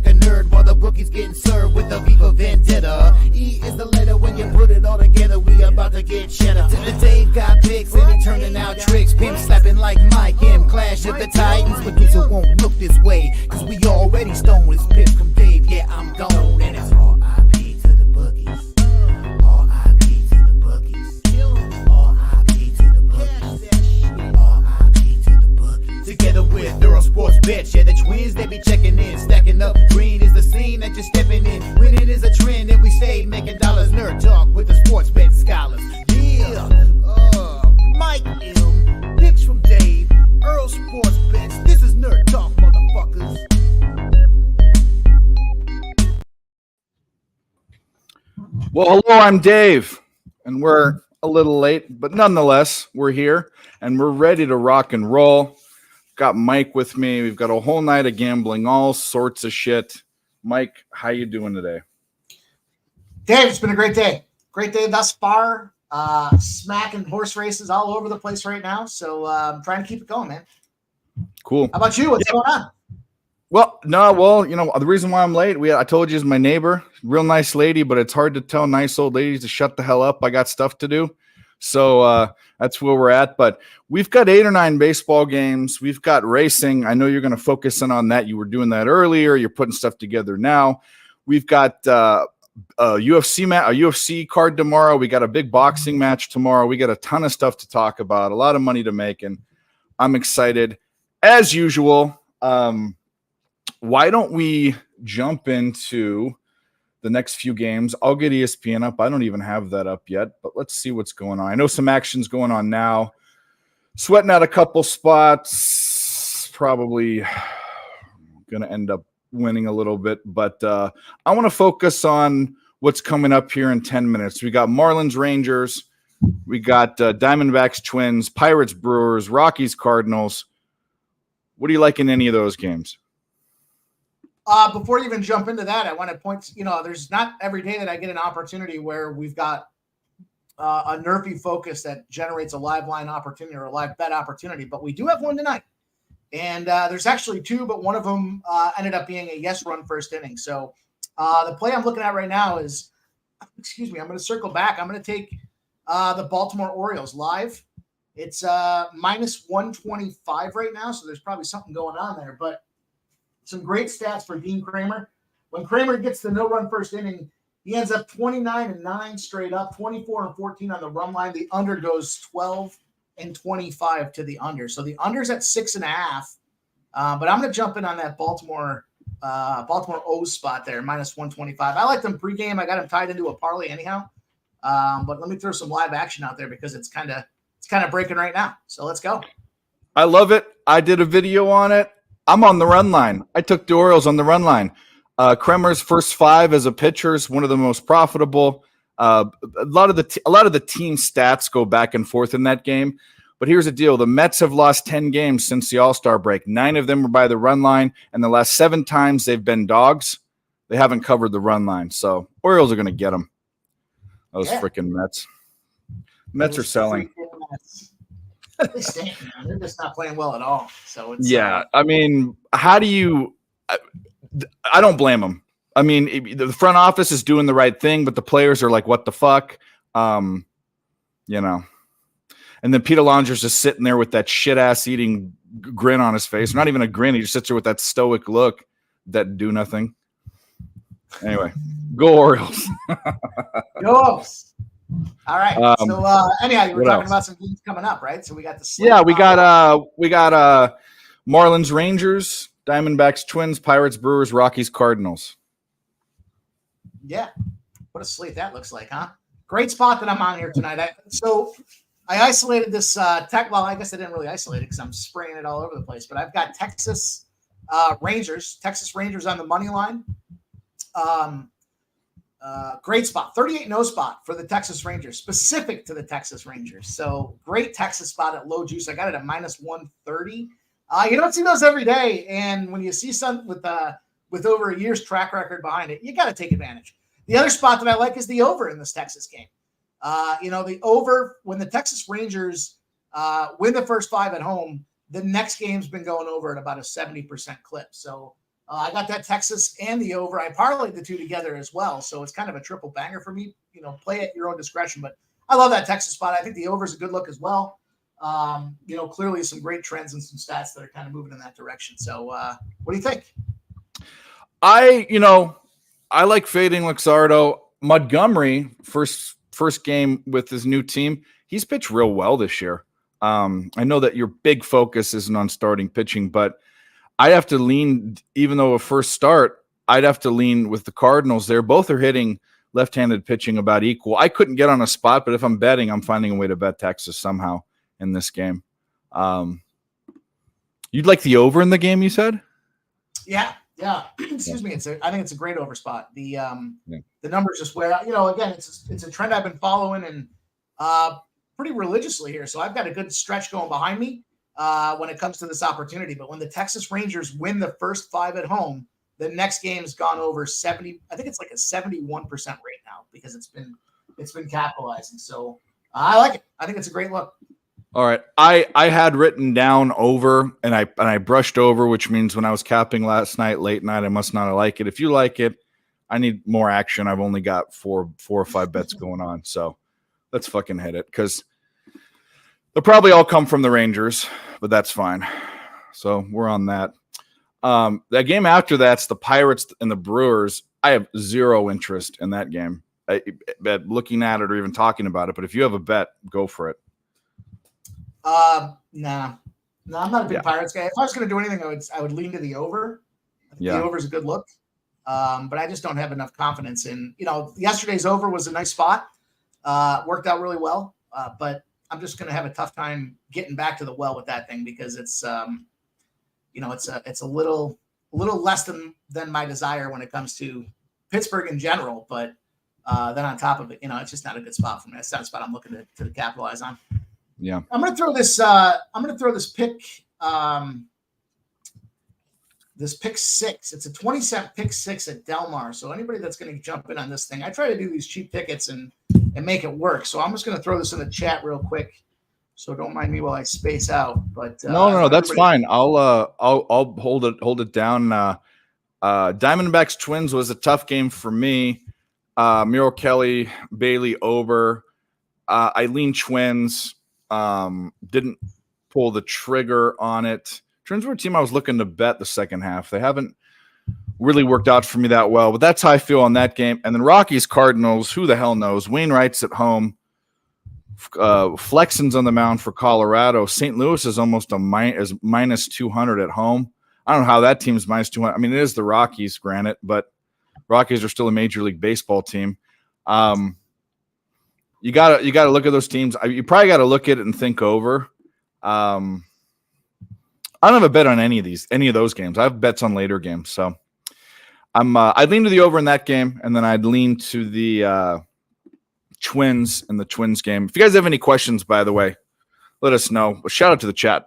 like a nerd while the bookie's getting served with a Viva Vendetta. E is the letter when you put it all together. We about to get cheddar. To the Dave got pics and he turning out tricks. Pimp slapping like Mike in Clash of the Titans. Medusa won't look this way, cause we already stoned his piss from Dave. Yeah, I'm gone, and it's R.I.P. to the bookies. R.I.P. to the bookies. R.I.P. to the bookies. R.I.P. to the bookies. Together with Thorough Sports Bets, yeah, the twins, they be checking in. Stacking up, green is the scene that you're stepping in. Winning is a trend, and we stay making dollars. Nerd talk with the sports bet scholars. Yeah, Mike M. Picks from Dave. Earl Sports Bets. This is Nerd Talk, motherfuckers. Well, hello, I'm Dave, and we're a little late, but nonetheless, we're here, and we're ready to rock and roll. Got Mike with me. We've got a whole night of gambling, all sorts of shit. Mike, how you doing today? Dave, it's been a great day. Great day thus far. Smacking horse races all over the place right now, so I'm trying to keep it going, man. Cool. How about you? What's going on? Well, you know, the reason why I'm late, I told you is my neighbor, real nice lady, but it's hard to tell nice old ladies to shut the hell up. I got stuff to do. So that's where we're at. But we've got 8 or 9 baseball games. We've got racing. I know you're going to focus in on that. You were doing that earlier. You're putting stuff together now. We've got a UFC card tomorrow. We got a big boxing match tomorrow. We got a ton of stuff to talk about, a lot of money to make, and I'm excited. As usual, why don't we jump into the next few games? I'll get ESPN up. I don't even have that up yet, but let's see what's going on. I know some action's going on now. Sweating out a couple spots. Probably going to end up winning a little bit, but I want to focus on what's coming up here in 10 minutes. We got Marlins, Rangers. We got Diamondbacks, Twins, Pirates, Brewers, Rockies, Cardinals. What do you like in any of those games? Before you even jump into that, I want to point, there's not every day that I get an opportunity where we've got a nerfy focus that generates a live line opportunity or a live bet opportunity, but we do have one tonight. And there's actually 2, but one of them ended up being a yes run first inning. So the play I'm looking at right now is, I'm going to circle back. I'm going to take the Baltimore Orioles live. It's minus 125 right now, so there's probably something going on there. But some great stats for Dean Kramer. When Kramer gets the no-run first inning, he ends up 29-9 straight up, 24-14 on the run line. The under goes 12-25 to the under. So the under's at 6.5. But I'm going to jump in on that Baltimore O's spot there, minus 125. I like them pregame. I got them tied into a parlay anyhow. But let me throw some live action out there because it's kind of breaking right now. So let's go. I love it. I did a video on it. I'm on the run line. I took the Orioles on the run line. Kremer's first 5 as a pitcher is one of the most profitable. A lot of the team stats go back and forth in that game. But here's the deal. The Mets have lost 10 games since the All-Star break. 9 of them were by the run line, and the last 7 times they've been dogs, they haven't covered the run line. So Orioles are going to get them. Those freaking Mets. Mets are selling. They stink, man. They're just not playing well at all. So it's I mean, how do you? I don't blame them. I mean, the front office is doing the right thing, but the players are like, "What the fuck?" And then Pete Alonso's just sitting there with that shit ass eating grin on his face. Not even a grin. He just sits there with that stoic look that do nothing. Anyway, go Orioles. Go. All right. So anyhow, you were talking about some games coming up, right? So we got the slate. Yeah, we got Marlins, Rangers, Diamondbacks, Twins, Pirates, Brewers, Rockies, Cardinals. Yeah. What a slate that looks like, huh? Great spot that I'm on here tonight. I isolated this tech. Well, I guess I didn't really isolate it because I'm spraying it all over the place. But I've got Texas Rangers on the money line. Great spot, 38-0 spot for the Texas Rangers, specific to the Texas Rangers. So great Texas spot at low juice. I got it at minus 130. You don't see those every day, and when you see some with over a year's track record behind it, you got to take advantage. The other spot that I like is the over in this Texas game. The over when the Texas Rangers win the first 5 at home, the next game's been going over at about a 70% clip. So I got that Texas and the over. I parlayed the two together as well, so it's kind of a triple banger for me. Play at your own discretion, but I love that Texas spot. I think the over is a good look as well. Clearly some great trends and some stats that are kind of moving in that direction. So, what do you think? I like fading Luxardo. Montgomery, first game with his new team, he's pitched real well this year. I know that your big focus isn't on starting pitching, but I'd have to lean, even though a first start, I'd have to lean with the Cardinals there. Both are hitting left-handed pitching about equal. I couldn't get on a spot, but if I'm betting, I'm finding a way to bet Texas somehow in this game. You'd like the over in the game, you said? Yeah. Excuse me. I think it's a great over spot. The numbers just where again, it's a trend I've been following and pretty religiously here. So I've got a good stretch going behind me when it comes to this opportunity. But when the Texas Rangers win the first 5 at home, the next game's gone over 70. I think it's like a 71% rate now because it's been capitalizing. So I like it. I think it's a great look. All right. I had written down over and I brushed over, which means when I was capping last night, late night, I must not like it. If you like it, I need more action. I've only got four or five bets going on. So let's fucking hit it because they'll probably all come from the Rangers, but that's fine. So we're on that. That game after that's the Pirates and the Brewers. I have zero interest in that game. Looking at it or even talking about it. But if you have a bet, go for it. Nah, I'm not a big Pirates guy. If I was going to do anything, I would lean to the over. I think the over is a good look. But I just don't have enough confidence in, yesterday's over was a nice spot. Worked out really well. But I'm just going to have a tough time getting back to the well with that thing because it's, it's a little less than my desire when it comes to Pittsburgh in general. But then on top of it, it's just not a good spot for me. It's not a spot I'm looking to capitalize on. Yeah, I'm gonna throw this. Pick. This pick 6. It's a 20-cent pick 6 at Del Mar. So anybody that's going to jump in on this thing, I try to do these cheap tickets and make it work. So I'm just going to throw this in the chat real quick. So don't mind me while I space out. But no, that's fine. I'll hold it down. Diamondbacks Twins was a tough game for me. Miro Kelly, Bailey over. I lean Twins. Didn't pull the trigger on it. Twins were a team I was looking to bet the second half. They haven't really worked out for me that well, but that's how I feel on that game. And then Rockies Cardinals, who the hell knows? Wainwright's at home. Flexen's on the mound for Colorado. St. Louis is almost minus 200 at home. I don't know how that team's minus 200. I mean, it is the Rockies, granted, but Rockies are still a Major League Baseball team. You gotta look at those teams. You probably got to look at it and think over. I don't have a bet on any of those games. I have bets on later games, so I'd lean to the over in that game, and then I'd lean to the Twins in the Twins game. If you guys have any questions, by the way, let us know. But shout out to the chat.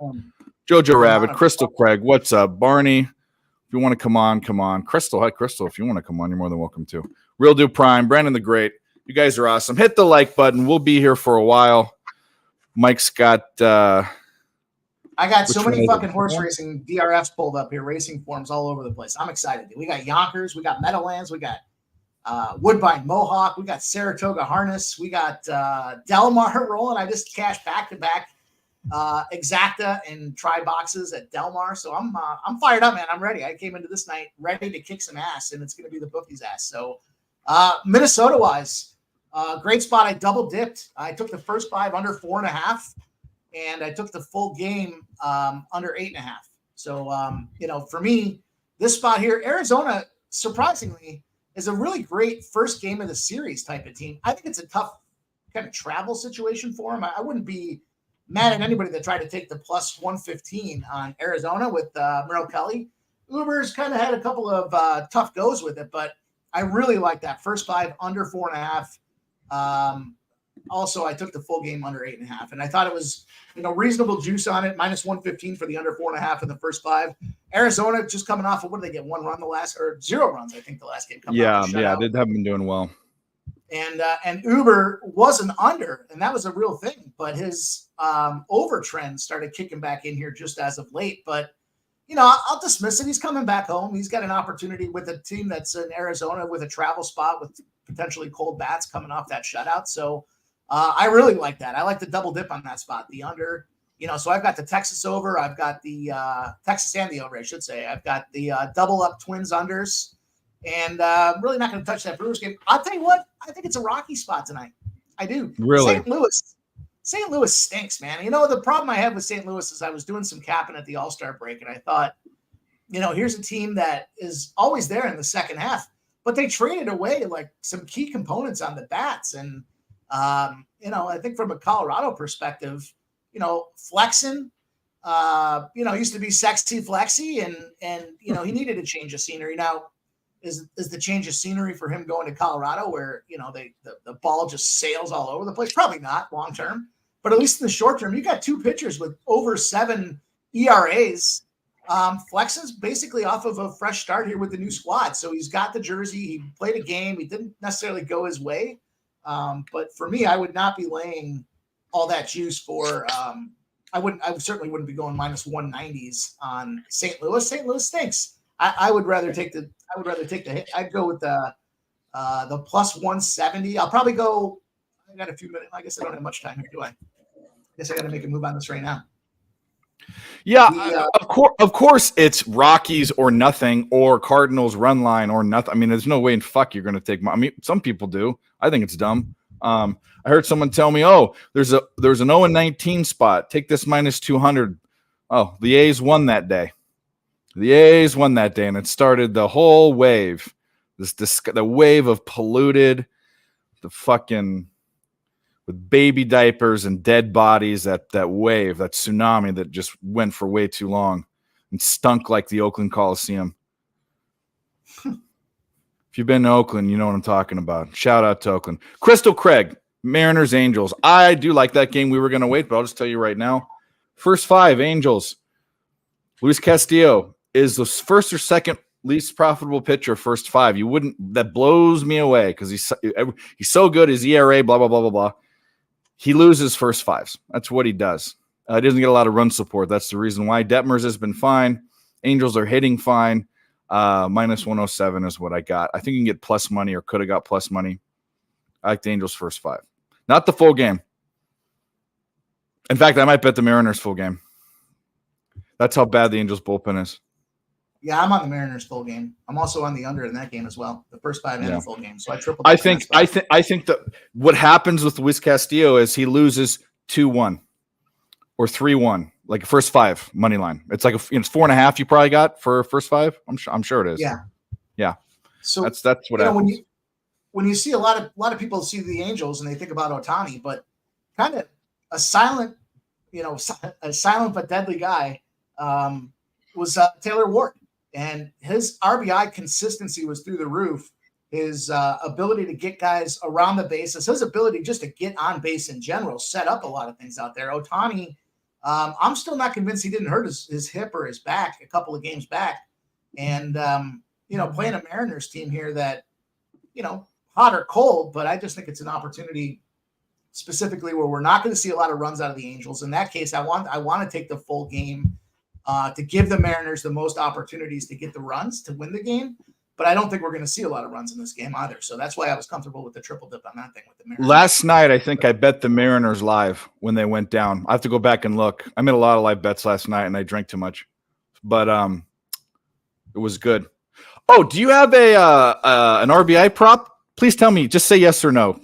Jojo Rabbit, Crystal Craig, what's up? Barney, if you want to come on. Crystal, hi Crystal, if you want to come on, you're more than welcome to. Real Do Prime, Brandon the Great. You guys are awesome. Hit the like button. We'll be here for a while. Mike's got I got so many fucking horse racing DRFs pulled up here, racing forms all over the place. I'm excited. We got Yonkers, we got Meadowlands, we got Woodbine Mohawk, we got Saratoga Harness, we got Del Mar rolling. I just cashed back-to-back Exacta and try boxes at Del Mar. So I'm fired up, man. I'm ready. I came into this night ready to kick some ass, and it's going to be the bookie's ass. So Minnesota-wise, great spot. I double dipped. I took the first 5 under 4.5, and I took the full game under 8.5. So, for me, this spot here, Arizona, surprisingly, is a really great first game of the series type of team. I think it's a tough kind of travel situation for them. I wouldn't be mad at anybody that tried to take the plus 115 on Arizona with Merrill Kelly. Uber's kind of had a couple of tough goes with it, but I really like that first 5 under 4.5. Also, I took the full game under 8.5, and I thought it was, reasonable juice on it. Minus 115 for the under 4.5 in the first 5. Arizona just coming off of, what did they get? 1 run or 0 runs, I think, the last game. They haven't been doing well. And Uber was an under, and that was a real thing. But his over trend started kicking back in here just as of late. But I'll dismiss it. He's coming back home. He's got an opportunity with a team that's in Arizona with a travel spot with potentially cold bats coming off that shutout. So I really like that. I like the double dip on that spot, the under. So I've got the Texas over. I've got the Texas and the over, I should say. I've got the double up Twins unders. And I'm really not going to touch that Brewers game. I'll tell you what, I think it's a rocky spot tonight. I do. Really? St. Louis stinks, man. The problem I had with St. Louis is I was doing some capping at the All-Star break, and I thought, here's a team that is always there in the second half, but they traded away like some key components on the bats. And, I think from a Colorado perspective, Flexen, used to be sexy Flexy, and he needed a change of scenery. Now, is the change of scenery for him going to Colorado where, the ball just sails all over the place? Probably not long term, but at least in the short term, you got two pitchers with over 7 ERAs. Flex is basically off of a fresh start here with the new squad. So he's got the jersey. He played a game. He didn't necessarily go his way. But for me, I would not be laying all that juice for, I certainly wouldn't be going minus 190s on St. Louis. St. Louis stinks. I would rather take the hit. I'd go with the plus 170. I'll probably go. I got a few minutes. I guess I don't have much time here, do I? I guess I got to make a move on this right now. Yeah, of course, it's Rockies or nothing, or Cardinals run line or nothing. I mean, there's no way in fuck you're going to take. Some people do. I think it's dumb. I heard someone tell me, there's an 0-19 spot. Take this minus 200. Oh, the A's won that day. The A's won that day, and it started the whole wave. The wave of polluted, with baby diapers and dead bodies, that wave, that tsunami that just went for way too long and stunk like the Oakland Coliseum. If you've been to Oakland, you know what I'm talking about. Shout out to Oakland. Crystal Craig, Mariners, Angels. I do like that game. We were going to wait, but I'll just tell you right now. First 5, Angels. Luis Castillo is the first or second least profitable pitcher, first 5. That blows me away because he's so good. His ERA, blah, blah, blah, blah, blah. He loses first 5s. That's what he does. He doesn't get a lot of run support. That's the reason why. Detmers has been fine. Angels are hitting fine. Minus 107 is what I got. I think you can get plus money, or could have got plus money. I like the Angels first 5. Not the full game. In fact, I might bet the Mariners full game. That's how bad the Angels bullpen is. Yeah, I'm on the Mariners full game. I'm also on the under in that game as well. The first 5 and the full game. So I tripled. I think that what happens with Luis Castillo is he loses 2-1 or 3-1, like first 5 money line. It's like it's 4.5. You probably got for first 5. I'm sure it is. Yeah. So that's what happens. When you see a lot of people see the Angels and they think about Ohtani, but kind of a silent but deadly guy was Taylor Ward. And his RBI consistency was through the roof. His ability to get guys around the bases, his ability just to get on base in general, set up a lot of things out there. Ohtani, I'm still not convinced he didn't hurt his hip or his back a couple of games back. And, playing a Mariners team here that, hot or cold, but I just think it's an opportunity specifically where we're not going to see a lot of runs out of the Angels. In that case, I want to take the full game. To give the Mariners the most opportunities to get the runs to win the game. But I don't think we're going to see a lot of runs in this game either. So that's why I was comfortable with the triple dip on that thing with the Mariners. Last night, I think I bet the Mariners live when they went down. I have to go back and look. I made a lot of live bets last night, and I drank too much. But it was good. Oh, do you have an RBI prop? Please tell me. Just say yes or no.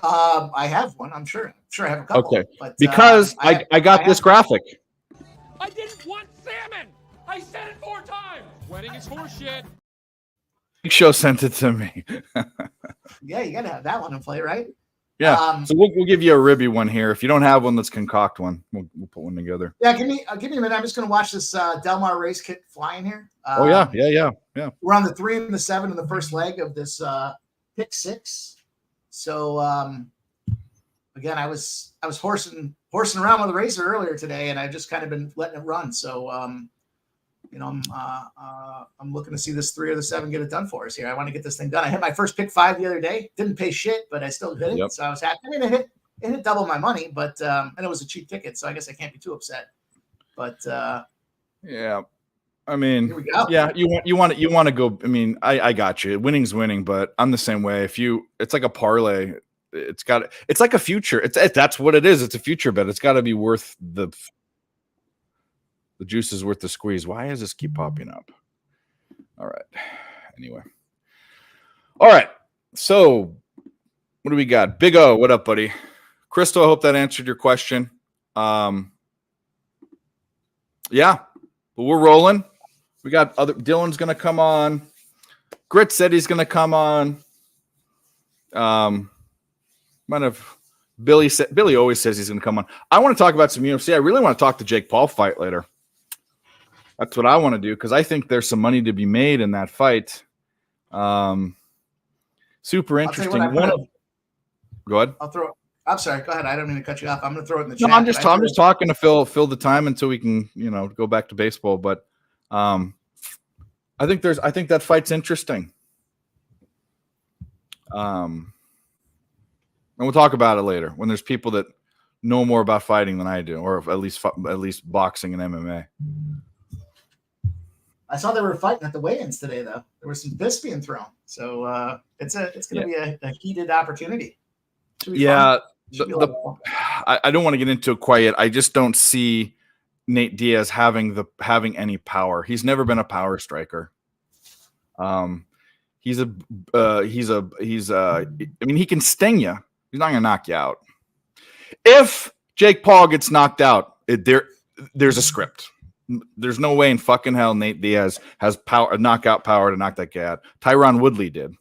I have one. I'm sure I have a couple. Okay. But, because I got this graphic. I didn't want salmon. I said it 4 times. Wedding is horseshit. Big Show sent it to me. Yeah, you got to have that one in play, right? Yeah. So we'll give you a ribby one here. If you don't have one, let's concoct one. We'll put one together. Yeah, give me a minute. I'm just going to watch this Del Mar race kit flying here. Yeah. We're on the 3 and the 7 in the first leg of this pick 6. So again, I was horsing around with the racer earlier today, and I've just kind of been letting it run. So I'm looking to see this 3 or the 7 get it done for us here. I want to get this thing done. I hit my first pick 5 the other day. Didn't pay shit, but I still hit it. Yep. So I was happy. I mean, it hit double my money, but and it was a cheap ticket, so I guess I can't be too upset. But Yeah. I mean, Here we go. yeah, you want to go. I mean, I got you. Winning's winning, but I'm the same way. It's like a parlay. It's like a future. That's what it is. It's a future bet. It's got to be worth the juice is worth the squeeze. Why does this keep popping up? All right. Anyway. All right. So what do we got? Big O, what up, buddy? Crystal, I hope that answered your question. Yeah, but we're rolling. We got Dylan's going to come on. Grit said he's going to come on. Billy always says he's going to come on. I want to talk about some UFC. I really want to talk the Jake Paul fight later. That's what I want to do because I think there's some money to be made in that fight. Super interesting. Go ahead. I'm sorry. Go ahead. I don't mean to cut you off. I'm going to throw it in the chat. No, I'm just talking to fill the time until we can, go back to baseball. But I think that fight's interesting. And we'll talk about it later when there's people that know more about fighting than I do, or at least boxing and MMA. I saw they were fighting at the weigh-ins today, though. There was some fists being thrown, so it's going to be a heated opportunity. Yeah, I don't want to get into it quite yet. I just don't see Nate Diaz having any power. He's never been a power striker. I mean, he can sting you. He's not going to knock you out. If Jake Paul gets knocked out, there's a script. There's no way in fucking hell Nate Diaz has knockout power to knock that guy out. Tyron Woodley did.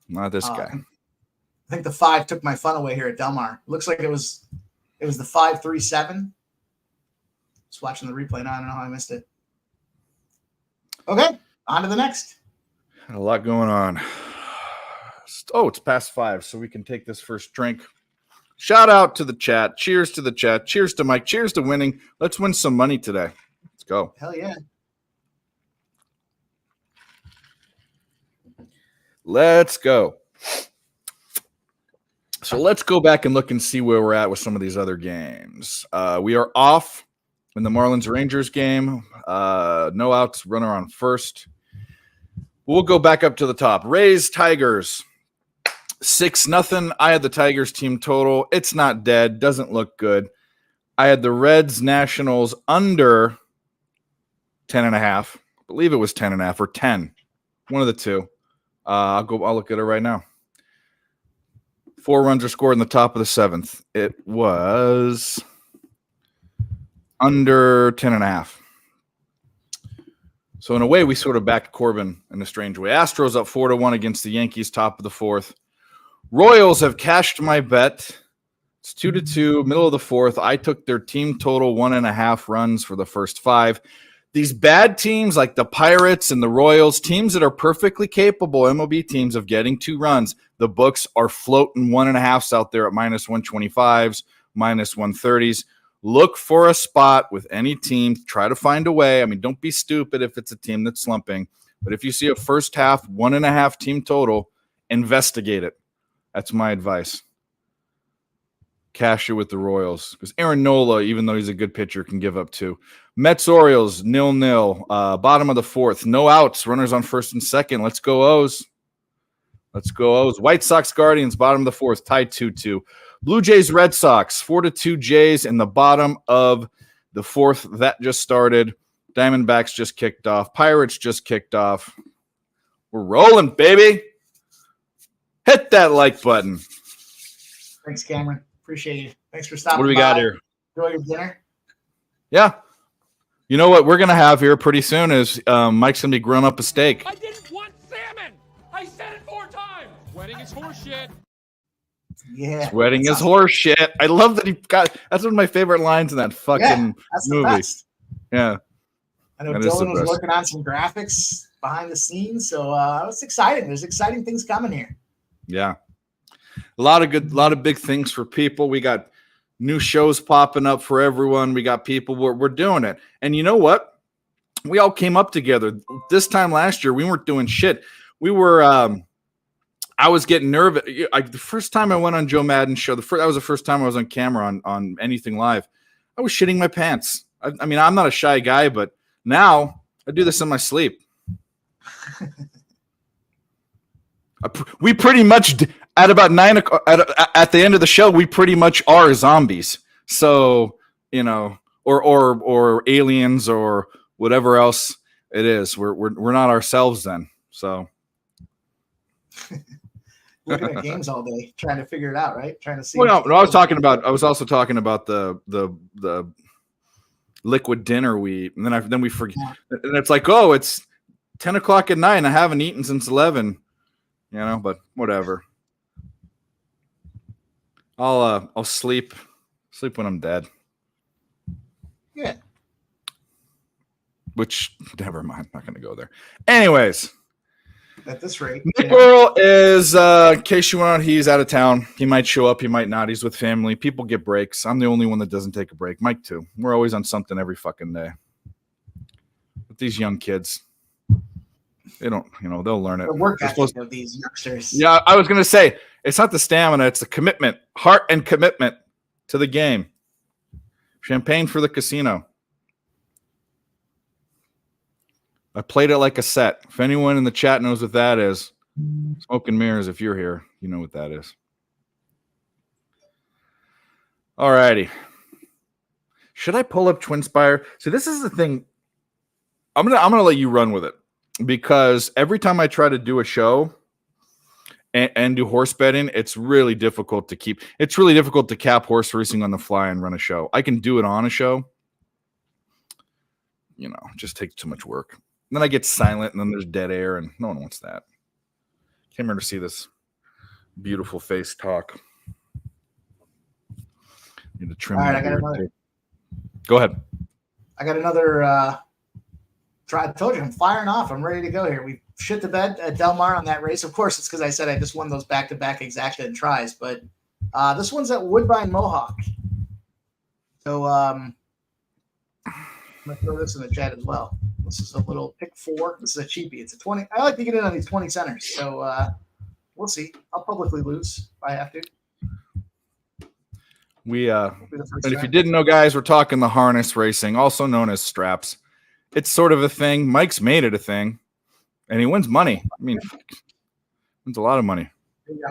Not this guy. I think the 5 took my fun away here at Del Mar. Looks like it was the 5-3-7. Just watching the replay now. I don't know how I missed it. Okay, on to the next. A lot going on. Oh, it's past 5, so we can take this first drink. Shout out to the chat. Cheers to the chat. Cheers to Mike. Cheers to winning. Let's win some money today. Let's go. Hell yeah. Let's go. So let's go back and look and see where we're at with some of these other games. We are off in the Marlins-Rangers game. No outs, runner on first. We'll go back up to the top. Rays, Tigers. 6-0. I had the Tigers team total. It's not dead. Doesn't look good. I had the Reds Nationals under 10.5. I believe it was 10.5 or 10. One of the two. I'll look at it right now. 4 runs are scored in the top of the 7th. It was under 10.5. So in a way, we sort of backed Corbin in a strange way. Astros up 4-1 against the Yankees, top of the 4th. Royals have cashed my bet. It's 2-2, middle of the 4th. I took their team total 1.5 runs for the first 5. These bad teams like the Pirates and the Royals, teams that are perfectly capable, MLB teams, of getting 2 runs, the books are floating 1.5s out there at -125s, -130s. Look for a spot with any team. Try to find a way. I mean, don't be stupid if it's a team that's slumping. But if you see a first half 1.5 team total, investigate it. That's my advice. Cash it with the Royals. Because Aaron Nola, even though he's a good pitcher, can give up 2. Mets-Orioles, 0-0. Bottom of the 4th. No outs. Runners on first and second. Let's go O's. Let's go O's. White Sox-Guardians, bottom of the 4th. Tied 2-2. Blue Jays-Red Sox, 4-2 Jays in the bottom of the 4th. That just started. Diamondbacks just kicked off. Pirates just kicked off. We're rolling, baby. Hit that like button. Thanks, Cameron. Appreciate you. Thanks for stopping by. What do we got here? Enjoy your dinner. Yeah. You know what we're going to have here pretty soon is Mike's going to be grilling up a steak. I didn't want salmon. I said it 4 times. Wedding is horseshit. Yeah. Sweating is horse shit. I love that he got. That's one of my favorite lines in that fucking that's movie. The best. Yeah. I know That is the Dylan was best. working on some graphics behind the scenes, so it's exciting. There's exciting things coming here. Yeah. A lot of big things for people. We got new shows popping up for everyone. We got people. We're doing it. And you know what? We all came up together. This time last year, we weren't doing shit. We were. I was getting nervous. The first time I went on Joe Madden's show, that was the first time I was on camera on anything live. I was shitting my pants. I mean, I'm not a shy guy, but now I do this in my sleep. We pretty much at about 9 o'clock at the end of the show, we pretty much are zombies. So, you know, or aliens or whatever else it is. We're not ourselves then. So Looking at games all day, trying to figure it out, right? Trying to see. Well, no, I was also talking about the liquid dinner we eat, and then we forget, and it's like, oh, it's 10 o'clock at night, and I haven't eaten since 11. You know, but whatever. I'll sleep when I'm dead. Yeah. Which, never mind. Not going to go there. Anyways, at this rate, Nick Earl is, in case you want, he's out of town. He might show up. He might not. He's with family. People get breaks. I'm the only one that doesn't take a break. Mike too. We're always on something every fucking day. But these young kids, they don't, they'll learn it. The work ethic of these youngsters. Yeah, I was going to say, it's not the stamina, it's the commitment, heart and commitment to the game. Champagne for the casino. I played it like a set. If anyone in the chat knows what that is, smoke and mirrors, if you're here, you know what that is. All righty. Should I pull up Twinspire? So this is the thing. I'm gonna let you run with it, because every time I try to do a show and do horse betting, it's really difficult to keep. It's really difficult to cap horse racing on the fly and run a show. I can do it on a show. It just takes too much work. And then I get silent, and then there's dead air, and no one wants that. Came here to see this beautiful face talk. Need to trim. All right, I got another. Go ahead. I got another. I told you I'm firing off. I'm ready to go here. We shit the bed at Del Mar on that race. Of course, it's because I said I just won those back-to-back exacta tries. But this one's at Woodbine Mohawk. So I'm gonna throw this in the chat as well. This is a little pick 4. This is a cheapie. It's a 20. I like to get in on these 20 centers. So we'll see. I'll publicly lose if I have to. And if you didn't know, guys, we're talking the harness racing, also known as straps. It's sort of a thing. Mike's made it a thing, and he wins money. I mean, wins a lot of money. Yeah.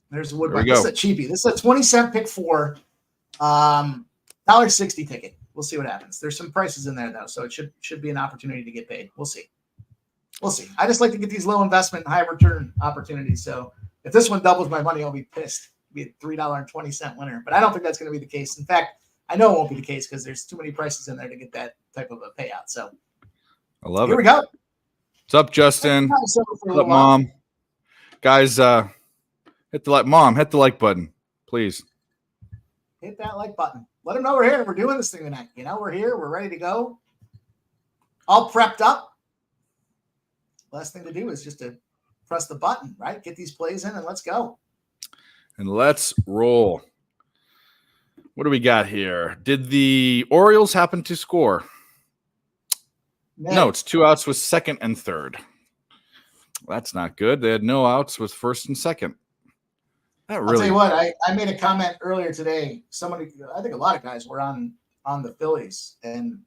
There's the Woodbine. This is a cheapie. This is a 20-cent pick 4, $1.60 ticket. We'll see what happens. There's some prices in there though, so it should be an opportunity to get paid. We'll see. I just like to get these low investment, high return opportunities. So if this one doubles my money, I'll be pissed. It'll be a $3.20 winner, but I don't think that's going to be the case. In fact, I know it won't be the case because there's too many prices in there to get that type of a payout. So I love it. Here we go. What's up, Justin? What's up, Mom? Guys, hit the like button, please. Hit that like button. Let them know we're here. We're doing this thing tonight. We're here. We're ready to go. All prepped up. Last thing to do is just to press the button, right? Get these plays in and let's go. And let's roll. What do we got here? Did the Orioles happen to score? No, it's 2 outs with second and third. That's not good. They had no outs with first and second. I'll tell you what, I made a comment earlier today. I think a lot of guys were on the Phillies, and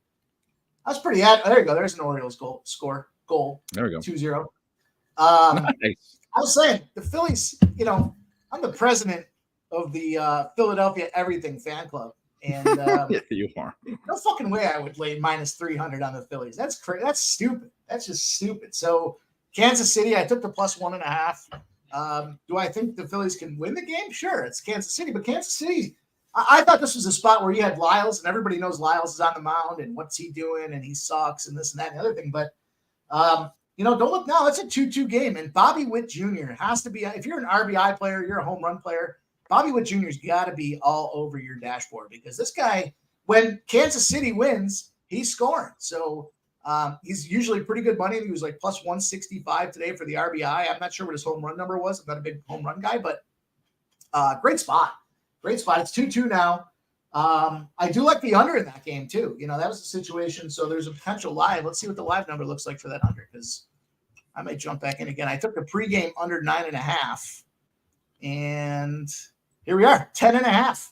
I was pretty there you go. There's an Orioles goal. There we go. 2-0. Nice. I was saying the Phillies, I'm the president of the Philadelphia Everything fan club. And yeah, you are. No fucking way I would lay minus 300 on the Phillies. That's crazy. That's stupid. That's just stupid. So Kansas City, I took the plus 1.5. Do I think the Phillies can win the game? Sure, it's Kansas City, but Kansas City, I thought this was a spot where you had Lyles, and everybody knows Lyles is on the mound, and what's he doing, and he sucks, and this and that and the other thing. But, don't look now. It's a 2-2 game, and Bobby Witt Jr. has to be, if you're an RBI player, you're a home run player, Bobby Witt Jr.'s got to be all over your dashboard, because this guy, when Kansas City wins, he's scoring. So he's usually pretty good money. He was like plus 165 today for the RBI. I'm not sure what his home run number was. I'm not a big home run guy, but great spot. Great spot. It's 2-2 now. I do like the under in that game too. That was the situation. So there's a potential live. Let's see what the live number looks like for that under, because I might jump back in again. I took the pregame under 9.5, and here we are, 10.5.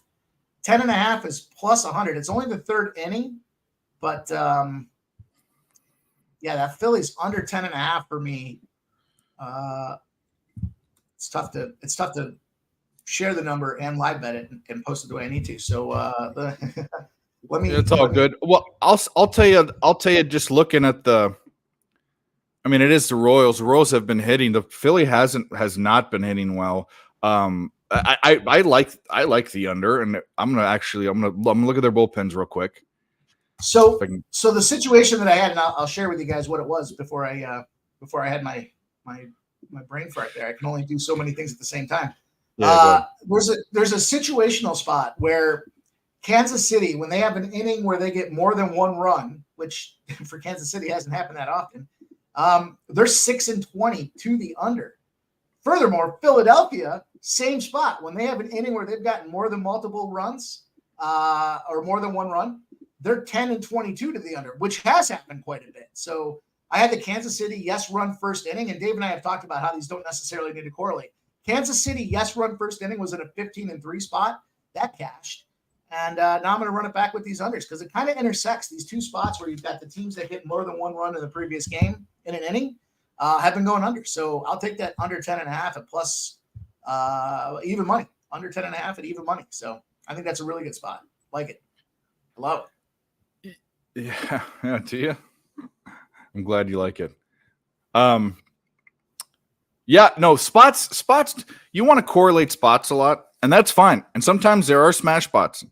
10.5 is plus 100. It's only the third inning. But yeah, that Philly's under 10.5 for me. It's tough to share the number and live bet it and post it the way I need to. So let me. It's all good. Well, I'll tell you. Just looking at the, I mean, it is the Royals. The Royals have been hitting. The Philly has not been hitting well. I like the under, and I'm gonna look at their bullpens real quick. So the situation that I had, and I'll share with you guys what it was before I had my brain fart there. I can only do so many things at the same time. Yeah, there's a situational spot where Kansas City, when they have an inning where they get more than one run, which for Kansas City hasn't happened that often, they're 6-20 to the under. Furthermore, Philadelphia, same spot. When they have an inning where they've gotten more than multiple runs or more than one run, they're 10-22 to the under, which has happened quite a bit. So I had the Kansas City yes run first inning, and Dave and I have talked about how these don't necessarily need to correlate. Kansas City yes run first inning was in a 15-3 spot. That cashed. And now I'm going to run it back with these unders because it kind of intersects these two spots where you've got the teams that hit more than one run in the previous game in an inning have been going under. So I'll take that under 10.5 at plus even money. Under 10.5 at even money. So I think that's a really good spot. Like it. I love it. Yeah, do you? I'm glad you like it. Yeah, no, spots, you want to correlate spots a lot, and that's fine. And sometimes there are smash spots.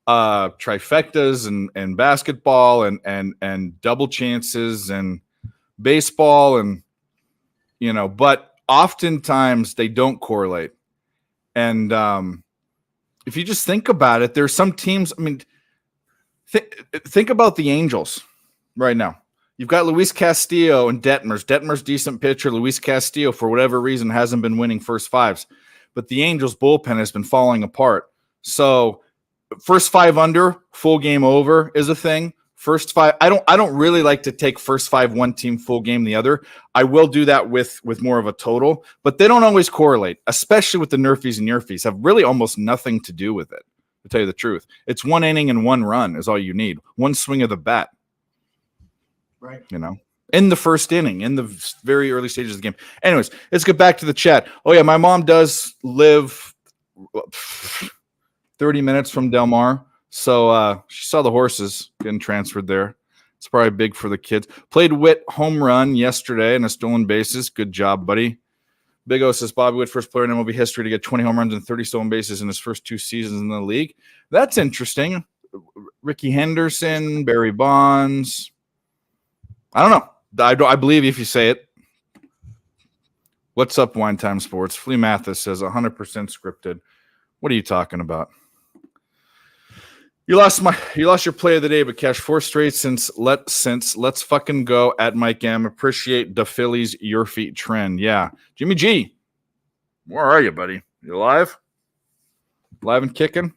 Trifectas and basketball and double chances and baseball and but oftentimes they don't correlate. And if you just think about it, there's some teams, I mean, think about the Angels right now. You've got Luis Castillo and Detmers. Detmers, decent pitcher. Luis Castillo, for whatever reason, hasn't been winning first fives. But the Angels' bullpen has been falling apart. So first five under, full game over is a thing. First five, I don't really like to take first five one team, full game the other. I will do that with more of a total, but they don't always correlate, especially with the nerfies and yerfies. Have really almost nothing to do with it, to tell you the truth. It's one inning and one run is all you need. One swing of the bat. Right. In the first inning, in the very early stages of the game. Anyways, let's get back to the chat. Oh, yeah, my mom does live 30 minutes from Del Mar. So she saw the horses getting transferred there. It's probably big for the kids. Played Witt home run yesterday and a stolen bases. Good job, buddy. Big O says Bobby Witt, first player in MLB history to get 20 home runs and 30 stolen bases in his first 2 seasons in the league. That's interesting. Ricky Henderson, Barry Bonds. I don't know. I believe if you say it. What's up, Wine Time Sports? Flea Mathis says 100% scripted. What are you talking about? You lost your play of the day, but cash 4 straight since let's fucking go at Mike M. Appreciate the Phillies your feet trend. Yeah. Jimmy G. Where are you, buddy? You alive? Alive and kicking?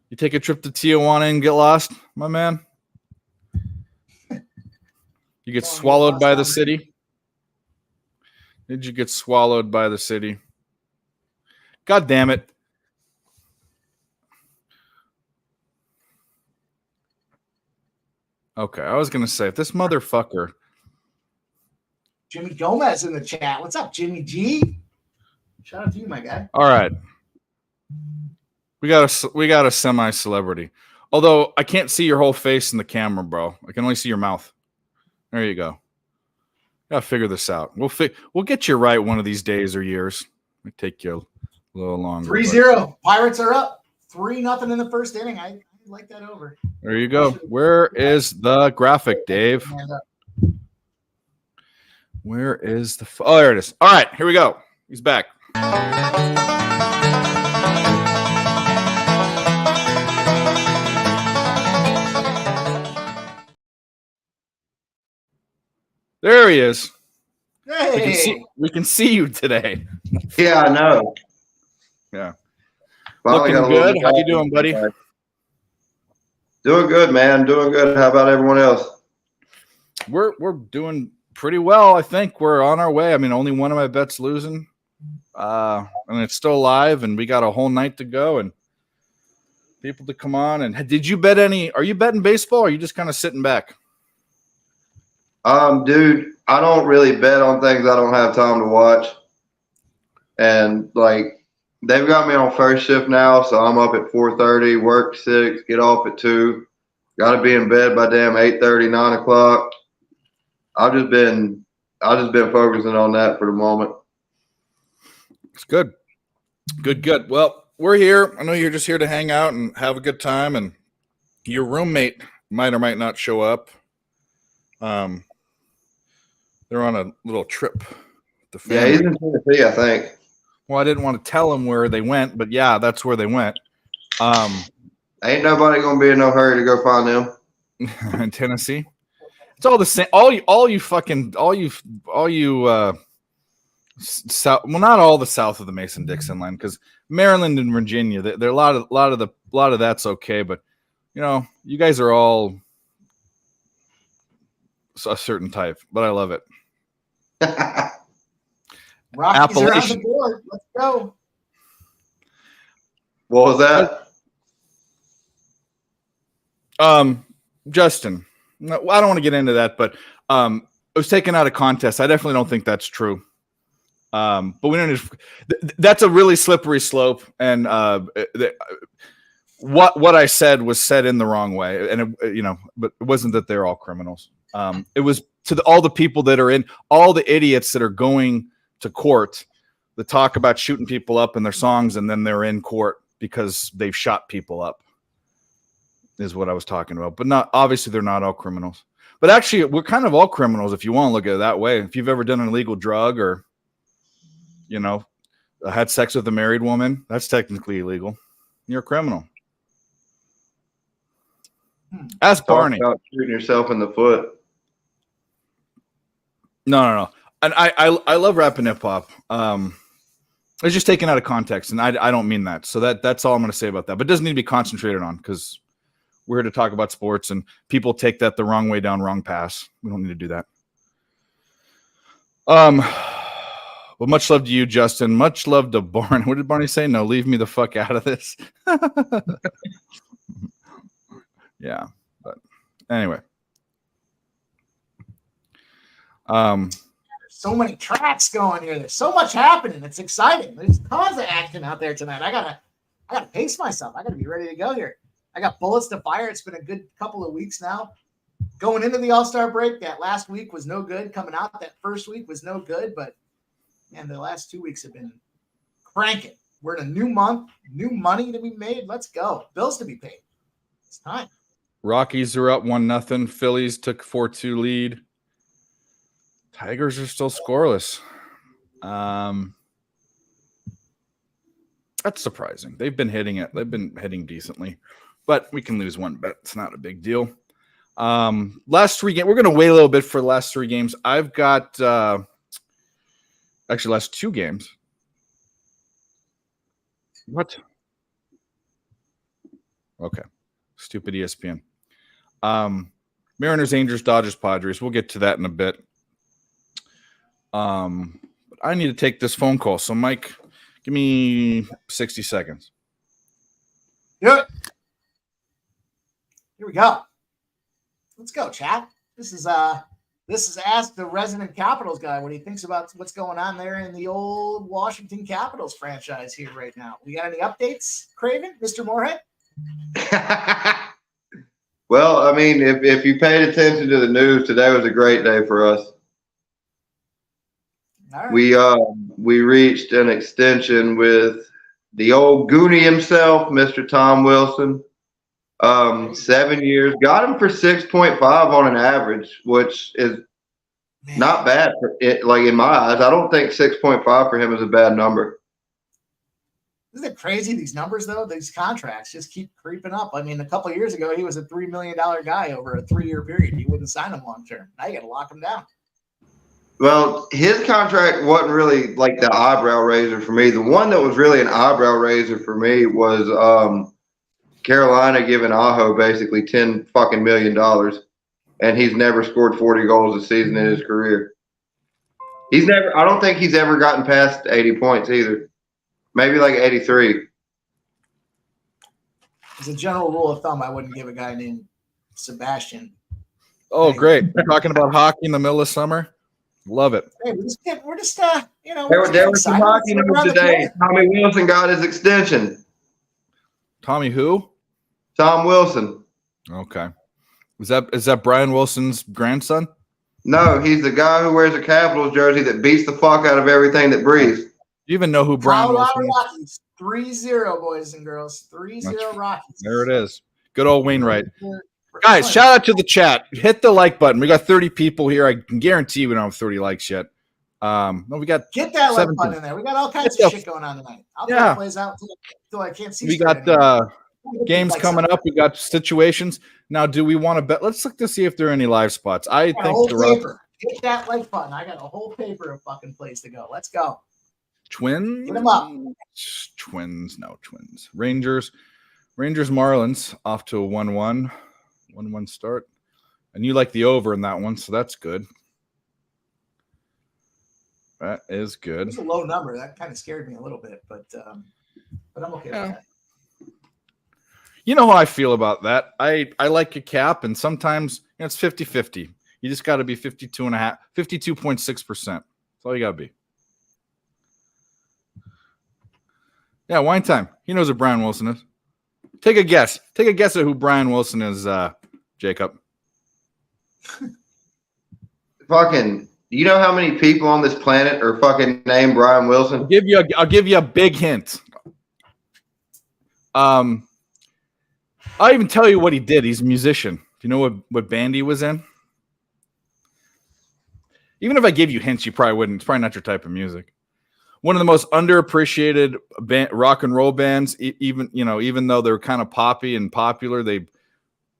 You take a trip to Tijuana and get lost, my man? You get swallowed by the city? Did you get swallowed by the city? God damn it. Okay, I was going to say, if this motherfucker. Jimmy Gomez in the chat. What's up, Jimmy G? Shout out to you, my guy. All right. We got a semi-celebrity. Although I can't see your whole face in the camera, bro. I can only see your mouth. There you go. Gotta figure this out. We'll get you right one of these days or years. It'll take you a little longer. 3-0. Pirates are up. 3-0 in the first inning. I like that over. There you go. Where is the graphic, Dave? Where is the... Oh, there it is. All right, here we go. He's back. There he is. Hey. We can see you today. Yeah, I know. Yeah. Finally Looking good. How you doing, buddy? Doing good, man. Doing good. How about everyone else? We're doing pretty well. I think we're on our way. I mean, only one of my bets losing, and it's still alive, and we got a whole night to go. And people to come on. And did you bet any? Are you betting baseball? Or are you just kind of sitting back? Dude, I don't really bet on things I don't have time to watch. And like they've got me on first shift now, so I'm up at 4:30, work 6, get off at 2. Got to be in bed by damn 8:30, 9 o'clock. I've just been focusing on that for the moment. It's good. Good. Well, we're here. I know you're just here to hang out and have a good time, and your roommate might or might not show up. They're on a little trip. Yeah, he's in Tennessee, I think. Well, I didn't want to tell them where they went, but yeah, that's where they went. Ain't nobody gonna be in no hurry to go find them. In Tennessee, it's all the same. All you south. Well, not all the south of the Mason-Dixon line, because Maryland and Virginia, they're a lot of that's okay, but you know, you guys are all a certain type. But I love it. Rockies are on the board. Let's go. What was that? Justin, I don't want to get into that, but it was taken out of context. I definitely don't think that's true. But we don't. That's a really slippery slope, and what I said was said in the wrong way, and but it wasn't that they're all criminals. It was to all the people that are in, all the idiots that are going to court that talk about shooting people up in their songs, and then they're in court because they've shot people up. Is what I was talking about, but not obviously they're not all criminals. But actually, we're kind of all criminals if you want to look at it that way. If you've ever done an illegal drug or, had sex with a married woman, that's technically illegal. You're a criminal. Ask Barney. Talk about shooting yourself in the foot. No. And I love rap and hip hop. It's just taken out of context, and I don't mean that. So that's all I'm going to say about that. But it doesn't need to be concentrated on, because we're here to talk about sports, and people take that the wrong way down wrong pass. We don't need to do that. Well, much love to you, Justin. Much love to Barney. What did Barney say? No, leave me the fuck out of this. Yeah, but anyway. So many tracks going here. There's so much happening. It's exciting. There's tons of action out there tonight. I gotta pace myself. I gotta be ready to go here. I got bullets to fire. It's been a good couple of weeks now. Going into the All-Star break, that last week was no good. Coming out that first week was no good. But, man, the last 2 weeks have been cranking. We're in a new month, new money to be made. Let's go. Bills to be paid. It's time. Rockies are up 1-0. Phillies took 4-2 lead. Tigers are still scoreless. That's surprising. They've been hitting it. They've been hitting decently. But we can lose one bet. It's not a big deal. Last 3 games. We're going to wait a little bit for the last 3 games. I've got actually last 2 games. What? Okay. Stupid ESPN. Mariners, Angels, Dodgers, Padres. We'll get to that in a bit. But I need to take this phone call. So, Mike, give me 60 seconds. Do it. Here we go. Let's go, chat. This is Ask the Resident Capitals guy what he thinks about what's going on there in the old Washington Capitals franchise here right now. We got any updates, Craven, Mr. Moorhead? Well, I mean, if you paid attention to the news, today was a great day for us. All right. We reached an extension with the old Goonie himself, Mr. Tom Wilson. 7 years, got him for 6.5 on an average, which is not bad for it. Like in my eyes, I don't think 6.5 for him is a bad number. Isn't it crazy? These numbers, though, these contracts just keep creeping up. I mean, a couple of years ago, he was a $3 million guy over a 3-year period. You wouldn't sign him long term. Now you got to lock him down. Well, his contract wasn't really like the eyebrow raiser for me. The one that was really an eyebrow raiser for me was Carolina giving Aho basically $10 fucking million, and he's never scored 40 goals a season in his career. I don't think he's ever gotten past 80 points either. Maybe like 83. As a general rule of thumb, I wouldn't give a guy named Sebastian. Oh, great. We're talking about hockey in the middle of summer. Love it. Hey, we're just There, we're just there was some excited. hockey Let's look news around the today. corner. Tommy Wilson got his extension. Tommy who? Tom Wilson. Okay. Is that Brian Wilson's grandson? No, he's the guy who wears a Capitals jersey that beats the fuck out of everything that breathes. Do you even know who Brian Colorado Wilson is? Rockies, 3-0, boys and girls. 3-0 Rockies. There it is. Good old Wainwright. We're Guys, fun. shout out to the chat. Hit the like button. We got 30 people here. I can guarantee we don't have 30 likes yet. No, we got Get that like 17. button in there. We got all kinds Get of the- shit going on tonight. I'll Yeah. play plays out until I can't see. we straight got anymore. games Like coming up. We got situations. Now, do we want to bet? Let's look to see if there are any live spots. I got a think whole the Rough paper. Hit that like button. I got a whole paper of fucking plays to go. Let's go. Twins. Get 'em up. Twins. No, Twins. Rangers. Marlins off to a 1-1. 1-1 start. And you like the over in that one, so that's good. That is good. It's a low number. That kind of scared me a little bit, but I'm okay with that. You know how I feel about that. I like a cap, and sometimes it's 50-50. You just got to be 52.6%. That's all you got to be. Yeah, wine time. He knows who Brian Wilson is. Take a guess. Take a guess at who Brian Wilson is, Jacob. Fucking, do you know how many people on this planet are fucking named Brian Wilson? I'll give you a big hint. I'll even tell you what he did. He's a musician. Do you know what band he was in? Even if I gave you hints, you probably wouldn't. It's probably not your type of music. One of the most underappreciated rock and roll bands, even though they're kind of poppy and popular, they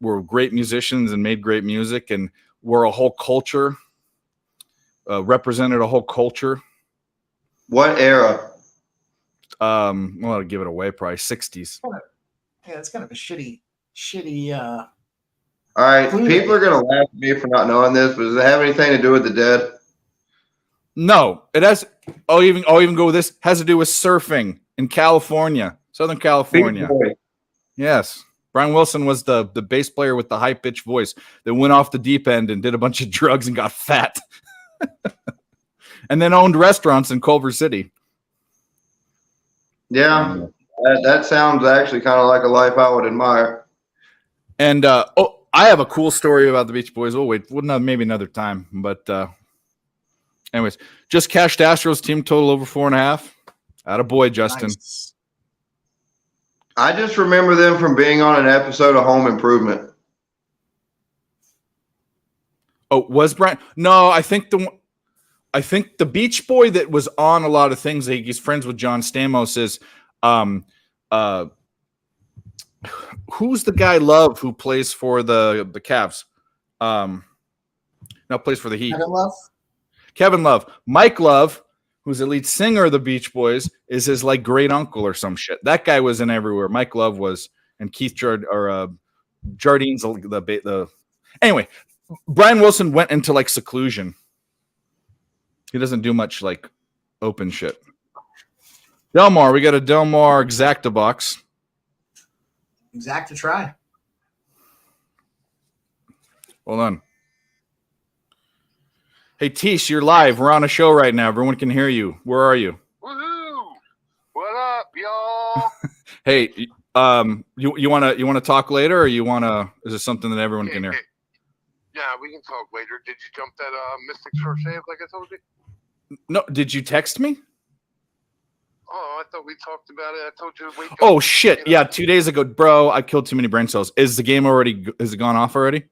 were great musicians and made great music and were a whole culture, represented a whole culture. What era? Well, I'll give it away, probably 60s. Yeah, it's kind of a shitty. All right, Clue. people are gonna laugh at me for not knowing this, but does it have anything to do with the dead? No, it has. I'll even go with this. Has to do with surfing in California, Southern California. Beach Boy. Yes, Brian Wilson was the bass player with the high pitched voice that went off the deep end and did a bunch of drugs and got fat, and then owned restaurants in Culver City. Yeah, that sounds actually kind of like a life I would admire. And I have a cool story about the Beach Boys. We'll wait. Maybe another time. But anyways, just cashed Astros team total over 4.5. Attaboy, Justin. Nice. I just remember them from being on an episode of Home Improvement. Oh, was Brian? No, I think the Beach Boy that was on a lot of things. He's friends with John Stamos. Is who's the guy Love who plays for the Cavs? No, plays for the Heat. Kevin Love. Mike Love, who's the lead singer of the Beach Boys, is his like great uncle or some shit. That guy was in everywhere. Mike Love was, and Keith Jardine's the anyway. Brian Wilson went into like seclusion. He doesn't do much like open shit. Delmar, we got a Delmar Exacta box. Exact to try. Hold on. Hey, Tish, you're live. We're on a show right now. Everyone can hear you. Where are you? Woohoo! What up, y'all? Hey, you wanna talk later, or you wanna? Is this something that everyone can hear? Yeah, we can talk later. Did you jump that Mystics First Save like I told you? No. Did you text me? Oh, I thought we talked about it. I told you to wake up. Oh shit! Yeah, 2 days ago, bro. I killed too many brain cells. Is the game already? Has it gone off already?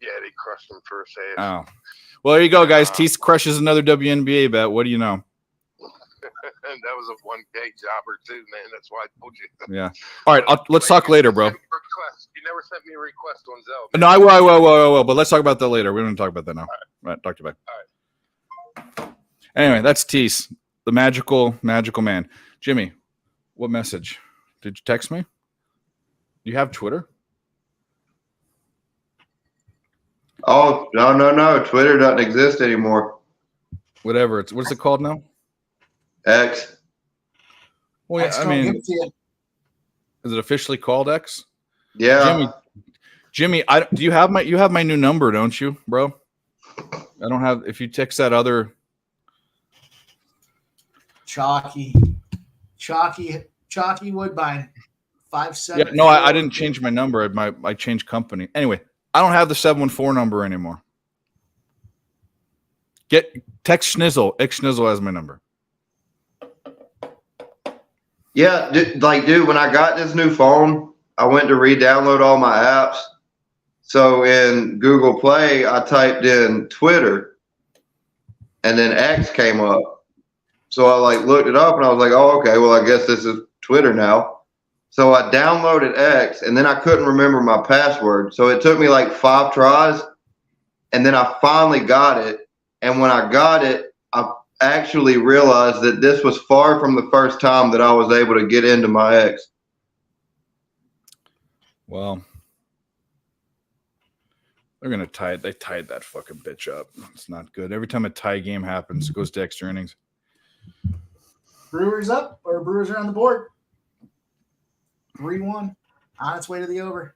Yeah, they crushed them for a save. Oh, well, there you go, guys. Tease crushes another WNBA bet. What do you know? And that was a 1K jobber too, man. That's why I told you. Yeah. All right, let's talk later, bro. You never sent me a request on Zell. No, I will. But let's talk about that later. We don't talk about that now. All right, talk to you back. All right. Anyway, that's Tease, the magical man. Jimmy, what message? Did you text me? You have Twitter? Oh, no. Twitter doesn't exist anymore. Whatever. What's it called now? X. Well, yeah, I mean, Is it officially called X? Yeah. Jimmy, do you have my new number, don't you, bro? I don't have. If you text that other Chalky Woodbine, 574. yeah, no, I didn't change my number. I changed company. Anyway, I don't have the 714 number anymore. Text Schnizzle. X Schnizzle has my number. Yeah, dude, when I got this new phone, I went to re-download all my apps. So in Google Play, I typed in Twitter, and then X came up. So I looked it up, and I was like, oh, okay, well, I guess this is Twitter now. So I downloaded X, and then I couldn't remember my password. So it took me 5 tries, and then I finally got it. And when I got it, I actually realized that this was far from the first time that I was able to get into my X. Well, they're gonna tie it. They tied that fucking bitch up. It's not good. Every time a tie game happens, it goes to extra innings. Brewers up, or Brewers are on the board. 3-1 on its way to the over.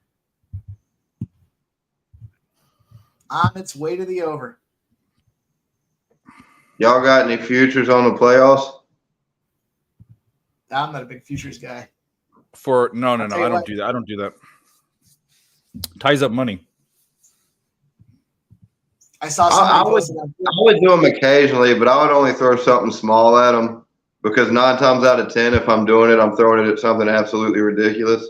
On its way to the over. Y'all got any futures on the playoffs? I'm not a big futures guy. No, I don't do that. I don't do that. Ties up money. I saw I somebody would do them occasionally, but I would only throw something small at them because 9 times out of 10, if I'm doing it, I'm throwing it at something absolutely ridiculous.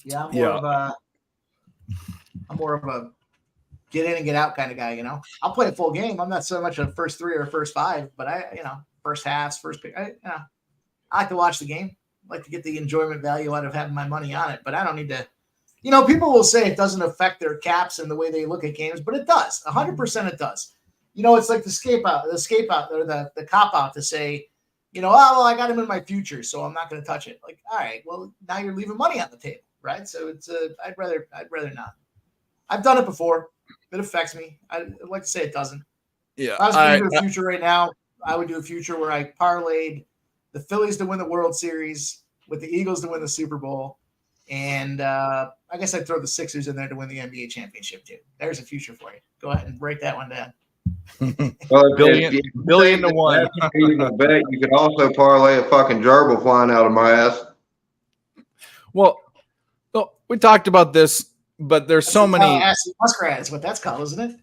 Yeah, I'm more of a get in and get out kind of guy, you know. I'll play a full game. I'm not so much a first 3 or first 5, but first halves, first pick. I like to watch the game. I like to get the enjoyment value out of having my money on it, but I don't need to. People will say it doesn't affect their caps and the way they look at games, but it does. 100% it does. It's like the scapegoat or the cop out to say, I got him in my future, so I'm not going to touch it. Like, all right, well, now you're leaving money on the table, right? So it's I'd rather not. I've done it before. It affects me. I'd like to say it doesn't. Yeah. If I was going to do a future right now, I would do a future where I parlayed the Phillies to win the World Series with the Eagles to win the Super Bowl. And I guess I'd throw the Sixers in there to win the NBA championship too. There's a future for you. Go ahead and break that one down. Well, billion to 1. You could also parlay a fucking gerbil flying out of my ass. Well, we talked about this, but there's so many. Muskrat is what that's called, isn't it?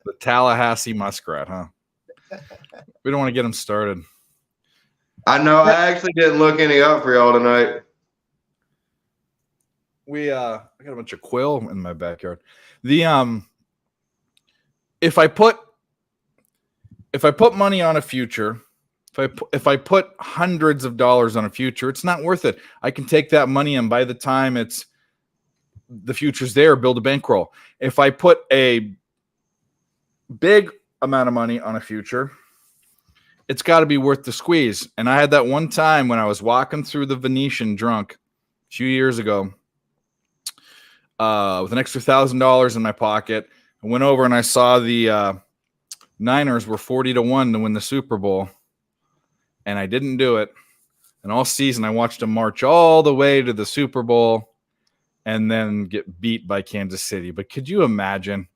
The Tallahassee muskrat, huh? We don't want to get them started. I know. I actually didn't look any up for y'all tonight. I got a bunch of quail in my backyard. If I put money on a future, if I put hundreds of dollars on a future, it's not worth it. I can take that money and by the time the future's there, build a bankroll. If I put a big amount of money on a future, it's got to be worth the squeeze. And I had that one time when I was walking through the Venetian drunk a few years ago with an extra $1,000 in my pocket. I went over and I saw the Niners were 40-1 to win the Super Bowl. And I didn't do it. And all season I watched them march all the way to the Super Bowl and then get beat by Kansas City. But could you imagine?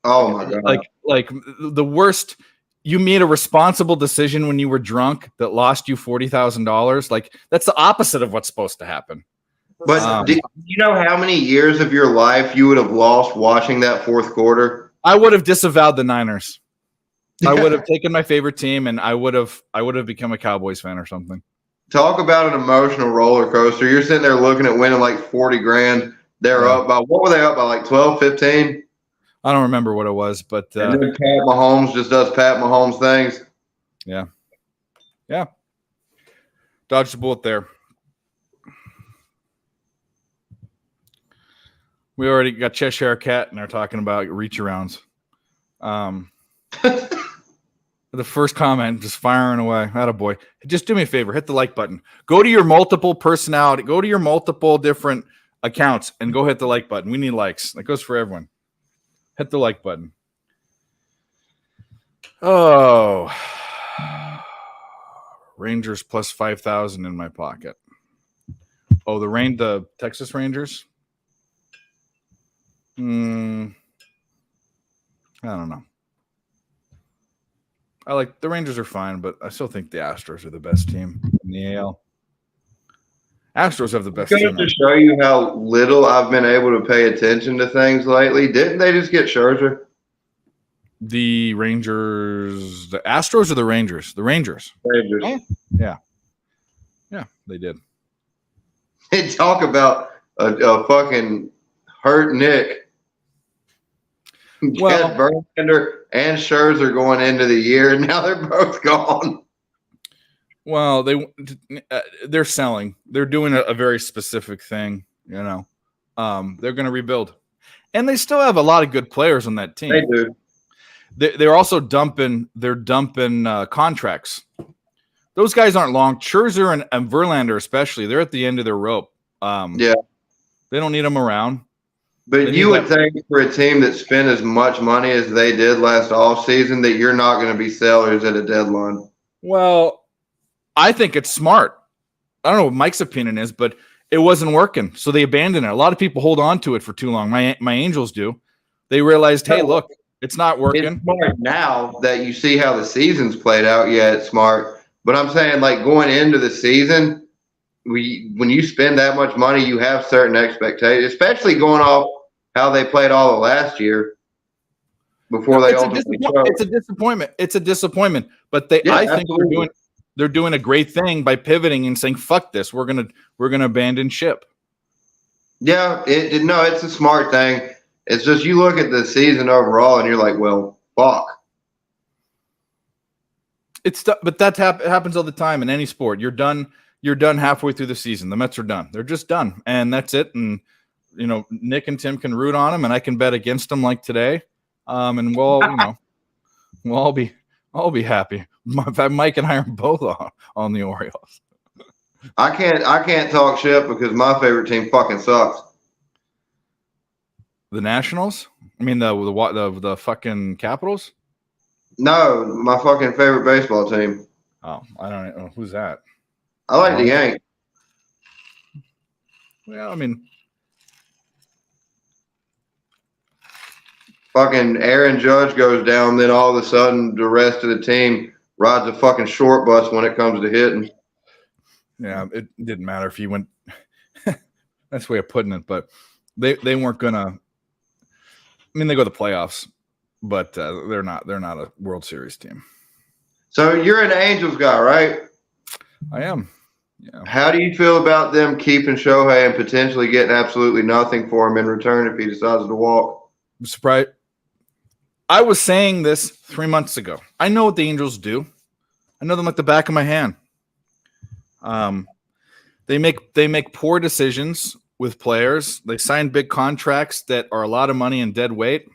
Oh my God. Like the worst. You made a responsible decision when you were drunk that lost you $40,000. Like that's the opposite of what's supposed to happen. But do you know how many years of your life you would have lost watching that fourth quarter? I would have disavowed the Niners. I would have taken my favorite team and I would have become a Cowboys fan or something. Talk about an emotional roller coaster. You're sitting there looking at winning like 40 grand. They're up by, what were they up by, like 12, 15? I don't remember what it was, but and then Pat Mahomes just does Pat Mahomes things. Yeah. Dodged the bullet there. We already got Cheshire Cat and they're talking about reach arounds. The first comment, just firing away. Attaboy. Just do me a favor, hit the like button. Go to your multiple personality. Go to your multiple different accounts and go hit the like button. We need likes. That goes for everyone. Hit the like button. Oh, Rangers plus 5,000 in my pocket. Oh, the Texas Rangers. I don't know. I like the Rangers are fine, but I still think the Astros are the best team in the AL. Astros have the best Going team. to show you how little I've been able to pay attention to things lately. Didn't they just get Scherzer? The Rangers, the Astros or the Rangers? The Rangers. Rangers. Yeah, they did. They talk about a fucking hurt Nick. Well- Jeff Verlander and Scherzer going into the year, and now they're both gone. Well, they're selling. They're doing a very specific thing. You know, they're going to rebuild, and they still have a lot of good players on that team. They do. They're also dumping. They're dumping contracts. Those guys aren't long. Scherzer and Verlander, especially, they're at the end of their rope. Yeah. They don't need them around. But you would think for a team that spent as much money as they did last offseason that you're not going to be sellers at a deadline. Well, I think it's smart. I don't know what Mike's opinion is, but it wasn't working, so they abandoned it. A lot of people hold on to it for too long. My Angels do. They realized, hey, look, it's not working. It's smart now that you see how the season's played out. Yeah, it's smart. But I'm saying, like, going into the season, when you spend that much money, you have certain expectations, especially going off how they played all of last year before they ultimately showed. It's a disappointment. It's a disappointment. But I think they're doing a great thing by pivoting and saying, "Fuck this. We're gonna abandon ship." Yeah, it's a smart thing. It's just you look at the season overall and you're like, well, fuck. But that happens all the time in any sport. You're done halfway through the season. The Mets are done. They're just done, and that's it. And Nick and Tim can root on them, and I can bet against them like today. And we'll all be happy. Mike and I are both on the Orioles. I can't talk shit because my favorite team fucking sucks. The Nationals? I mean the fucking Capitals? No, my fucking favorite baseball team. Oh, I don't know who's that. I like the Yankees. Well, I mean, fucking Aaron Judge goes down, then all of a sudden the rest of the team rides a fucking short bus when it comes to hitting. Yeah, it didn't matter if he went. That's the way of putting it, but they weren't gonna. I mean, they go to the playoffs, but they're not a World Series team. So you're an Angels guy, right? I am. Yeah. How do you feel about them keeping Shohei and potentially getting absolutely nothing for him in return if he decides to walk? I'm surprised. I was saying this 3 months ago. I know what the Angels do. I know them like the back of my hand. They make poor decisions with players. They sign big contracts that are a lot of money and dead weight,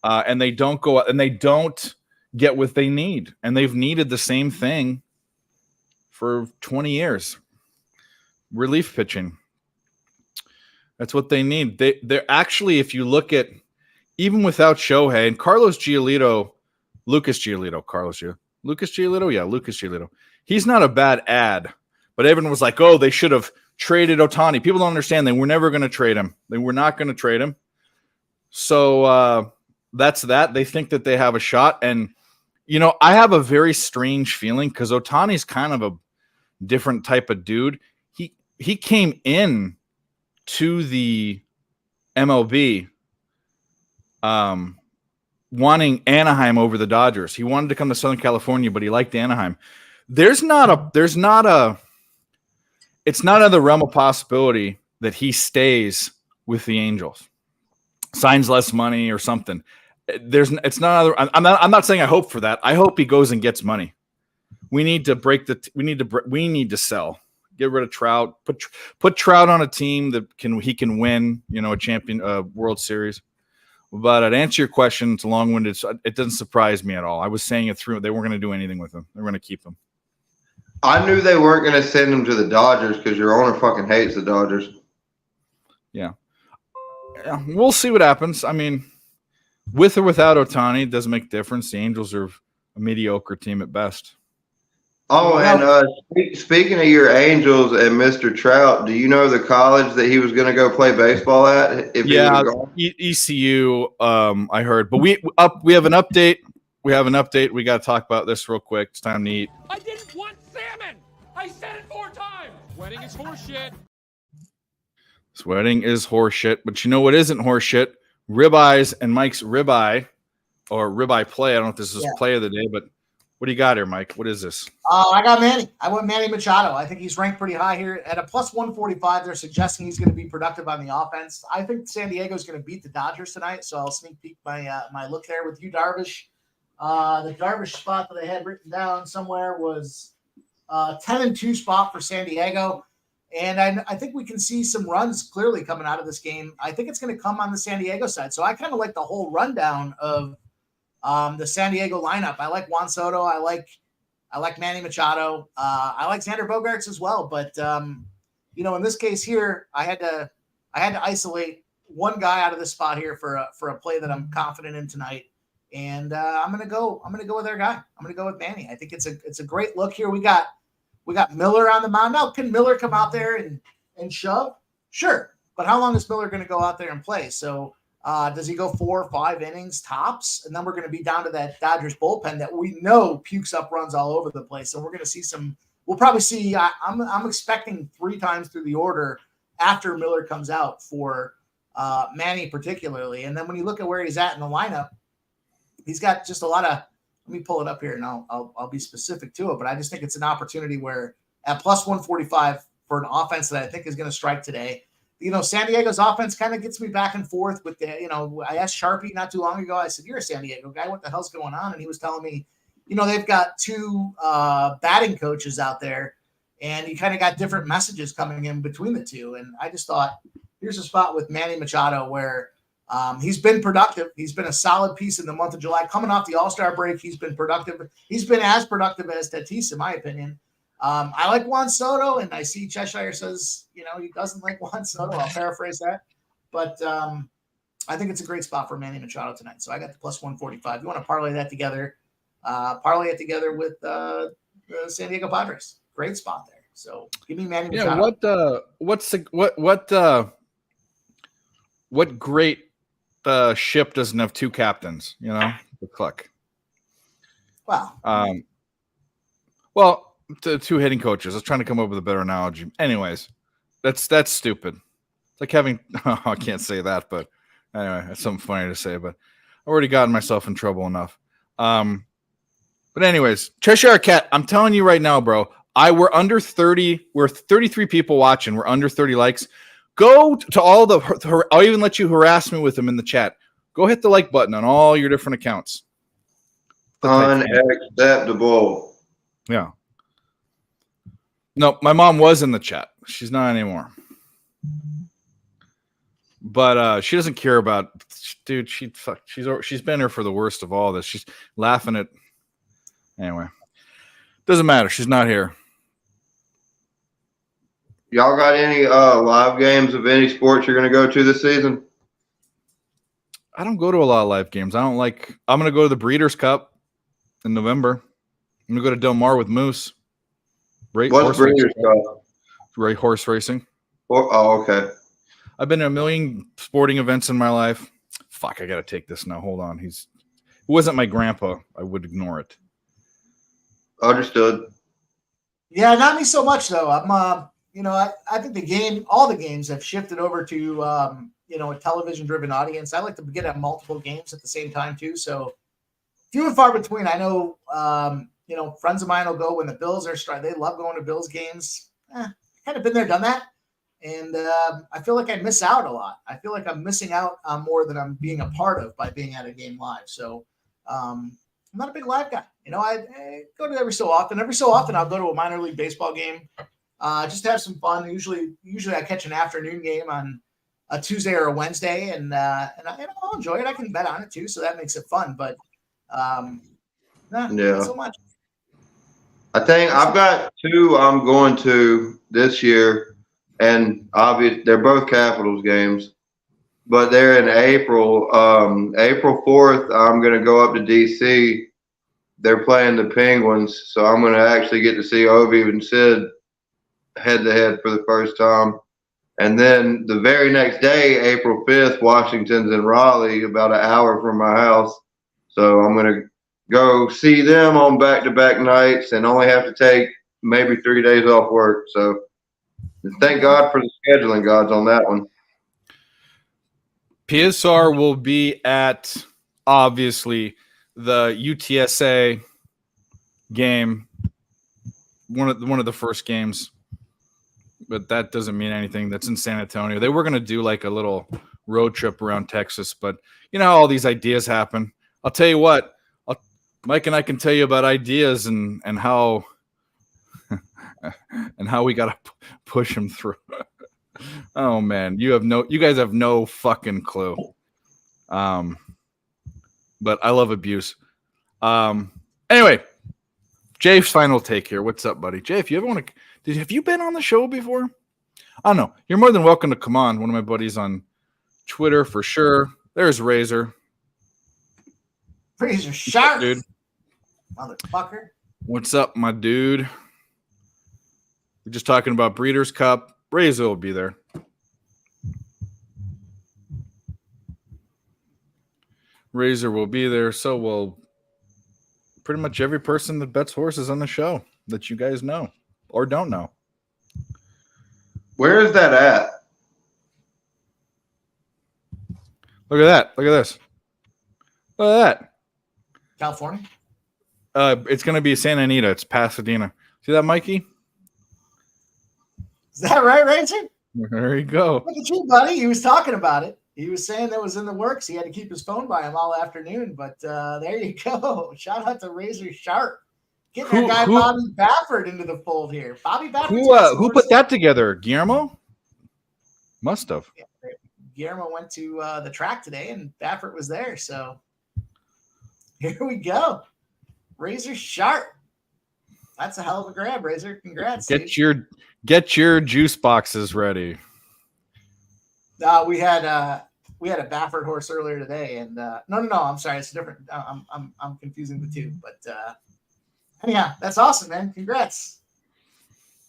and they don't go and they don't get what they need. And they've needed the same thing for 20 years. Relief pitching. That's what they need. They're actually, if you look at even without Shohei and Lucas Giolito. He's not a bad ad, but everyone was like, oh, they should have traded Ohtani. People don't understand. They were never going to trade him. They were not going to trade him. So that's that. They think that they have a shot. And, I have a very strange feeling because Ohtani's kind of a different type of dude. He came in to the MLB wanting Anaheim over the Dodgers. He wanted to come to Southern California, but he liked Anaheim. It's not out of the realm of possibility that he stays with the Angels, signs less money or something. I'm not saying I hope for that. I hope he goes and gets money. We need to sell. Get rid of Trout. Put Trout on a team that he can win, a World Series. But to answer your question, it's long-winded. So it doesn't surprise me at all. I was saying it through. They weren't going to do anything with him. They were going to keep him. I knew they weren't going to send him to the Dodgers because your owner fucking hates the Dodgers. Yeah. We'll see what happens. I mean, With or without Otani, it doesn't make a difference. The Angels are a mediocre team at best. Oh, There you and speaking of your Angels and Mr. Trout, do you know the college that he was going to go play baseball at if he would have gone? ECU. I heard, but we have an update. We have an update. We got to talk about this real quick. It's time to eat. I didn't want salmon. I said it 4 times. Wedding is horseshit. This wedding is horseshit, but you know what isn't horseshit? Ribeyes and Mike's ribeye or ribeye play. I don't know if this is play of the day, but what do you got here, Mike? What is this? I got Manny. I went Manny Machado. I think he's ranked pretty high here at a plus 145. They're suggesting he's going to be productive on the offense. I think San Diego's going to beat the Dodgers tonight, so I'll sneak peek my look there with you, Darvish. The Darvish spot that I had written down somewhere was 10-2 spot for San Diego. And I think we can see some runs clearly coming out of this game. I think it's going to come on the San Diego side. So I kind of like the whole rundown of the San Diego lineup. I like Juan Soto. I like Manny Machado. I like Xander Bogaerts as well. But in this case here, I had to isolate one guy out of this spot here for a play that I'm confident in tonight. And I'm gonna go with their guy. I'm gonna go with Manny. I think it's a great look here. We got Miller on the mound. Now, can Miller come out there and shove? Sure. But how long is Miller going to go out there and play? So does he go 4 or 5 innings tops? And then we're going to be down to that Dodgers bullpen that we know pukes up runs all over the place. So we're going to see we'll probably see, I'm expecting 3 times through the order after Miller comes out for Manny particularly. And then when you look at where he's at in the lineup, he's got just a lot of, let me pull it up here and I'll be specific to it, but I just think it's an opportunity where at plus 145 for an offense that I think is going to strike today. San Diego's offense kind of gets me back and forth with I asked Sharpie not too long ago. I said, "You're a San Diego guy. What the hell's going on?" And he was telling me, they've got 2 batting coaches out there, and you kind of got different messages coming in between the 2. And I just thought, here's a spot with Manny Machado where he's been productive. He's been a solid piece in the month of July. Coming off the All-Star break, he's been productive. He's been as productive as Tatis, in my opinion. I like Juan Soto, and I see Cheshire says, he doesn't like Juan Soto. I'll paraphrase that. But I think it's a great spot for Manny Machado tonight. So I got the plus 145. You want to parlay that together, with the San Diego Padres. Great spot there. So give me Manny Machado. What great ship doesn't have 2 captains, the Cluck. Wow. Well, the 2 hitting coaches. I was trying to come up with a better analogy. Anyways, that's stupid. It's like having I can't say that, but anyway, that's something funny to say, but I've already gotten myself in trouble enough. But anyways, Cheshire Cat, I'm telling you right now, bro, we're under 30, we're 33 people watching, we're under 30 likes. Go to I'll even let you harass me with them in the chat. Go hit the like button on all your different accounts. Unacceptable. Yeah. No, my mom was in the chat. She's not anymore. But she doesn't care about, dude. She's been here for the worst of all this. She's laughing at. Anyway, doesn't matter. She's not here. Y'all got any live games of any sports you're going to go to this season? I don't go to a lot of live games. I'm going to go to the Breeders' Cup in November. I'm going to go to Del Mar with Moose. What's Breeders' Cup? Horse racing. Oh, okay. I've been to a million sporting events in my life. Fuck, I got to take this now. Hold on. It wasn't my grandpa. I would ignore it. Understood. Yeah, not me so much though. I'm I think all the games have shifted over to a television-driven audience. I like to get at multiple games at the same time too. So few and far between. I know, friends of mine will go when the Bills are starting. They love going to Bills games. Kind of been there, done that, and I feel like I miss out a lot. I feel like I'm missing out on more than I'm being a part of by being at a game live. So I'm not a big live guy. I go to every so often. Every so often, I'll go to a minor league baseball game. Just to have some fun. Usually I catch an afternoon game on a Tuesday or a Wednesday, and I'll enjoy it. I can bet on it too, so that makes it fun. But not so much. I think I've got 2 I'm going to this year, and obviously they're both Capitals games. but they're in April. April 4th, I'm going to go up to DC. They're playing the Penguins, so I'm going to actually get to see Ovi and Sid head to head for the first time. And then the very next day, April 5th, Washington's in Raleigh, about an hour from my house. So I'm going to go see them on back-to-back nights and only have to take maybe 3 days off work. So thank God for the scheduling gods on that one. PSR will be at, obviously, the UTSA game, one of the first games, but that doesn't mean anything. That's in San Antonio. They were going to do like a little road trip around Texas, but you know how all these ideas happen. I'll tell you what, Mike and I can tell you about ideas and how and how we got to push them through. Oh man, you guys have no fucking clue. But I love abuse. Anyway, Jay's final take here. What's up, buddy? Jay, if you ever want to, have you been on the show before? I don't know. You're more than welcome to come on. One of my buddies on Twitter for sure. There's Razor. Razor sharp, dude. Motherfucker. What's up, my dude? We're just talking about Breeders' Cup. Razor will be there. Razor will be there. So will pretty much every person that bets horses on the show that you guys know or don't know. Where is that at? Look at that. Look at this. Look at that. California? It's going to be Santa Anita. It's Pasadena. See that, Mikey? Is that right, Razor? There you go. Look at you, buddy. He was talking about it. He was saying that was in the works. He had to keep his phone by him all afternoon, but there you go. Shout out to Razor Sharp. Getting our guy Bobby Baffert into the fold here. Bobby Baffert. Who put that together? Guillermo? Must have. Yeah, Guillermo went to the track today, and Baffert was there. So here we go. Razor Sharp. That's a hell of a grab, Razor. Congrats. Get your juice boxes ready. We had a Baffert horse earlier today, and no, I'm sorry, it's different. I'm confusing the two, but yeah, that's awesome, man. Congrats.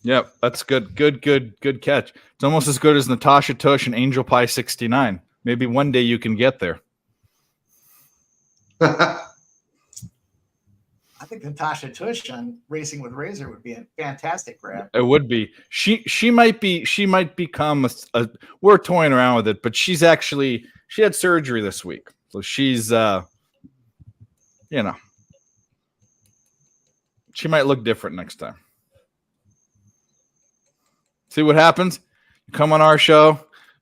Yep, that's good catch. It's almost as good as Natasha Tush and Angel Pie 69. Maybe one day you can get there. I think Natasha Tush on Racing with Razor would be a fantastic grab. It would be. She might become a we're toying around with it, but she had surgery this week. So she's she might look different next time. See what happens? You come on our show,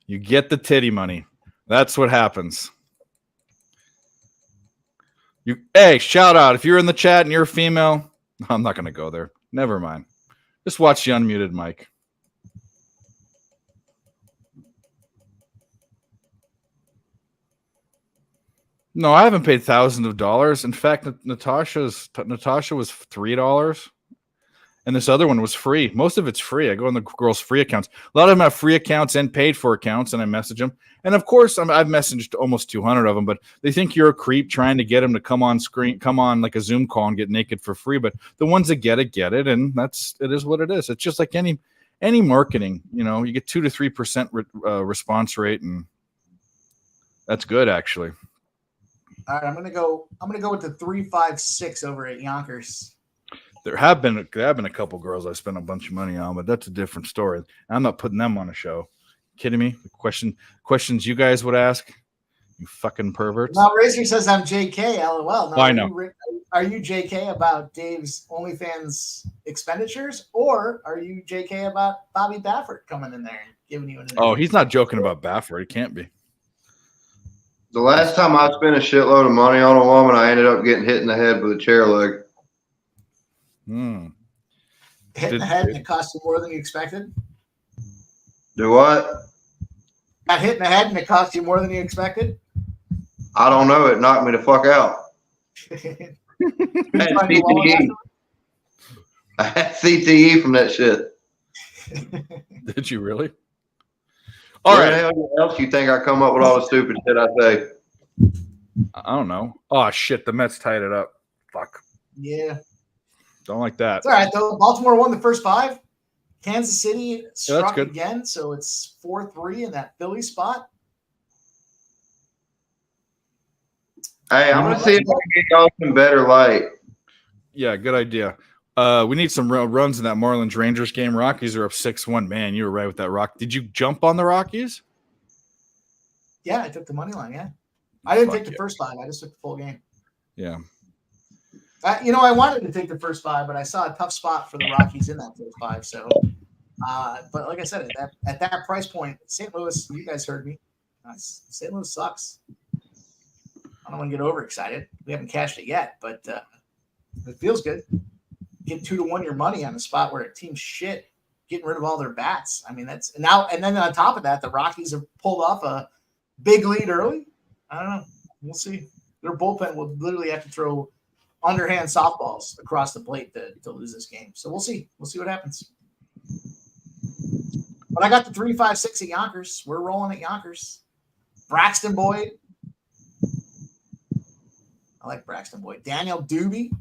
you get the titty money. That's what happens. Hey, shout out. If you're in the chat and you're a female, I'm not going to go there. Never mind. Just watch the unmuted mic. No, I haven't paid thousands of dollars. In fact, Natasha was $3, and this other one was free. Most of it's free. I go on the girls' free accounts. A lot of them have free accounts and paid for accounts, and I message them. And of course, I've messaged almost 200 of them, but they think you're a creep trying to get them to come on like a Zoom call and get naked for free. But the ones that get it, and it is what it is. It's just like any marketing. You get 2 to 3% response rate, and that's good actually. All right, I'm gonna go with the 356 over at Yonkers. There have been a couple girls I spent a bunch of money on, but that's a different story. I'm not putting them on a show. Kidding me? Questions you guys would ask? You fucking perverts. Now Razor says I'm JK. LOL. Now, I know. Are you JK about Dave's OnlyFans expenditures, or are you JK about Bobby Baffert coming in there and giving you an? Oh, he's not joking about Baffert. He can't be. The last time I spent a shitload of money on a woman, I ended up getting hit in the head with a chair leg. Hit in the head and it cost you more than you expected? Do what? Got hit in the head and it cost you more than you expected? I don't know. It knocked me the fuck out. I had CTE. I had CTE from that shit. Did you really? All Where right. the hell else you think I come up with all the stupid shit I say? I don't know. Oh shit, the Mets tied it up. Fuck. Yeah. Don't like that. It's all right, though. Baltimore won the first 5. Kansas City struck good. again, so it's 4-3 in that Philly spot. Hey, I'm gonna see if I can get y'all some better light. Yeah, good idea. We need some runs in that Marlins Rangers game. Rockies are up 6-1. Man, you were right with that rock. Did you jump on the Rockies? Yeah, I took the money line. Yeah, I didn't Fuck take the yeah. first 5. I just took the full game. Yeah. I wanted to take the first 5, but I saw a tough spot for the Rockies in that first 5. So, but like I said, at that price point, St. Louis, you guys heard me. St. Louis sucks. I don't want to get overexcited. We haven't cashed it yet, but it feels good. Get 2-1 your money on a spot where a team's shit, getting rid of all their bats. I mean, that's now, and then on top of that, the Rockies have pulled off a big lead early. I don't know. We'll see. Their bullpen will literally have to throw underhand softballs across the plate to lose this game. So we'll see. We'll see what happens. But I got the 3-5-6 at Yonkers. We're rolling at Yonkers. Braxton Boyd. I like Braxton Boyd. Daniel Doobie.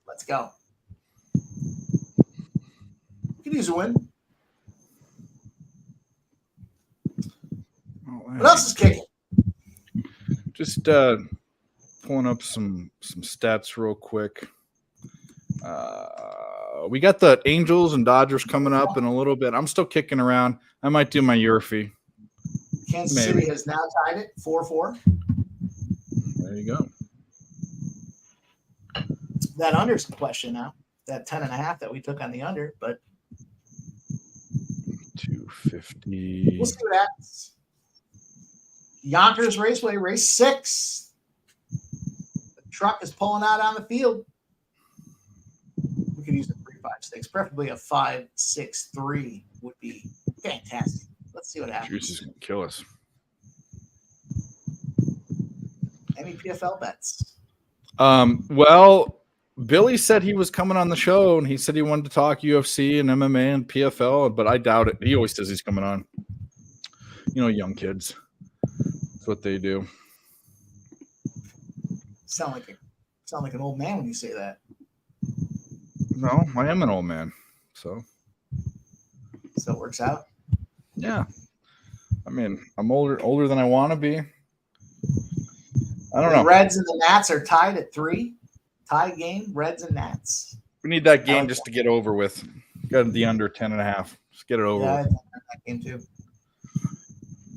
Let's go. Could use a win. What else is kicking? Just pulling up some stats real quick. We got the Angels and Dodgers coming up in a little bit. I'm still kicking around. I might do my Yurfie. Kansas City has now tied it 4-4. There you go. That under's a question now. That 10.5 that we took on the under, but 250. we'll see what happens. Yonkers Raceway, race 6. The truck is pulling out on the field. We could use a 3-5-6, preferably a 5-6-3 would be fantastic. Let's see what happens. Juice is gonna kill us. Any PFL bets? Well, Billy said he was coming on the show, and he said he wanted to talk UFC and MMA and PFL, but I doubt it. He always says he's coming on. Young kids. That's what they do. Sound like an old man when you say that. No, I am an old man, so it works out. yeah. I mean, I'm older than I want to be. I don't know. The Reds and the Nats are tied at 3. Tie game, Reds and Nats. We need that game just to get over with. Got the under 10.5. Just get it over Yeah, with. that game too.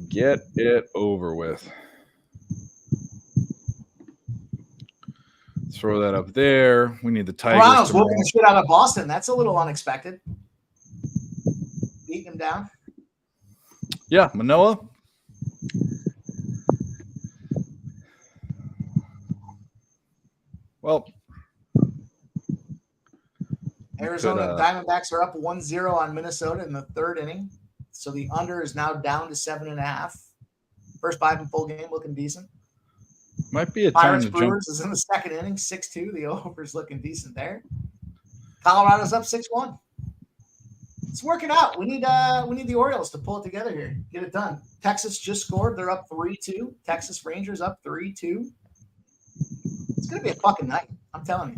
Get it over with. Throw that up there. We need the Tigers. Toronto's whooping the shit out of Boston. That's a little unexpected. Beating them down. Yeah, Manoa. Well, Arizona Diamondbacks are up 1-0 on Minnesota in the 3rd inning. So the under is now down to 7.5. First 5 in full game looking decent. might be a time Pirates to jump. Brewers is in the 2nd inning, 6-2. The over's looking decent there. Colorado's up 6-1. It's working out. We need the Orioles to pull it together here. Get it done. Texas just scored. They're up 3-2. Texas Rangers up 3-2. It's gonna be a fucking night. I'm telling you.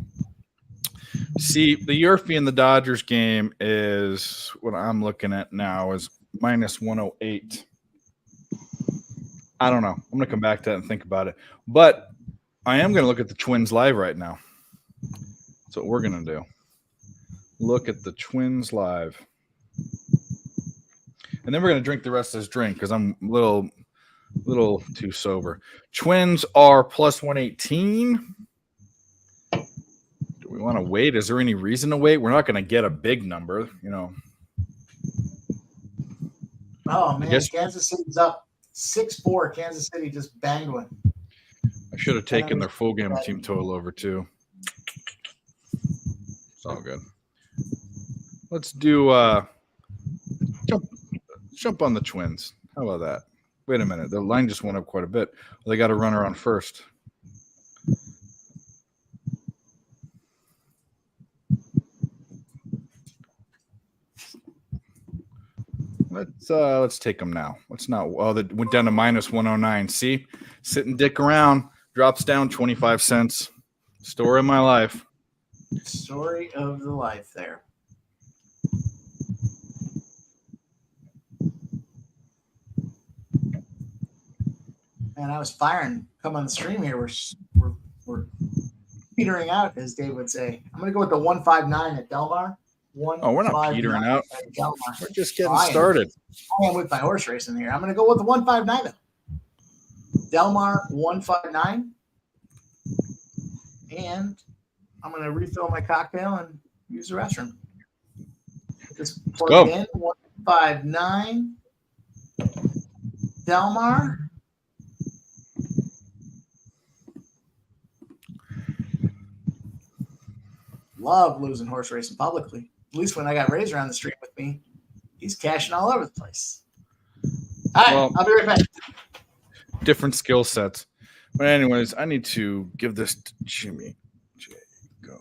See, the Yurfie and the Dodgers game is what I'm looking at now is minus 108. I don't know. I'm going to come back to that and think about it. But I am going to look at the Twins live right now. That's what we're going to do. Look at the Twins live. And then we're going to drink the rest of this drink because I'm a little too sober. Twins are plus 118. We want to wait. Is there any reason to wait? We're not going to get a big number, Oh man, Kansas City's up 6-4. Kansas City just banged one. I should have taken their full game team total over too. It's all good. Let's do jump on the Twins. How about that? Wait a minute. The line just went up quite a bit. Well, they got a runner on first. So let's take them now. Let's not. Oh, that went down to minus 109. See, sitting dick around drops down 25 cents. Story of my life. Story of the life there. Man, I was firing. Come on the stream here. We're petering out, as Dave would say. I'm going to go with the 159 at Delmar. Oh, we're not petering out. We're just getting started. I am with my horse racing here. I'm going to go with the 159 though. Delmar 159. And I'm going to refill my cocktail and use the restroom. Just plug it in. 159. Delmar. Love losing horse racing publicly. At least when I got Razor on the street with me, he's cashing all over the place. All right, I'll be right back. Different skill sets. But anyways, I need to give this to Jimmy. J, go.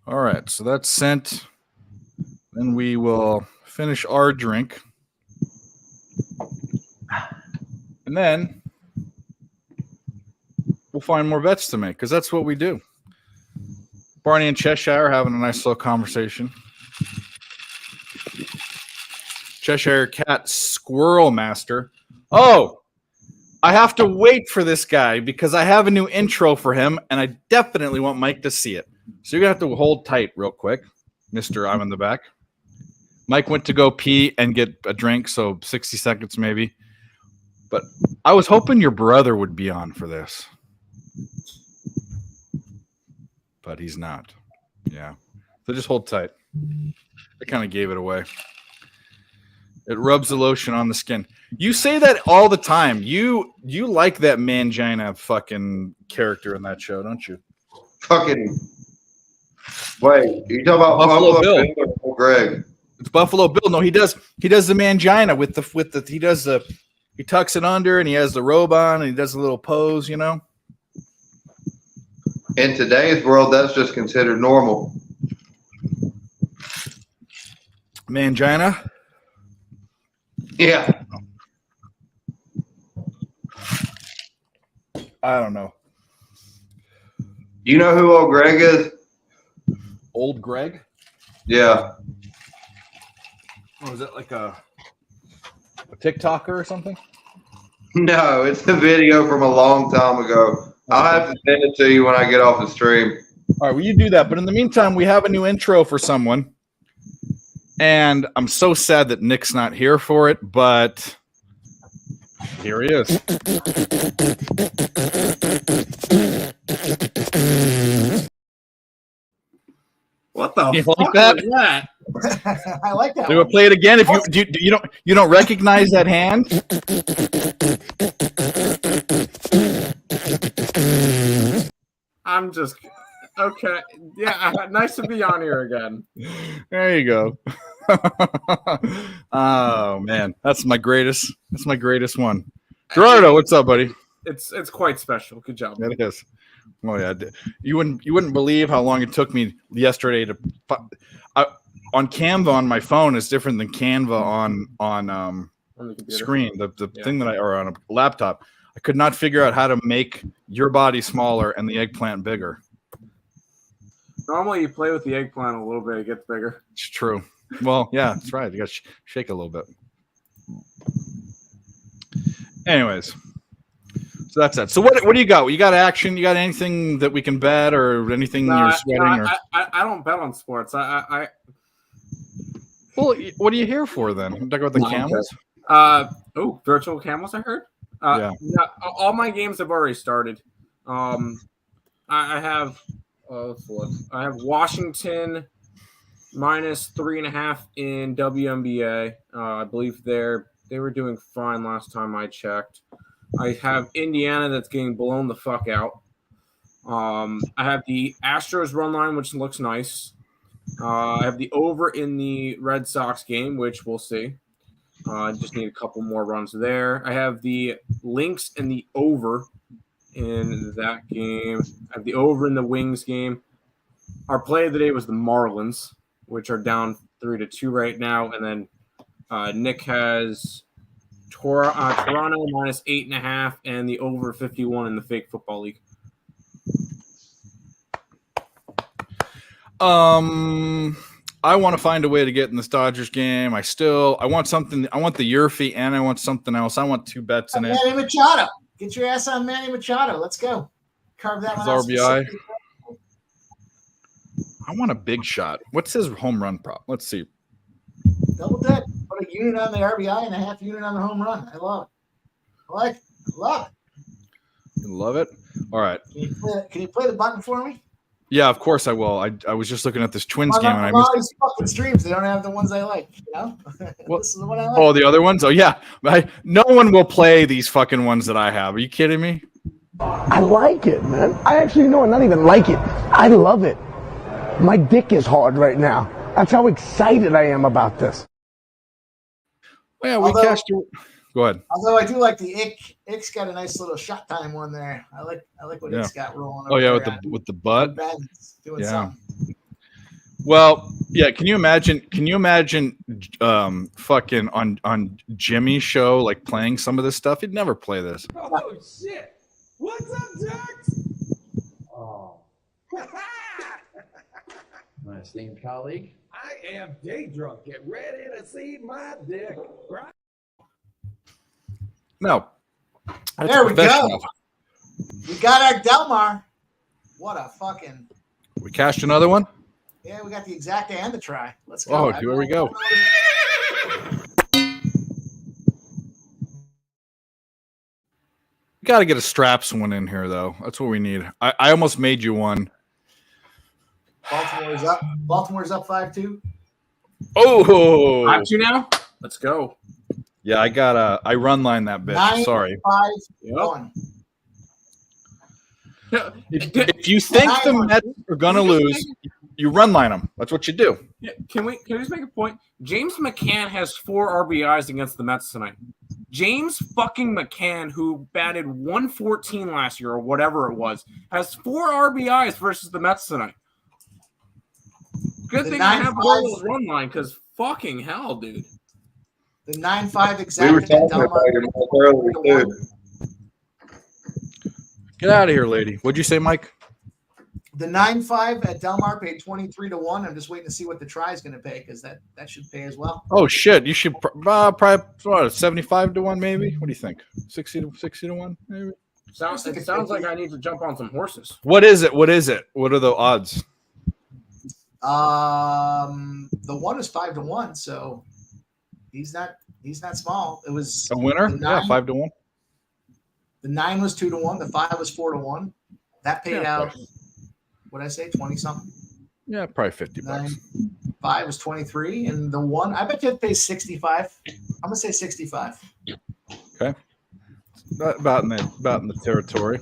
All right, so that's sent. Then we will finish our drink. And then we'll find more bets to make because that's what we do. Barney and Cheshire having a nice little conversation. Cheshire Cat Squirrel Master. Oh, I have to wait for this guy because I have a new intro for him, and I definitely want Mike to see it. So you're going to have to hold tight real quick, Mr. I'm in the back. Mike went to go pee and get a drink, so 60 seconds maybe. But I was hoping your brother would be on for this. But he's not. Yeah. So just hold tight. I kind of gave it away. It rubs the lotion on the skin. You say that all the time. You like that Mangina fucking character in that show, don't you? Fucking. Wait, you talking about Buffalo Bill or Greg? It's Buffalo Bill. No, he does the Mangina with the he tucks it under and he has the robe on and he does a little pose, you know? In today's world, that's just considered normal. Mangina? Yeah. I don't know. You know who old Greg is? Old Greg? Yeah. Oh, is that like a TikToker or something? No, it's a video from a long time ago. I'll have to send it to you when I get off the stream. All right, well, you do that. But in the meantime, we have a new intro for someone. And I'm so sad that Nick's not here for it, but here he is. What the You fuck like that? was that? I like that. Do we play it again? If you don't recognize that hand? I'm just okay. Yeah, nice to be on here again. There you go. Oh man, that's my greatest one. Gerardo, what's up, buddy? It's quite special. Good job. It is. Oh yeah, you wouldn't believe how long it took me yesterday to. On Canva on my phone is different than Canva on On the computer. screen. The thing that or on a laptop. I could not figure out how to make your body smaller and the eggplant bigger. Normally, you play with the eggplant a little bit, it gets bigger. It's true. Well, yeah, that's right. You got to shake a little bit. Anyways, so that's that. So what do you got? You got action? You got anything that we can bet or anything you're sweating? I don't bet on sports. Well, what are you here for then? Talk about the camels. Virtual camels. I heard. Yeah. All my games have already started. I have. Let's look. I have Washington minus 3.5 in WNBA. I believe they were doing fine last time I checked. I have Indiana that's getting blown the fuck out. I have the Astros run line, which looks nice. I have the over in the Red Sox game, which we'll see. I just need a couple more runs there. I have the Lynx and the over in that game. I have the over in the Wings game. Our play of the day was the Marlins, which are down 3-2 right now. And then Nick has Toronto minus 8.5 and the over 51 in the fake football league. I want to find a way to get in this Dodgers game. I want something. I want the Yurfie and I want something else. I want 2 bets in it. Manny Machado. Get your ass on Manny Machado. Let's go. Carve that one out. RBI. I want a big shot. What's his home run prop? Let's see. Double dip. Put a unit on the RBI and a half unit on the home run. I love it. I like it. I love it. You love it? All right. Can you play the button for me? Yeah, of course I will. I was just looking at this Twins game and I all missed these fucking streams. They don't have the ones I like. You know, this is the one I like. Oh, the other ones? Oh, yeah. No one will play these fucking ones that I have. Are you kidding me? I like it, man. I actually not even like it. I love it. My dick is hard right now. That's how excited I am about this. Oh, yeah, we cashed your... Go ahead. Although I do like the Ick. Ick's got a nice little shot time one there. I like what Ick's got rolling. Oh yeah, with the butt. Doing yeah. something. Well, yeah. Can you imagine? Fucking on Jimmy's show, like playing some of this stuff? He'd never play this. Oh shit! What's up, Jax? Oh. My esteemed colleague. I am day drunk. Get ready to see my dick. Right? No. There we go. We got our Delmar. What a fucking. We cashed another one? Yeah, we got the exact and the try. Let's go. Oh, here we go. Got to get a straps one in here, though. That's what we need. I almost made you one. Baltimore's up. Baltimore's up 5-2. Oh, 5-2 now. Let's go. Yeah, I run line that bitch. Sorry. 9-5-1. If you think the Mets are gonna lose, you run line them. That's what you do. Yeah, can we just make a point? James McCann has 4 RBIs against the Mets tonight. James fucking McCann, who batted 114 last year or whatever it was, has 4 RBIs versus the Mets tonight. Good thing I have a run line because fucking hell, dude. The 9-5 exact. We were talking about it earlier too. Get out of here, lady. What'd you say, Mike? The 9-5 at Delmar paid 23-1. I'm just waiting to see what the try is going to pay because that should pay as well. Oh shit! You should probably 75-1, maybe. What do you think? 60-1, maybe. It sounds like I need to jump on some horses. What is it? What are the odds? The one is 5-1, so he's not small. It was a winner. Yeah, 5-1. The 9 was 2-1. The 5 was 4-1. That paid out. What did I say? 20 something. Yeah, probably $50. 5 was 23, and the 1 I bet you it pays 65. I'm gonna say 65. Okay, about in the territory.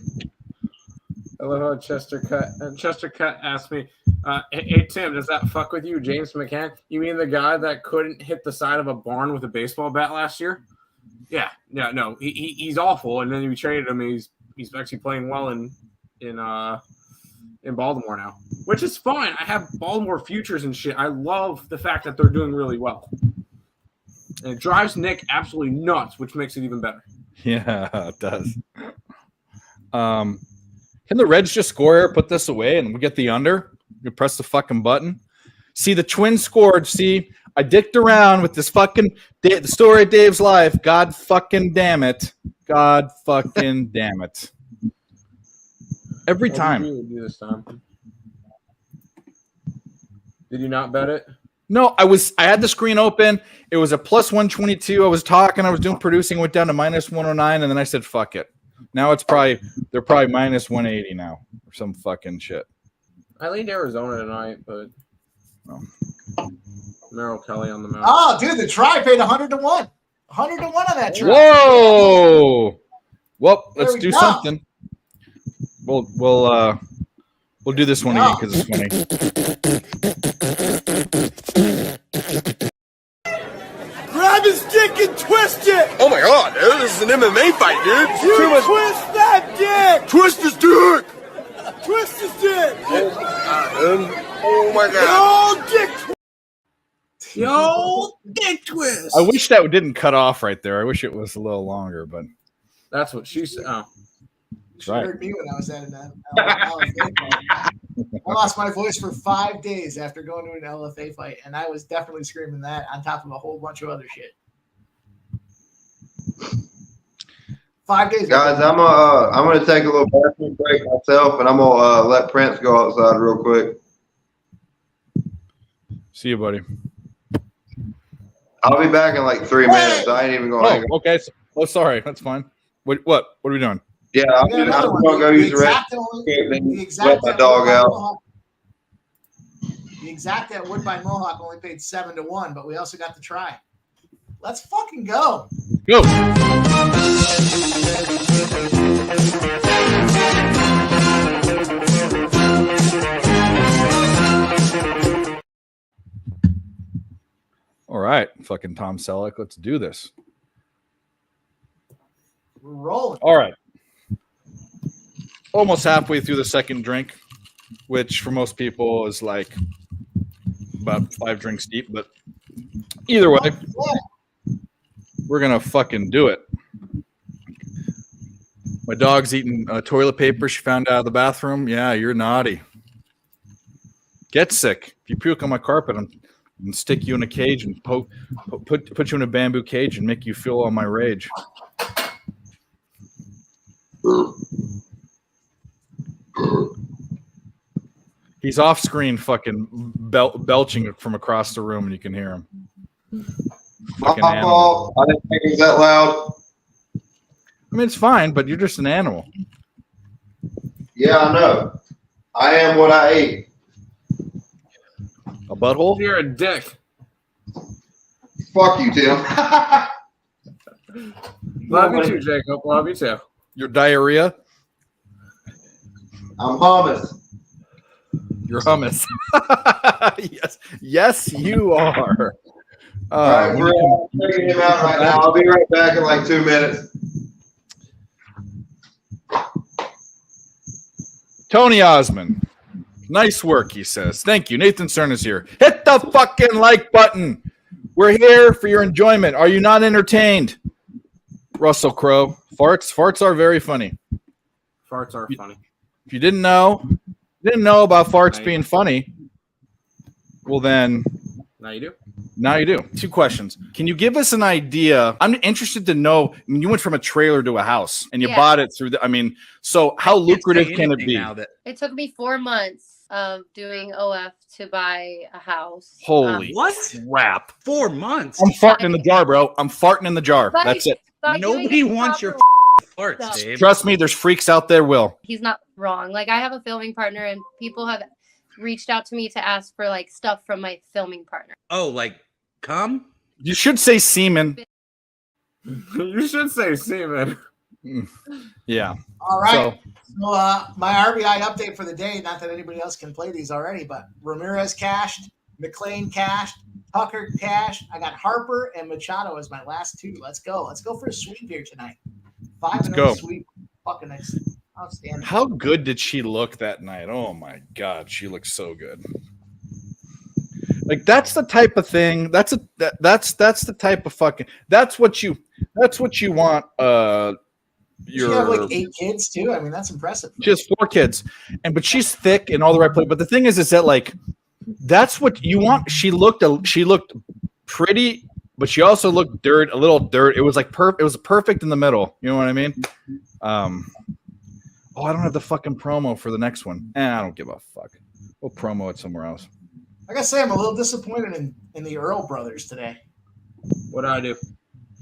I love how Chester Cut asked me, hey Tim, does that fuck with you, James McCann? You mean the guy that couldn't hit the side of a barn with a baseball bat last year? Yeah, no, he's awful. And then we traded him. And he's actually playing well in Baltimore now, which is fine. I have Baltimore futures and shit. I love the fact that they're doing really well, and it drives Nick absolutely nuts, which makes it even better. Yeah, it does. Can the Reds just score here, put this away, and we get the under? You press the fucking button. See, the Twins scored. See, I dicked around with this fucking the story of Dave's life. God fucking damn it. God fucking damn it. Every time. What did you do this time? Did you not bet it? No, I had the screen open. It was a plus 122. I was talking. I was doing producing. Went down to minus 109, and then I said, "Fuck it." Now they're probably minus 180 now or some fucking shit. I leaned Arizona tonight, but Merrill Kelly on the mound. Oh, dude, the try paid 100-1. 100-1 on that try. Whoa! Well, let's do something. We'll do this one again because it's funny. Grab his dick and twist it! Oh my god, dude, this is an MMA fight, dude. You twist that dick! Twist his dick. Twist his dick. Oh my god. Yo, dick twist. I wish that didn't cut off right there. I wish it was a little longer, but That's what she said. Oh. She heard me when I was at an LFA fight. I lost my voice for 5 days after going to an LFA fight, and I was definitely screaming that on top of a whole bunch of other shit. 5 days. Guys, I'm gonna take a little bathroom break myself, and I'm gonna let Prince go outside real quick. see you, buddy. I'll be back in like 3 minutes. I ain't even gonna hang up. Okay. Sorry. That's fine. What are we doing? Yeah, I'm gonna go use the restroom and let my dog out. The exact at Woodbine Mohawk only paid 7-1, but we also got the try. Let's fucking go. Go. All right, fucking Tom Selleck, let's do this. We're rolling. All right. Almost halfway through the second drink, which for most people is like about 5 drinks deep, but either way, we're gonna fucking do it. My dog's eating toilet paper she found out of the bathroom. Yeah, you're naughty. Get sick. If you puke on my carpet, I'm gonna stick you in a cage and put you in a bamboo cage and make you feel all my rage. He's off screen fucking belching from across the room and you can hear him. Fucking My fault. I didn't think it was that loud. I mean, it's fine, but you're just an animal. Yeah, I know. I am what I eat. A butthole? You're a dick. Fuck you, Tim. Love you too, Jacob. Love you too. Your diarrhea? I'm hummus. You're hummus. Yes, you are. All right, we're taking him out right now. I'll be right back in like 2 minutes. Tony Osmond. Nice work, he says. Thank you. Nathan Cern is here. Hit the fucking like button. We're here for your enjoyment. Are you not entertained? Russell Crowe. Farts are very funny. Farts are funny. If you didn't know about farts being funny, well then Now you do. Now you do. 2 questions. Can you give us an idea? I'm interested to know. I mean, you went from a trailer to a house and you bought it through so how lucrative can it be? It took me 4 months of doing OF to buy a house. Holy what? Crap. 4 months. I'm farting in the jar, bro. I'm farting in the jar. That's it. Nobody wants your farts, Dave. Trust me, there's freaks out there, Will. He's not wrong. Like, I have a filming partner and people have reached out to me to ask for like stuff from my filming partner. Oh, like cum? You should say semen. You should say semen. Yeah. All right. So, my RBI update for the day, not that anybody else can play these already, but Ramirez cashed, McLean cashed, Tucker cashed. I got Harper and Machado as my last 2. Let's go. Let's go for a sweep here tonight. 5-0 sweep. Fucking outstanding. How good did she look that night? Oh my God, she looks so good. Like that's the type of thing. That's the type of fucking. That's what you want. She have like 8 kids too. I mean, that's impressive. She has 4 kids, but she's thick and all the right place. But the thing is that like that's what you want. She looked pretty, but she also looked a little dirt. It was like perfect. It was perfect in the middle. You know what I mean? Oh, I don't have the fucking promo for the next one. I don't give a fuck. We'll promo it somewhere else. I gotta say, I'm a little disappointed in the Earl brothers today. What do I do?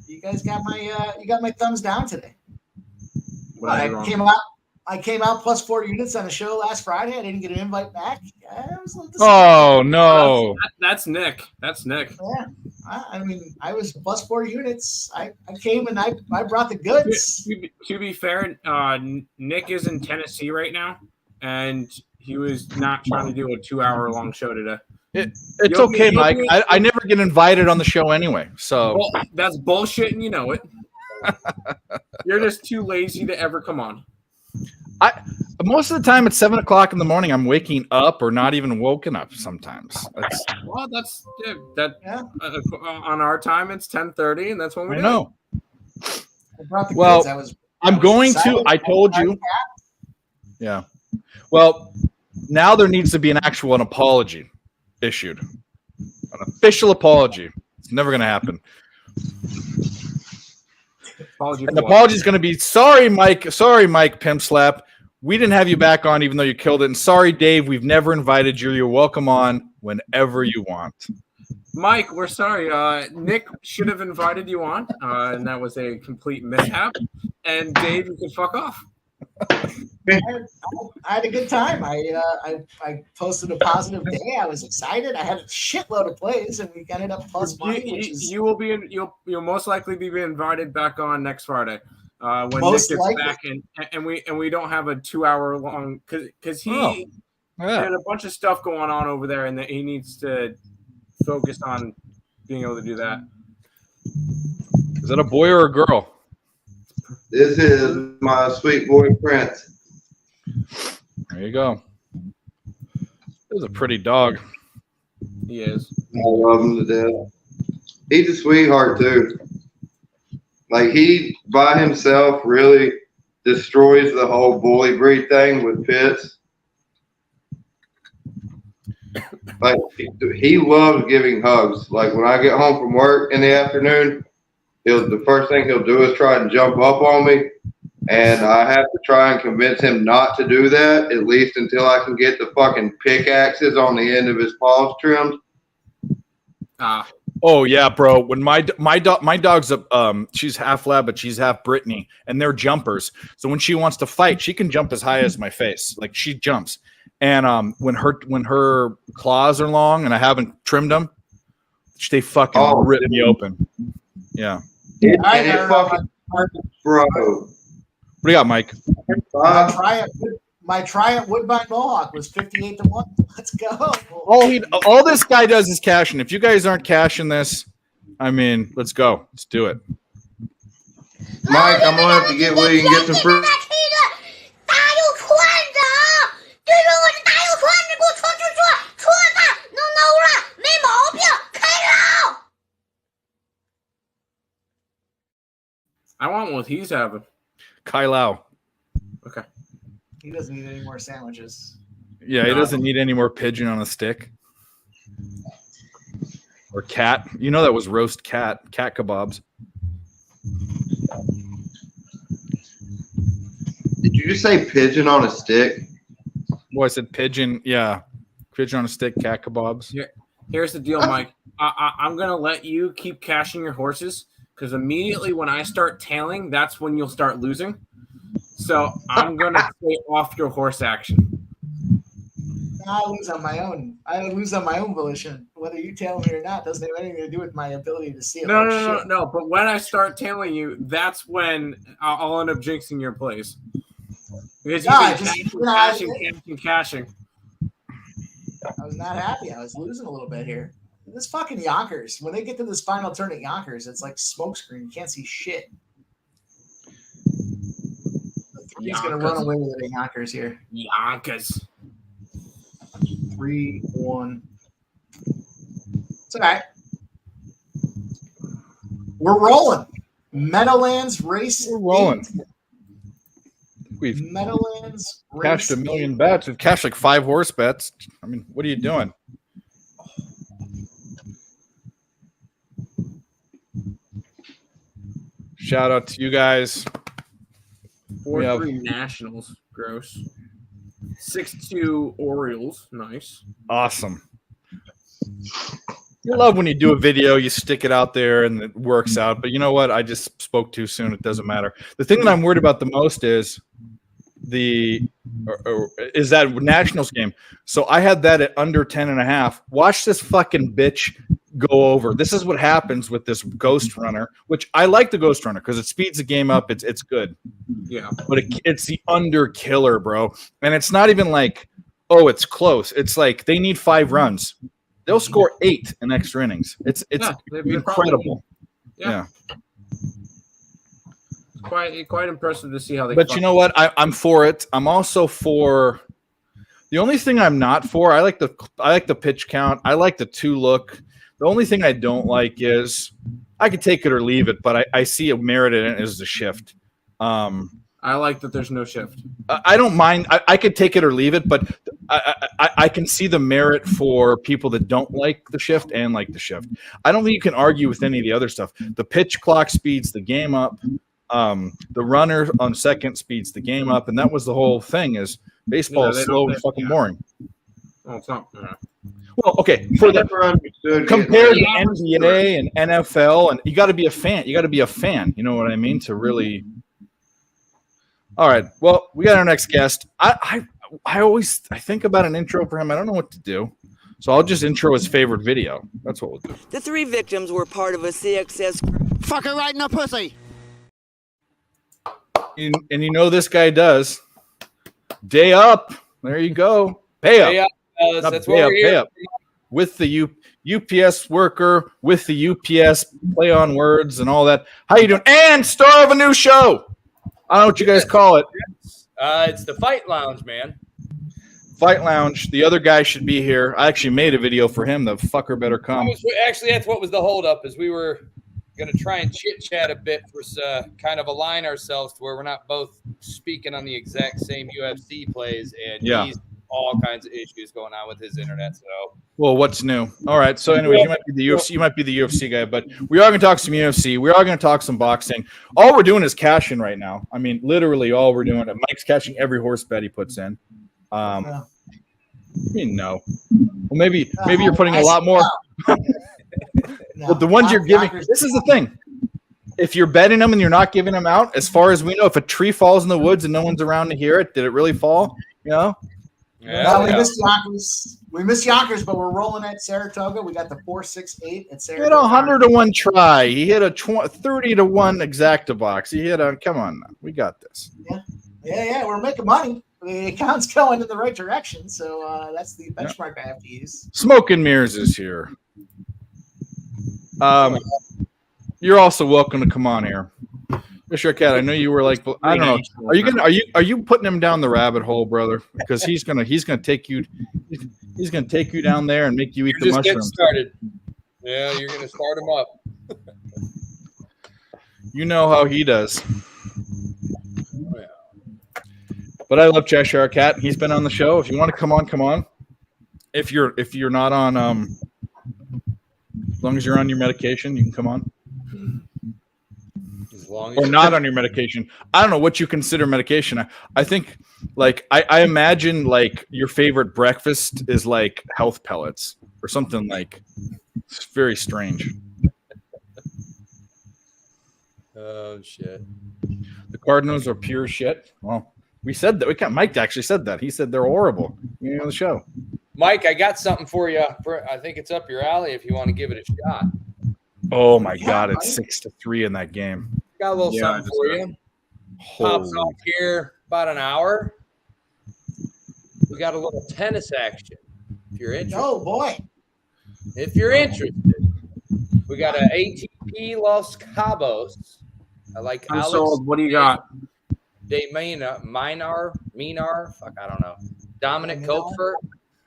You guys got my thumbs down today. What I did wrong? I came out plus 4 units on a show last Friday. I didn't get an invite back. I was a little disappointed. Oh no, that's Nick. That's Nick. Yeah, I mean, I was plus 4 units. I came and I brought the goods. To be fair, Nick is in Tennessee right now, and he was not trying to do a 2-hour-long show today. It's okay, Mike. I never get invited on the show anyway. So that's bullshit, and you know it. You're just too lazy to ever come on. Most of the time at 7 o'clock in the morning, I'm waking up or not even woken up. Sometimes on our time it's 10:30, and that's when we I know. I brought the kids. I'm going to. I told you. Yeah. Well, now there needs to be an apology issued, an official apology. It's never going to happen. An apology is going to be sorry, Mike. Sorry, Mike Pimp Slap. We didn't have you back on, even though you killed it. And sorry, Dave. We've never invited you. You're welcome on whenever you want. Mike, we're sorry. Nick should have invited you on, and that was a complete mishap. And Dave, you can fuck off. I had a good time. I posted a positive day. I was excited. I had a shitload of plays, and we ended up plus money. You'll most likely be invited back on next Friday when Most Nick gets likely. back, and we don't have a 2-hour long because he had a bunch of stuff going on over there, and that he needs to focus on being able to do that. Is that a boy or a girl? This is my sweet boy Prince. There you go. This is a pretty dog. He is. I love him to death. He's a sweetheart too. Like he by himself really destroys the whole bully breed thing with pits. Like he loves giving hugs. Like when I get home from work in the afternoon, the first thing he'll do is try and jump up on me, and I have to try and convince him not to do that, at least until I can get the fucking pickaxes on the end of his paws trimmed. Oh yeah, bro. When my dog's she's half lab, but she's half Brittany, and they're jumpers. So when she wants to fight, she can jump as high as my face. Like she jumps. And when her claws are long and I haven't trimmed them, they fucking rip me open. Yeah. And it fucking bro. What do you got, Mike? My Triumph Woodbine Mohawk was 58-1. Let's go. All this guy does is cashing. If you guys aren't cashing this, I mean, let's go. Let's do it. Mike, I'm gonna have to get where you can get some fruit. I want what he's having. Kai Lau. Okay. He doesn't need any more sandwiches. Yeah, he doesn't need any more pigeon on a stick. Or cat. You know that was roast cat kebabs. Did you just say pigeon on a stick? Well, I said pigeon. Yeah. Pigeon on a stick, cat kebabs. Here's the deal, Mike. I'm going to let you keep cashing your horses because immediately when I start tailing, that's when you'll start losing. So I'm going to stay off your horse action. I lose on my own. I lose on my own volition. Whether you tail me or not doesn't have anything to do with my ability to see it. No. But when I start tailing you, that's when I'll end up jinxing your place. Because you've cashing. I was not happy. I was losing a little bit here. This fucking Yonkers. When they get to this final turn at Yonkers, it's like smokescreen. You can't see shit. He's going to run away with it at Yonkers here. Yonkers. 3-1. It's all right. We're rolling. Meadowlands race. We're rolling. We've Meadowlands cashed 1 million bets. We've cashed like 5 horse bets. I mean, what are you doing? Shout out to you guys. 4-3 Nationals. Gross. 6-2 Orioles. Nice. Awesome. You love when you do a video, you stick it out there and it works out. But you know what? I just spoke too soon. It doesn't matter. The thing that I'm worried about the most is that Nationals game. So I had that at under 10.5. Watch this fucking bitch go over. This is what happens with this Ghost Runner, which I like the Ghost Runner because it speeds the game up. It's good. Yeah. But it's the under killer, bro. And it's not even like, oh, it's close. It's like they need 5 runs. They'll score 8 in extra innings. It's incredible. Yeah. quite impressive to see how they. But you know what? I'm for it. I'm also for. The only thing I'm not for, I like the pitch count. I like the 2 look. The only thing I don't like is I could take it or leave it, but I see a merit in it as the shift. I like that there's no shift. I don't mind. I could take it or leave it, but I can see the merit for people that don't like the shift and like the shift. I don't think you can argue with any of the other stuff. The pitch clock speeds the game up. The runner on second speeds the game up, and that was the whole thing. Is baseball is slow and fucking boring. Well, it's not. Well, okay. For the compare the NBA and NFL, and you got to be a fan. You got to be a fan. You know what I mean? To really. All right. Well, we got our next guest. I think about an intro for him. I don't know what to do, so I'll just intro his favorite video. That's what we'll do. The 3 victims were part of a CXS. Fuck her right in the pussy. And you know this guy does. Day up. There you go. Pay up. Pay up, fellas. Not That's pay what up, we're here. pay up. With the UPS worker, with the UPS play on words and all that. How you doing? And star of a new show. I don't know what you guys call it. It's the Fight Lounge, man. Fight Lounge. The other guy should be here. I actually made a video for him. The fucker better come. Actually, that's what was the holdup, is we were going to try and chit-chat a bit for kind of align ourselves to where we're not both speaking on the exact same UFC plays, and he's all kinds of issues going on with his internet. So, well, what's new? All right. So, anyways, you might be the UFC. You might be the UFC guy, but we are going to talk some UFC. We are going to talk some boxing. All we're doing is cashing right now. I mean, literally, all we're doing. Mike's cashing every horse bet he puts in. I mean, no. Well, maybe you're putting a lot more. Well, the ones you're giving. This is the thing. If you're betting them and you're not giving them out, as far as we know, if a tree falls in the woods and no one's around to hear it, did it really fall? You know. We missed Yonkers. We missed Yonkers, but we're rolling at Saratoga. We got the 468 at He hit Saratoga. a 100-to-1 try. He hit a 30-to-1 exacta box. He hit a. Come on, now. We got this. Yeah. We're making money. The account's going in the right direction, so that's the benchmark I have to use. Smoke and Mirrors is here. You're also welcome to come on here. Mr. Cat, I know you were like, I don't know. Are you putting him down the rabbit hole, brother? Because he's gonna take you down there and make you eat the just getting mushrooms. started. Yeah, you're gonna start him up. You know how he does. But I love Cheshire Cat. He's been on the show. If you want to come on, come on. If you're not on, as long as you're on your medication, you can come on. Or not on your medication. I don't know what you consider medication. I think, like, I imagine, like, your favorite breakfast is, like, health pellets or something, like, it's very strange. Oh, shit. The Cardinals are pure shit. Well, we said that. Mike actually said that. He said they're horrible. You know the show. Mike, I got something for you. I think it's up your alley if you want to give it a shot. Oh, my God. It's 6-3 in that game. Got a little something for you. Pops off here about an hour. We got a little tennis action. If you're interested. Oh, boy. If you're interested, we got an ATP Los Cabos. I like I'm Alex. sold. What do you got? Minar. Fuck, I don't know. Dominic Kopfer.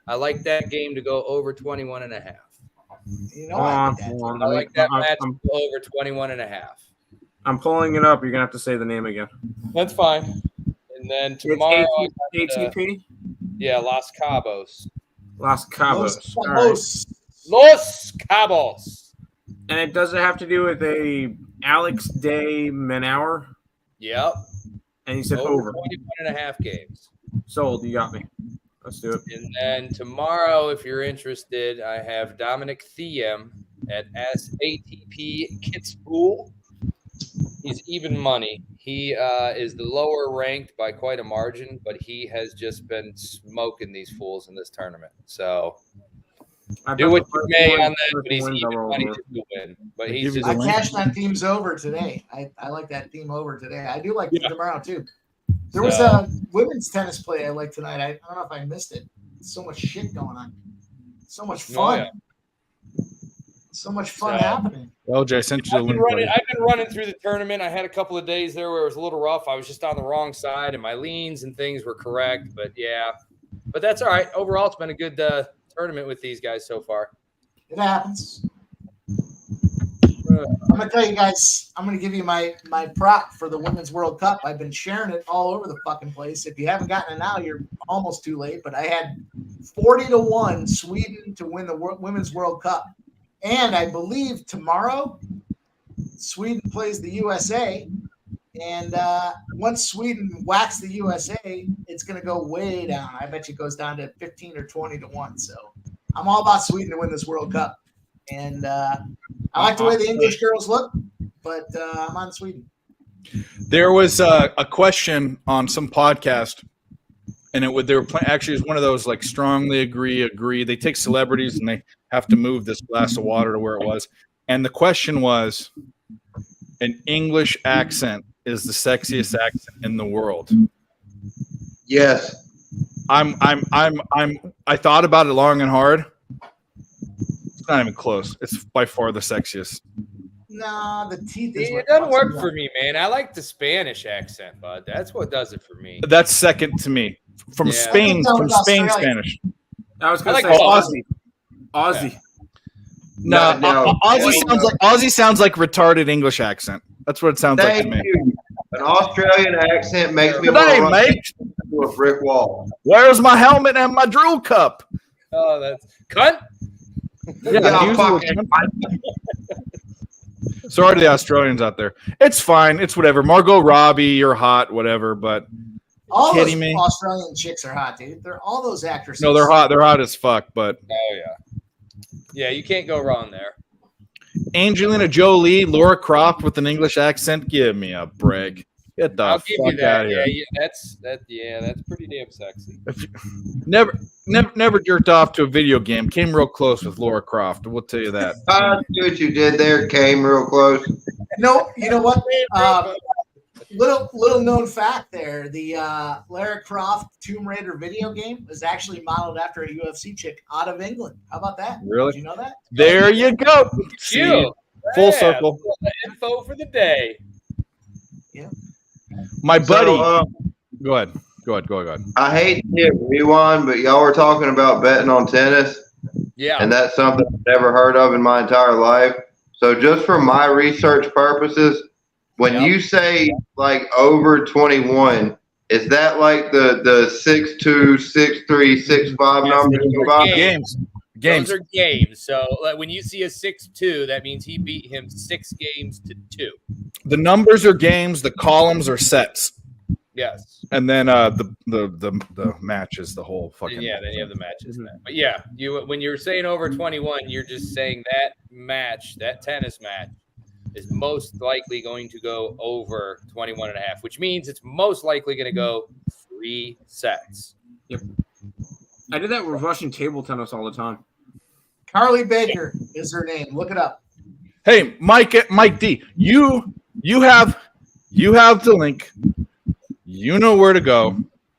I like that game to go over 21.5. You know, I like that match to go over 21.5. I'm pulling it up. You're gonna have to say the name again. That's fine. And then tomorrow, ATP. Yeah, Los Cabos. Los Cabos. Los All right. Los Cabos. And it doesn't have to do with a Alex Day Manauer. Yep. And you said over 21.5 games. Sold. You got me. Let's do it. And then tomorrow, if you're interested, I have Dominic Thiem at ATP Kitzbühel. He's even money. He is the lower ranked by quite a margin, but he has just been smoking these fools in this tournament. So do what you may on that, but he's even money to win. But he's just. I cashed that team's over today. I like that team over today. I do like tomorrow too. There was a women's tennis play I like tonight. I don't know if I missed it. So much shit going on. So much fun. So much fun So- happening. LJ, I sent you the I've been, link. running, buddy. I've been running through the tournament. I had a couple of days there where it was a little rough. I was just on the wrong side, and my leans and things were correct. But yeah, but that's all right. Overall, it's been a good tournament with these guys so far. It happens. I'm gonna tell you guys. I'm gonna give you my prop for the Women's World Cup. I've been sharing it all over the fucking place. If you haven't gotten it now, you're almost too late. But I had 40-1 Sweden to win the Women's World Cup, and I believe tomorrow Sweden plays the USA. And once Sweden whacks the USA, it's gonna go way down. I bet you it goes down to 15 or 20-1. So I'm all about Sweden to win this World Cup. And I like the way the English girls look, but I'm on Sweden. There was a question on some podcast, and they were playing. Actually, it's one of those like strongly agree. They take celebrities and they have to move this glass of water to where it was. And the question was, an English accent is the sexiest accent in the world. Yes. I thought about it long and hard. It's not even close. It's by far the sexiest. No, the teeth is It what doesn't fucks work me for up. me, man. I like the Spanish accent, bud. That's what does it for me. That's second to me. From Yeah. Spain, I think from that was Spain, Australian. Spanish. I was I going like to say Aussie. Aussie. No, No. Aussie sounds like retarded English accent. That's what it sounds like to Thank me. you. An Australian accent makes me Good want day, to run mate. into a brick wall. Where's my helmet and my drill cup? Oh, that's cunt. Yeah, usually fuck it's- Sorry to the Australians out there. It's fine. It's whatever. Margot Robbie, you're hot, whatever. But All those kidding me? Australian chicks are hot, dude. They're all those actresses. no, they're hot. They're hot as fuck. But Oh yeah, yeah. You can't go wrong there. Angelina Jolie, Laura Croft with an English accent. Give me a break. Get the I'll give fuck you that. out of Yeah, here. that's pretty damn sexy. Never jerked off to a video game. Came real close with Laura Croft. We'll tell you that. I see what you did there. Came real close. No, you know what? Little known fact there: the Lara Croft Tomb Raider video game is actually modeled after a UFC chick out of England. How about that? Really? Did you know that? There you go. See, You. full Yeah, circle. Info for the day. My buddy. So, Go ahead. Go ahead. I hate to hit rewind, but y'all were talking about betting on tennis, Yeah. and that's something I've never heard of in my entire life. So just for my research purposes, when you say like over 21, is that like the 6'2", 6'3", 6'5" numbers combined? Games. Those are games. So like, when you see a 6-2, that means he beat him 6 games to 2. The numbers are games. The columns are sets. Yes. And then the match is the whole fucking. Yeah, then you have the matches. But yeah, when you're saying over 21, you're just saying that match, that tennis match, is most likely going to go over 21 and a half, which means it's most likely going to go 3 sets. Yep. I did that with Russian table tennis all the time. Carly Baker is her name. Look it up. Hey, Mike D, you have the link. You know where to go.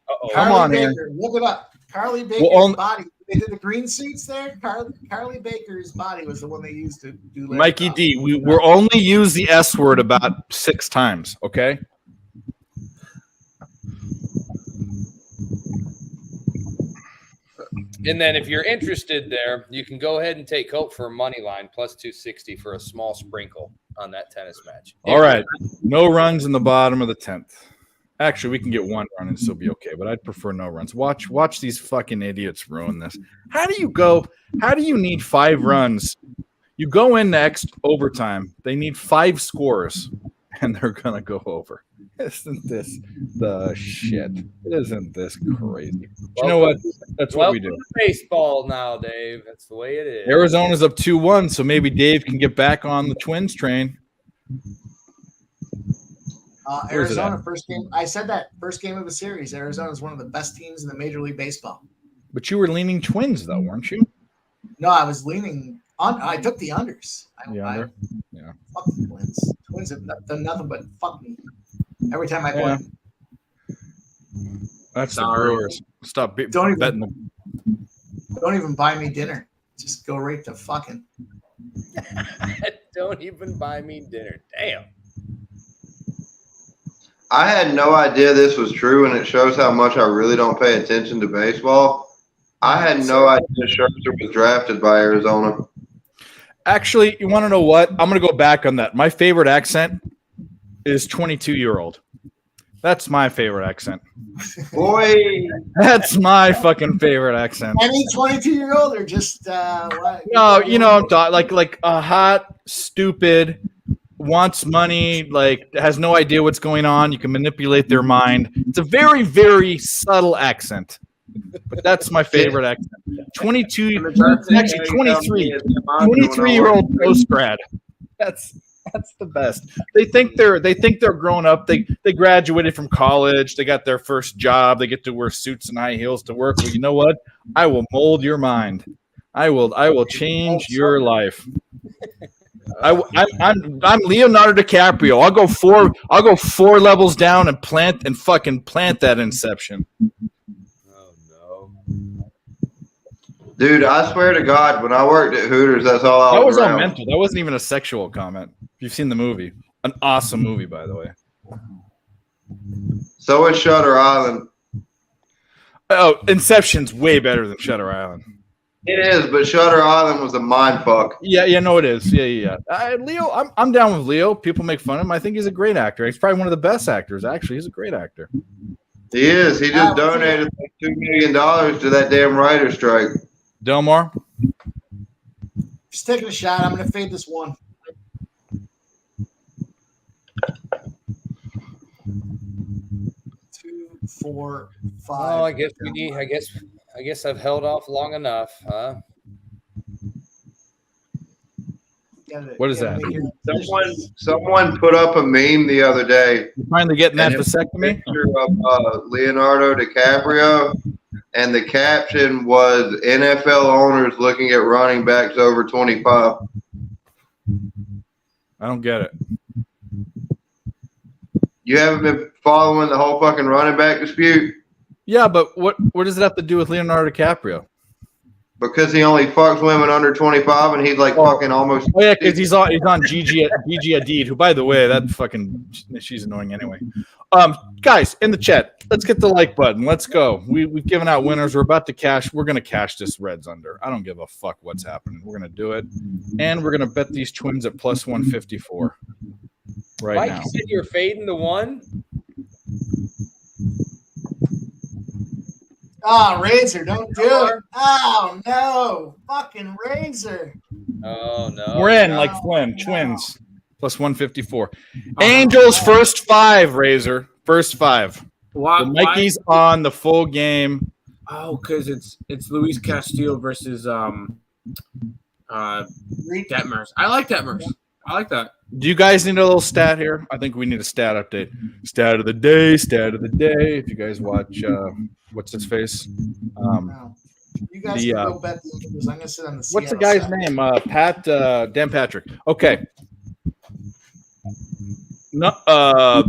Uh-oh. Come Carly on here. Baker. Look it up. Carly Baker's Well, body. They did the green suits there. Carly Baker's body was the one they used to do. Lara Mikey Croft. D, we're only use the S word about 6 times, okay? And then if you're interested there, you can go ahead and take Cope for a money line plus 260 for a small sprinkle on that tennis match. All right. No runs in the bottom of the 10th. Actually, we can get 1 run and still be okay, but I'd prefer no runs. Watch these fucking idiots ruin this. How do you need 5 runs? You go in next overtime. They need 5 scores, and they're going to go over. Isn't this the shit? Isn't this crazy? But you know what? That's what we do. Welcome to baseball now, Dave. That's the way it is. Arizona's up 2-1, so maybe Dave can get back on the Twins train. Where's it Arizona at? first game. I said that first game of the series. Arizona is one of the best teams in the Major League Baseball. But you were leaning Twins, though, weren't you? No, I was leaning on. I took the unders. Yeah. Fuck the Twins. Twins have done nothing but fuck me every time I play. Yeah. That's the Brewers. Stop betting them. Don't even buy me dinner. Just go right to fucking. Don't even buy me dinner. Damn. I had no idea this was true, and it shows how much I really don't pay attention to baseball. I had no idea Scherzer was drafted by Arizona. Actually, you want to know what? I'm going to go back on that. My favorite accent is 22-year-old. That's my favorite accent. Boy. That's my fucking favorite accent. Any 22-year-old or just what? No, you know, I'm talking like a hot, stupid, wants money, like has no idea what's going on. You can manipulate their mind. It's a very, very subtle accent. But that's my favorite accent. 22, actually 23, 23-year-old post grad. That's the best. They think they're grown up. They graduated from college. They got their first job. They get to wear suits and high heels to work. Well, you know what? I will mold your mind. I will change your life. I'm Leonardo DiCaprio. I'll go four levels down and fucking plant that Inception. Dude, I swear to God, when I worked at Hooters, that's all I was That was around. all mental. That wasn't even a sexual comment. If you've seen the movie. An awesome movie, by the way. So is Shutter Island. Oh, Inception's way better than Shutter Island. It is, but Shutter Island was a mind fuck. Yeah, no, it is. Yeah. Leo, I'm down with Leo. People make fun of him. I think he's a great actor. He's probably one of the best actors, actually. He's a great actor. He is. He just donated like $2 million to that damn writer's strike. Delmar? Just taking a shot. I'm going to fade this one. Two, 4, 5. Oh, I guess we need. I guess I've held off long enough, huh? What is that? Someone put up a meme the other day. You're finally getting that and it's a vasectomy? picture of Leonardo DiCaprio, and the caption was NFL owners looking at running backs over 25. I don't get it. You haven't been following the whole fucking running back dispute? Yeah, but what does it have to do with Leonardo DiCaprio? Because he only fucks women under 25, and he's like fucking almost. Oh yeah, because he's on Gigi Hadid, who, by the way, that fucking she's annoying anyway. Guys in the chat, let's get the like button. Let's go. We've given out winners. We're about to cash. We're gonna cash this Reds under. I don't give a fuck what's happening. We're gonna do it, and we're gonna bet these Twins at plus 154 right Mike, now. you said you're fading the one. Oh, Razor, don't do it. Oh, no. Fucking Razor. Oh, no. We're in like Flynn. Twins plus 154. Angels first 5, Razor. First 5. Why, the Mikey's on the full game. Oh, because it's Luis Castillo versus Detmers. I like Detmers. I like that. Do you guys need a little stat here? I think we need a stat update. Stat of the day. If you guys watch, what's his face? You guys can go bet the Angels. I'm going to sit on the What's the Seattle guy's side. name? Dan Patrick. Okay. No,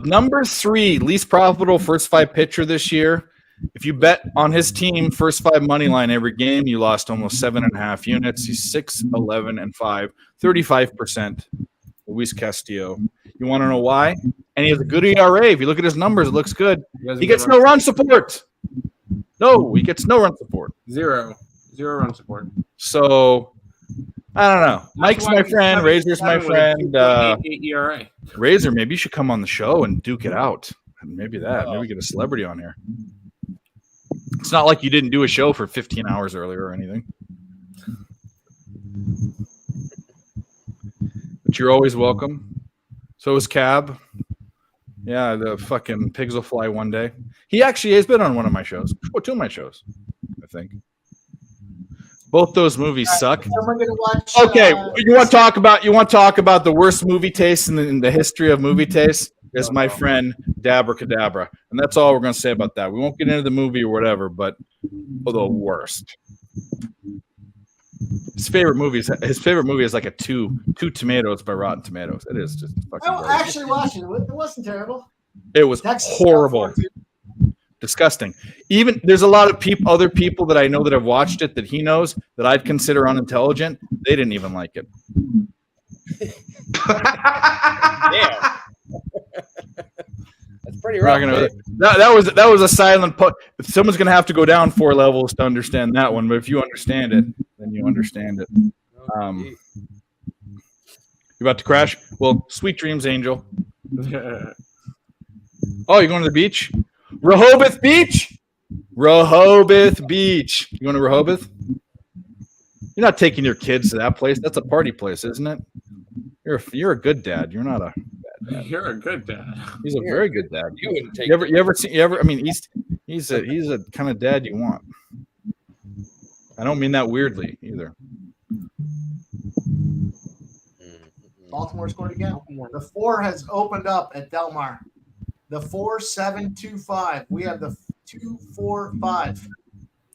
number 3, least profitable first 5 pitcher this year. If you bet on his team first 5 money line every game, you lost almost 7.5 units. He's 6-11-5, 35%. Luis Castillo. You want to know why? And he has a good ERA. If you look at his numbers, it looks good. He gets no run support. No, he gets no run support. Zero run support. So I don't know. Mike's my friend. Razor's my friend. ERA. Razor, maybe you should come on the show and duke it out. Maybe get a celebrity on here. It's not like you didn't do a show for 15 hours earlier or anything. But you're always welcome. So is Cab. Yeah, the fucking pigs will fly one day. He actually has been on one of my shows. 2 of my shows, I think. Both those movies suck. Okay, you want to talk about the worst movie taste in the history of movie taste? Is my friend Dabra Cadabra, and that's all we're going to say about that. We won't get into the movie or whatever, but the worst. His favorite movie is like a 2 tomatoes by Rotten Tomatoes. It is just fucking. I actually watched it. It wasn't terrible. It was horrible. Disgusting. Even there's a lot of people, other people that I know that have watched it that he knows that I'd consider unintelligent. They didn't even like it. Yeah. That's pretty We're rough. not gonna- Dave. that was a silent put. Someone's gonna have to go down 4 levels to understand that one. But if you understand it, then you understand it. You about to crash? Well, sweet dreams, Angel. Oh, you're going to the beach? Rehoboth Beach? Rehoboth Beach. You going to Rehoboth? You're not taking your kids to that place. That's a party place, isn't it? You're a good dad. You're not a bad dad. You're a good dad. He's a very good dad. You wouldn't take. You ever? I mean, he's a kind of dad you want. I don't mean that weirdly either. Baltimore scored again. The 4 has opened up at Del Mar. The 4-7-2-5. We have the 2-4-5.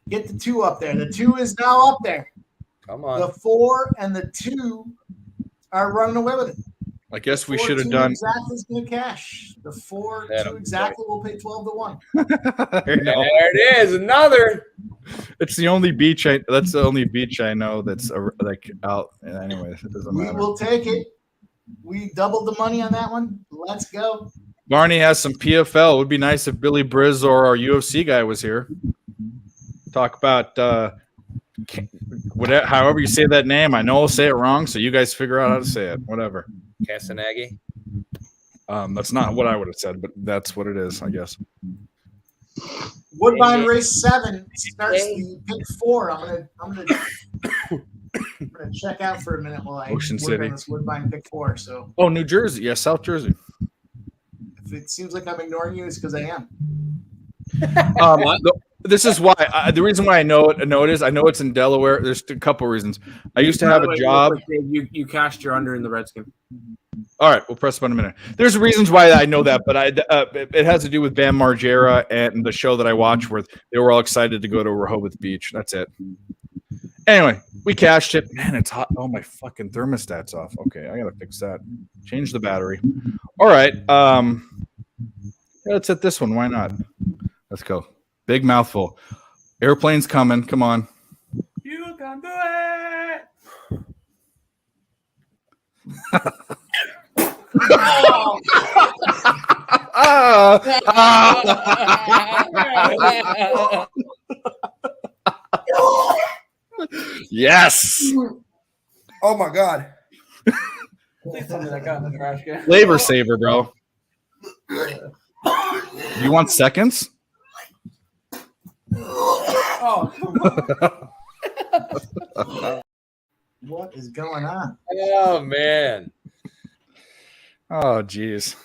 Get the 2 up there. The 2 is now up there. Come on. The 4 and the 2 are running away with it. I guess we 4, should have 2 done. exactly is going to cash. The 4, 2 exactly will pay 12-1. There There it is. Another. It's the only beach that's the only beach I know that's like out. Anyway, it doesn't We matter. will take it. We doubled the money on that one. Let's go. Barney has some PFL. It would be nice if Billy Briz or our UFC guy was here. Talk about whatever, however you say that name. I know I'll say it wrong, so you guys figure out how to say it. Whatever. Casanagi. That's not what I would have said, but that's what it is, I guess. Woodbine race 7 starts the pick 4. I'm gonna check out for a minute while I Ocean work City. on this Woodbine pick 4. So Oh, New Jersey. Yeah, South Jersey. if it seems like I'm ignoring you, it's because I am. This is why. The reason why I know it is I know it's in Delaware. There's a couple reasons. I used to have a job. You cashed your under in the Redskin. All right, we'll press about a minute. There's reasons why I know that, but it has to do with Bam Margera and the show that I watch where they were all excited to go to Rehoboth Beach. That's it. Anyway, we cashed it. Man, it's hot. Oh, my fucking thermostat's off. Okay, I gotta fix that. Change the battery. All right. Let's hit this one. Why not? Let's go. Big mouthful. Airplane's coming. Come on. You can do it. Yes. Oh my god. Please tell me that got in the trash can. Flavor saver, bro. You want seconds? Oh, What is going on? Oh man. Oh, geez.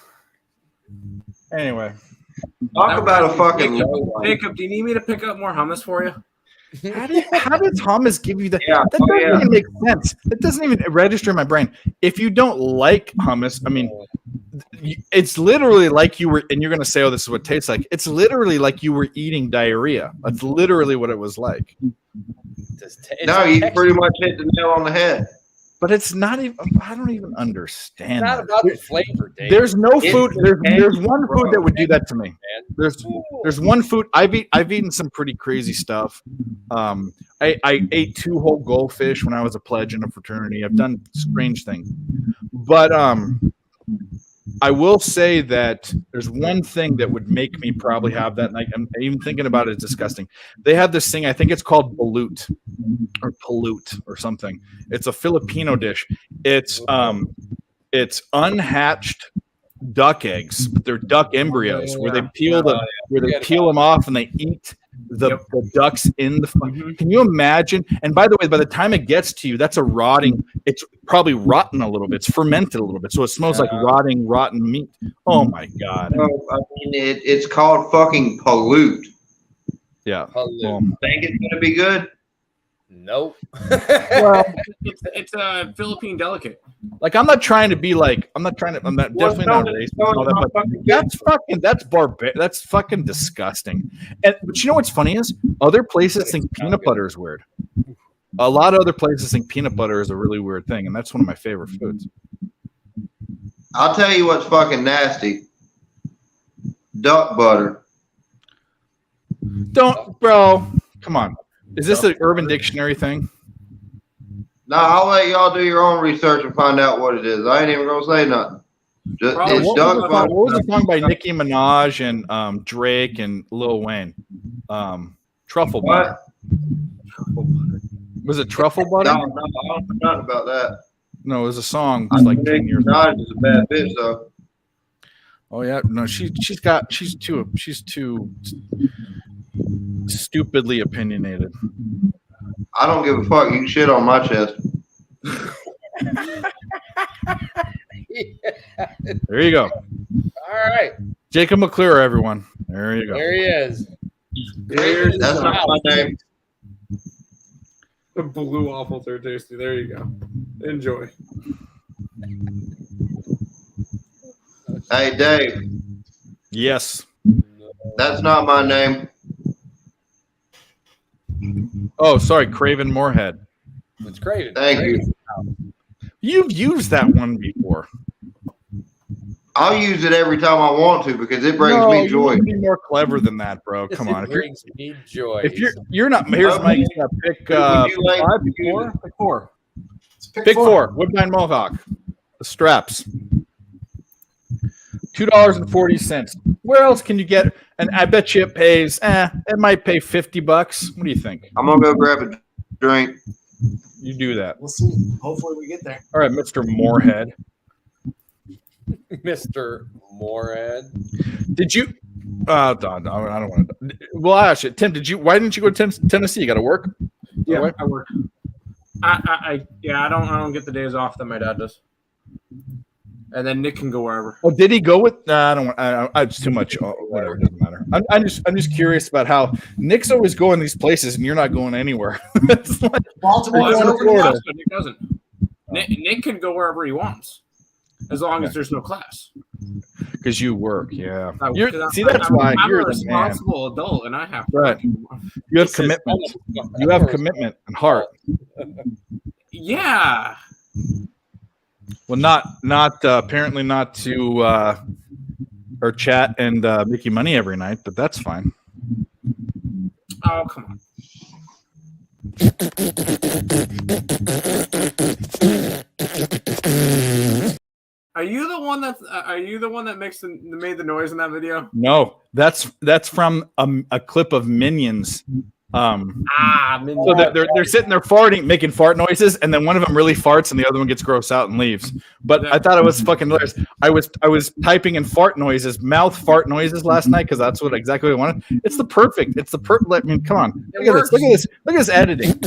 Anyway. Talk about a fucking. Jacob, do you need me to pick up more hummus for you? How did hummus give you that? Yeah. That doesn't even make sense. That doesn't even register in my brain. If you don't like hummus, I mean, it's literally like you were, and you're going to say, oh, this is what it tastes like. It's literally like you were eating diarrhea. That's literally what it was like. No, you pretty much hit the nail on the head. But it's not even, I don't even understand. It's not that. about the flavor, Dave. There's no It's food. the There's one food that would do that to me. Man. There's one food I've eaten some pretty crazy stuff. I ate 2 whole goldfish when I was a pledge in a fraternity. I've done strange things, but I will say that there's one thing that would make me probably have that. And I'm even thinking about it. It's disgusting. They have this thing. I think it's called balut or palute or something. It's a Filipino dish. It's unhatched duck eggs, but they're duck embryos where they peel them off and they eat the ducks in the. Can you imagine? And by the way, by the time it gets to you, that's a rotting. It's probably rotten a little bit. It's fermented a little bit, so it smells like rotten meat. Oh my god! No, I mean it's called fucking pollute. Yeah. Think it's gonna be good? Nope. Well, it's a Philippine delicate. Like I'm not definitely not racist. And all that, but that's fucking disgusting. But you know what's funny is other places think peanut butter is weird. A lot of other places think peanut butter is a really weird thing, and that's one of my favorite foods. I'll tell you what's fucking nasty. Duck butter. Don't, bro. Come on. Is this an Urban Dictionary thing? No, I'll let y'all do your own research and find out what it is. I ain't even gonna say nothing. Just, it's What Doug was the song by Nicki Minaj and Drake and Lil Wayne? Truffle Butter. Was it Truffle Butter? No, I don't know nothing about that. No, it was a song. It was like 10 years ago. Minaj is a bad bitch, though. Oh yeah, no, she's too stupidly opinionated. I don't give a fuck. You can shit on my chest. There you go. All right. Jacob McClure, everyone. There you go. There he is. That's not my name. The blue waffles are tasty. There you go. Enjoy. Hey, Dave. Yes. That's not my name. Oh, sorry, Craven Moorhead. It's Craven. Thank you. You've used that one before. I'll use it every time I want to because it brings me You joy. need to be more clever than that, bro. Come on. It brings me joy. If you're not, here's Mike. Pick Would you like five, to use four, it? pick four. Pick four. Woodbine Mohawk. The straps. $2.40. Where else can you get? And I bet you it pays. It might pay $50. What do you think? I'm gonna go grab a drink. You do that. We'll see. Hopefully, we get there. All right, Mr. Moorhead. Mr. Moorhead. Did you? I don't want to. Well, actually, Tim, why didn't you go to Tennessee? You got to work. Yeah, I work. I don't get the days off that my dad does. And then Nick can go wherever. Oh, did he go with? I don't. It's too much. Whatever, it doesn't matter. I'm just curious about how Nick's always going these places and you're not going anywhere. It's like Baltimore going to Florida. Nick doesn't. Nick can go wherever he wants, as long as there's no class. Because you work, yeah. That's why I'm you're a the man. responsible adult, and I have to. Right. You have commitment. You have commitment and heart. Yeah. Well, not apparently not to or chat and make you money every night, but that's fine. Oh, come on. Are you the one that made the noise in that video? No, that's from a clip of Minions. Minions. So they're sitting there farting, making fart noises, and then one of them really farts, and the other one gets grossed out and leaves. But I thought it was fucking hilarious. I was typing in mouth fart noises last night because that's exactly what I wanted. It's the perfect. I mean, come on, look at this. Look at this editing.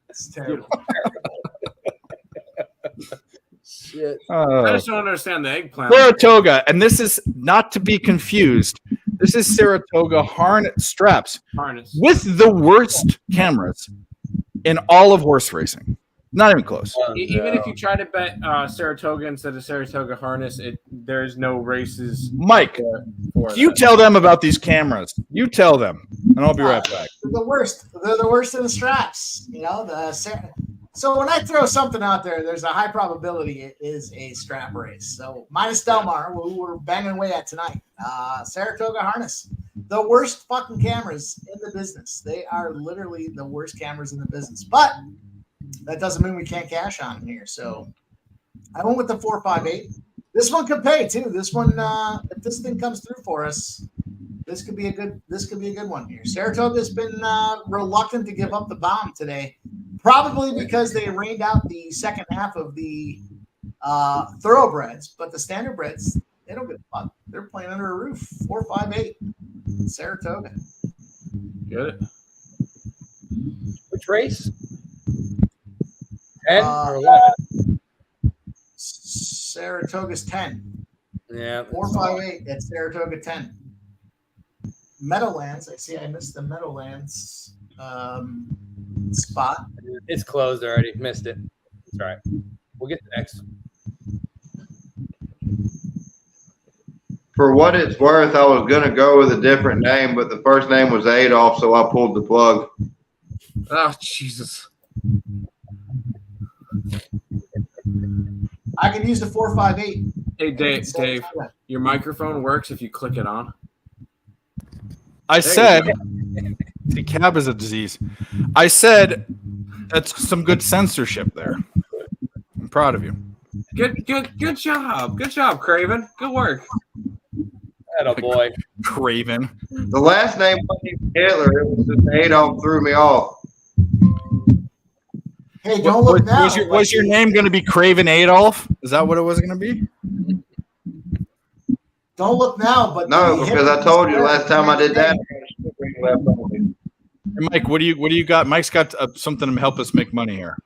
It's terrible. Shit. I just don't understand the eggplant. Saratoga, and this is not to be confused. This is Saratoga straps with the worst cameras in all of horse racing. Not even close. Even if you try to bet Saratoga instead of Saratoga harness, there's no races. Mike, you tell them about these cameras. You tell them, and I'll be right back. They're the worst. They're the worst in the straps. You know, so when I throw something out there, there's a high probability it is a strap race. So minus Delmar, who we're banging away at tonight, Saratoga harness, the worst fucking cameras in the business. They are literally the worst cameras in the business. But that doesn't mean we can't cash on them here. So I went with the 458. This one could pay too. This one, if this thing comes through for us, this could be a good one here. Saratoga's been reluctant to give up the bomb today, probably because they rained out the second half of the thoroughbreds, but the standardbreds, they don't give a fuck. They're playing under a roof. 458. Saratoga. Get it? Which race? 10 or 11? Saratoga's 10. Yeah. 458 at Saratoga 10. Meadowlands. I missed the Meadowlands spot. It's closed already. Missed it. It's all right. We'll get the next. For what it's worth, I was gonna go with a different name, but the first name was Adolf, so I pulled the plug. Oh, Jesus. I can use the 458. Hey, Dave, your microphone works if you click it on. I There said, you see, cab is a disease. I said that's some good censorship there. I'm proud of you. Good job, Craven. Good work. Atta boy. Craven. The last name wasn't Hitler. It was just Adolf threw me off. Hey, don't look now. Was your name going to be Craven Adolf? Is that what it was going to be? Don't look now, but No, because I told you the last time I did that. Hey, Mike, what do you got? Mike's got something to help us make money here.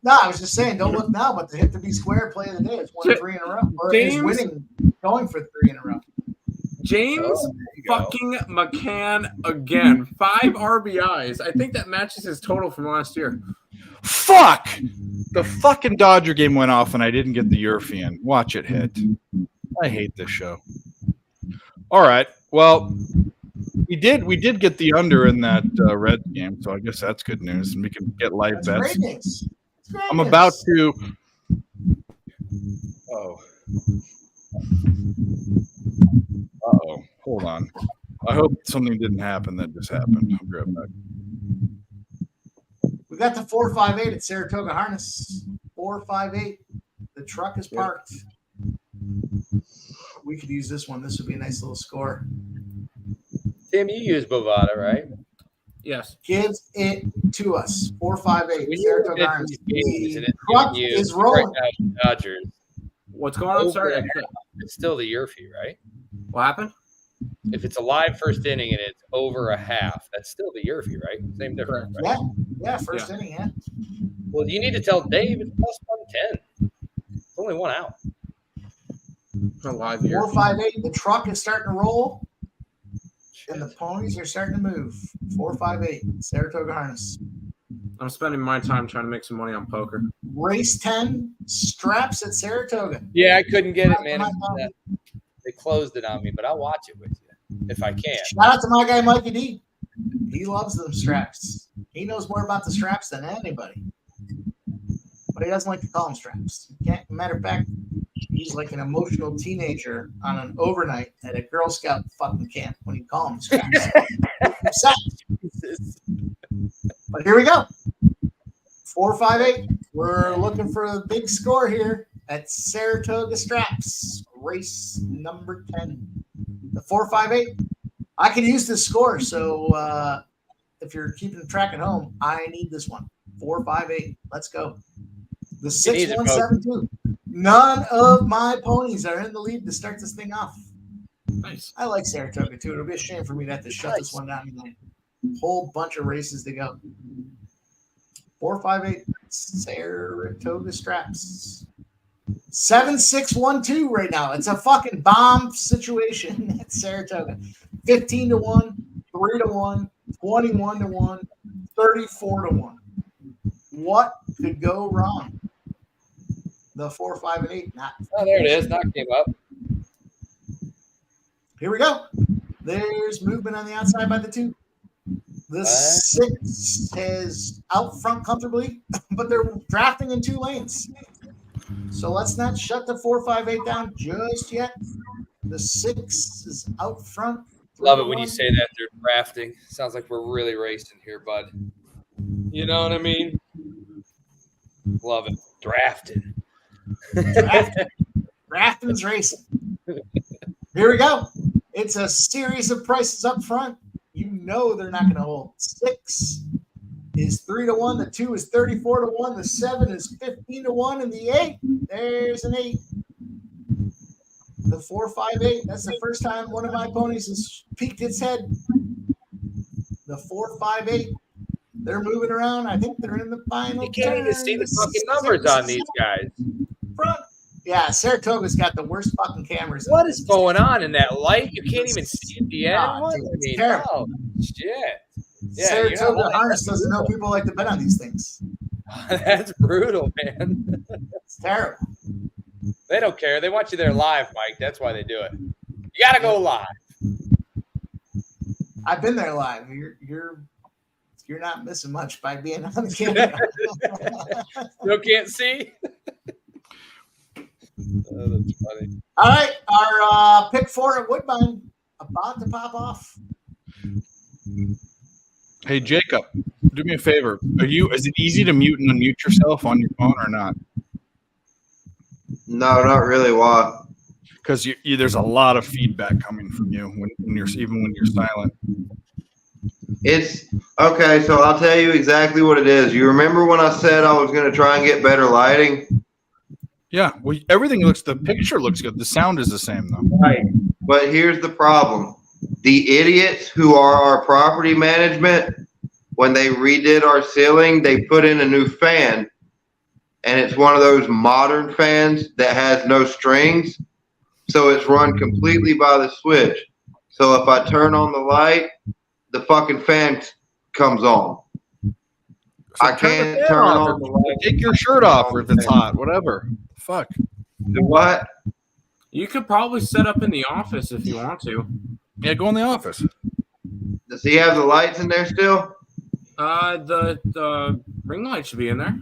No, I was just saying, don't look now, but the hit to be square play of the day is won 3 in a row. Or is winning, going for 3 in a row. James fucking McCann again. 5 RBIs. I think that matches his total from last year. Fuck! The fucking Dodger game went off and I didn't get the European. Watch it hit. I hate this show. All right. Well, we did get the under in that Reds game, so I guess that's good news. And we can get live bets. I'm about to. Oh. Uh-oh. Hold on. I hope something didn't happen that just happened. I'll grab that. We got the 458 at Saratoga Harness. 458. The truck is parked. We could use this one. This would be a nice little score. Tim, you use Bovada, right? Yes. Gives it to us. 458. When Saratoga you Harness. games and it's Truck giving you is rolling. right now, Dodgers. What's going on? Sorry. It's still the year fee, right? What happened? If it's a live first inning and it's over a half, that's still the year fee, right? Same difference, right? Yeah, first inning, yeah. Well, you need to tell Dave it's plus 110. It's only one out. A live year. 458. The truck is starting to roll. And the ponies are starting to move. 458. Saratoga Harness. I'm spending my time trying to make some money on poker. Race 10. Straps at Saratoga. Yeah, I couldn't get it, man. They closed it on me, but I'll watch it with you if I can. Shout out to my guy, Mikey D. He loves them straps. He knows more about the straps than anybody. But he doesn't like to call them straps. Matter of fact, he's like an emotional teenager on an overnight at a Girl Scout fucking camp when you call them straps. But here we go. 458. We're looking for a big score here at Saratoga Straps. Race number 10. The 458. I can use this score, so if you're keeping track at home, I need this one. 458. Let's go. The 6172. None of my ponies are in the lead to start this thing off. Nice. I like Saratoga too. It'll be a shame for me to have to shut this one down tonight. Whole bunch of races to go. 458 Saratoga Straps. 7612 right now. It's a fucking bomb situation at Saratoga. 15-1, 3-1, 21-1, 34-1. What could go wrong? The 4, 5, and 8. Oh, there it is. Knock came up. Here we go. There's movement on the outside by the 2. The 6 is out front comfortably, but they're drafting in 2 lanes. So let's not shut the 4, 5, 8 down just yet. The 6 is out front. Love it when you say that they're drafting. Sounds like we're really racing here, bud. You know what I mean? Love it. Drafting. Drafting's racing. Here we go. It's a series of prices up front. You know they're not going to hold. 6 is 3-1. The 2 is 34-1. The 7 is 15-1. And the 8, there's an 8. The 4, 5, 8. That's the first time one of my ponies has peeked its head. The 4, 5, 8. They're moving around. I think they're in the final. You can't even see the fucking numbers on these guys. Front. Yeah, Saratoga's got the worst fucking cameras. What is going on in that light? You can't even see at the end. Oh, dude, it's terrible. Oh, shit. Yeah, Saratoga Harness doesn't know people like to bet on these things. That's brutal, man. It's terrible. They don't care. They want you there live, Mike. That's why they do it. You got to go live. I've been there live. You're not missing much by being on the camera. Still can't see. That's funny. All right, our pick 4 at Woodbine about to pop off. Hey Jacob, do me a favor. Is it easy to mute and unmute yourself on your phone or not? No, not really. Why? Because there's a lot of feedback coming from you when you're silent. It's okay. So I'll tell you exactly what it is. You remember when I said I was going to try and get better lighting? Yeah. Well, the picture looks good. The sound is the same though. Right. But here's the problem. The idiots who are our property management, when they redid our ceiling, they put in a new fan, and it's one of those modern fans that has no strings. So it's run completely by the switch. So if I turn on the light, the fucking fan comes on. So I can't turn on the light. Take your shirt off or if it's hot, whatever. Fuck. The what? You could probably set up in the office if you want to. Yeah, go in the office. Does he have the lights in there still? The ring light should be in there.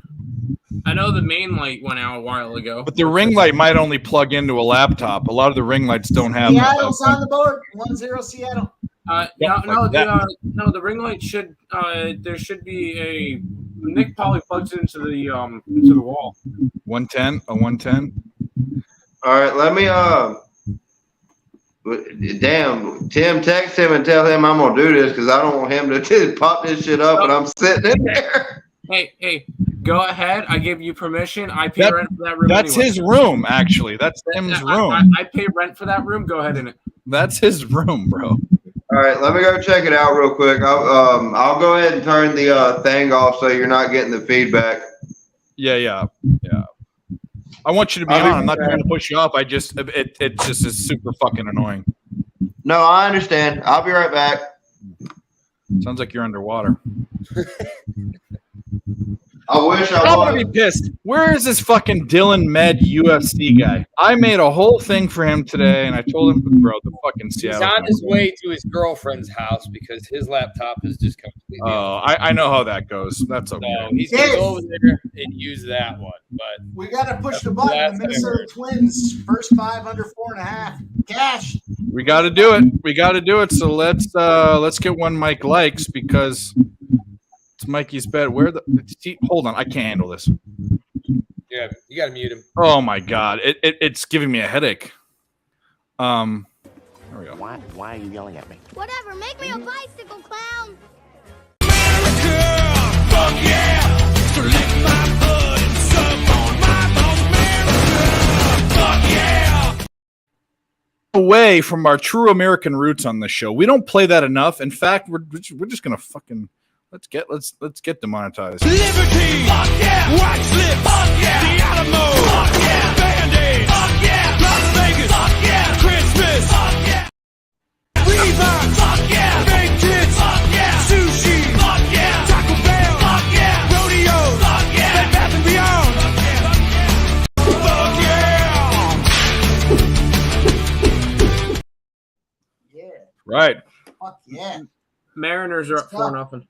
I know the main light went out a while ago. But the ring light might only plug into a laptop. A lot of the ring lights don't have. Seattle's on the board. 1-0 Seattle. The ring light should. There should be a. Nick probably plugs it into the wall. 110, a 110. All right, let me damn, Tim, text him and tell him I'm gonna do this because I don't want him to pop this shit up and I'm sitting in there. Hey, go ahead. I give you permission. I pay rent for that room. That's anyway. his room, actually. That's Tim's room. I pay rent for that room. Go ahead in it. That's his room, bro. All right, let me go check it out real quick. I'll go ahead and turn the thing off so you're not getting the feedback. Yeah. I want you to be on. I'm not trying to push you off. It just is super fucking annoying. No, I understand. I'll be right back. Sounds like you're underwater. I wish I was. I'm gonna be pissed. Where is this fucking Dylan Med UFC guy? I made a whole thing for him today, and I told him, bro, the fucking Seattle. He's on his way to his girlfriend's house because his laptop is just completely. Oh, I know how that goes. That's okay. So he's gonna go over there and use that one, but we gotta push the button. The Minnesota Twins first 5 under 4.5 cash. We got to do it. So let's get one Mike likes because it's Mikey's bet. Hold on, I can't handle this. Yeah, you gotta mute him. Oh my god, it's giving me a headache. There we go. Why are you yelling at me? Whatever, make me a bicycle clown. Fuck yeah! So lick my butt and suck on my bones, America! Fuck yeah! Away from our true American roots on this show. We don't play that enough. In fact, we're just gonna fucking let's get demonetized. Liberty! Fuck yeah! White slip! Fuck yeah! The Alamo! Fuck yeah! Band-Aid! Fuck yeah! Las Vegas! Fuck yeah! Christmas! Fuck yeah! Reebok! Fuck yeah! Fake tits! Fuck yeah! Sushi! Fuck yeah! Taco Bell! Fuck yeah! Rodeo! Fuck yeah! Bed Bath and Beyond! Fuck yeah! Yeah. Right. Fuck yeah. Mariners are up 4-0.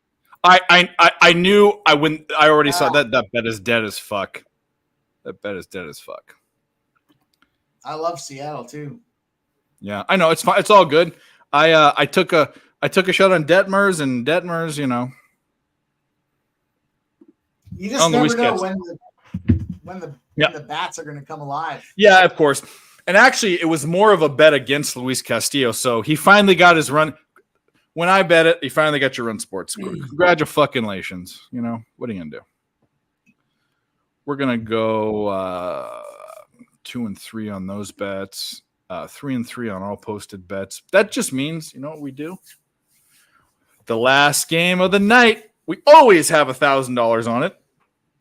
I knew I wouldn't. I already saw that bet is dead as fuck. That bet is dead as fuck. I love Seattle too. Yeah, I know it's fine. It's all good. I took a shot on Detmers and Detmers. You just never know when the bats are going to come alive. Yeah, of course. And actually, it was more of a bet against Luis Castillo. So he finally got his run. When I bet it, you finally got your run sports. Congratulations. What are you going to do? We're going to go 2 and 3 on those bets, 3 and 3 on all posted bets. That just means, you know what we do? The last game of the night, we always have $1,000 on it.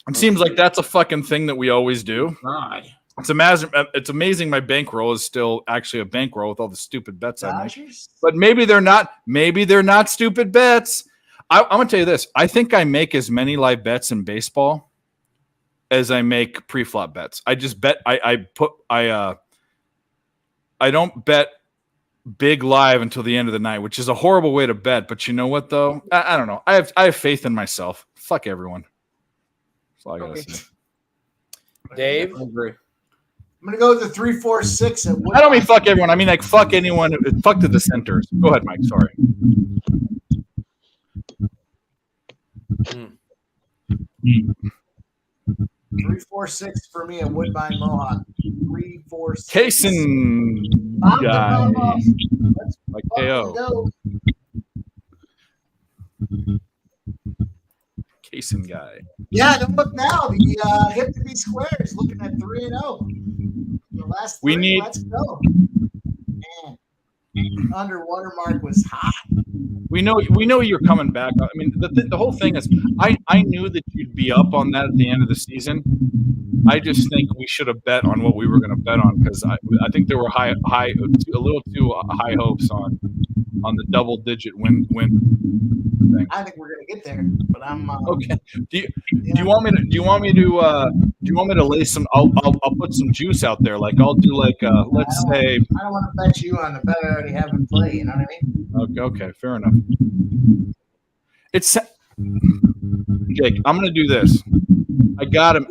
It seems like that's a fucking thing that we always do. Right. It's amazing my bankroll is still actually a bankroll with all the stupid bets I make. But maybe they're not. Maybe they're not stupid bets. I'm gonna tell you this. I think I make as many live bets in baseball as I make pre-flop bets. I just bet. I don't bet big live until the end of the night, which is a horrible way to bet. But you know what though? I don't know. I have faith in myself. Fuck everyone. That's all I gotta say. Dave. I'm gonna go with the 3-4-6. I don't mean fuck everyone. I mean like fuck anyone. Fuck the dissenters. Go ahead, Mike. Sorry. 3-4-6 for me at Woodbine Mohawk. 3-4-6. Kaysen guy. Like KO. Go. Kaysen guy. Yeah, don't look now. The hip to be square is looking at 3-0. The last three, We need. let's go. Man, underwater mark was hot. We know you're coming back. I mean, the whole thing is, I knew that you'd be up on that at the end of the season. I just think we should have bet on what we were going to bet on because I think there were a little too high hopes on the double digit win thing. I think we're gonna get there, but I'm okay. Do you want me to lay some? I'll put some juice out there. Like I'll do like let's say. I don't want to bet you on the bet I already have in play. You know what I mean? Okay, fair enough. It's Jake. I'm gonna do this. I gotta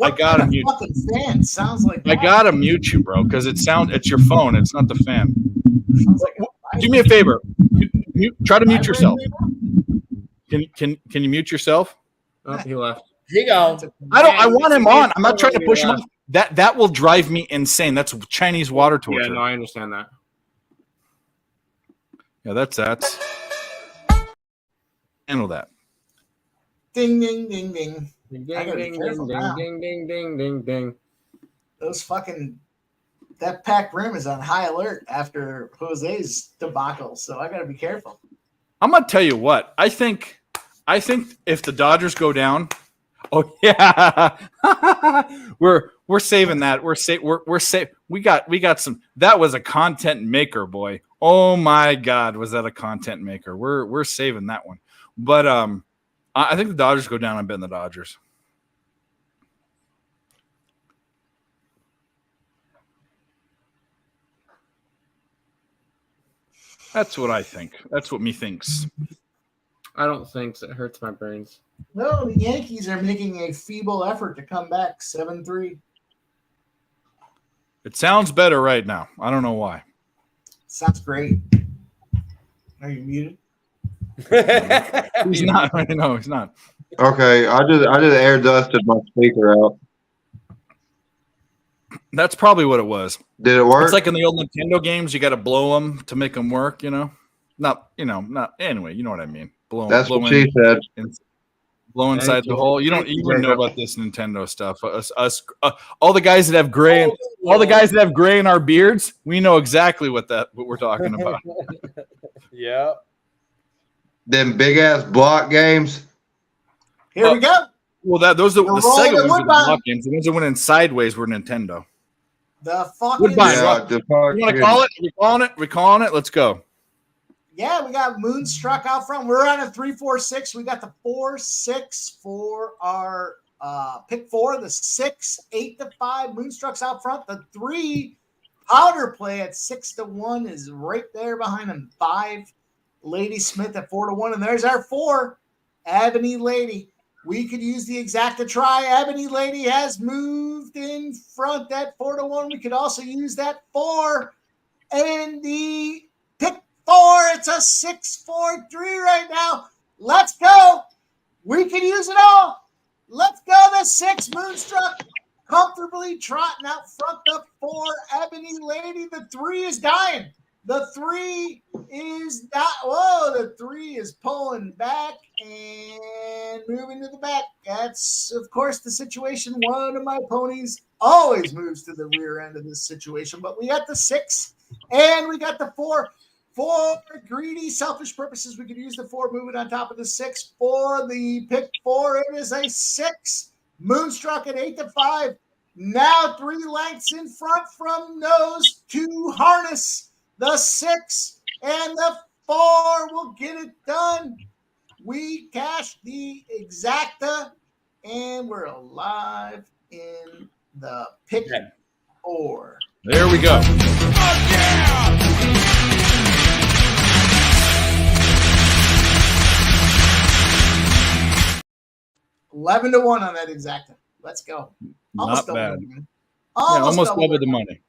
mute. Fucking fan sounds like. I gotta mute you, bro, because it's your phone. It's not the fan. Do me a favor. Try to mute yourself. Can you mute yourself? Oh, he left. Here you go. I want him on. I'm not trying to push him off. That will drive me insane. That's Chinese water torture. Yeah, no, I understand that. Yeah, that's handle that. Ding ding ding ding. Ding ding ding ding ding ding ding ding ding. Those fucking that pack rim is on high alert after Jose's debacle, so I gotta be careful. I'm gonna tell you what. I think if the Dodgers go down, oh yeah, we're saving that. We're safe. We got some. That was a content maker, boy. Oh my God, was that a content maker? We're saving that one. But I think the Dodgers go down. I'm betting the Dodgers. That's what I think. That's what me thinks. I don't think so. It hurts my brains. No, the Yankees are making a feeble effort to come back 7-3. It sounds better right now. I don't know why. Sounds great. Are you muted? He's not. No, he's not. Okay, I just air dusted my speaker out. That's probably what it was. Did it work? It's like in the old Nintendo games, you got to blow them to make them work. Not anyway. You know what I mean. That's what she said. Blow inside the hole. You don't even know about this Nintendo stuff. Us, all the guys that have gray, all the guys that have gray in our beards, we know exactly what we're talking about. Yeah. Them big ass block games. Here we go. Well, those are the Sega ones with the block games. The ones that went in sideways were Nintendo. The fucking Woodbine. You want to call it? We're calling it. Let's go. Yeah, we got Moonstruck out front. We're on a 3-4-6. We got the 4-6 for our pick 4. The 6, 8-5. Moonstruck's out front. The 3 powder play at 6-1 is right there behind him. 5 Lady Smith at 4-1, and there's our 4 Ebony Lady. We could use the exacta try. Ebony Lady has moved in front at 4-1. We could also use that 4 and the pick 4. It's a 6-4-3 right now. Let's go. We can use it all. Let's go. The 6 Moonstruck comfortably trotting out front. The 4 Ebony Lady. The 3 is dying. The 3 is the 3 is pulling back and moving to the back. That's, of course, the situation. One of my ponies always moves to the rear end of this situation. But we got the 6 and we got the 4. For greedy, selfish purposes, we could use the 4 moving on top of the 6. For the pick 4, it is a 6. Moonstruck at 8-5. Now 3 lengths in front from nose to harness. The 6 and the 4 will get it done. We cash the exacta, and we're alive in the pick 4. There we go. Oh, yeah! 11-1 on that exacta. Let's go. Not bad. Almost double the money.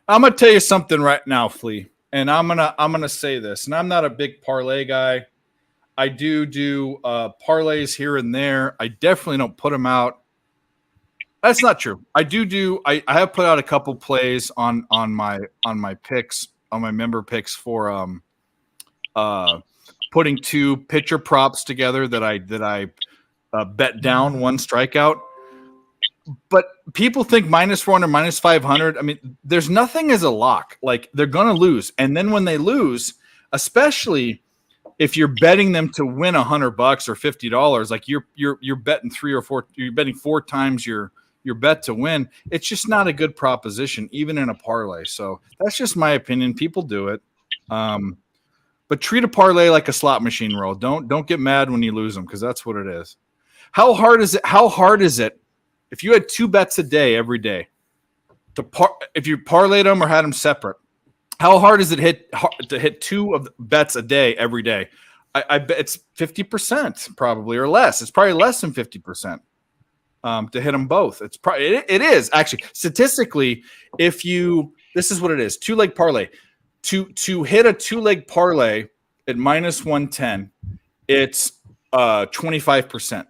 I'm gonna tell you something right now, Flea, and I'm gonna say this. And I'm not a big parlay guy. I do parlays here and there. I definitely don't put them out. That's not true. I have put out a couple plays on my picks, on my member picks for putting two pitcher props together that I bet down one strikeout. But people think minus 400, minus 500. I mean, there's nothing as a lock. Like, they're gonna lose, and then when they lose, especially if you're betting them to win $100 or $50, like you're betting 3 or 4, you're betting 4 times your bet to win. It's just not a good proposition, even in a parlay. So that's just my opinion. People do it, but treat a parlay like a slot machine roll. Don't get mad when you lose them, because that's what it is. How hard is it if you had 2 bets a day every day if you parlayed them or had them separate? How hard is it to hit 2 of the bets a day every day? I bet it's 50% probably, or less. It's probably less than 50% to hit them both. It's probably it is actually statistically. This is what it is: 2-leg parlay. To hit a 2-leg parlay at minus 110, it's 25%.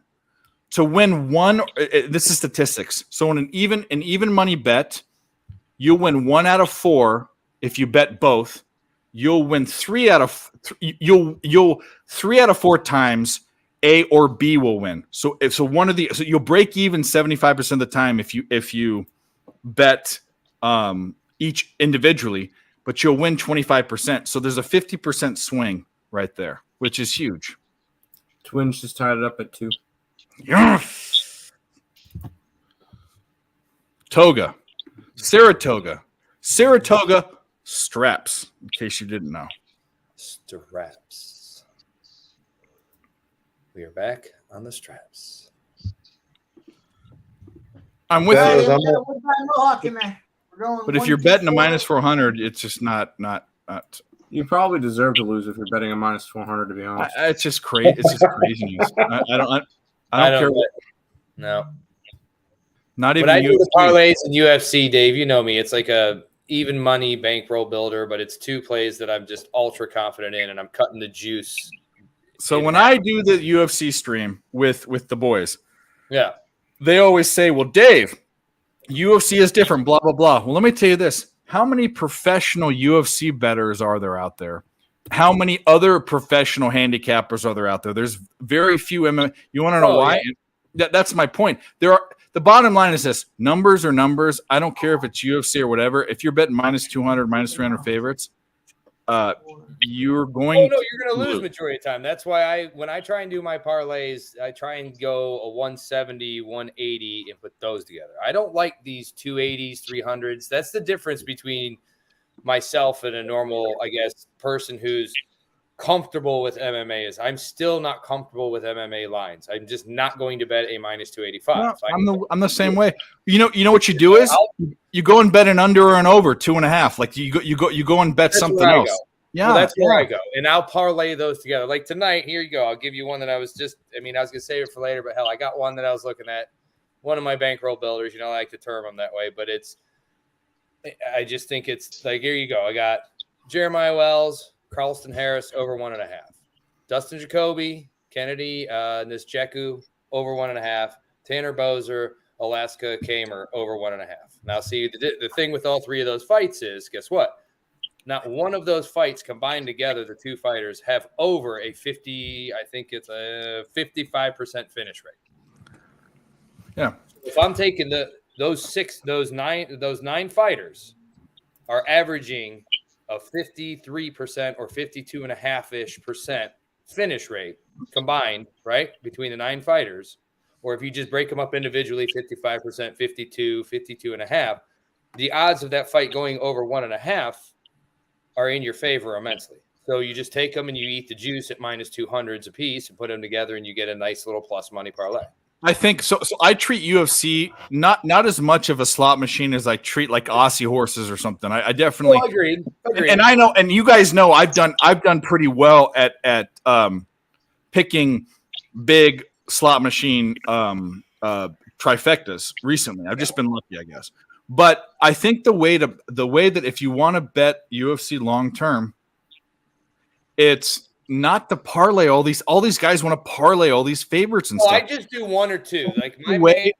To win one, this is statistics. So in an even money bet, you'll win 1 out of 4. If you bet both, you'll win 3 out of 3 out of 4 times A or B will win. So you'll break even 75% of the time if you bet each individually, but you'll win 25%. So there's a 50% swing right there, which is huge. Twins just tied it up at 2. Yes. Saratoga straps, in case you didn't know. Straps. We are back on the straps. I'm with you. But But if you're betting a minus 400, it's just not. You probably deserve to lose if you're betting a minus 400. To be honest, it's just crazy. It's just craziness. I don't care. No, not even. When I do the parlays in UFC, Dave, you know me. It's like a even money bankroll builder, but it's 2 plays that I'm just ultra confident in, and I'm cutting the juice. So when I do the UFC stream with the boys, yeah, they always say, "Well, Dave, UFC is different." Blah blah blah. Well, let me tell you this: how many professional UFC bettors are there out there? How many other professional handicappers are there out there? There's very few MMA. You want to know why? Yeah. That's my point. The bottom line is this: numbers are numbers. I don't care if it's UFC or whatever. If you're betting minus 200, minus 300 favorites, you're going. Oh, no, you're going to lose majority of the time. That's why when I try and do my parlays, I try and go a 170, 180 and put those together. I don't like these 280s, 300s. That's the difference between myself and a normal, I guess, person who's comfortable with MMA. Is I'm still not comfortable with MMA lines. I'm just not going to bet a minus 285. No, I'm the same way. You know what you do is you go and bet an under or an over 2.5. Like you go and bet something else. Yeah, well, that's where I go, and I'll parlay those together. Like tonight, here you go. I'll give you one that I was gonna save it for later, but hell, I got one that I was looking at. One of my bankroll builders. I like to term them that way, but I just think it's like, here you go. I got Jeremiah Wells, Carlston Harris over 1.5. Dustin Jacoby, Kennedy Nisjeku over 1.5. Tanner Bozer, Alaska Kamer over 1.5. Now, see, the thing with all 3 of those fights is, guess what? Not one of those fights combined together, the 2 fighters have over a 50, I think it's a 55% finish rate. Yeah. If I'm taking those 9 fighters are averaging a 53% or 52.5% finish rate combined, right, between the 9 fighters, or if you just break them up individually, 55%, 52.5, the odds of that fight going over 1.5 are in your favor immensely. So you just take them and you eat the juice at minus 200s a piece and put them together, and you get a nice little plus money parlay. I think so. So I treat UFC not as much of a slot machine as I treat like Aussie horses or something. I definitely agreed. And I know, and you guys know, I've done pretty well at picking big slot machine trifectas recently. I've just been lucky, I guess. But I think the way that if you want to bet UFC long term, it's not to parlay all these guys want to parlay all these favorites and stuff. I just do one or two. Like my Wait.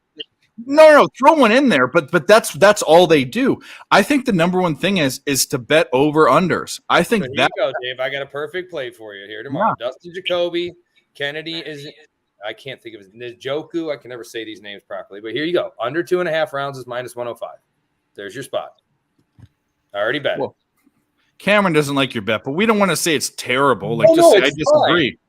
No, throw one in there, but that's all they do. I think the number one thing is to bet over unders. I think Here that. you go, Dave. I got a perfect play for you here tomorrow. Yeah. Dustin Jacoby, Kennedy is. I can't think of his Njoku. I can never say these names properly, but here you go. Under 2.5 rounds is minus 105. There's your spot. I already bet. Well, Cameron doesn't like your bet, but we don't want to say it's terrible. Like, I disagree.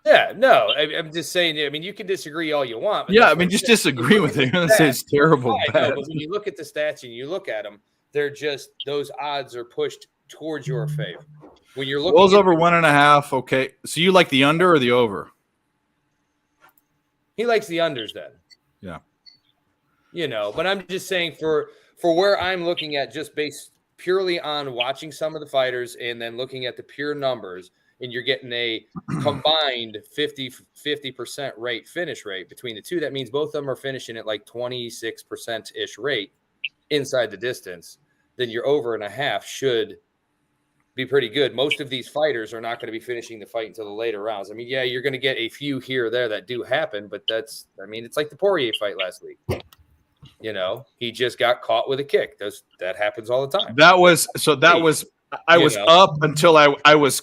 Yeah, no, I'm just saying. I mean, you can disagree all you want. But Yeah, I mean, just disagree with it. You're going to say it's terrible. But when you look at the stats and you look at them, they're just those odds are pushed towards your favor. When you're looking, Bulls over 1.5. Okay, so you like the under or the over? He likes the unders then. Yeah. But I'm just saying for where I'm looking at, just based purely on watching some of the fighters and then looking at the pure numbers, and you're getting a combined 50% finish rate between the two. That means both of them are finishing at like 26%-ish rate inside the distance. Then your over and a half should be pretty good. Most of these fighters are not going to be finishing the fight until the later rounds. I mean, yeah, you're going to get a few here or there that do happen, but it's like the Poirier fight last week. He just got caught with a kick. That happens all the time. I was up until I was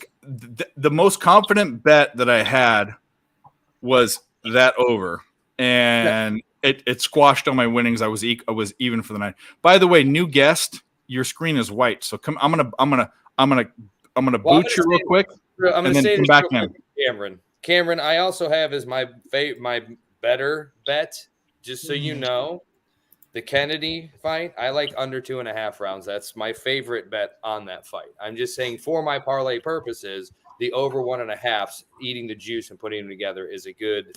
the most confident bet that I had was that over, and it squashed all my winnings. I was even for the night. By the way, new guest, your screen is white, so come. I'm gonna boot you real quick. I'm and gonna then say come this back real in. quick, Cameron. I also have as my better bet. Just so you know, the Kennedy fight, I like under 2.5 rounds. That's my favorite bet on that fight. I'm just saying for my parlay purposes, the over 1.5s, eating the juice and putting them together is a good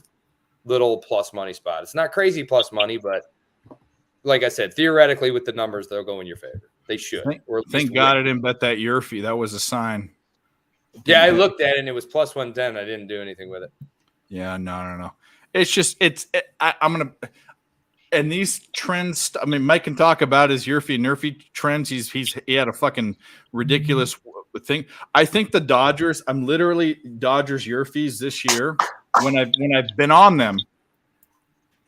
little plus money spot. It's not crazy plus money, but like I said, theoretically with the numbers, they'll go in your favor. They should. Thank God I didn't bet that Yurfie. That was a sign. Yeah, I looked at it and it was plus 110. I didn't do anything with it. Yeah, no. It's just I'm gonna. And these trends, I mean, Mike can talk about his Yurfie Nerfy trends. He had a fucking ridiculous thing. I think the Dodgers, I'm literally Dodgers Yurfies this year. When I've been on them,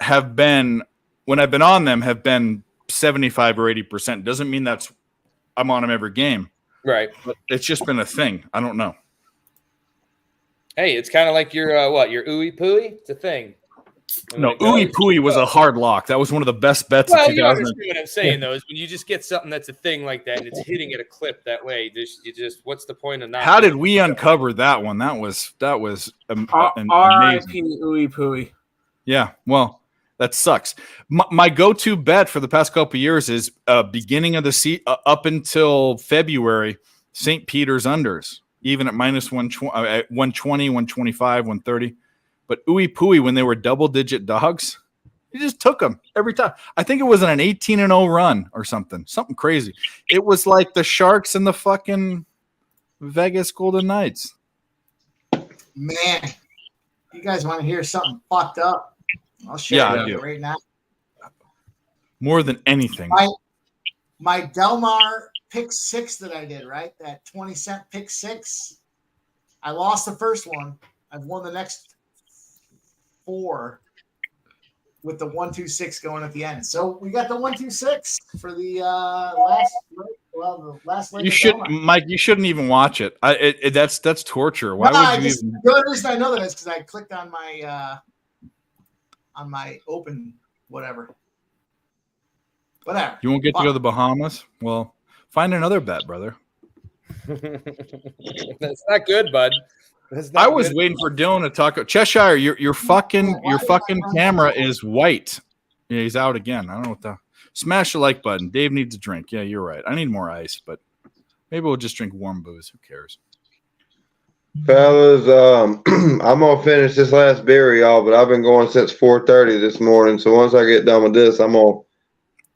have been 75 or 80%. Doesn't mean I'm on them every game. Right. But it's just been a thing. I don't know. Hey, it's kind of like your ooey pooey. It's a thing. No, Ooey Pooey was a hard lock. That was one of the best bets of 2000. You understand what I'm saying, though, is when you just get something that's a thing like that and it's hitting at a clip that way, what's the point of not? How did we uncover that one? That was amazing. Ooey Pooey. Yeah, well, that sucks. My go-to bet for the past couple of years is beginning of the season up until February, St. Peter's unders, even at minus 120, 125, 130. But Ooey Pooey, when they were double-digit dogs, you just took them every time. I think it was an 18-0 run or something crazy. It was like the Sharks and the fucking Vegas Golden Knights. Man, you guys want to hear something fucked up? I'll share it right now. More than anything. My Delmar pick 6 that I did, right? That 20-cent pick 6. I lost the first one. I've won the next 4 with the 1-2-6 going at the end. So we got the 1-2-6 for the last leg. You should, Mike. You shouldn't even watch it. That's torture. Why would you even? The only reason I know that is because I clicked on my open whatever. You won't get to go to the Bahamas. Well, find another bet, brother. That's not good, bud. I was waiting for Dylan to talk. Cheshire, your fucking camera is white. Yeah, he's out again. I don't know what the smash the like button. Dave needs a drink. Yeah, you're right. I need more ice, but maybe we'll just drink warm booze. Who cares? Fellas, I'm gonna finish this last beer, y'all, but I've been going since 4:30 this morning. So once I get done with this, I'm gonna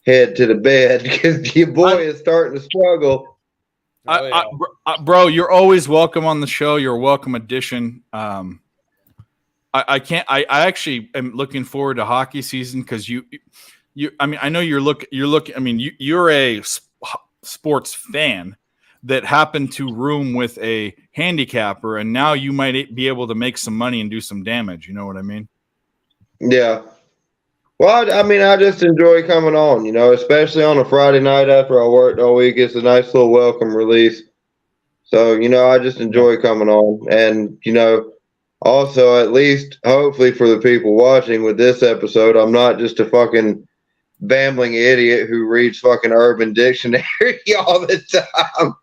head to the bed because your boy is starting to struggle. Bro, you're always welcome on the show. You're a welcome addition. I actually am looking forward to hockey season because I mean, I know you're looking. I mean, you're a sports fan that happened to room with a handicapper, and now you might be able to make some money and do some damage. You know what I mean? Yeah. Well, I mean, I just enjoy coming on, especially on a Friday night after I worked all week. It's a nice little welcome release. So, I just enjoy coming on. And, also, at least, hopefully for the people watching with this episode, I'm not just a fucking bambling idiot who reads fucking Urban Dictionary all the time.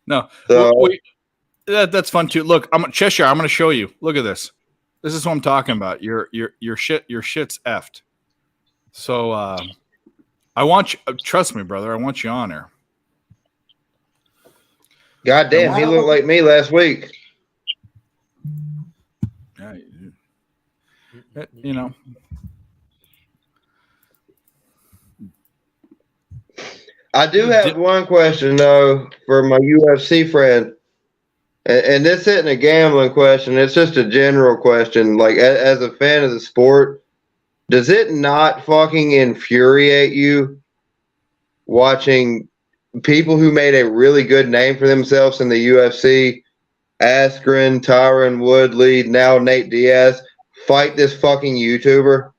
No. So, that's fun too. Look, Cheshire. I'm going to show you. Look at this. This is what I'm talking about. Your shit's effed. So I want you. Trust me, brother. I want you on there. God damn, he looked like me last week. Yeah, I do have one question though for my UFC friend, and this isn't a gambling question. It's just a general question. Like as a fan of the sport, does it not fucking infuriate you watching people who made a really good name for themselves in the UFC, Askren, Tyron Woodley, now Nate Diaz, fight this fucking YouTuber?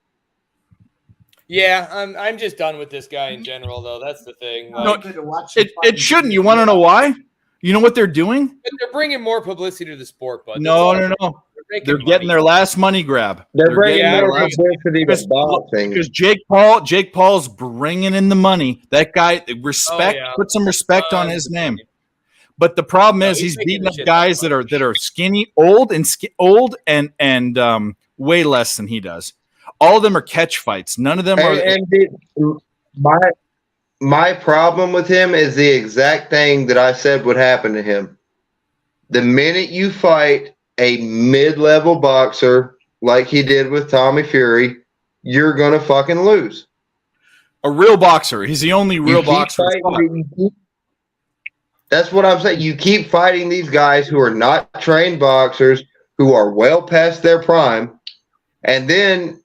Yeah, I'm just done with this guy in general, though. That's the thing. No, it shouldn't. You want to know why? You know what they're doing? But they're bringing more publicity to the sport, bud. No. They're getting their last money grab. They're bringing more publicity to boxing because Jake Paul's bringing in the money. That guy, put some respect on his name. But the problem is he's beating up guys that are skinny, old and way less than he does. All of them are catch fights. None of them are. My problem with him is the exact thing that I said would happen to him. The minute you fight a mid-level boxer like he did with Tommy Fury, you're gonna fucking lose. A real boxer. He's the only real boxer. That's what I'm saying. You keep fighting these guys who are not trained boxers, who are well past their prime, and then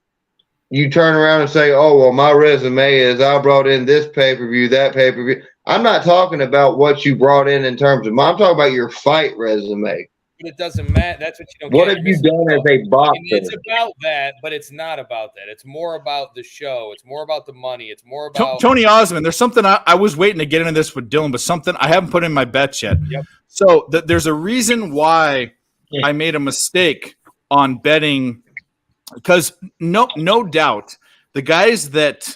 you turn around and say, oh, well, my resume is I brought in this pay-per-view, that pay-per-view. I'm not talking about what you brought in terms of I'm talking about your fight resume. But it doesn't matter. That's what you don't What get. have you done as a boxer? It's about that, but it's not about that. It's more about the show. It's more about the money. It's more about Tony Osmond. There's something I was waiting to get into this with Dylan, but something I haven't put in my bets yet. Yep. So there's a reason why I made a mistake on betting, because no doubt the guys that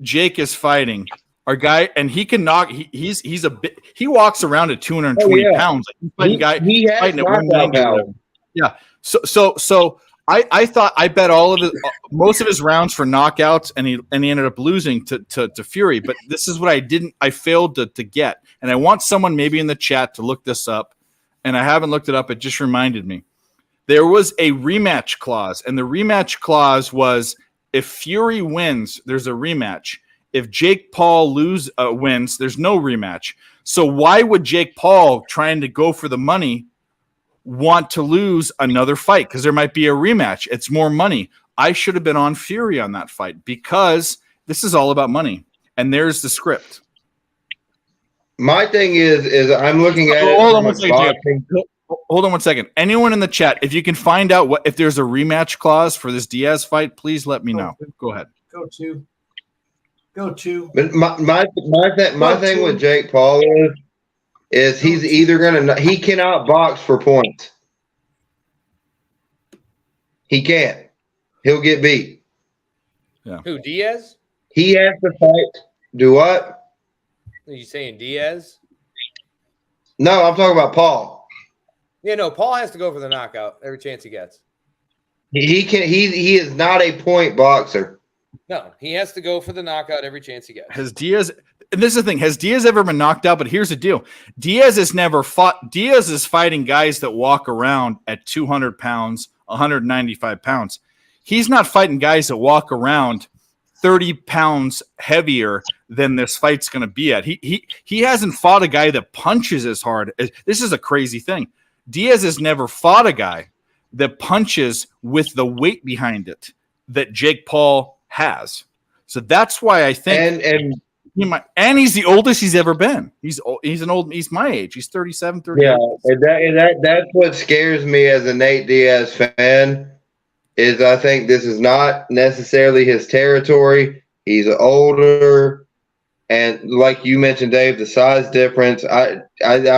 Jake is fighting are and he can knock. He's a bit. He walks around at 220 pounds. Like he's fighting at 190. Yeah. So I thought I bet most of his rounds for knockouts, and he ended up losing to Fury. But this is what I failed to get, and I want someone maybe in the chat to look this up, and I haven't looked it up. It just reminded me. There was a rematch clause, and the rematch clause was if Fury wins, there's a rematch. If Jake Paul wins, there's no rematch. So why would Jake Paul, trying to go for the money, want to lose another fight? Because there might be a rematch. It's more money. I should have been on Fury on that fight because this is all about money. And there's the script. My thing is I'm looking at Hold on one second. Anyone in the chat, if you can find out if there's a rematch clause for this Diaz fight, please let me know. Go ahead. Go to. But my thing with Jake Paul is he's either he cannot box for points. He can't. He'll get beat. Yeah. Who, Diaz? He has to fight. Do what? Are you saying Diaz? No, I'm talking about Paul. Yeah, no, Paul has to go for the knockout every chance he gets. He is not a point boxer. No, he has to go for the knockout every chance he gets. Has Diaz, and this is the thing, has Diaz ever been knocked out? But here's the deal. Diaz has never fought. Diaz is fighting guys that walk around at 200 pounds, 195 pounds. He's not fighting guys that walk around 30 pounds heavier than this fight's going to be at. He hasn't fought a guy that punches as hard. This is a crazy thing. Diaz has never fought a guy that punches with the weight behind it that Jake Paul has. So that's why I think and he's the oldest he's ever been. He's my age. He's 37, 38. Yeah, that's what scares me as a Nate Diaz fan. Is I think this is not necessarily his territory. He's older, and like you mentioned, Dave, the size difference. I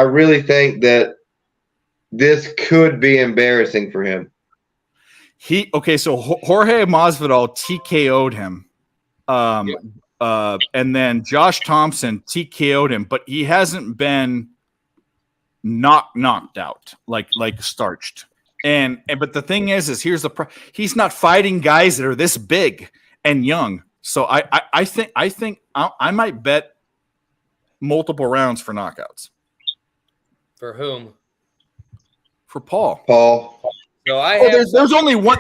really think that this could be embarrassing for him. So Jorge Masvidal TKO'd him, and then Josh Thompson TKO'd him, but he hasn't been knocked out, like starched. But the thing is here's he's not fighting guys that are this big and young. So I think I might bet multiple rounds for knockouts. For whom? For Paul. So there's only one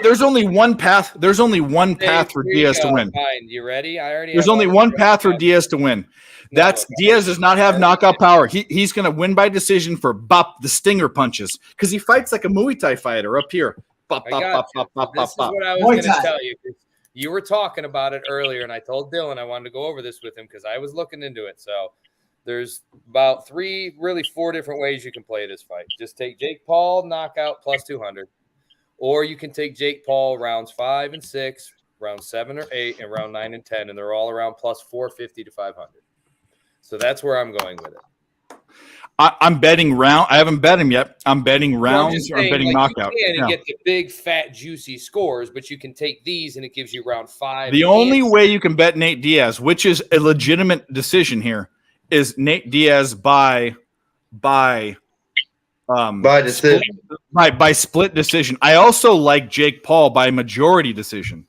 path. There's only one path for Diaz to win. Fine. You ready? There's only one path for Diaz to win. Diaz does not have knockout power. He's going to win by decision for the stinger punches because he fights like a Muay Thai fighter up here. This is what I was going to tell you. You were talking about it earlier, and I told Dylan I wanted to go over this with him because I was looking into it. So there's about 4 different ways you can play this fight. Just take Jake Paul knockout plus 200, or you can take Jake Paul rounds 5 and 6, round 7 or 8, and round 9 and 10, and they're all around plus 450 to 500. So that's where I'm going with it. I'm betting round. I haven't bet him yet. I'm betting rounds. I'm betting knockout. You can get the big, fat, juicy scores, but you can take these, and it gives you round 5. The only way you can bet Nate Diaz, which is a legitimate decision here, is Nate Diaz by decision. By split decision. I also like Jake Paul by majority decision.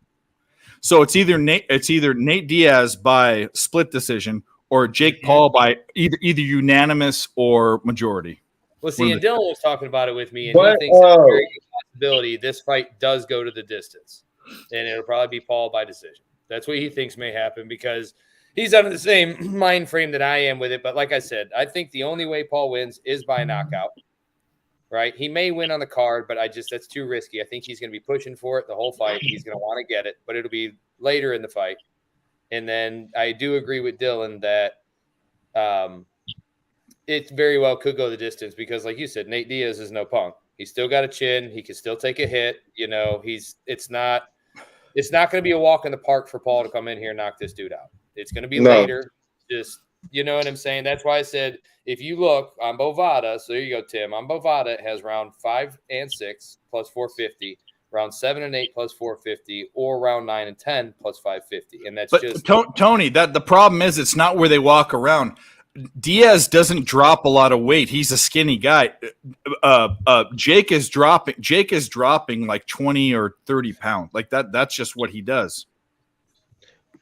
So it's either Nate Diaz by split decision or Jake Paul by either unanimous or majority. Well, see, and Dylan was talking about it with me, and he thinks there's a very good possibility this fight does go to the distance, and it'll probably be Paul by decision. That's what he thinks may happen because he's under the same mind frame that I am with it. But like I said, I think the only way Paul wins is by knockout. Right? He may win on the card, but that's too risky. I think he's going to be pushing for it the whole fight. He's going to want to get it, but it'll be later in the fight. And then I do agree with Dylan that it very well could go the distance because, like you said, Nate Diaz is no punk. He's still got a chin. He can still take a hit. You know, it's not going to be a walk in the park for Paul to come in here and knock this dude out. It's going to be later. Just, you know what I'm saying? That's why I said if you look on Bovada, so there you go, Tim. On Bovada, it has round 5 and 6 plus 450. Round 7 and 8 plus 450, or round 9 and 10 plus 550, and that's just Tony. That the problem is it's not where they walk around. Diaz doesn't drop a lot of weight. He's a skinny guy. Jake is dropping like 20 or 30 pounds. Like that. That's just what he does.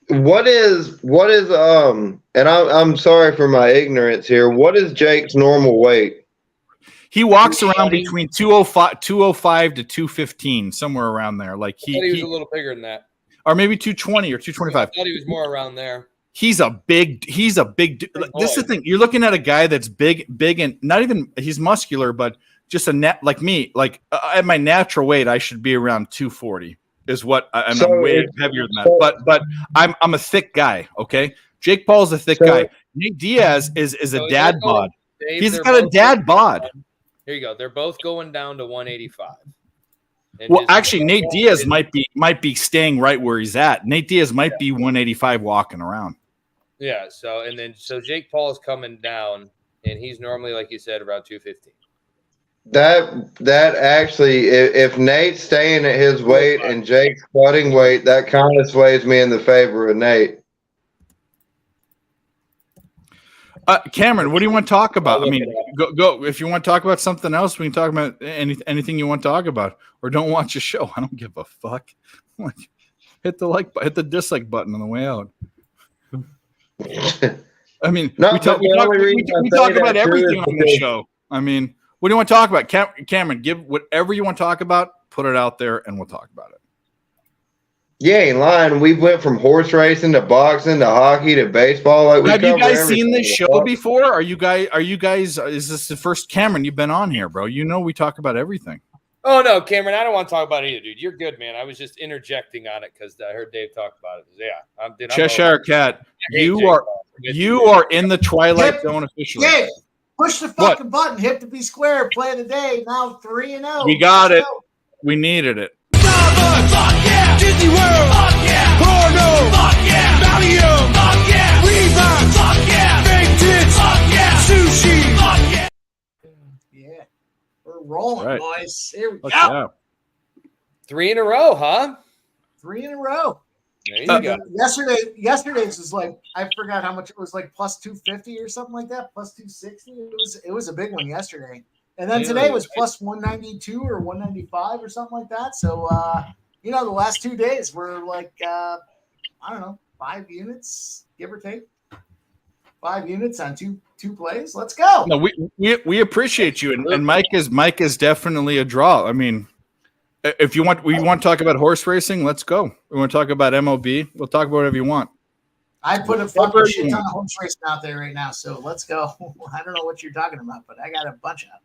What is and I'm sorry for my ignorance here. What is Jake's normal weight? He walks around between 205 to 215, somewhere around there. Like he was a little bigger than that, or maybe 220 or 225. I thought he was more around there. He's a big. This is the thing. You're looking at a guy that's big, and not even he's muscular, but just a net like me. Like at my natural weight, I should be around 240. Is what I'm way heavier than that. But I'm a thick guy. Okay, Jake Paul's a thick guy. Nate Diaz is a dad bod. He's got a dad bod. Here you go. They're both going down to 185. Well, actually, Nate Diaz might be staying right where he's at. Nate Diaz might be 185 walking around. Yeah. So Jake Paul is coming down, and he's normally, like you said, around 215. That actually, if Nate's staying at his weight and Jake's cutting weight, that kind of sways me in the favor of Nate. Cameron, what do you want to talk about? I mean, go. If you want to talk about something else, we can talk about anything you want to talk about, or don't watch the show. I don't give a fuck. Hit the dislike button on the way out. I mean, we talk about everything on the show. I mean, what do you want to talk about, Cameron? Give whatever you want to talk about. Put it out there, and we'll talk about it. You ain't lying. We went from horse racing to boxing to hockey to baseball. Have you guys seen this show before? Are you guys? Is this the first Cameron you've been on here, bro? You know we talk about everything. Oh no, Cameron, I don't want to talk about it either, dude. You're good, man. I was just interjecting on it because I heard Dave talk about it. Yeah, I'm Cheshire Cat, you are in the Twilight Zone officially. Dave, push the fucking button. Hip to be square. Play of the day. Now 3-0. We got it. We needed it. Fuck yeah! Disney World! Fuck yeah! Porno! Fuck yeah! Valium! Fuck yeah! Reebok! Fuck yeah! Fake tits! Fuck yeah! Sushi! Fuck yeah! Yeah. We're rolling, Right. boys. Here we go. Yeah. 3 in a row, huh? 3 in a row. There you go. Yesterday's was like, I forgot how much it was, like plus 250 or something like that, plus 260. It was a big one yesterday. And then today was plus 192 or 195 or something like that. So, the last 2 days were like, I don't know, 5 units, give or take. 5 units on two plays. Let's go. No, we appreciate you, and Mike is definitely a draw. I mean, if we want to talk about horse racing, let's go. We want to talk about MLB, we'll talk about whatever you want. I put a fucking shit ton of horse racing out there right now, so let's go. I don't know what you're talking about, but I got a bunch of them.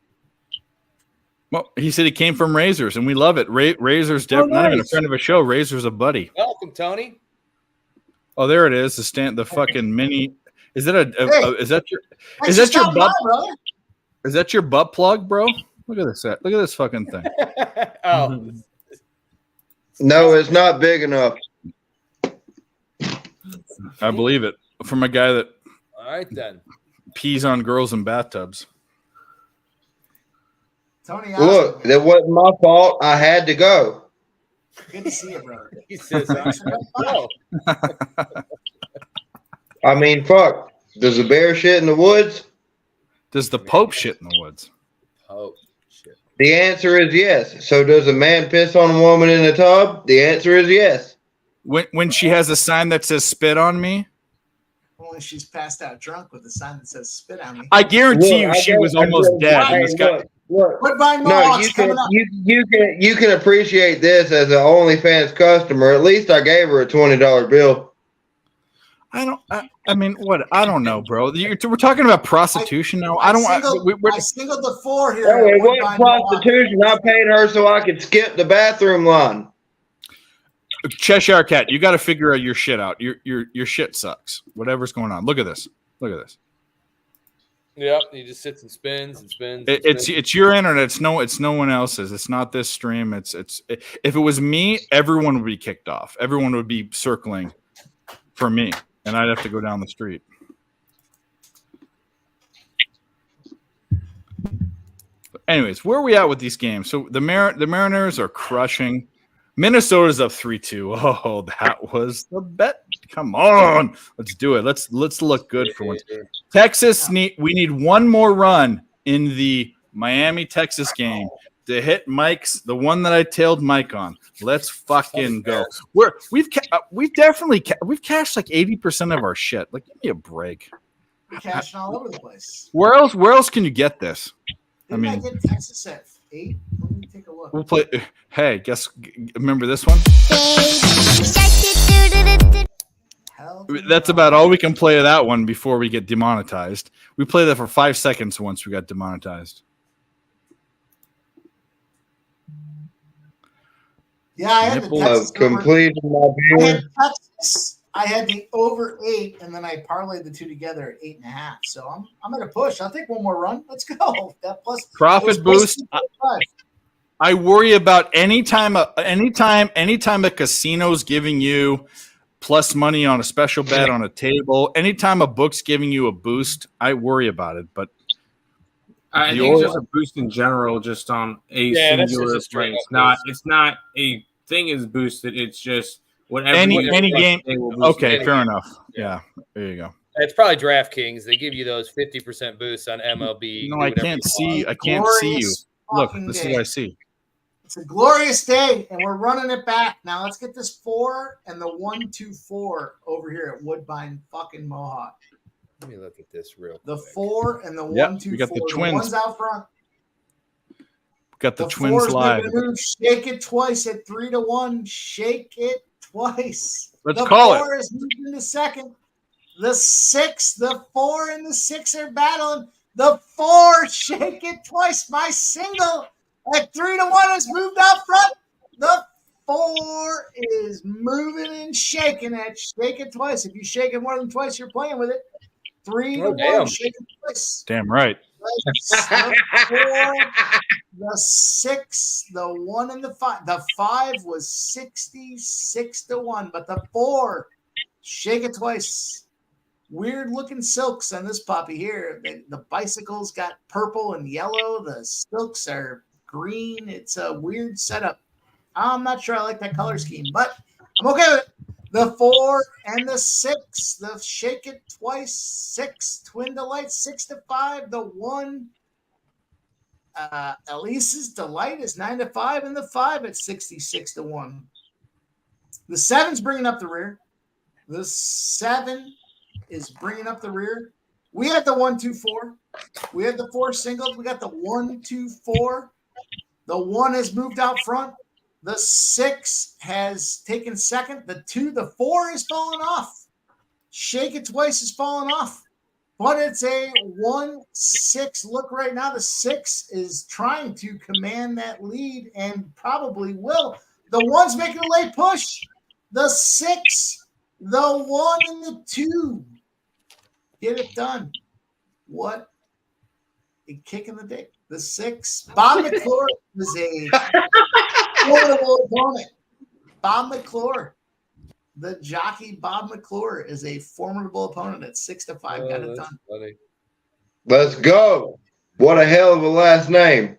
Well, he said he came from Razors, and we love it. Razors, not even a friend of a show. Razors a buddy. Welcome, Tony. Oh, there it is. The fucking mini. Is that your butt? Is that your butt plug, bro? Look at this. Look at this fucking thing. Oh, No, it's not big enough. I believe it from a guy that all right then. pees on girls in bathtubs. Tony, Look, that wasn't my fault. I had to go. Good to see you, brother. He says, "Oh, I mean, fuck. Does the bear shit in the woods? Does the Pope shit in the woods? oh, shit." The answer is yes. So does a man piss on a woman in a tub? The answer is yes. When she has a sign that says "spit on me," Only she's passed out drunk with a sign that says "spit on me." I guarantee you she was almost dead. And this guy, Look, Woodbine no, Mohawks you can coming up. you can appreciate this as an OnlyFans customer. At least I gave her a $20 bill. I mean, what? I don't know, bro. We're talking about prostitution now. I singled the 4 here. No, at it wasn't Woodbine prostitution. I paid her so I could skip the bathroom line. Cheshire Cat, you got to figure out your shit out. Your shit sucks. Whatever's going on. Look at this. Look at this. Yep, he just sits and spins and spins. It's your internet. It's no one else's. It's not this stream. If it was me, everyone would be kicked off. Everyone would be circling for me, and I'd have to go down the street. But anyways, where are we at with these games? So the Mariners are crushing. Minnesota's up 3-2. Oh, that was the bet. Come on, let's do it. Let's look good for once. Texas we need one more run in the Miami Texas game to hit Mike's, the one that I tailed Mike on. Let's fucking go. We've cashed like 80% of our shit. Like, give me a break. We're cashing all over the place. Where else can you get this? Didn't I get Texas at 8? Let me take a look. We'll play. Hey, remember this one? That's about all we can play of that one before we get demonetized. We played that for 5 seconds once we got demonetized. Yeah, I had the Texas completed my viewing. I had the over 8, and then I parlayed the two together at 8.5. So I'm gonna push. I'll take one more run. Let's go. That plus profit boost. I worry about anytime a casino's giving you plus money on a special bet on a table, anytime a book's giving you a boost, I worry about it. But I think it's just a boost in general, just on a singular play. It's not a thing is boosted. It's just whatever any game. Okay, fair enough. Yeah, there you go. It's probably DraftKings. They give you those 50% boosts on MLB. No, I can't see. I can't see you. Look, this is what I see. It's a glorious day, and we're running it back. Now let's get this 4 and the 1-2-4 over here at Woodbine fucking Mohawk. Let me look at this real quick. The 4 and the 1-2-4. We got the Twins. The one's out front. Got the Twins live. Shake it twice at 3-1. Shake it twice. Let's call it. The 4 is moving to second. The 6, the 4 and the 6 are battling. The 4, shake it twice. My single. At 3-1 is moved out front. The 4 is moving and shaking it. Shake it twice. If you shake it more than twice, you're playing with it. 3-1. damn. Shake it twice. Damn right. The 4, the 6, the 1, and the 5. The 5 was 66-1, but the 4, shake it twice. Weird looking silks on this puppy here. The bicycles got purple and yellow. The silks are green. It's a weird setup. I'm not sure I like that color scheme, but I'm okay with it. The 4 and the 6. The shake it twice. 6 Twin Delight 6-5. The 1 Elise's Delight is 9-5, and the 5 at 66-1. The 7's bringing up the rear. The 7 is bringing up the rear. We had the 1-2-4. We had the 4 singles. We got the 1-2-4. The 1 has moved out front. The 6 has taken second. The 2, the 4 is falling off. Shake it twice is falling off. But it's a 1-6 look right now. The 6 is trying to command that lead and probably will. The 1's making a late push. The 6, the 1, and the 2. Get it done. What a kick in the dick. The 6. Bob McClure is a formidable opponent. Bob McClure, the jockey Bob McClure, is a formidable opponent at 6-5. Got it done. Funny. Let's go. What a hell of a last name.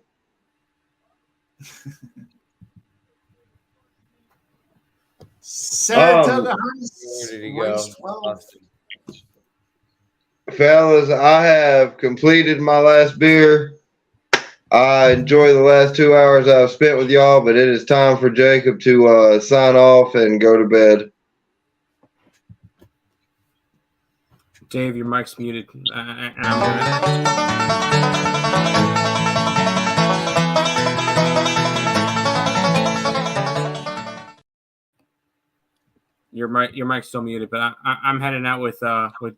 Saratoga Where did he go? race 12. Fellas, I have completed my last beer. I enjoy the last 2 hours I've spent with y'all, but it is time for Jacob to sign off and go to bed. Dave, your mic's muted. I'm Your mic's still muted, but I'm heading out with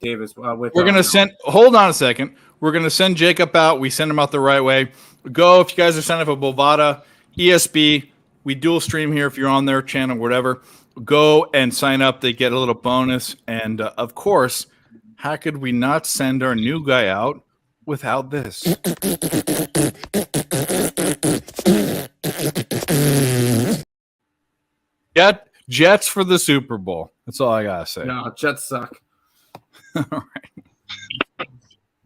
Dave as well. We're gonna send. Hold on a second. We're gonna send Jacob out. We send him out the right way. Go if you guys are signed up for Bovada, ESB. We dual stream here if you're on their channel, whatever. Go and sign up. They get a little bonus, and of course, how could we not send our new guy out without this? Jets for the Super Bowl. That's all I gotta say. No, Jets suck. All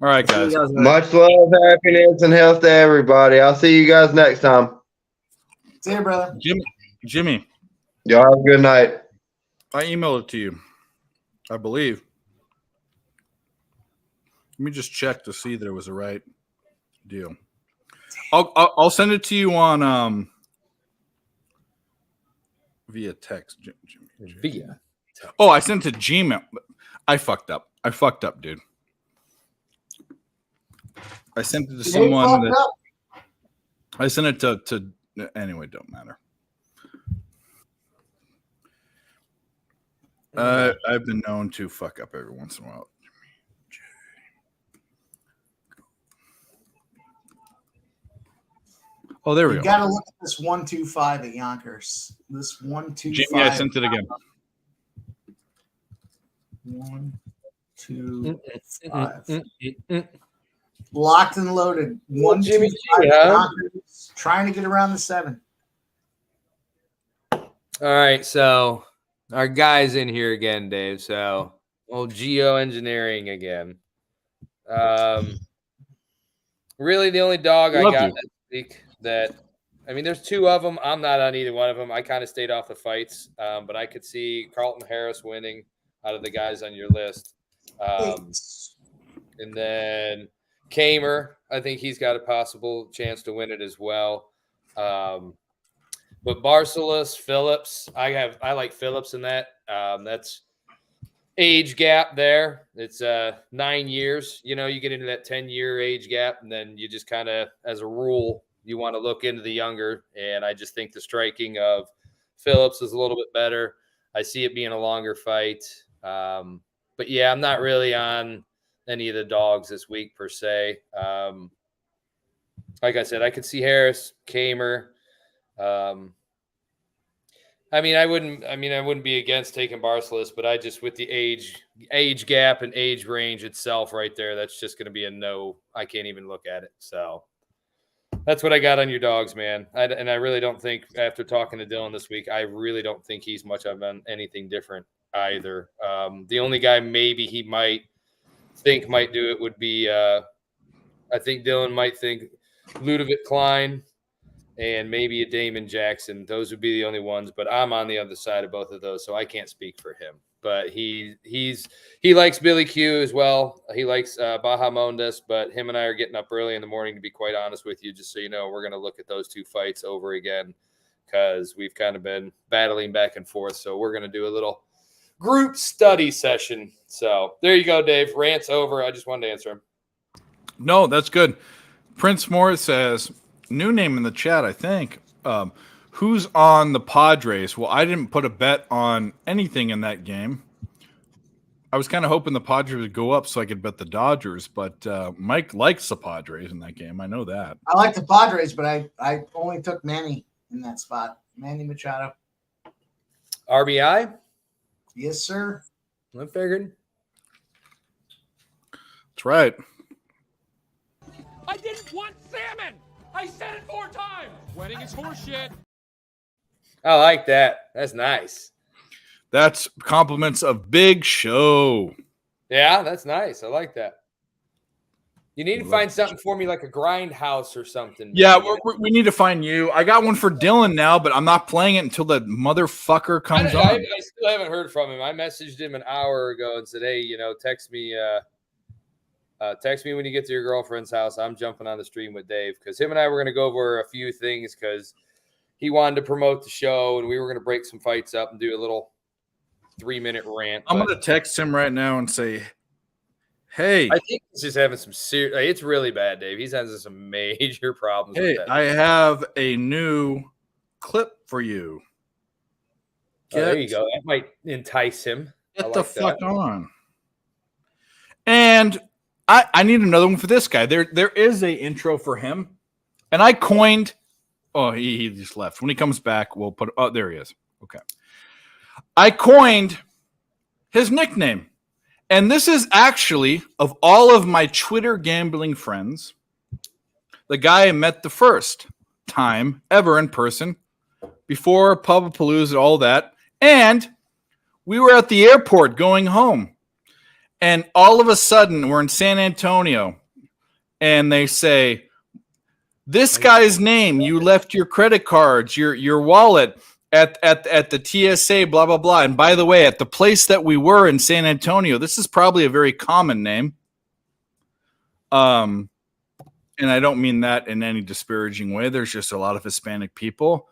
right, guys. Much love, happiness, and health to everybody. I'll see you guys next time. See you, brother. Jimmy. Y'all have a good night. I emailed it to you, I believe. Let me just check to see that it was the right deal. I'll send it to you on via text. Via. Oh, I sent it to Gmail. I fucked up, dude. I sent it to someone. I sent it to anyway. Don't matter. I've been known to fuck up every once in a while. Oh, there we go. You got to look at this 1-2-5 at Yonkers. This 1-2-5. Jimmy, I sent it again. 1, 2, 5. Locked and loaded. 1, 2, 5. Yonkers, trying to get around the 7. All right, so our guy's in here again, Dave. So old geoengineering again. Really, the only dog I got this week that, I mean, there's 2 of them. I'm not on either one of them. I kind of stayed off the fights, but I could see Carlton Harris winning out of the guys on your list. And then Kamer, I think he's got a possible chance to win it as well. But Barcelos, Phillips, I like Phillips in that. That's age gap there. It's 9 years. You know, you get into that 10-year age gap, and then you just kind of, as a rule, you want to look into the younger. And I just think the striking of Phillips is a little bit better. I see it being a longer fight. But yeah, I'm not really on any of the dogs this week per se. like I said, I could see Harris, Kamer. I wouldn't be against taking Barcelos, but I just, with the age gap and age range itself right there, that's just going to be a no. I can't even look at it. So that's what I got on your dogs, man. And I really don't think, after talking to Dylan this week, I really don't think he's much of anything different either. The only guy maybe he might do it would be, I think Dylan might think Ludovic Klein and maybe a Damon Jackson. Those would be the only ones, but I'm on the other side of both of those, so I can't speak for him. But he likes Billy Q as well. He likes Bahamondes, but him and I are getting up early in the morning, to be quite honest with you, just so you know. We're going to look at those two fights over again because we've kind of been battling back and forth. So we're going to do a little group study session. So there you go, Dave. Rant's over. I just wanted to answer him. No, that's good. Prince Morris says, new name in the chat, I think. Who's on the Padres? Well, I didn't put a bet on anything in that game. I was kind of hoping the Padres would go up so I could bet the Dodgers, but Mike likes the Padres in that game. I know that. I like the Padres, but I only took Manny in that spot. Manny Machado. RBI? Yes, sir. I figured. That's right. I didn't want salmon. I said it 4 times. Wedding is horseshit. I like that. That's nice. That's compliments of Big Show. Yeah, that's nice. I like that. You need to find something for me, like a grindhouse or something. Yeah, we need to find you. I got one for Dylan now, but I'm not playing it until the motherfucker comes on. I still haven't heard from him. I messaged him an hour ago and said, hey, text me when you get to your girlfriend's house. I'm jumping on the stream with Dave, because him and I were going to go over a few things, because he wanted to promote the show and we were going to break some fights up and do a little 3-minute rant. I'm going to text him right now and say, hey. I think he's just having some serious – it's really bad, Dave. He's having some major problems with that. I have a new clip for you. There you go. That might entice him. Get the fuck on. And I need another one for this guy. There is a intro for him. And I coined – oh, he just left. When he comes back, we'll put – oh, there he is. Okay. I coined his nickname. And this is actually, of all of my Twitter gambling friends, the guy I met the first time ever in person, before Pubapalooza and all that. And we were at the airport going home. And all of a sudden, we're in San Antonio. And they say, this guy's name, you left your credit cards, your wallet at the TSA, blah, blah, blah. And by the way, at the place that we were in San Antonio, this is probably a very common name. And I don't mean that in any disparaging way. There's just a lot of Hispanic people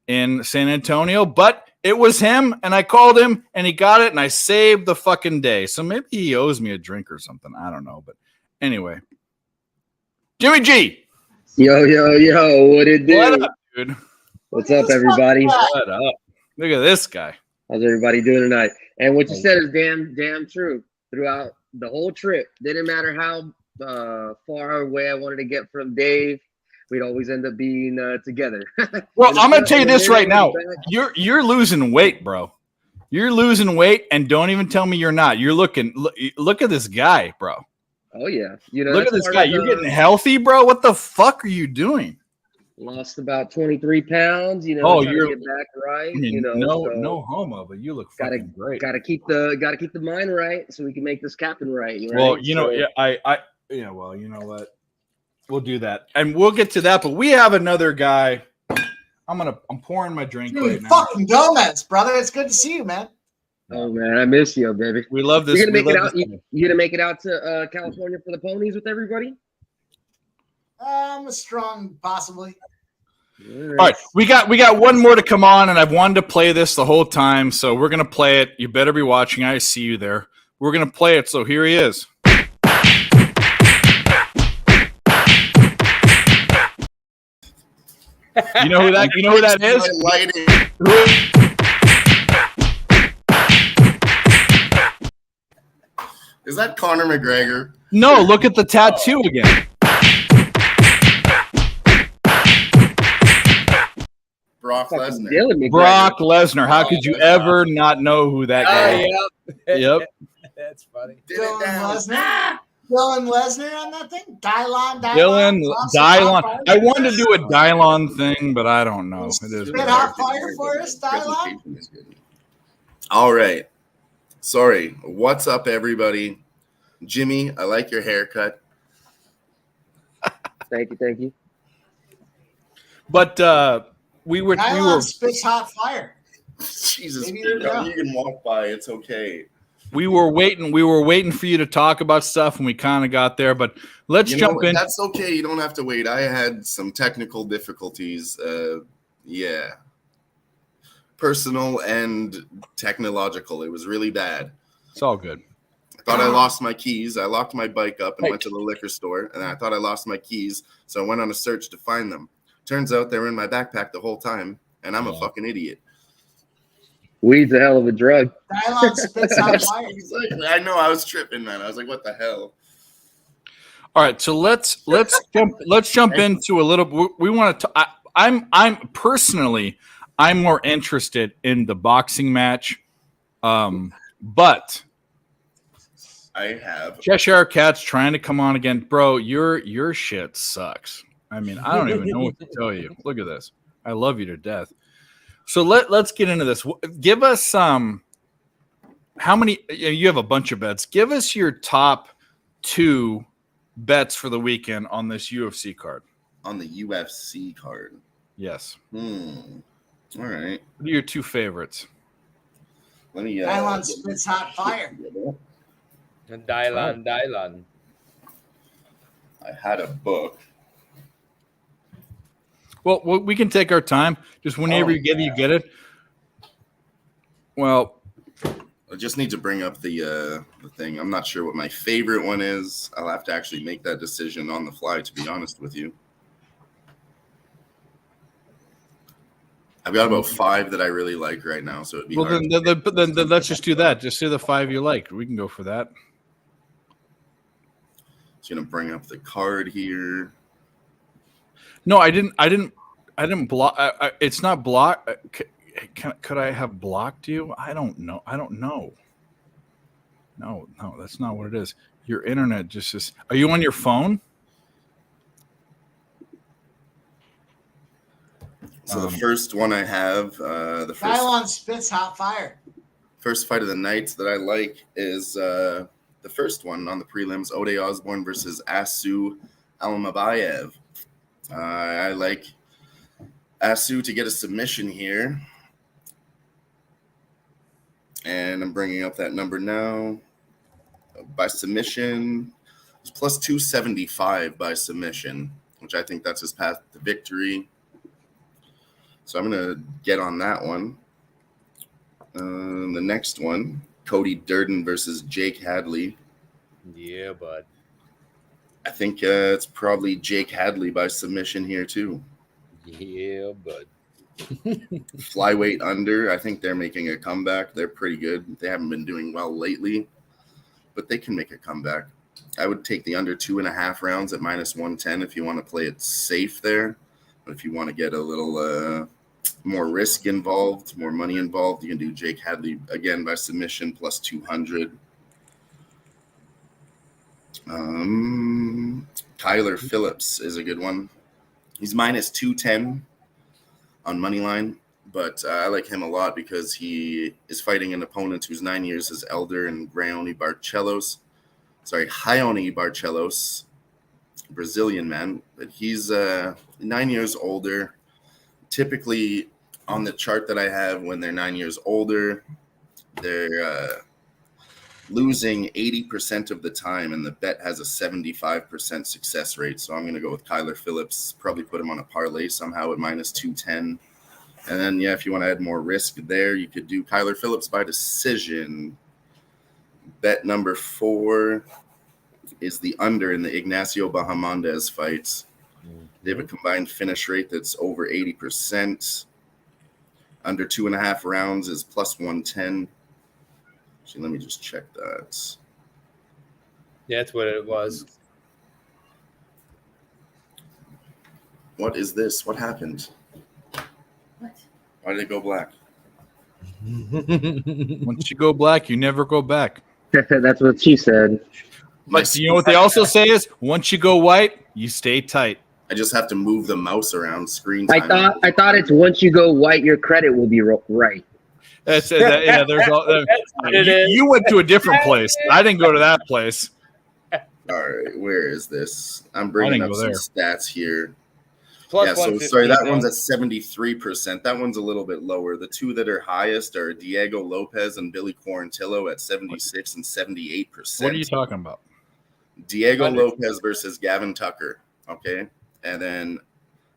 in San Antonio. But it was him, and I called him, and he got it, and I saved the fucking day. So maybe he owes me a drink or something. I don't know. But anyway. Jimmy G. Yo, what it do? What up, dude? What's up, everybody? What up? Look at this guy. How's everybody doing tonight? And what you said is damn true. Throughout the whole trip, didn't matter how far away I wanted to get from Dave, we'd always end up being together. Well, I'm gonna tell you this right now. You're losing weight, bro. You're losing weight, and don't even tell me you're not. You're looking. Look at this guy, bro. Oh yeah, look at this guy. You're getting healthy, bro. What the fuck are you doing? Lost about 23 pounds. Oh, you're to get back right. I mean, no homo, but you look fucking great. Gotta keep the mind right so we can make this captain right. Well, well, you know what? We'll do that, and we'll get to that. But we have another guy. I'm pouring my drink right now. Fucking Gomez, brother. It's good to see you, man. Oh man, I miss you, baby. We love this. You gonna make it out to California for the ponies with everybody? A strong, possibly. All right, we got one more to come on, and I've wanted to play this the whole time, so we're gonna play it. You better be watching. I see you there. We're gonna play it. So here he is. You know who that is? Is that Conor McGregor? No, look at the tattoo again. Brock Fucking Lesnar. Dylan McGregor. Brock Lesnar. How could you ever not know who that guy is? Yep. That's funny. Dylan Lesnar. Dylan Lesnar on that thing. Dylan. Dylan, Dylon. I wanted to do a Dylon thing, but I don't know. It is Spit hot fire for us, Dylan. All right. Sorry. What's up, everybody? Jimmy, I like your haircut. Thank you. But we were spits hot fire. Jesus, Maybe you can walk by. It's okay. We were waiting for you to talk about stuff, and we kind of got there. But let's jump in. That's okay. You don't have to wait. I had some technical difficulties. Yeah, personal and technological. It was really bad. It's all good. I thought I lost my keys. I locked my bike up and went to the liquor store, and I thought I lost my keys, so I went on a search to find them. Turns out they were in my backpack the whole time, and I'm a fucking idiot. Weed's a hell of a drug. Dylon spits hot fire. I know. I was tripping, man. I was like, "What the hell?" All right, so let's jump into a little. We want to. I'm personally, I'm more interested in the boxing match, but I have Cheshire Cat's trying to come on again, bro. Your shit sucks. I mean, I don't even know what to tell you. Look at this. I love you to death. So let's get into this. Give us how many? You have a bunch of bets. Give us your top 2 bets for the weekend on this UFC card. On the UFC card. Yes. All right. What are your 2 favorites? Let me. Dylon spits hot fire. Dylon. I had a book. Well, we can take our time. Just whenever you get it. Well, I just need to bring up the thing. I'm not sure what my favorite one is. I'll have to actually make that decision on the fly, to be honest with you. I've got about 5 that I really like right now, so it'd be hard. Then let's just do that. Just say the 5 you like. We can go for that. Just gonna bring up the card here. No, I didn't block. It's not block. Could I have blocked you? I don't know. No, that's not what it is. Your internet just is. Are you on your phone? So the first one I have, Dylon spits hot fire. First fight of the night that I like is the first one on the prelims: Ode Osborne versus Asu Almabayev. I like Asu to get a submission here. And I'm bringing up that number now. By submission, it's plus 275 by submission, which I think that's his path to victory. So I'm going to get on that one. The next one, Cody Durden versus Jake Hadley. Yeah, bud. I think it's probably Jake Hadley by submission here too. Yeah, bud. Flyweight under. I think they're making a comeback. They're pretty good. They haven't been doing well lately, but they can make a comeback. I would take the under 2.5 rounds at minus 110 if you want to play it safe there. But if you want to get a little more risk involved, more money involved, you can do Jake Hadley again by submission plus 200. Kyler Phillips is a good one. He's minus 210 on money line, but I like him a lot because he is fighting an opponent who's 9 years his elder and Raoni Barcelos, Brazilian man, but he's 9 years older. Typically on the chart that I have, when they're 9 years older, they're losing 80% of the time, and the bet has a 75% success rate. So I'm going to go with Kyler Phillips, probably put him on a parlay somehow at minus 210. And then, if you want to add more risk there, you could do Kyler Phillips by decision. Bet number 4 is the under in the Ignacio Bahamondes fight. They have a combined finish rate that's over 80%. Under 2.5 rounds is plus 110. Actually, let me just check that. Yeah, that's what it was. What is this? What happened? What? Why did it go black? Once you go black, you never go back. That's what she said. But you know what they also say is once you go white, you stay tight. I just have to move the mouse around screen I time. thought it's once you go white, your credit will be right. That's yeah. There's all. what it is. You went to a different place. I didn't go to that place. All right, where is this? I'm bringing up go some there. stats here. Plus Yeah, so 115, sorry, that man. one's at 73%. That one's a little bit lower. The two that are highest are Diego Lopez and Billy Quarantillo at 76 and 78%. What are you talking about? Diego Lopez versus Gavin Tucker, okay? And then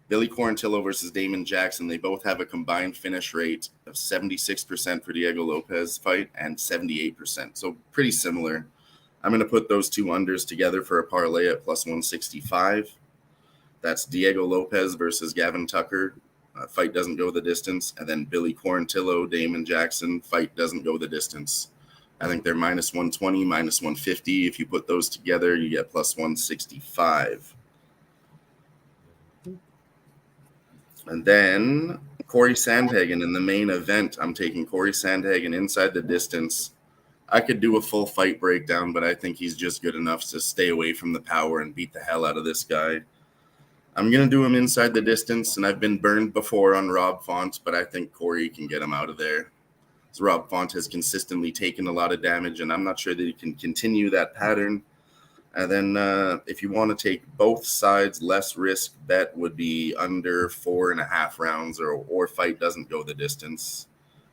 Billy Quarantillo versus Damon Jackson. They both have a combined finish rate of 76% for Diego Lopez fight and 78%. So pretty similar. I'm going to put those two unders together for a parlay at plus 165. That's Diego Lopez versus Gavin Tucker. Fight doesn't go the distance. And then Billy Quarantillo, Damon Jackson. Fight doesn't go the distance. I think they're minus 120, minus 150. If you put those together, you get plus 165. And then Corey Sandhagen in the main event. I'm taking Corey Sandhagen inside the distance. I could do a full fight breakdown, but I think he's just good enough to stay away from the power and beat the hell out of this guy. I'm going to do him inside the distance, and I've been burned before on Rob Font, but I think Corey can get him out of there. So Rob Font has consistently taken a lot of damage, and I'm not sure that he can continue that pattern. And then if you want to take both sides, less risk bet would be under 4.5 rounds or fight doesn't go the distance.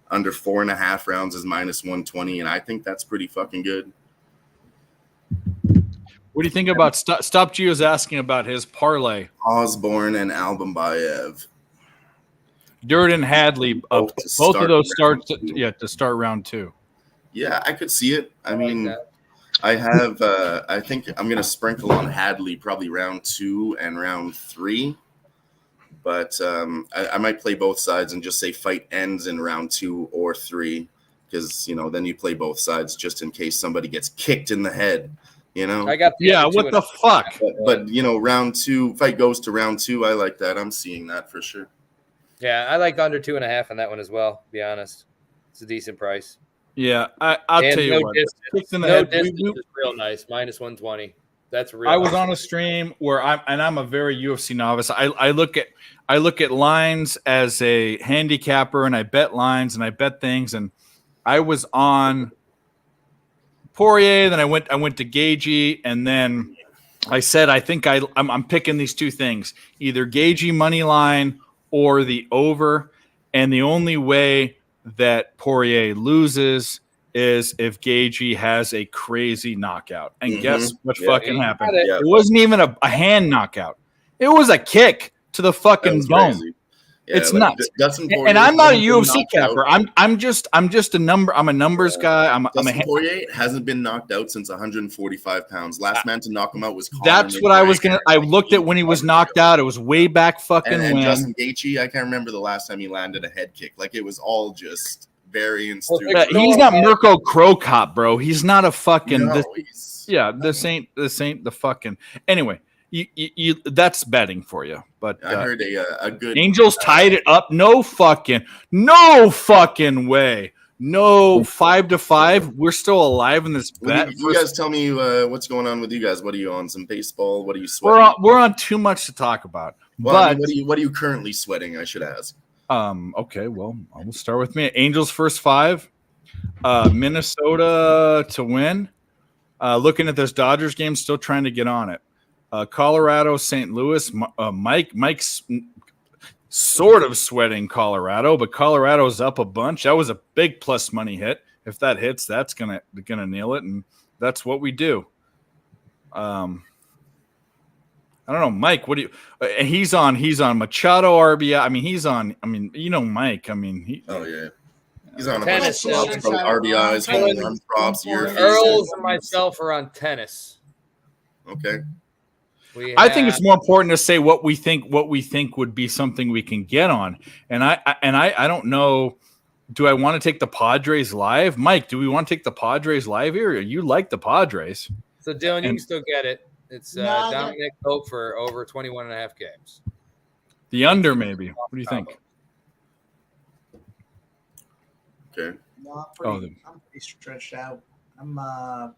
Under 4.5 rounds is minus 120, and I think that's pretty fucking good. What do you think about Stop Gio's asking about his parlay? Osborne and Albumbayev. Durden Hadley, both of those start to start round 2. Yeah, I could see it. I mean, I have. I think I'm going to sprinkle on Hadley probably round 2 and round 3, but I might play both sides and just say fight ends in round 2 or 3 because then you play both sides just in case somebody gets kicked in the head. I got what the fuck? But round 2 fight goes to round 2. I like that. I'm seeing that for sure. Yeah, I like under 2.5 on that one as well. To be honest, it's a decent price. Yeah, I'll tell you what. Distance is real nice. Minus 120. That's real. I was on a stream where I'm a very UFC novice. I look at lines as a handicapper, and I bet lines and I bet things. And I was on Poirier, then I went to Gagey, and then I said I think I'm picking these two things: either Gagey money line or the over. And the only way that Poirier loses is if Gagey has a crazy knockout. And guess what fucking happened? It wasn't even a hand knockout. It was a kick to the fucking dome. Crazy. Yeah, it's nuts. And I'm not a UFC capper. I'm just a number. I'm a numbers guy. Dustin Poirier hasn't been knocked out since 145 pounds. Last man to knock him out was Conor That's what McGregor. I was gonna. I looked at when he was knocked out. It was way back fucking and when. Justin Gaethje, I can't remember the last time he landed a head kick. Like it was all just variance. He's not Mirko Krokop, bro. He's not a fucking. No, this ain't the fucking. Anyway. You that's betting for you, but I heard a good Angels tied it up. No fucking way. No 5-5. We're still alive in this bet. You guys tell me what's going on with you guys. What are you on? Some baseball? What are you sweating? We're on too much to talk about. Well, but I mean, what are you currently sweating? I should ask. Okay. Well, I will start with me. Angels first 5. Minnesota to win. Looking at this Dodgers game, still trying to get on it. Colorado, St. Louis. Mike's sort of sweating Colorado, but Colorado's up a bunch. That was a big plus money hit. If that hits, that's gonna nail it, and that's what we do. I don't know, Mike. What do you? He's on Machado RBI. I mean, he's on. I mean, Mike. I mean, he's on tennis. A bunch of props, RBIs, home run props. Earls and myself are on tennis. Okay. I think it's more important to say what we think would be something we can get on. And I don't know. Do I want to take the Padres live? Mike, do we want to take the Padres live here? Or you like the Padres? So Dylan, you can still get it. It's Dominic Hope for over 21.5 games. The under, maybe. What do you think? Okay. No, Oh, I'm pretty stretched out. I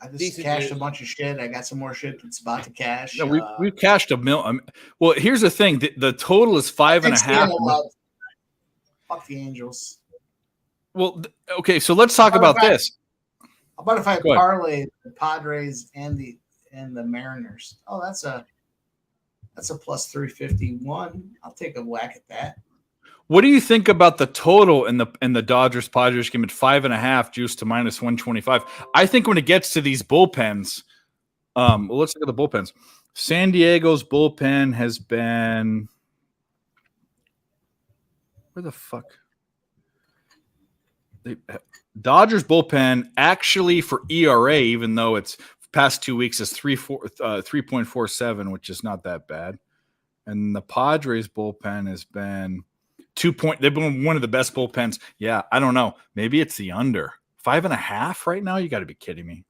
just Decent cashed news. a bunch of shit. I got some more shit that's about to cash. No, we've cashed a mil. Well, here's the thing: the total is 5.5. Fuck the Angels. Well, okay, so let's talk about this. How about if I Go ahead. parlay the Padres and the Mariners? Oh, that's a plus 351. I'll take a whack at that. What do you think about the total in the Dodgers Padres game at 5.5 juice to minus 125? I think when it gets to these bullpens, well, let's look at the bullpens. San Diego's bullpen has been where the fuck? Dodgers bullpen actually for ERA, even though it's past 2 weeks, is 3.47, which is not that bad. And the Padres bullpen has been they've been one of the best bullpens. Yeah, I don't know. Maybe it's the under 5.5 right now. You got to be kidding me.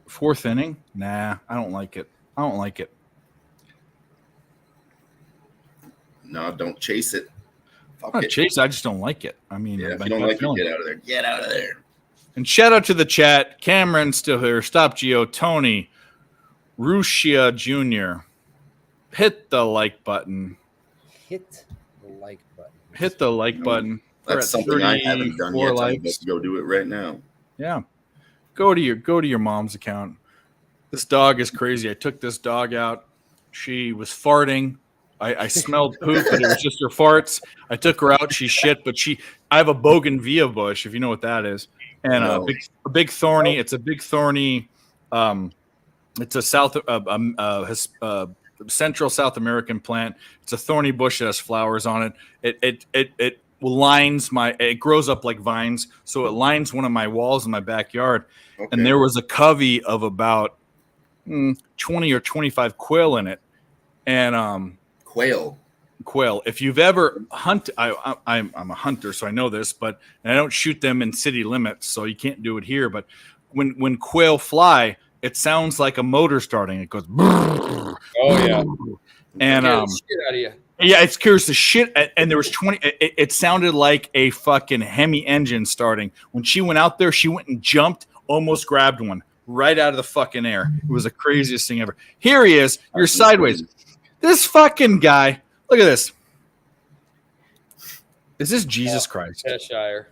Fourth inning? Nah, I don't like it. No, don't chase it. I'm not chase. I just don't like it. I mean, Yeah, if you don't like it, get out of there. Get out of there. And shout out to the chat. Cameron still here. Stop Geo. Tony. Rushia Jr. Hit the like button. Hit the like button. Hit the like button. That's something I haven't done yet. I'm about to go do it right now. Yeah. Go to your mom's account. This dog is crazy. I took this dog out. She was farting. I smelled poop, but it was just her farts. I took her out. She shit, but I have a bougainvillea bush, if you know what that is, and a big thorny. It's a big thorny. It's a Central South American plant. It's a thorny bush that has flowers on it. It lines it grows up like vines, so it lines one of my walls in my backyard. Okay. And there was a covey of about 20 or 25 quail in it, and Quail. If you've ever hunted, I'm a hunter, so I know this, but I don't shoot them in city limits, so you can't do it here. But when quail fly, it sounds like a motor starting. It goes. Oh yeah. And shit out of you. Yeah, it scares the shit. And there was 20. It sounded like a fucking Hemi engine starting. When she went out there, she went and jumped, almost grabbed one right out of the fucking air. It was the craziest thing ever. Here he is. You're sideways. This fucking guy. Look at this. Is this Jesus Christ? Cheshire.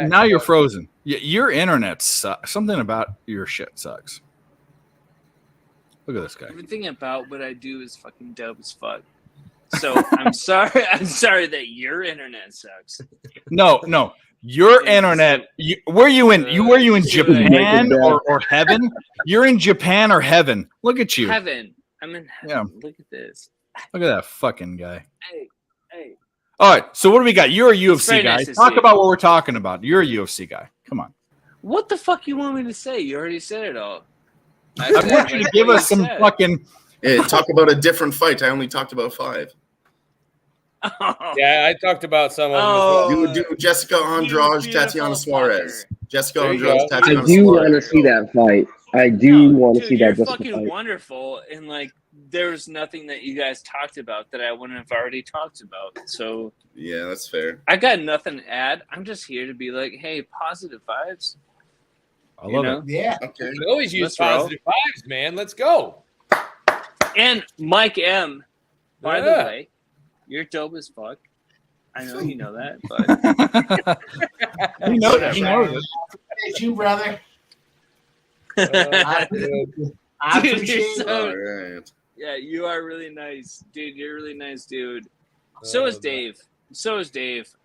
Now you're frozen. Your internet sucks. Something about your shit sucks. Look at this guy. Everything about what I do is fucking dope as fuck. So I'm sorry. I'm sorry that your internet sucks. No. Your internet. Were you in Japan or heaven? You're in Japan or heaven. Look at you. Heaven. I'm in heaven. Yeah. Look at this. Look at that fucking guy. Hey. All right. So what do we got? You're a UFC guy. Nice Talk about what we're talking about. You're a UFC guy. Come on. What the fuck you want me to say? You already said it all. I want you to give us some fucking. Hey, talk about a different fight. I only talked about 5. Oh. Yeah, I talked about some of them as well. You would do Jessica Andrade, Tatiana Suarez. Jessica Andrade, Tatiana Suarez. I do want to see that fight. I do want to see that. You're fucking wonderful, and like, there's nothing that you guys talked about that I wouldn't have already talked about. So yeah, that's fair. I got nothing to add. I'm just here to be like, hey, positive vibes. I love it. Yeah. Okay. We always use positive vibes, man. Let's go. And Mike M, by the way, you're dope as fuck. I know you know that, but he knows it. It's you, brother. I appreciate it. Yeah, you are really nice, dude. You're a really nice, dude. So is Dave.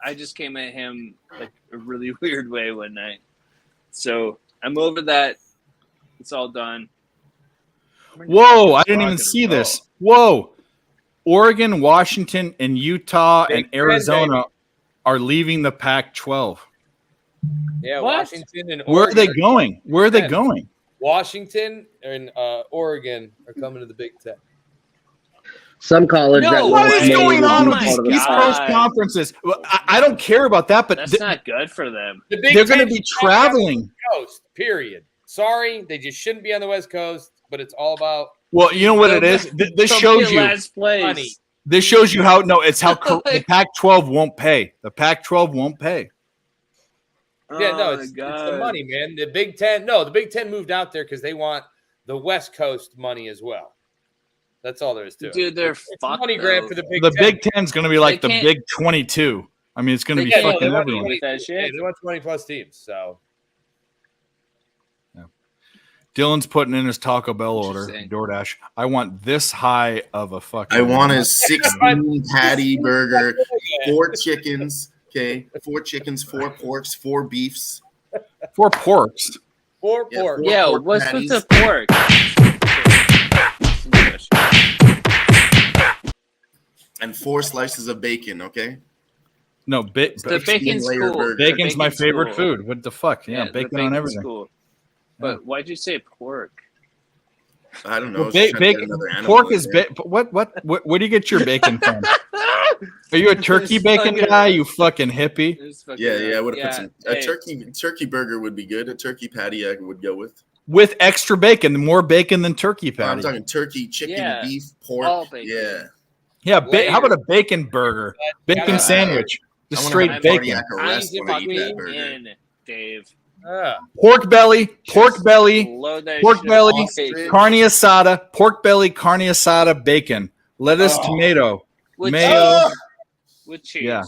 I just came at him like a really weird way one night. So I'm over that. It's all done. Whoa, I didn't even see this. Whoa. Oregon, Washington, and Utah and Arizona are leaving the Pac-12. Yeah, Washington and Oregon. Where are they going? Where are they going? Washington and Oregon are coming to the Big Ten. Some college. What is going on with these East Coast conferences? I don't care about that, but that's not good for them. They're going to be traveling. Coast, period. Sorry, they just shouldn't be on the West Coast, but it's all about. Well, you know what it is? This shows you. Last place. This shows you how it's how the Pac-12 won't pay. The Pac-12 won't pay. Yeah, no, Oh, it's the God. money, man. The Big Ten, no, the Big Ten moved out there because they want the West Coast money as well. That's all there is to it. Dude, they're It's a fucked. money grab for the Big The Ten. Big Ten's going to be like They the can't- Big 22. I mean, it's going to be can't fucking do everyone. with that shit. They want 20 plus teams. So Dylan's putting in his Taco Bell order, Interesting. DoorDash. I want this high of a fucking. I want a 16 patty burger, 4 chickens. Okay, 4 chickens, 4 porks, 4 beefs. 4 porks. 4 Yeah, pork. 4 Yeah, pork what's patties. with the pork? And 4 slices of bacon. Okay. No, The bacon's layer cool. burger. bacon's my bacon's favorite cool. food. What the fuck? Yeah, the bacon on bacon's everything. Cool. But why'd you say pork? I don't know. I Well, was just trying to get bacon, another animal pork in is there. where do you get your bacon from? Are you a turkey It's bacon fucking- guy? You fucking hippie. It's fucking Yeah, I would have yeah, put some a hey, turkey burger would be good. A turkey patty I would go with. With extra bacon, more bacon than turkey No, I'm patty. talking turkey, chicken, Yeah, beef, all pork. bacon. Yeah. Yeah, how about a bacon burger? Bacon Yeah. sandwich. Just I wanna straight have a bacon. cardiac arrest I'm when I eat that fucking burger. in, Dave. Pork belly, Load that pork shit belly, on bacon. carne asada, pork belly, carne asada, bacon, lettuce, Oh. tomato, With mayo. cheese. With cheese. Yeah.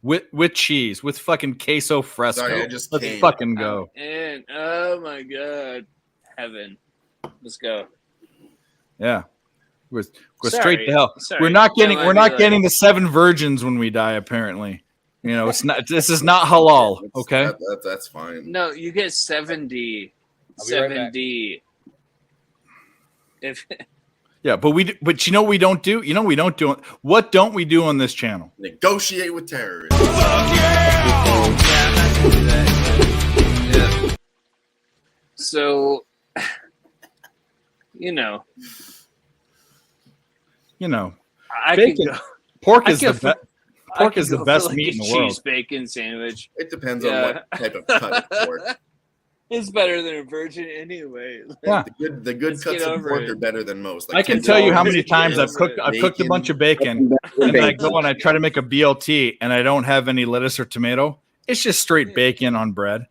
With cheese, with fucking queso fresco. Sorry, I just Let's came. fucking go. And oh my god, heaven. Let's go. Yeah. We're Sorry, straight to hell. sorry. We're not That getting might we're be not like- getting the 7 virgins when we die, apparently. You know, it's not this is not halal, okay? That's fine. No, you get 70. I'll be right back. 70. If Yeah, but you know what we don't do? You know what we don't do? What don't we do on this channel? Negotiate with terrorists. so, you know, I bacon, could go. pork I is could the for- best. I Pork could is the go for best like meat a in the cheese world. bacon sandwich. It depends Yeah. on what type of cut of pork. It's better than a virgin anyway. Yeah. The good Let's cuts get of over pork it. are better than most. I can tell you how many times I've cooked a bunch of bacon, and then I go and I try to make a BLT, and I don't have any lettuce or tomato. It's just straight bacon on bread.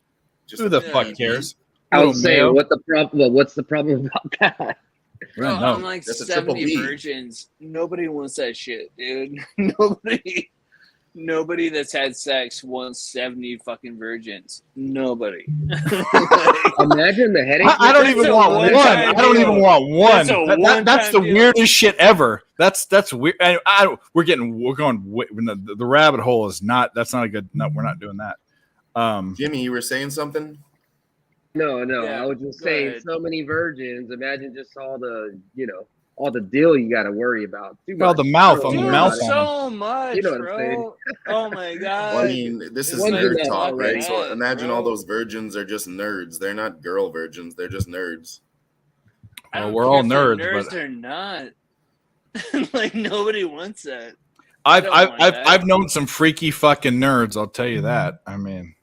Who the fuck cares? I Little was saying, mayo. what's the problem about that? Bro, I know. I'm like That's a triple 70 B. virgins. Nobody wants that shit, dude. Nobody that's had sex wants 70 fucking virgins. Nobody. Imagine the headache. I don't That's even a want one. one-time I don't deal. even want one. That's a That's the one-time deal. weirdest shit ever. That's weird. We're going. The rabbit hole is not. That's not a good. No, we're not doing that. Jimmy, you were saying something? No, Yeah, I was just go saying, ahead. so many virgins. Imagine just all the deal you got to worry about. Too Well, much. the mouth on Don't the worry mouth about it. on So much, You know what I'm saying. bro. Oh my god. Well, I mean, this is One's nerd enough talk, right? already. So imagine bro. all those virgins are just nerds. They're not girl virgins. They're just nerds. I Well, don't we're care all if they're nerds, nerds but- or not. Like nobody wants that. I've don't want that. I've known some freaky fucking nerds. I'll tell you that. I mean,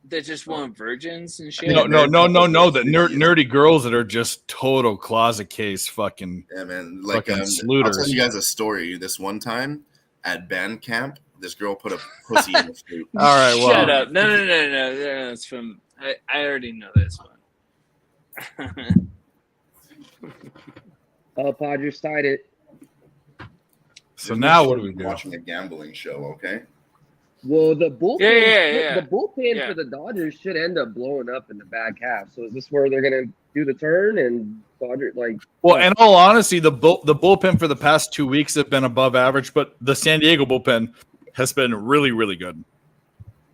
They just want virgins and shit. no. nerds The are freaky. nerdy girls that are just total closet case fucking. Yeah, man. Like, Fucking I'll slooters. tell you guys a story. This one time at band camp, this girl put a pussy in the flute. All right, well, Shut up. No. It's from. I already know this one. Padres tied it. So now what do we do? Watching a gambling show, okay? Well, the bullpen, Yeah. the bullpen Yeah. for the Dodgers should end up blowing up in the back half. So is this where they're gonna do the turn and Dodgers like? Well, in all honesty, the bullpen for the past 2 weeks have been above average, but the San Diego bullpen has been really, really good.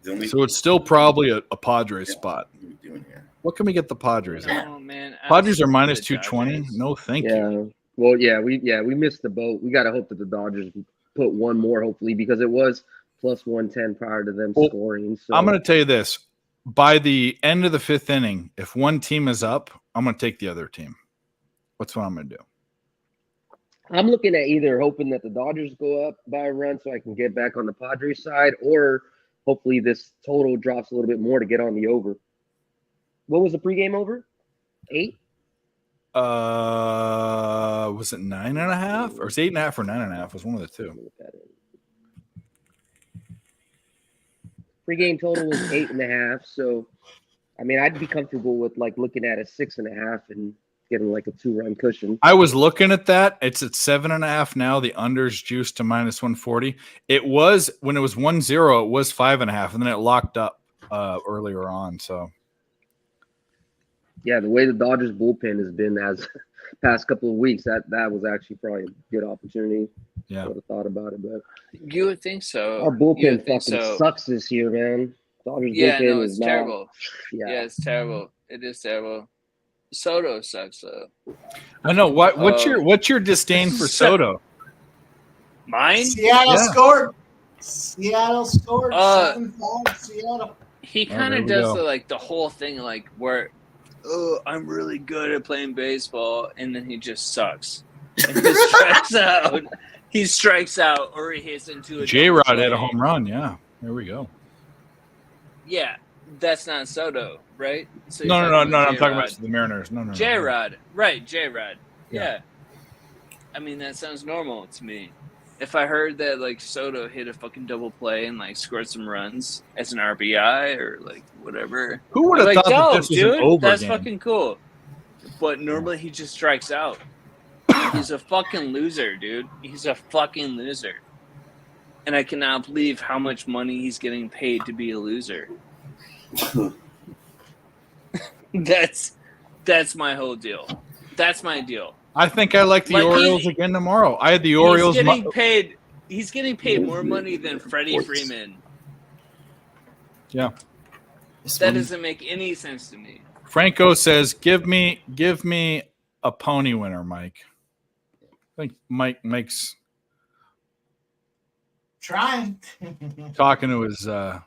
So it's still probably a Padres spot. What are you doing here? What can we get the Padres at? Oh man. Padres are minus The 220. Dodgers. No, thank you. Yeah. Well, we missed the boat. We got to hope that the Dodgers put one more, hopefully, because it was plus 110 prior to them Well, scoring. So I'm going to tell you this: by the end of the 5th inning, if one team is up, I'm going to take the other team. That's what I'm going to do. I'm looking at either hoping that the Dodgers go up by a run so I can get back on the Padres side, or hopefully this total drops a little bit more to get on the over. What was the pregame over? 8? Was it 9.5 or is it 8.5 or 9.5? It was one of the two. Pre-game total was 8.5. So, I mean, I'd be comfortable with like looking at a 6.5 and getting like a 2-run cushion. I was looking at that. It's at 7.5 now. The under's juiced to -140. It was when it was 1-0. It was 5.5, and then it locked up earlier on. So. Yeah, the way the Dodgers bullpen has been as past couple of weeks, that was actually probably a good opportunity. Yeah, I would have thought about it, but You would think so. our You bullpen would think fucking so. sucks this year, man. Dodgers Yeah, bullpen no, is it's not. terrible. Yeah. Yeah, it's terrible. It is terrible. Soto sucks though. I know. What's your disdain for Soto? Mine? Seattle Yeah. scored. Seattle scored. 7-5. Seattle. He Oh, kind there of we does go. the whole thing like where, oh, I'm really good at playing baseball, and then he just sucks. And he strikes out. He strikes out, or he hits into a J-Rod double had a play. home run. Yeah, there we go. Yeah, that's not Soto, right? So No. you're I'm talking J-Rod. about the Mariners. No. J-Rod, right? J-Rod. Yeah. Yeah. I mean, that sounds normal to me. If I heard that like Soto hit a fucking double play and like scored some runs as an RBI or like whatever, Who would have like, thought that dope, this was an dude? over That's game? fucking cool. But normally he just strikes out. He's a fucking loser, dude. He's a fucking loser. And I cannot believe how much money he's getting paid to be a loser. That's my whole deal. That's my deal. I think I like the Like, Orioles again tomorrow. I had the Orioles. He's getting paid more money than Freddie Freeman. Yeah. That doesn't make any sense to me. Franco says, "Give me a pony winner, Mike." I think Mike's Trying. talking to his. I'll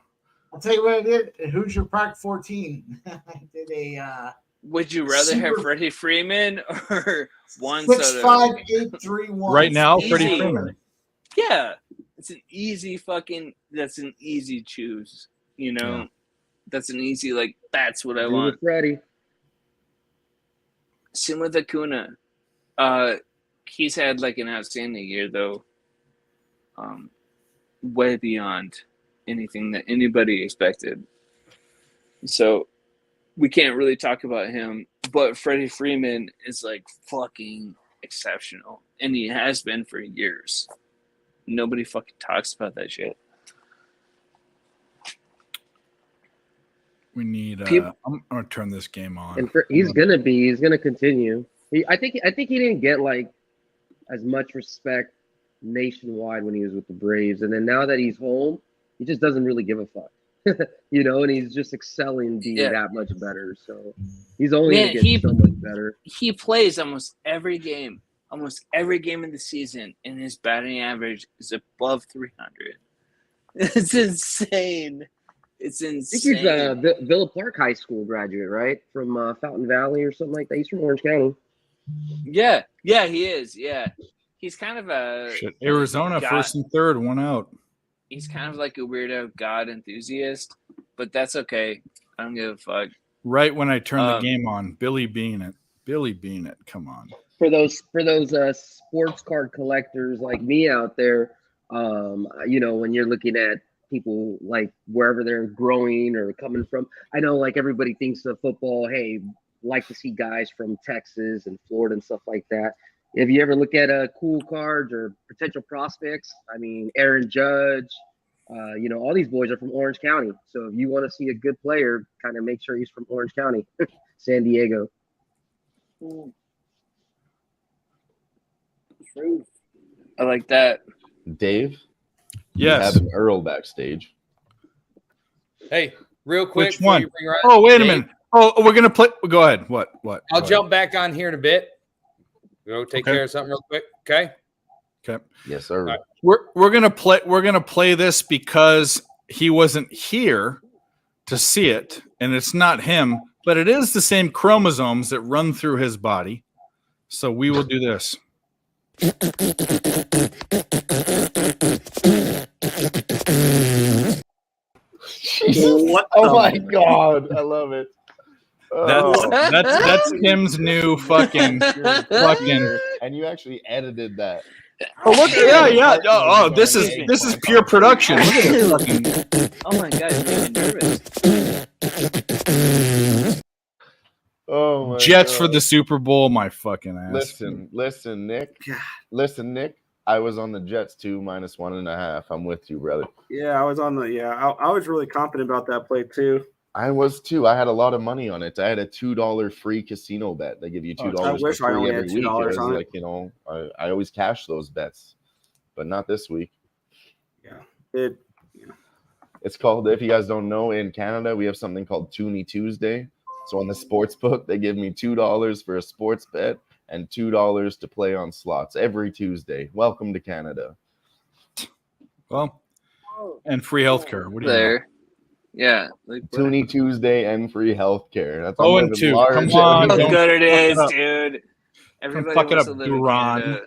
tell you what I did. Hoosier Park 14. I did a. Would you rather have Freddie Freeman or Juan 65831. Right now, Easy. Freddie Freeman. Yeah, it's an easy That's an easy choose. You know, Yeah. That's an easy That's what I Do want. with Freddie. Same with Acuna. He's had an outstanding year though. Way beyond anything that anybody expected. So we can't really talk about him, but Freddie Freeman is fucking exceptional, and he has been for years. Nobody fucking talks about that shit. We need. People- I'm gonna turn this game on. And he's gonna continue. I think he didn't get as much respect nationwide when he was with the Braves, and then now that he's home, he just doesn't really give a fuck. And he's just excelling, being that much better. So he's only gonna get so much better. He plays almost every game in the season, and his batting average is above 300. It's insane. It's I insane. think he's a Villa Park High School graduate, right? From Fountain Valley or something like that. He's from Orange County. Yeah, he is. Yeah, he's kind of a Shit. Arizona God. first and third, one out. He's kind of like a weirdo God enthusiast, but that's okay. I don't give a fuck. Right when I turn the game on, Billy Bean it. Come on. For those sports card collectors like me out there, when you're looking at people wherever they're growing or coming from, I know everybody thinks of football. Hey, like to see guys from Texas and Florida and stuff like that. If you ever look at cool cards or potential prospects, I mean, Aaron Judge, all these boys are from Orange County. So if you want to see a good player, kind of make sure he's from Orange County, San Diego. True. I like that. Dave? Yes. We have an Earl backstage. Hey, real quick. Which one? before you bring her on, Oh, wait a Dave, minute. Oh, we're gonna play. Go ahead. What? I'll Go jump back on here in a bit. Go take care of something real quick. Okay. Okay. Yes, sir. Right. We're gonna play this because he wasn't here to see it, and it's not him, but it is the same chromosomes that run through his body. So we will do this. What? Oh my god, I love it. That's Tim's new fucking. And you actually edited that. Oh look! Yeah. Oh, this is pure production. Look at this fucking. Oh my god, you're making me nervous. Oh my Jets God. for the Super Bowl, my fucking ass. Listen, Nick. Listen, Nick. I was on the Jets too, -1.5. I'm with you, brother. Yeah, I was on the. Yeah, I was really confident about that play too. I was too. I had a lot of money on it. I had a $2 free casino bet. They give you $2 I wish I free only every had week. It $2 was on it. like, I always cash those bets, but not this week. Yeah, It's called, if you guys don't know, in Canada we have something called Toonie Tuesday. So on the sports book, they give me $2 for a sports bet and $2 to play on slots every Tuesday. Welcome to Canada. Well, and free healthcare. What do you There. know? Yeah. Like, Toonie Tuesday and free healthcare. That's Oh, and 2. Come on, how don't good it fuck is, up. dude. Everybody fuck it wants up, to live in Duran. Canada.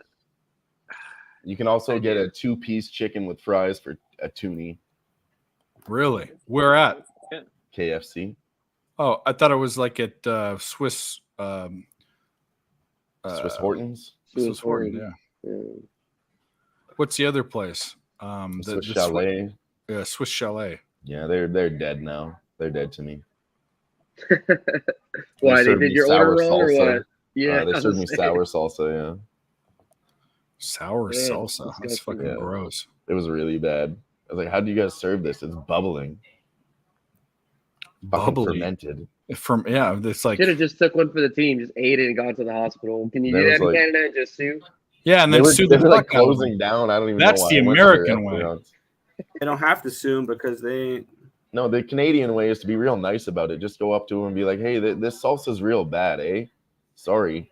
You can also get a 2-piece chicken with fries for a toonie. Really? Where at? KFC. Oh, I thought it was like at Swiss. Swiss Hortons. Swiss Hortons, yeah. What's the other place? Swiss Chalet. Yeah, Swiss Chalet. Yeah, they're dead now. They're dead to me. Why, they did your order wrong or what? Yeah, they served me sour salsa. Yeah, sour salsa. That's fucking gross. It was really bad. I was like, "How do you guys serve this? It's bubbling, fermented." It's like should have just took one for the team, just ate it and gone to the hospital. Can you do that in Canada and just sue? Yeah, and then sue they the were like fuck out of closing down. I don't even That's know why. the I went to their American way. restaurants. They don't have to sue 'em because they ain't. No, the Canadian way is to be real nice about it. Just go up to them and be like, "Hey, this salsa's real bad, eh? Sorry."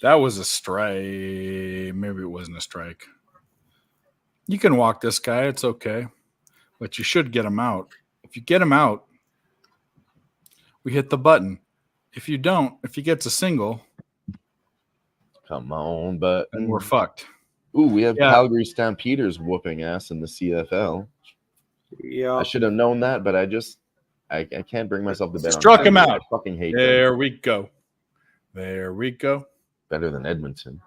That was a strike. Maybe it wasn't a strike. You can walk this guy. It's okay. But you should get him out. If you get him out, we hit the button. If you don't, if he gets a single, come on, but then we're fucked. Ooh, we have Calgary Stampeders whooping ass in the CFL. Yeah, I should have known that, but I can't bring myself to bet on Struck him Calgary. out. I fucking hate There them. we go. There we go. Better than Edmonton.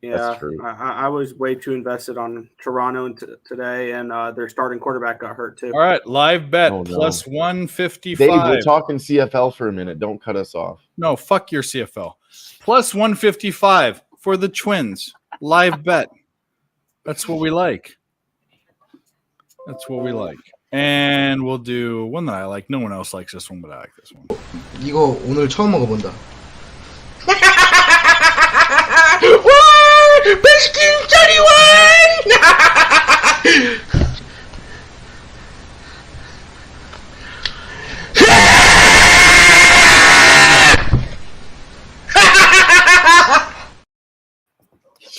Yeah, That's true. I was way too invested on Toronto today, and their starting quarterback got hurt too. All right, live bet Oh, no. plus 155. Dave, we're talking CFL for a minute. Don't cut us off. No, fuck your CFL. Plus 155 for the Twins. Live bet. That's what we like. That's what we like. And we'll do one that I like. No one else likes this one, but I like this one. 이거 오늘 처음 먹어본다. 베스킨 짜리원!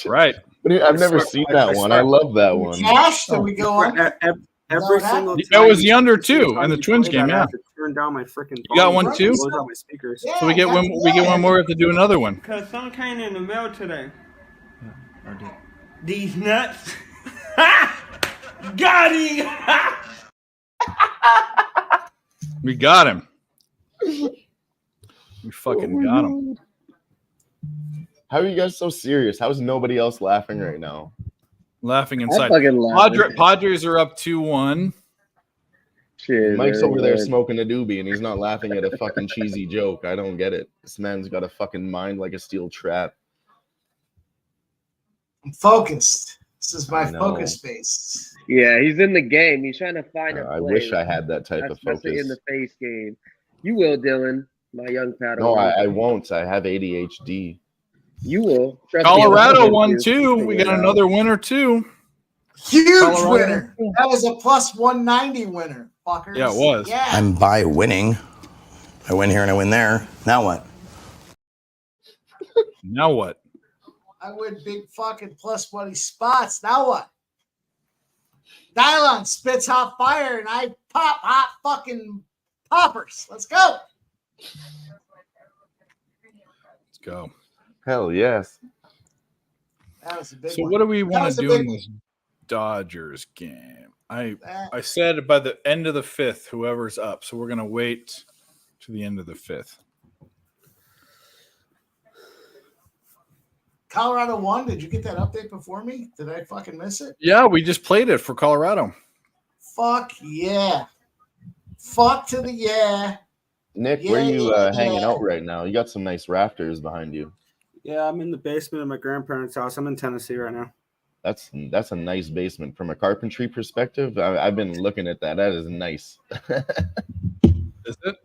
Right. I've never seen that one. I love that one. Cash, then we go on. Every single That was the under two in the Twins game. I Yeah. have to turn down my freaking. You got one too? Blows out my speakers. So we get one. We get one more. We have to do another one. Cause some came in the mail today. These nuts. Got him. We got him. We fucking got him. How are you guys so serious? How is nobody else laughing right now? Laughing inside. fucking laughing. Padres are up 2-1. Mike's over there smoking a doobie and he's not laughing at a fucking cheesy joke. I don't get it. This man's got a fucking mind like a steel trap. I'm focused. This is my I know. focus face. Yeah, he's in the game. He's trying to find a I play. wish I had that type of Especially in focus. the face game. You will, Dylan, my young Padawan. No, I won't. I have ADHD. You will. Trust me, Colorado I'll won get you. 2. We got another winner too. Huge Colorado. winner. That was a plus 190 winner, fuckers. Yeah, it was. Yeah. I'm by winning. I win here and I win there. Now what? Now what? I win big fucking plus money spots. Now what? Dylon spits hot fire and I pop hot fucking poppers. Let's go. Let's go. Hell yes. That was a big So one. what do we That want was to a do in big this? Dodgers game. I said by the end of the fifth, whoever's up. So we're gonna wait to the end of the fifth. Colorado won. Did you get that update before me? Did I fucking miss it? Yeah, we just played it for Colorado. Fuck yeah. Fuck to the yeah. Nick, where you hanging out right now? You got some nice rafters behind you. Yeah, I'm in the basement of my grandparents' house. I'm in Tennessee right now. That's a nice basement from a carpentry perspective. I've been looking at that. That is nice. Is it?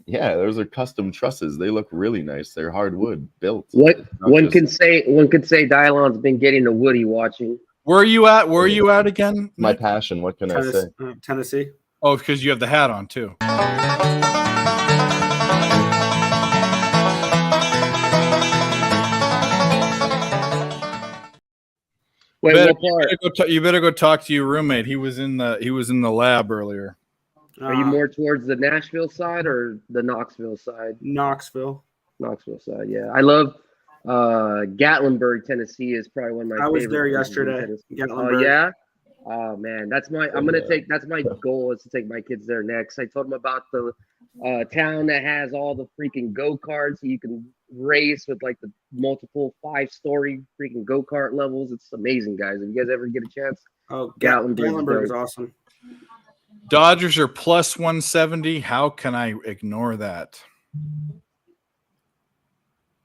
Yeah, those are custom trusses. They look really nice. They're hardwood built. One could say Dylon's been getting the Woody watching. Where are you at? Where are you at again? My passion. What can I say? Tennessee. Oh, because you have the hat on too. Wait, you better go talk to your roommate. He was in the lab earlier. Are you more towards the Nashville side or the Knoxville side? Knoxville side. Yeah, I love Gatlinburg, Tennessee is probably one of my. I was favorite there places in yesterday. Tennessee. Gatlinburg. Oh yeah. Oh man, that's my goal is to take my kids there next. I told them about the town that has all the freaking go-karts. You can race with like the multiple 5-story freaking go-kart levels. It's amazing, guys. If you guys ever get a chance, Gatlinburg is awesome. Dodgers are plus 170. How can I ignore that?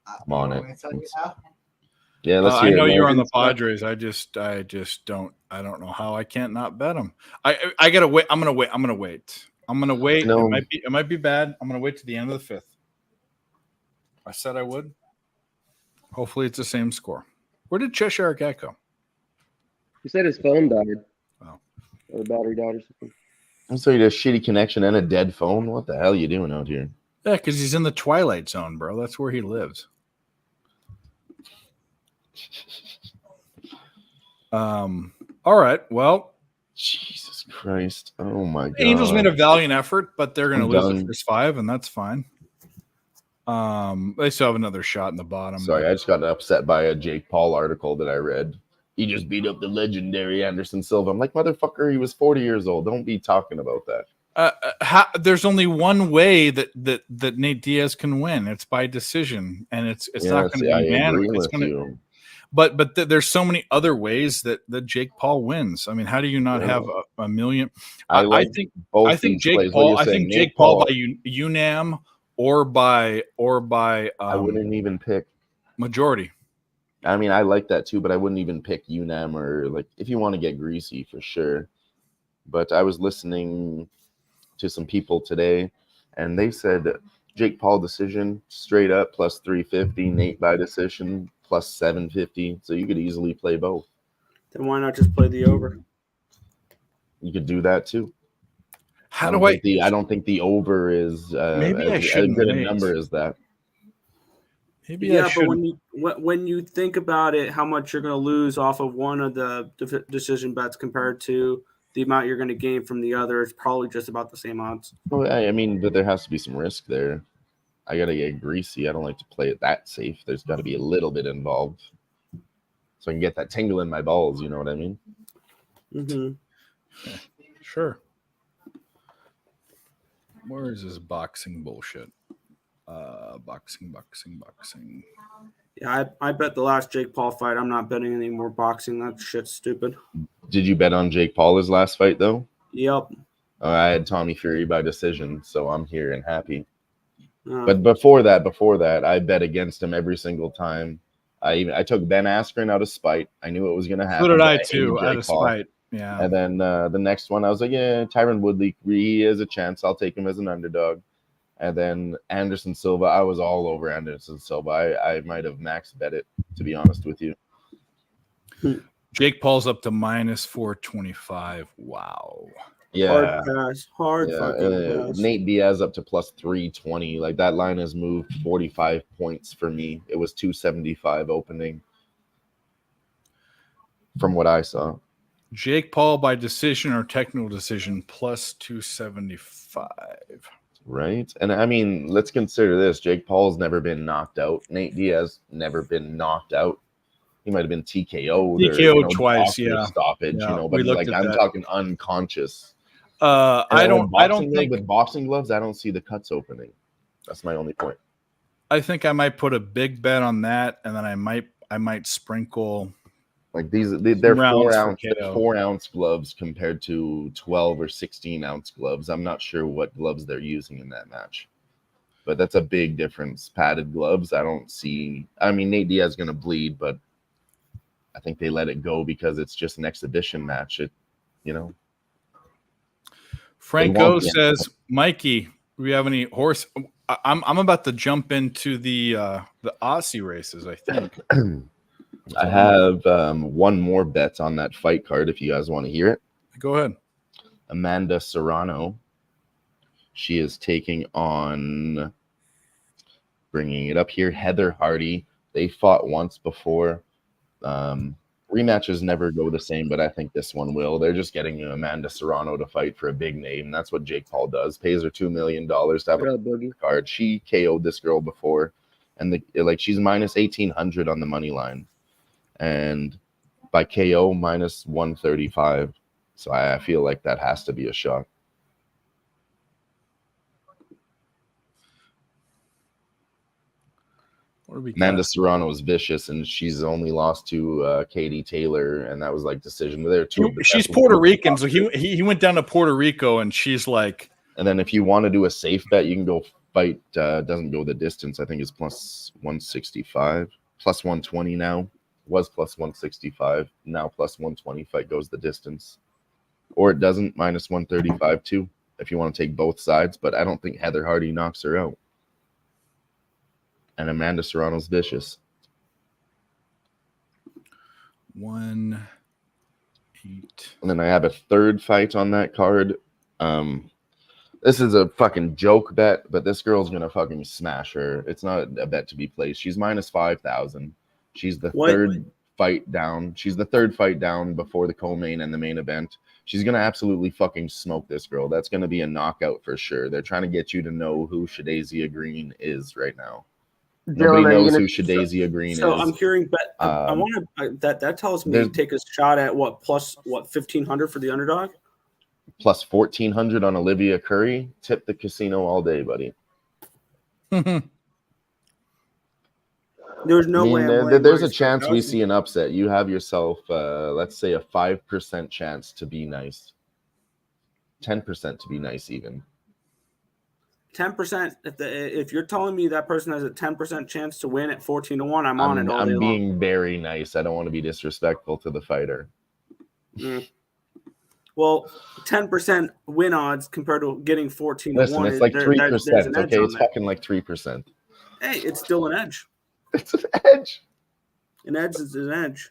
I'm on it. Yeah, Yeah, let's I hear know it, you're on the Logan. Padres. I just don't. I don't know how I can't not bet them. I gotta wait. I'm gonna wait. No. It might be bad. I'm gonna wait to the end of the fifth. I said I would. Hopefully, it's the same score. Where did Cheshire Cat go? He said his phone died. Oh, or the battery died or something. I'm sorry, you had a shitty connection and a dead phone. What the hell are you doing out here? Yeah, because he's in the Twilight Zone, bro. That's where he lives. All right. Well, Jesus Christ. Oh my God. Angels made a valiant effort, but they're going to I'm lose done. the first 5, and that's fine. They still have another shot in the bottom. Sorry, I just got upset by a Jake Paul article that I read. He just beat up the legendary Anderson Silva. I'm like, motherfucker, he was 40 years old. Don't be talking about that. There's only one way that Nate Diaz can win. It's by decision, and it's not going to be unanimous. But there's so many other ways that Jake Paul wins. I mean, how do you not have a million? I think Jake Paul by UNAM or by I wouldn't even pick majority. I mean, I like that too, but I wouldn't even pick UNAM or like if you want to get greasy for sure. But I was listening to some people today, and they said Jake Paul decision straight up plus 350, Nate by decision plus 750. So you could easily play both. Then why not just play the over? You could do that too. I don't think the over is maybe as good a number as that. Maybe yeah, but when you think about it, how much you're going to lose off of one of the decision bets compared to the amount you're going to gain from the other, it's probably just about the same odds. Well, I mean, but there has to be some risk there. I got to get greasy. I don't like to play it that safe. There's got to be a little bit involved so I can get that tingle in my balls. You know what I mean? Mm-hmm. Sure. Where is this boxing bullshit? Boxing. Yeah, I bet the last Jake Paul fight. I'm not betting any more boxing. That shit's stupid. Did you bet on Jake Paul his last fight though? Yep. I had Tommy Fury by decision, so I'm here and happy. But before that, I bet against him every single time. I took Ben Askren out of spite. I knew it was going to happen. So did I too, out of spite. Yeah. And then the next one, I was like, yeah, Tyron Woodley, he has a chance. I'll take him as an underdog. And then Anderson Silva, I was all over Anderson Silva. I might have max bet it, to be honest with you. Jake Paul's up to minus 425. Wow. Yeah. Hard fucking pass. Nate Diaz up to plus 320. Like that line has moved 45 points for me. It was 275 opening from what I saw. Jake Paul by decision or technical decision plus 275. Right. And I mean, let's consider this. Jake Paul's never been knocked out. Nate Diaz never been knocked out. he might have been TKO'd or TKO'd twice, doctor yeah. stoppage, Yeah, but we looked like at I'm that. talking unconscious. I don't think with boxing gloves, I don't see the cuts opening. That's my only point. I think I might put a big bet on that, and then I might sprinkle like they're rounds 4-ounce gloves compared to 12 or 16-ounce gloves. I'm not sure what gloves they're using in that match, but that's a big difference. Padded gloves, I don't see. I mean, Nate Diaz is going to bleed, but I think they let it go because it's just an exhibition match. Franco says, Mikey, do we have any horse? I'm about to jump into the Aussie races, I think. I have one more bet on that fight card if you guys want to hear it. Go ahead. Amanda Serrano. She is taking on, bringing it up here, Heather Hardy. They fought once before. Rematches never go the same, but I think this one will. They're just getting Amanda Serrano to fight for a big name. That's what Jake Paul does. Pays her $2 million to have a card. She KO'd this girl before, and she's minus 1,800 on the money line, and by KO minus 135. So I feel like that has to be a shot. Amanda Serrano is vicious, and she's only lost to Katie Taylor, and that was like decision. She's Puerto Rican, so he went down to Puerto Rico, and she's like. And then if you want to do a safe bet, you can go fight. Doesn't go the distance. I think it's plus 165, plus 120 now. Was plus 165, now plus 120. Fight goes the distance, or it doesn't, minus 135 too. If you want to take both sides, but I don't think Heather Hardy knocks her out. And Amanda Serrano's vicious. 1-8. And then I have a third fight on that card. This is a fucking joke bet, but this girl's gonna fucking smash her. It's not a bet to be placed. She's minus 5,000. She's the third fight down. She's the third fight down before the co-main and the main event. She's gonna absolutely fucking smoke this girl. That's gonna be a knockout for sure. They're trying to get you to know who Shadazia Green is right now. Nobody knows who Shadazia Green is. So I'm hearing, but I want to. That tells me to take a shot at plus 1,500 for the underdog. Plus 1,400 on Olivia Curry. Tip the casino all day, buddy. There's no way. There's a chance we see an upset. You have yourself, let's say, a 5% chance to be nice. 10% to be nice, even. 10%. If you're telling me that person has a 10% chance to win at 14-1, I'm on it all day I'm being long. very nice. I don't want to be disrespectful to the fighter. Well, 10% win odds compared to getting 14-1. Listen, it's like 3%. Okay, it's fucking like 3%. Hey, it's still an edge. It's an edge. An edge is an edge.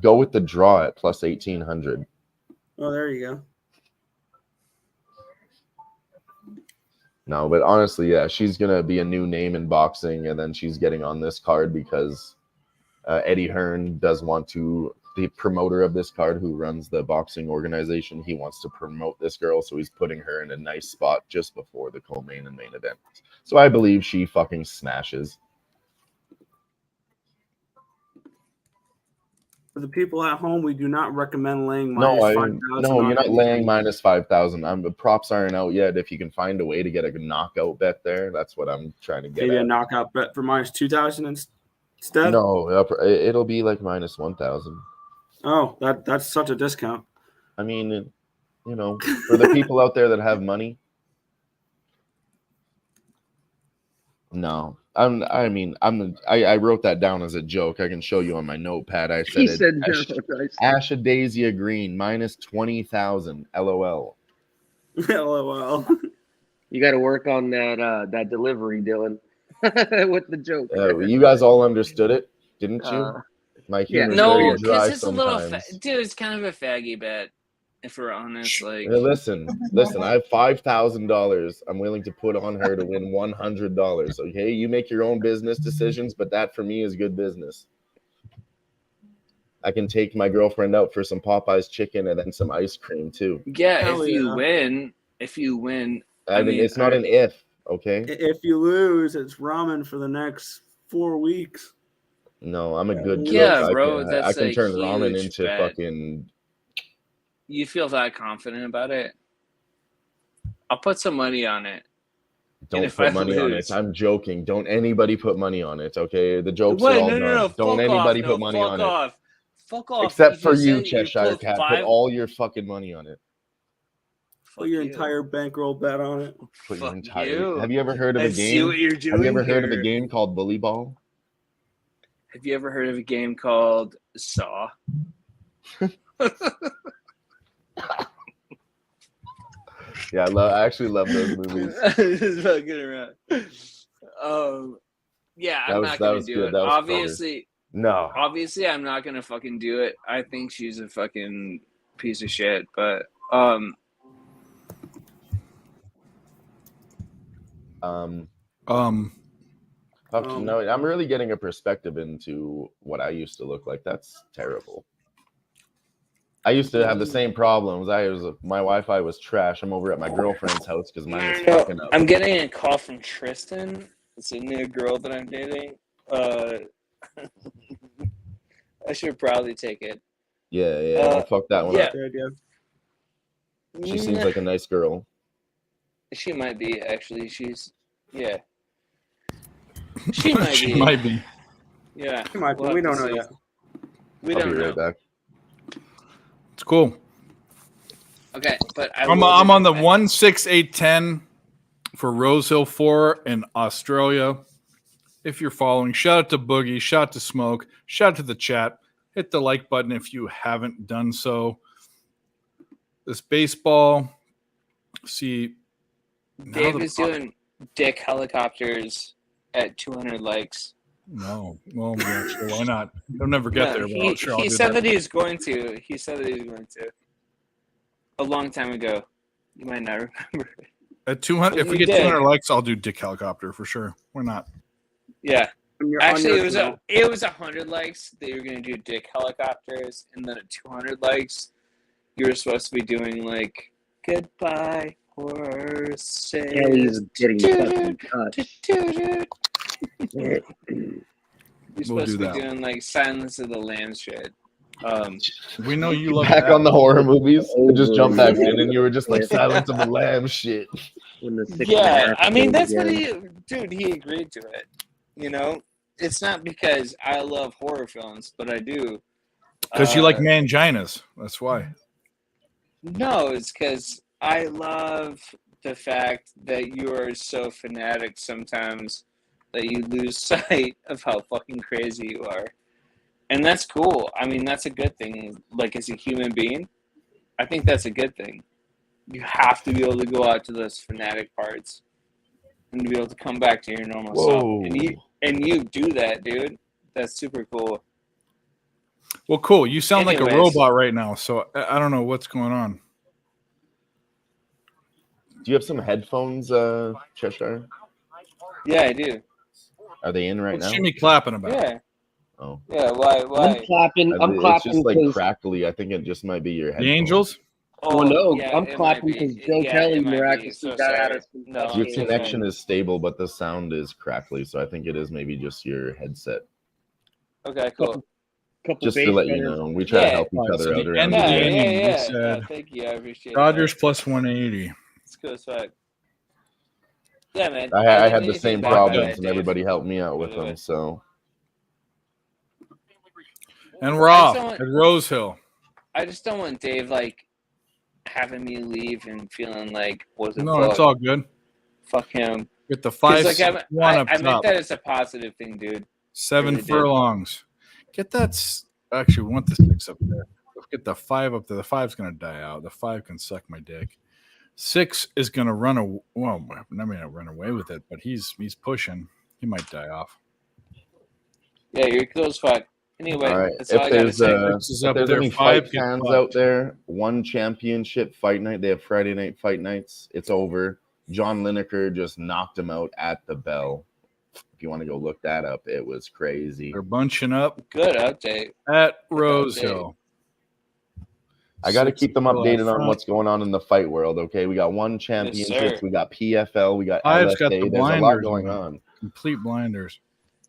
Go with the draw at plus 1,800. Oh, there you go. No, but honestly, yeah, she's going to be a new name in boxing, and then she's getting on this card because Eddie Hearn does want to, the promoter of this card who runs the boxing organization, he wants to promote this girl, so he's putting her in a nice spot just before the co-main and main event. So I believe she fucking smashes. For the people at home, we do not recommend laying minus 5,000. No, you're not laying minus 5,000. The props aren't out yet. If you can find a way to get a knockout bet there, that's what I'm trying to get. Maybe a knockout bet for minus 2,000 instead. No, it'll be like minus 1,000. Oh, that's such a discount. I mean, for the people out there that have money. No, I wrote that down as a joke. I can show you on my notepad. I said, Ashadasia Green minus 20,000. LOL. LOL. You got to work on that delivery, Dylan, with the joke. You guys all understood it, didn't you? My humor no, is very dry it's a little sometimes. dude. It's kind of a faggy bet, if we're honest. Like, listen. I have $5,000. I'm willing to put on her to win $100. Okay, you make your own business decisions, but that for me is good business. I can take my girlfriend out for some Popeyes chicken and then some ice cream too. Yeah, if you win, I mean, it's not an if. Okay. If you lose, it's ramen for the next 4 weeks. No, I'm a good cook. Yeah, bro, I that's can a turn ramen huge into bet. fucking. You feel that confident about it? I'll put some money on it. Don't if put I money on it. lose- I'm joking. Don't anybody put money on it. Okay, the jokes Wait, are all no, done. no, Don't fuck anybody off. put No, money fuck on off. it. Fuck off. Except for just you, said Cheshire put Cat. Put five. all your fucking money on it. Put your entire bankroll bet on it. Put your Fuck entire. you. Have you ever heard of I a see game? what you're Have you doing ever heard of a here. game called Bully Ball? Have you ever heard of a game called Saw? Yeah, I actually love those movies. Just fucking around. Yeah, I'm not gonna do good. it. That was Obviously, no. Obviously, I'm not gonna fucking do it. I think she's a fucking piece of shit. But No, I'm really getting a perspective into what I used to look like. That's terrible. I used to have the same problems. My Wi-Fi was trash. I'm over at my girlfriend's house because mine is fucking up. I'm getting a call from Tristan. It's a new girl that I'm dating. I should probably take it. Yeah. I'll fuck that one yeah. up. She seems like a nice girl. She might be, actually. Yeah. She might She be. might be. Yeah. She might be. We don't know yet. We I'll don't be know. right back. It's cool. Okay, but I'm on the 16810 for Rosehill 4 in Australia. If you're following, shout out to Boogie, shout out to Smoke, shout out to the chat. Hit the like button if you haven't done so. This baseball, see. Dave is doing dick helicopters at 200 likes. No, well, yeah, sure, why not? They'll never get there. But I'll He do said that he was going to. He said that he was going to. A long time ago. You might not remember. At 200, if we get 200 likes, I'll do dick helicopter for sure. Why not? Yeah. On Actually, your it was 100 likes that you were going to do dick helicopters, and then at 200 likes, you were supposed to be doing like goodbye horses. Kelly's getting fucking touched. You're We'll supposed do to be that. doing like Silence of the Lambs shit. We know you love Back that. on the horror movies. I just jumped back in, and you were just like Silence of the Lambs shit. Yeah, I mean that's what he agreed to it. You know, it's not because I love horror films, but I do. Because you like manginas. That's why. No, it's because I love the fact that you are so fanatic sometimes that you lose sight of how fucking crazy you are. And that's cool. I mean, that's a good thing. Like, as a human being, I think that's a good thing. You have to be able to go out to those fanatic parts and to be able to come back to your normal self. And you do that, dude. That's super cool. Well, cool. You sound like a Anyways. robot right now, so I don't know what's going on. Do you have some headphones, Cheshire? Yeah, I do. Are they in right What's now? Jimmy clapping about? Yeah. Oh. Yeah, why? I'm clapping. I'm It's clapping just like because crackly. I think it just might be your headphones. The Angels? Oh no, yeah, I'm it clapping might be. because Joe Yeah, Kelly it might be. miraculously So got out sorry. of some No, Your it's connection okay. is stable, but the sound is crackly. So I think it is maybe just your headset. Okay, cool. couple Just to bass let you runners. know, we try to help each Alright, other so out the around end of the here. inning, we Yeah, said thank you. I appreciate Dodgers that. plus 180. It's cool as fuck. Yeah, man. I didn't had the anything same bad about problems, it, and Dave. everybody helped me out with By the way. them. So And we're off don't want- at Rosehill. I just don't want Dave like having me leave and feeling like wasn't. No, it's all good. Fuck him. Get the 'Cause, 5 like, one up I meant top. that as a positive thing, dude. 7 really did. furlongs. Get that. Actually, we want the 6 up there. Let's get the 5 up there. The 5's going to die out. The 5 can suck my dick. 6 is going to run away. Well, I mean, not run away with it, but he's pushing. He might die off. Yeah, you're cool as fuck. Anyway, all right, that's all I gotta say. up if there's there, any 5 fight get fans fucked. out there, one championship fight night. They have Friday night fight nights. It's over. John Lineker just knocked him out at the bell. If you want to go look that up, it was crazy. They're bunching up Good update. at Rosehill. I got to 6 keep them people up updated on front. what's going on in the fight world. Okay, we got one championships, sir. we got PFL, we got 5's LFA. got the There's a lot blinders going on. on. Complete blinders.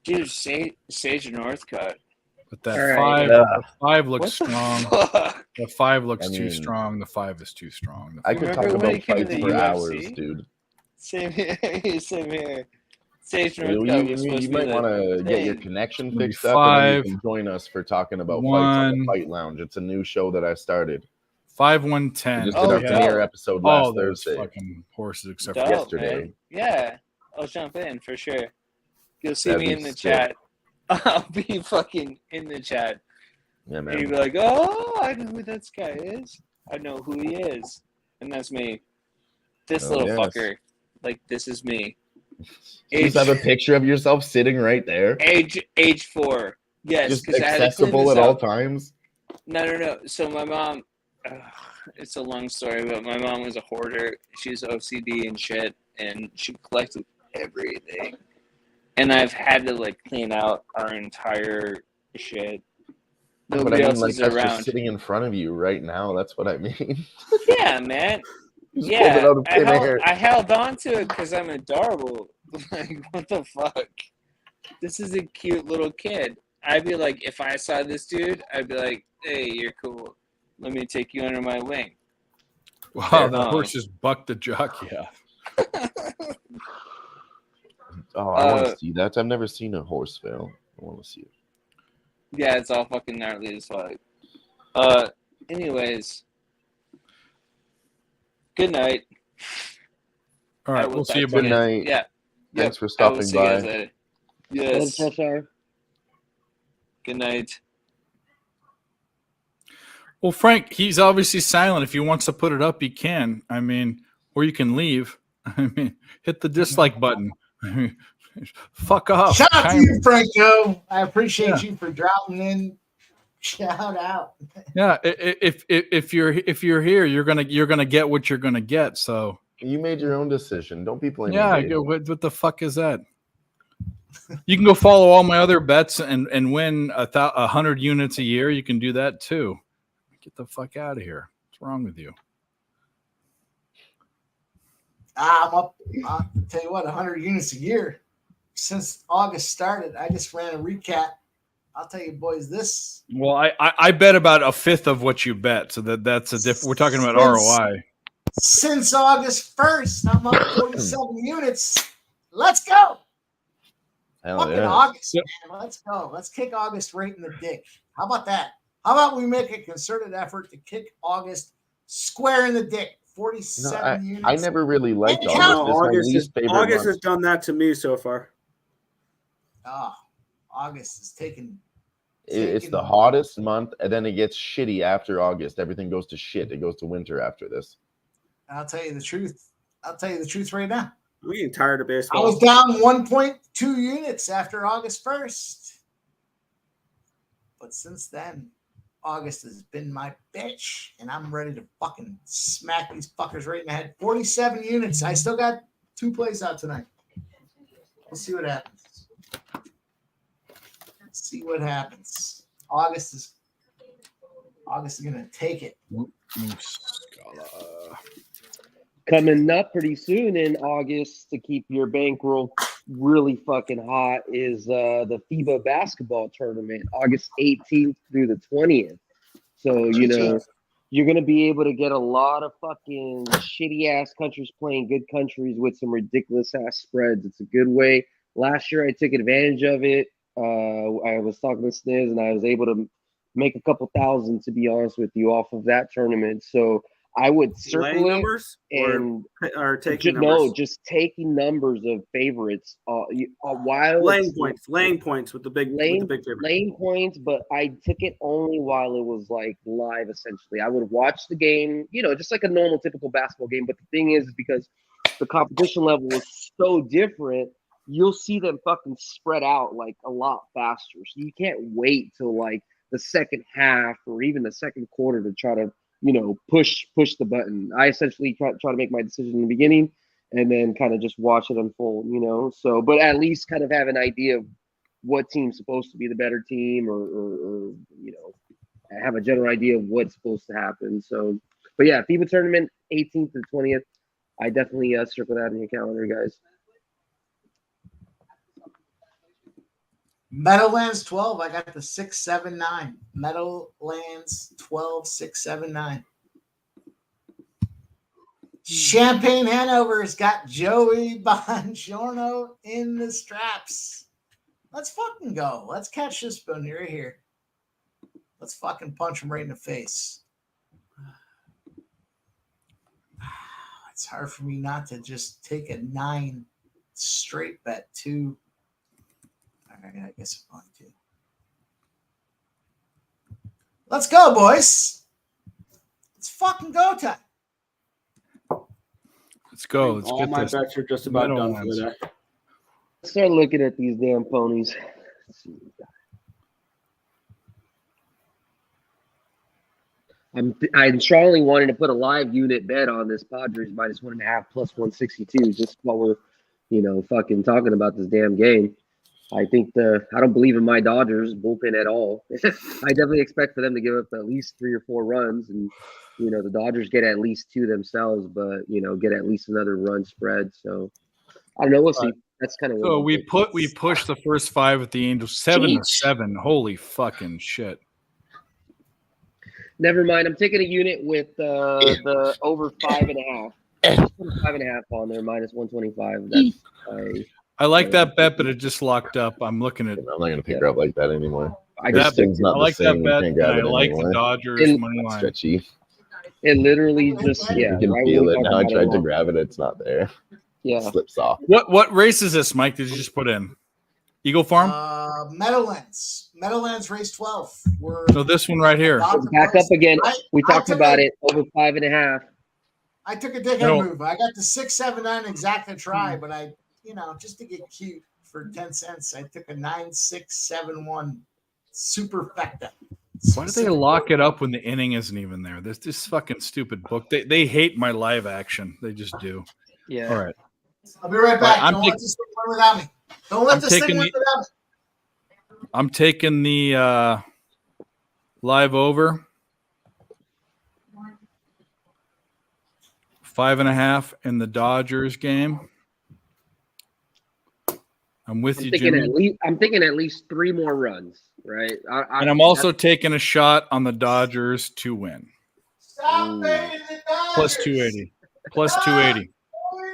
Dude, Sage Northcutt. But that All right. five, Yeah. the 5 looks What the strong. fuck? The 5 looks I too mean, strong. The 5 is too strong. I could talk Remember when he about came to fights the for hours, UFC? dude. Same here. Same here. Sage You, Northcutt was supposed you to be might want to get your thing. connection Maybe fixed up, and then you 5, can join us for talking about fights on the 1, Fight Lounge. It's a new show that I started. 5, We 110. just did our premiere episode all last those Thursday. fucking horses except for Dope, yesterday. man. Yeah, I'll jump in for sure. You'll see That'd me be in the sick. chat. I'll be fucking in the chat. Yeah, And you'll man. be like, oh, I know who this guy is. I know who he is. And that's me. This Oh, little yes. fucker. Like, this is me. You just have a picture of yourself sitting right there. Age 4. Yes, Just because I had to clean accessible this at all up. times. No. So my mom, it's a long story, but my mom was a hoarder. She was OCD and shit, and she collected everything. And I've had to like clean out our entire shit. But Nobody I mean, else like, is that's around. just sitting in front of you right now. That's what I mean. Yeah, man. Just pulled it out of thin air. I held on to it because I'm adorable. Like, what the fuck? This is a cute little kid. I'd be like, if I saw this dude, I'd be like, hey, you're cool. Let me take you under my wing. Wow, the horse just bucked the jockey out. Oh, I want to see that. I've never seen a horse fail. I want to see it. Yeah, it's all fucking gnarly as fuck. Anyways, good night. All right, I will we'll see you, talk to buddy. Good night. Yeah. Thanks for I will stopping see you guys by. later. Yes. Good night. Well, Frank, he's obviously silent. If he wants to put it up, he can. I mean, or you can leave. I mean, hit the dislike button. I mean, fuck off. Shout out to Kindly. you, Franco. I appreciate you for dropping in. Shout out. Yeah, if you're here, you're gonna get what you're gonna get. So You made your own decision. Don't be blaming yeah, Dave. what the fuck is that? You can go follow all my other bets and win 100 units a year. You can do that too. Get the fuck out of here. What's wrong with you? I'm up. I'll tell you what, 100 units a year since August started. I just ran a recap. I'll tell you, boys, this. Well, I bet about a fifth of what you bet, so that's a different. We're talking about ROI. Since August 1st, I'm up 47 units. Let's go. Hell Fucking yeah. August, man. Let's go. Let's kick August right in the dick. How about that? How about we make a concerted effort to kick August square in the dick? 47 units. I never really liked And August. It's my least favorite August month. has done that to me so far. August is taking. It's the hottest month, and then it gets shitty after August. Everything goes to shit. It goes to winter after this. I'll tell you the truth. I'll tell you the truth right now. I'm getting tired of baseball. I was down 1.2 units after August 1st. But since then, August has been my bitch, and I'm ready to fucking smack these fuckers right in the head. 47 units. I still got 2 plays out tonight. We'll see what happens. Let's see what happens. August is gonna take it. Coming up pretty soon in August to keep your bankroll really fucking hot is the FIBA basketball tournament, August 18th through the 20th. So, you know, you're going to be able to get a lot of fucking shitty ass countries playing good countries with some ridiculous ass spreads. It's a good way. Last year I took advantage of it. I was talking to Sniz and I was able to make a couple thousand, to be honest with you, off of that tournament. So I would circle Laying it numbers and or taking numbers? no, just taking numbers of favorites. While laying points with the big favorite. laying points, but I took it only while it was like live. Essentially, I would watch the game, you know, just like a normal, typical basketball game. But the thing is because the competition level is so different, you'll see them fucking spread out like a lot faster. So you can't wait till like the second half or even the second quarter to try to, you know, push the button. I essentially try to make my decision in the beginning and then kind of just watch it unfold, you know. So, but at least kind of have an idea of what team's supposed to be the better team, or you know, have a general idea of what's supposed to happen. So, but yeah, FIBA tournament 18th to 20th. I definitely circle that in your calendar, guys. Meadowlands 12. I got the 679. Meadowlands 12, 679. Champagne Hanover's got Joey Bongiorno in the straps. Let's fucking go. Let's catch this spoon right here. Let's fucking punch him right in the face. It's hard for me not to just take a 9 straight bet too. I guess I'm going to. Let's go, boys. It's fucking go time. Let's go. Let's All get my this. bets are just about done for the day. Let's start looking at these damn ponies. Let's see. I'm strongly wanting to put a live unit bet on this Padres -1.5 plus 162, just while we're, fucking talking about this damn game. I think I don't believe in my Dodgers bullpen at all. I definitely expect for them to give up at least 3 or 4 runs, and the Dodgers get at least 2 themselves, but get at least another run spread. So I don't know. We'll see. That's kind of so we pushed the first 5 with the Angels 7-7. Holy fucking shit! Never mind. I'm taking a unit with the over 5.5. Just put 5.5 on there, -125. That's I like that bet, but it just locked up. I'm looking at. I'm not going to pick her up like that anymore. I This thing's not I like the same. that bet. You can't grab And I it like anymore. the Dodgers money That's line. stretchy. It literally just You can feel it now. I tried to grab it. It's not there. Yeah. It slips off. What race is this, Mike? Did you just put in? Eagle Farm? Meadowlands. Meadowlands race 12. So this one right here. Back up again. We talked about it over 5.5. I took a dickhead move. I got the 679 exact to try, but I, just to get cute for 10 cents, I took a 9671 superfecta. Why do they lock it up when the inning isn't even there? This fucking stupid book. They hate my live action. They just do. Yeah. All right. I'll be right back. Don't let this thing win without me. Don't let this thing win without me. I'm taking the live over 5.5 in the Dodgers game. I'm with you, Jimmy. I'm thinking at least 3 more runs, right? And I'm also taking a shot on the Dodgers to win. Stop fading the Dodgers. Plus 280. Plus 280. Fading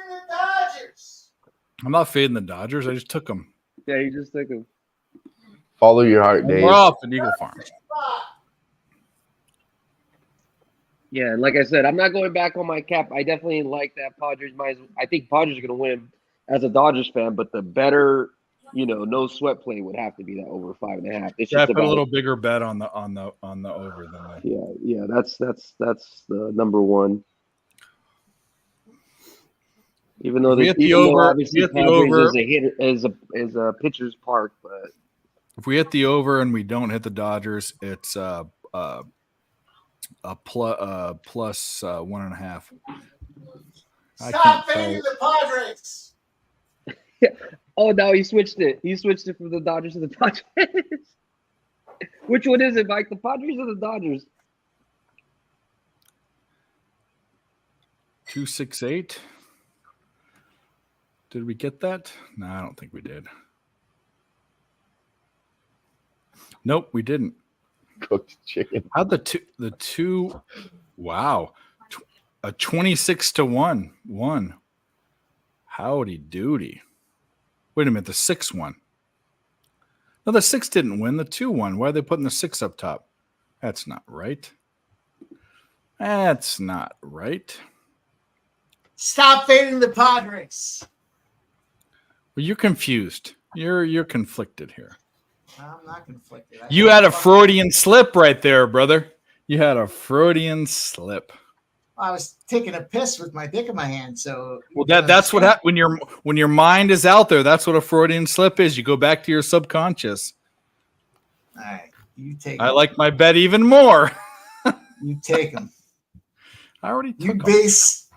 the Dodgers. I'm not fading the Dodgers. I just took them. Yeah, you just took them. Follow your heart, Dave. We're off at Eagle Farm. Yeah, and like I said, I'm not going back on my cap. I definitely like that Padres. I think Padres are going to win as a Dodgers fan, but the better, no sweat play would have to be that over 5.5. It's Yeah, just put a little bigger bet on the over than that. Yeah, that's the number one. Even though obviously Padres is a pitcher's park, but if we hit the over and we don't hit the Dodgers, it's plus 1.5. Stop fading the Padres. Oh, no, he switched it. He switched it from the Dodgers to the Padres. Which one is it, Mike? The Padres or the Dodgers? 268. Did we get that? No, I don't think we did. Nope, we didn't. Cooked chicken. How'd the two? Wow, a 26-1. Howdy doody. Wait a minute, the 6 won. No, the 6 didn't win. The 2 won. Why are they putting the 6 up top? That's not right. That's not right. Stop fading the Padres. Well, you're confused. You're conflicted here. I'm not conflicted. You had a Freudian slip right there, brother. You had a Freudian slip. I was taking a piss with my dick in my hand, so well, that's what happens when your mind is out there. That's what a Freudian slip is. You go back to your subconscious. All right, you take. I like my bet even more. You take them. I already took them.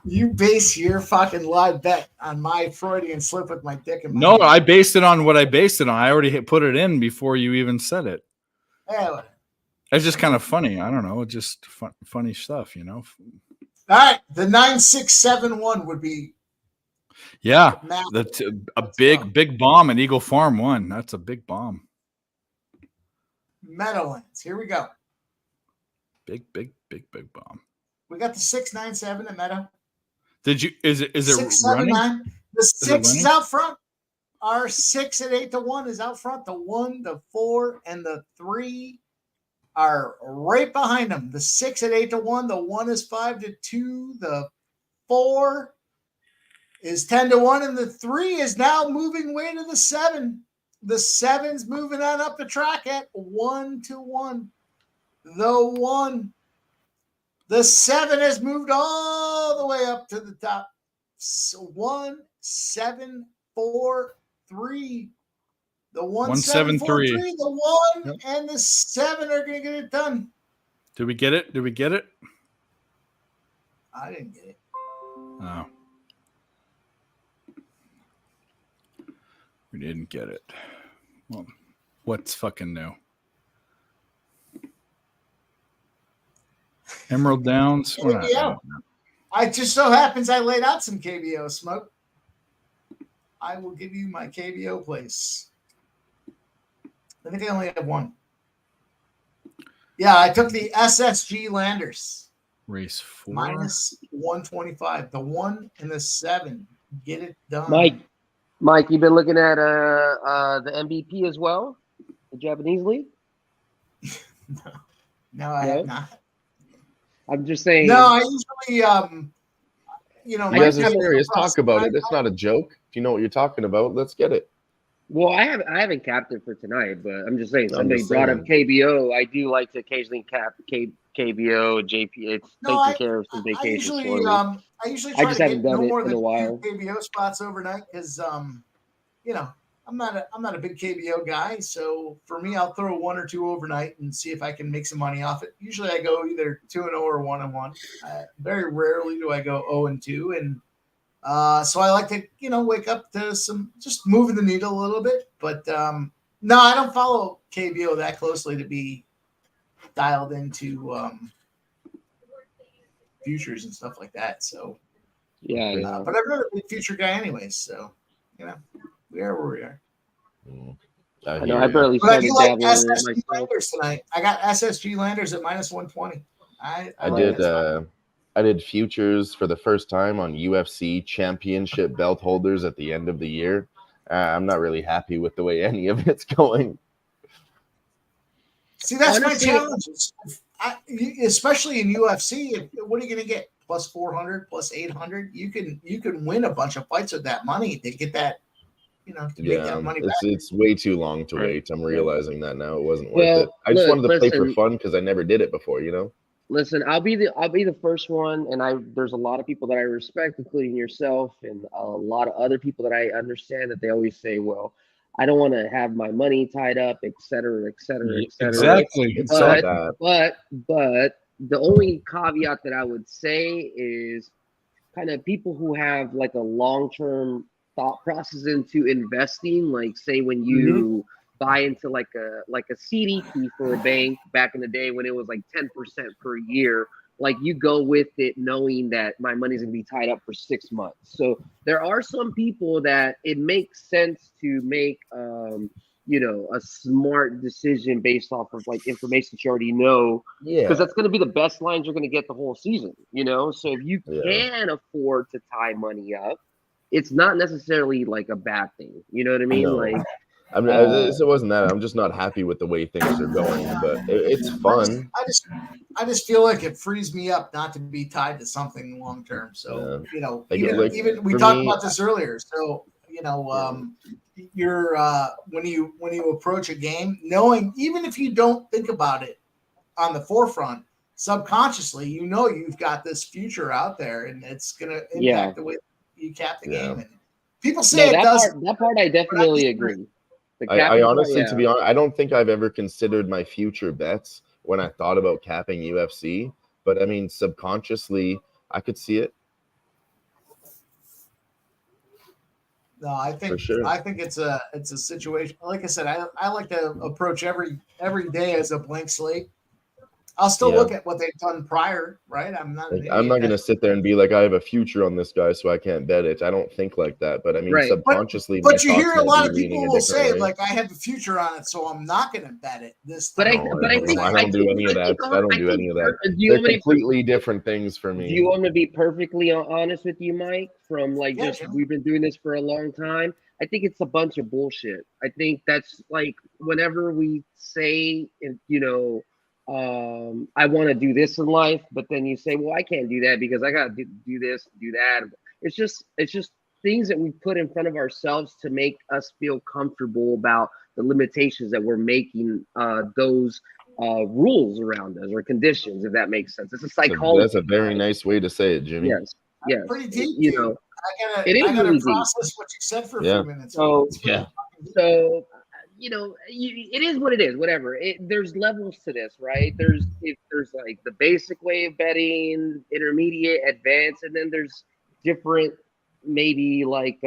You base your fucking live bet on my Freudian slip with my dick in my No, hand. I based it on what I based it on. I already put it in before you even said it. Yeah, it's just kind of funny. I don't know. It's just funny stuff, All right, the 9671 would be. Yeah, that's a big bomb at Eagle Farm 1. That's a big bomb. Meadowlands. Here we go. Big bomb. We got the 697 at Meadow. Did you? Is it 679. The 6 is running? out front. Our 6 at 8-1 is out front. The 1, the 4, and the 3 are right behind them. The 6 at 8-1. The 1 is 5-2. The 4 is 10-1, and the 3 is now moving way to the 7. The 7's moving on up the track at 1-1. The 1. The 7 has moved all the way up to the top. 1, 7, 4, 3. The 1, 7, 4, 3. The 1 and the 7 are going to get it done. Did we get it? I didn't get it. Oh. We didn't get it. Well, what's fucking new? Emerald Downs? KBO. I just so happens I laid out some KBO smoke. I will give you my KBO place. I think I only have one. Yeah, I took the SSG Landers. Race 4. Minus 125. The 1 and the 7. Get it done. Mike, you've been looking at the MVP as well? The Japanese league? No, I have not. I'm just saying. No, I usually you guys are serious. Talk about it. It's not a joke. If you know what you're talking about, let's get it. Well, I haven't capped it for tonight, but I'm just saying somebody brought up KBO. I do like to occasionally cap KBO, JP. It's taking care of some vacations for me. I usually try just to haven't get done no it more in than a while. 2 KBO spots overnight because I'm not a big KBO guy. So for me, I'll throw 1 or 2 overnight and see if I can make some money off it. Usually I go either 2-0 or 1-1. Very rarely do I go 0-2. And so I like to, wake up to some just moving the needle a little bit. But no, I don't follow KBO that closely to be dialed into futures and stuff like that. So yeah. But I'm not a big future guy anyways. So we are where we are. I know I barely But I do started like dabbling in it SSG myself. Landers tonight. I got SSG Landers at minus 120. I did futures for the first time on UFC championship belt holders at the end of the year. I'm not really happy with the way any of it's going. See, that's honestly, my challenge. Especially in UFC, what are you going to get? Plus 400, plus 800. You can win a bunch of fights with that money to get that. Make that money back. It's way too long to wait. I'm realizing that now. It wasn't worth it. I just wanted to play for fun because I never did it before. Listen, I'll be the first one, and there's a lot of people that I respect, including yourself, and a lot of other people that I understand that they always say, "Well, I don't want to have my money tied up, et cetera, et cetera, et cetera." Exactly. But the only caveat that I would say is kind of people who have like a long-term thought process into investing, like say when you buy into like a CDT for a bank back in the day when it was like 10% per year, like you go with it knowing that my money's gonna be tied up for 6 months. So there are some people that it makes sense to make a smart decision based off of like information that you already know, because that's going to be the best lines you're going to get the whole season, so if you can afford to tie money up, it's not necessarily like a bad thing, you know what I mean? It wasn't that. I'm just not happy with the way things are going, but it's fun. I just feel like it frees me up not to be tied to something long term. So even we talked about this earlier. So you're when you approach a game, knowing even if you don't think about it on the forefront, subconsciously you've got this future out there, and it's gonna impact the way you cap the game. And people say that part I definitely agree. I honestly, to be honest, I don't think I've ever considered my future bets when I thought about capping UFC, but I mean, subconsciously, I could see it. No, I think it's a situation. Like I said, I like to approach every day as a blank slate, I'll still Yeah. look at what they've done prior, right? I'm not. Like, I'm not going to sit there and be like, I have a future on this guy, so I can't bet it. I don't think like that. But I mean, Right. subconsciously, But my you hear thoughts a might lot be of leaning people a will different say, way. like, I have a future on it, so I'm not going to bet it this But time. I think I don't do any of that. I don't do any of that. Do you They're want me to- completely different things for Do me. you want me to be perfectly honest with you, Mike? From like Yeah, just Jim. we've been doing this for a long time. I think it's a bunch of bullshit. I think that's like whenever we say, you know, I want to do this in life, but then you say, well, I can't do that because I got to do this, do that. It's just things that we put in front of ourselves to make us feel comfortable about the limitations that we're making those rules around us or conditions, if that makes sense. It's a psychology. That's a very nice way to say it, Jimmy. Yes, yes. Pretty deep, You dude. know, I gotta really deep. process what you said for a Yeah. few minutes. So It's really yeah. fucking deep. So you know, it is what it is. Whatever. There's levels to this, right? There's like the basic way of betting, intermediate, advanced, and then there's different maybe like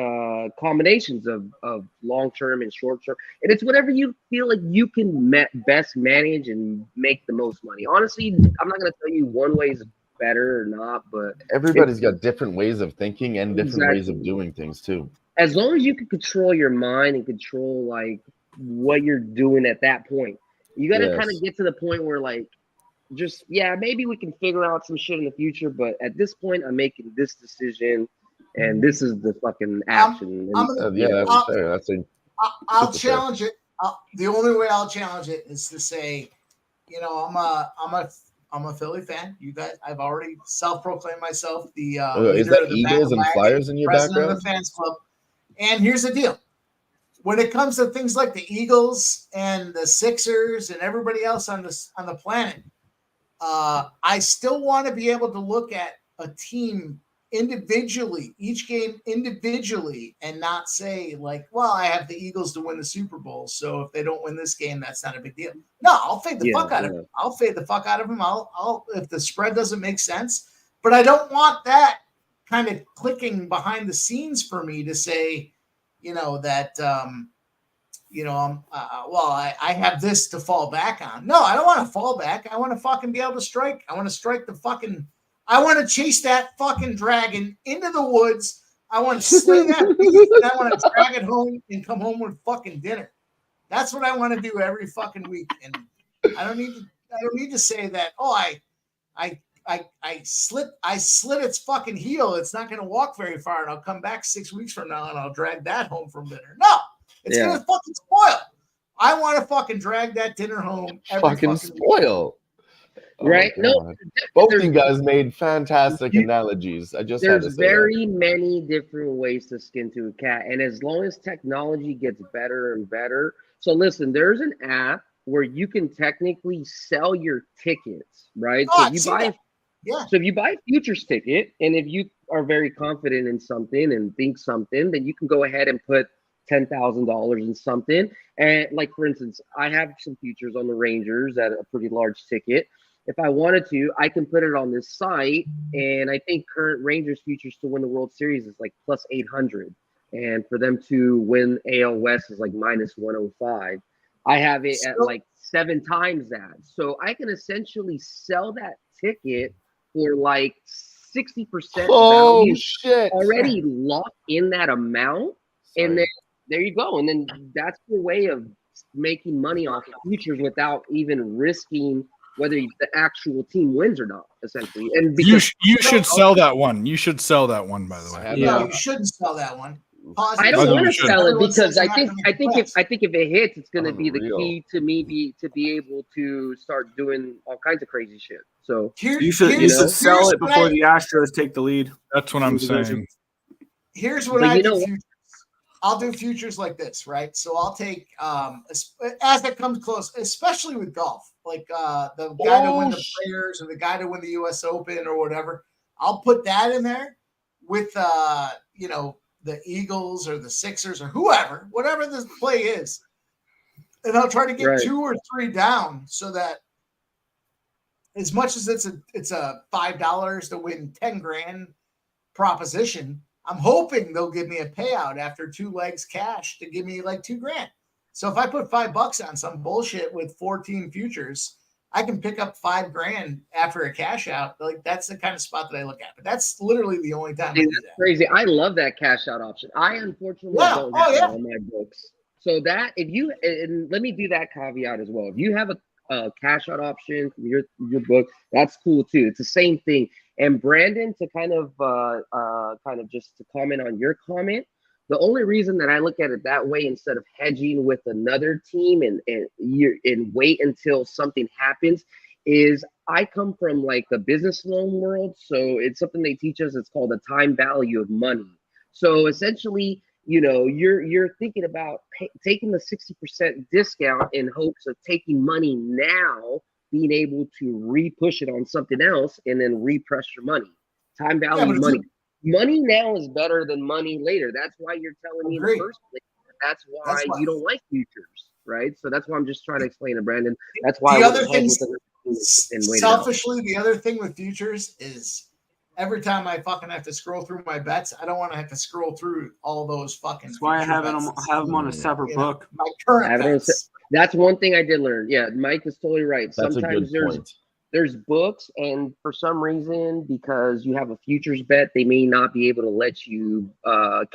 combinations of long term and short term. And it's whatever you feel like you can best manage and make the most money. Honestly, I'm not gonna tell you one way is better or not, but Everybody's got different ways of thinking and different ways of Exactly. doing things too. as long as you can control your mind and control like what you're doing at that point, you got to kind Yes. of get to the point where like just maybe we can figure out some shit in the future, but at this point I'm making this decision and this is the fucking action. That's fair. That's a I'll super fair. challenge it. The only way I'll challenge it is to say, you know, I'm a Philly fan. You guys, I've already self-proclaimed myself the is leader that of the Eagles and bandwagon, Flyers in your president background? of the fans club. And here's the deal: when it comes to things like the Eagles and the Sixers and everybody else on the planet, I still want to be able to look at a team individually, each game individually, and not say like, well, I have the Eagles to win the Super Bowl, so if they don't win this game, that's not a big deal. No, I'll fade the fuck out of them. I'll fade the fuck out of them. I'll if the spread doesn't make sense, but I don't want that kind of clicking behind the scenes for me to say, you know, that you know, I have this to fall back on. No, I don't want to fall back. I want to fucking be able to strike. I want to strike the fucking. I want to chase that fucking dragon into the woods. I want to slay that beast, and I want to drag it home and come home with fucking dinner. That's what I want to do every fucking week. And I don't need to say that. Oh, I slit its fucking heel. It's not going to walk very far, and I'll come back 6 weeks from now and I'll drag that home from dinner. No, it's going to fucking spoil. I want to fucking drag that dinner home. Every Fucking week. spoil. Oh Right? my No, God. Both of you guys made fantastic analogies. I just had to there's say that. very many different ways to skin to a cat, and as long as technology gets better and better. So listen, there's an app where you can technically sell your tickets, right? Oh, So I've you seen buy that. Yeah. So if you buy a futures ticket, and if you are very confident in something and think something, then you can go ahead and put $10,000 in something. And like for instance, I have some futures on the Rangers at a pretty large ticket. If I wanted to, I can put it on this site, and I think current Rangers futures to win the World Series is like plus 800, and for them to win AL West is like minus 105. I have it at like 7 times that, so I can essentially sell that ticket for like 60% Oh, value shit. already locked in that amount. And then there you go. And then that's your way of making money off futures without even risking whether the actual team wins or not, essentially. And because You should sell that one. You should sell that one, by the way. No, you shouldn't sell that one. I don't want to sell it because I think if if it hits, it's going to be the key to me to be able to start doing all kinds of crazy shit. So You should sell it before the Astros take the lead. That's what I'm saying. Here's what But I you do. know Futures. I'll do futures like this, right? So I'll take as it comes close, especially with golf, like the guy to win the Players or the guy to win the U.S. Open or whatever. I'll put that in there with you know, the Eagles or the Sixers or whoever, whatever the play is, and I'll try to get 2 or 3 down so that as much as it's a $5 to win 10 grand proposition, I'm hoping they'll give me a payout after 2 legs cash to give me like $2 grand. So if I put $5 on some bullshit with 14 futures I can pick up $5,000 after a cash out. Like that's the kind of spot that I look at. But that's literally the only time I do that. Crazy. I love that cash out option. I unfortunately don't have that on my books. So that if you and let me do that caveat as well. If you have a cash out option from your book, that's cool too. It's the same thing. And Brandon, to kind of just to comment on your comment, the only reason that I look at it that way instead of hedging with another team and wait until something happens is I come from like the business loan world. So it's something they teach us. It's called the time value of money. So essentially, you know, you're thinking about taking the 60% discount in hopes of taking money now, being able to re-push it on something else and then re-press your money. Time value of money. Money now is better than money later. That's why you're telling me in the first place. That's why you don't like futures, right? So that's why I'm just trying to explain to Brandon. That's why the other thing, selfishly, the other thing with futures is every time I fucking have to scroll through my bets, I don't want to have to scroll through all those fucking. That's why I have them on a separate book. My current bets. That's one thing I did learn. Yeah, Mike is totally right. That's Sometimes a good point. There's books, and for some reason, because you have a futures bet, they may not be able to let you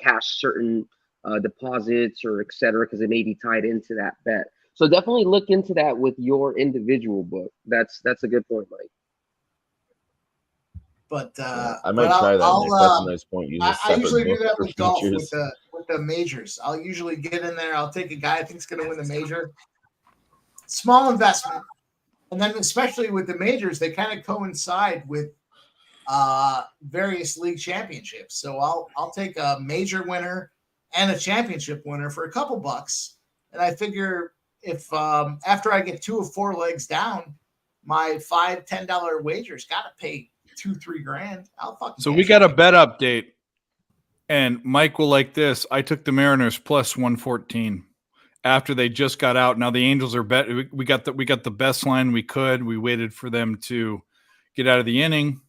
cash certain deposits or et cetera, because it may be tied into that bet. So definitely look into that with your individual book. That's a good point, Mike. But I might try that. Nick. That's a nice point. Use a I usually do book that for with golf futures. with the majors. I'll usually get in there. I'll take a guy I think's going to win the major. Small investment. And then especially with the majors, they kind of coincide with various league championships. So I'll take a major winner and a championship winner for a couple bucks. And I figure if after I get 2 of 4 legs down, my $5-10 wager's got to pay $2-3 grand. So we got a bet update, and Mike will like this. I took the Mariners plus 114 after they just got out. Now the Angels are bet. We got the best line we could. We waited for them to get out of the inning.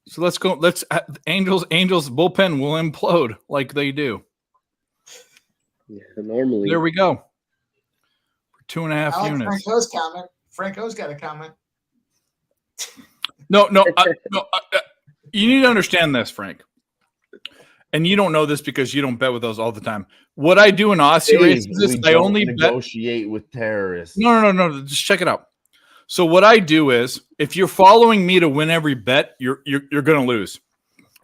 So let's go. Angels bullpen will implode like they do. Yeah, normally. There we go. For 2.5 units. Franco's comment. Franco's got a comment. No. You need to understand this, Frank. And you don't know this because you don't bet with those all the time. What I do in Aussie races is I only negotiate with terrorists. No. Just check it out. So what I do is, if you're following me to win every bet, you're going to lose.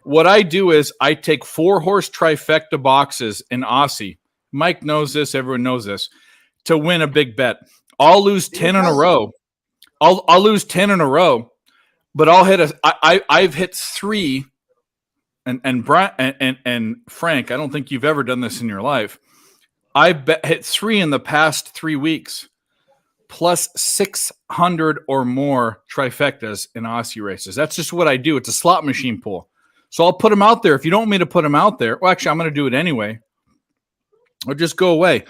What I do is I take 4-horse trifecta boxes in Aussie. Mike knows this. Everyone knows this. To win a big bet, I'll lose 10 in a row. I'll lose 10 in a row, but I'll hit I've hit 3. And Frank, I don't think you've ever done this in your life. I've hit 3 in the past 3 weeks, plus 600 or more trifectas in Aussie races. That's just what I do. It's a slot machine pool. So I'll put them out there. If you don't want me to put them out there, well, actually, I'm going to do it anyway. Or just go away.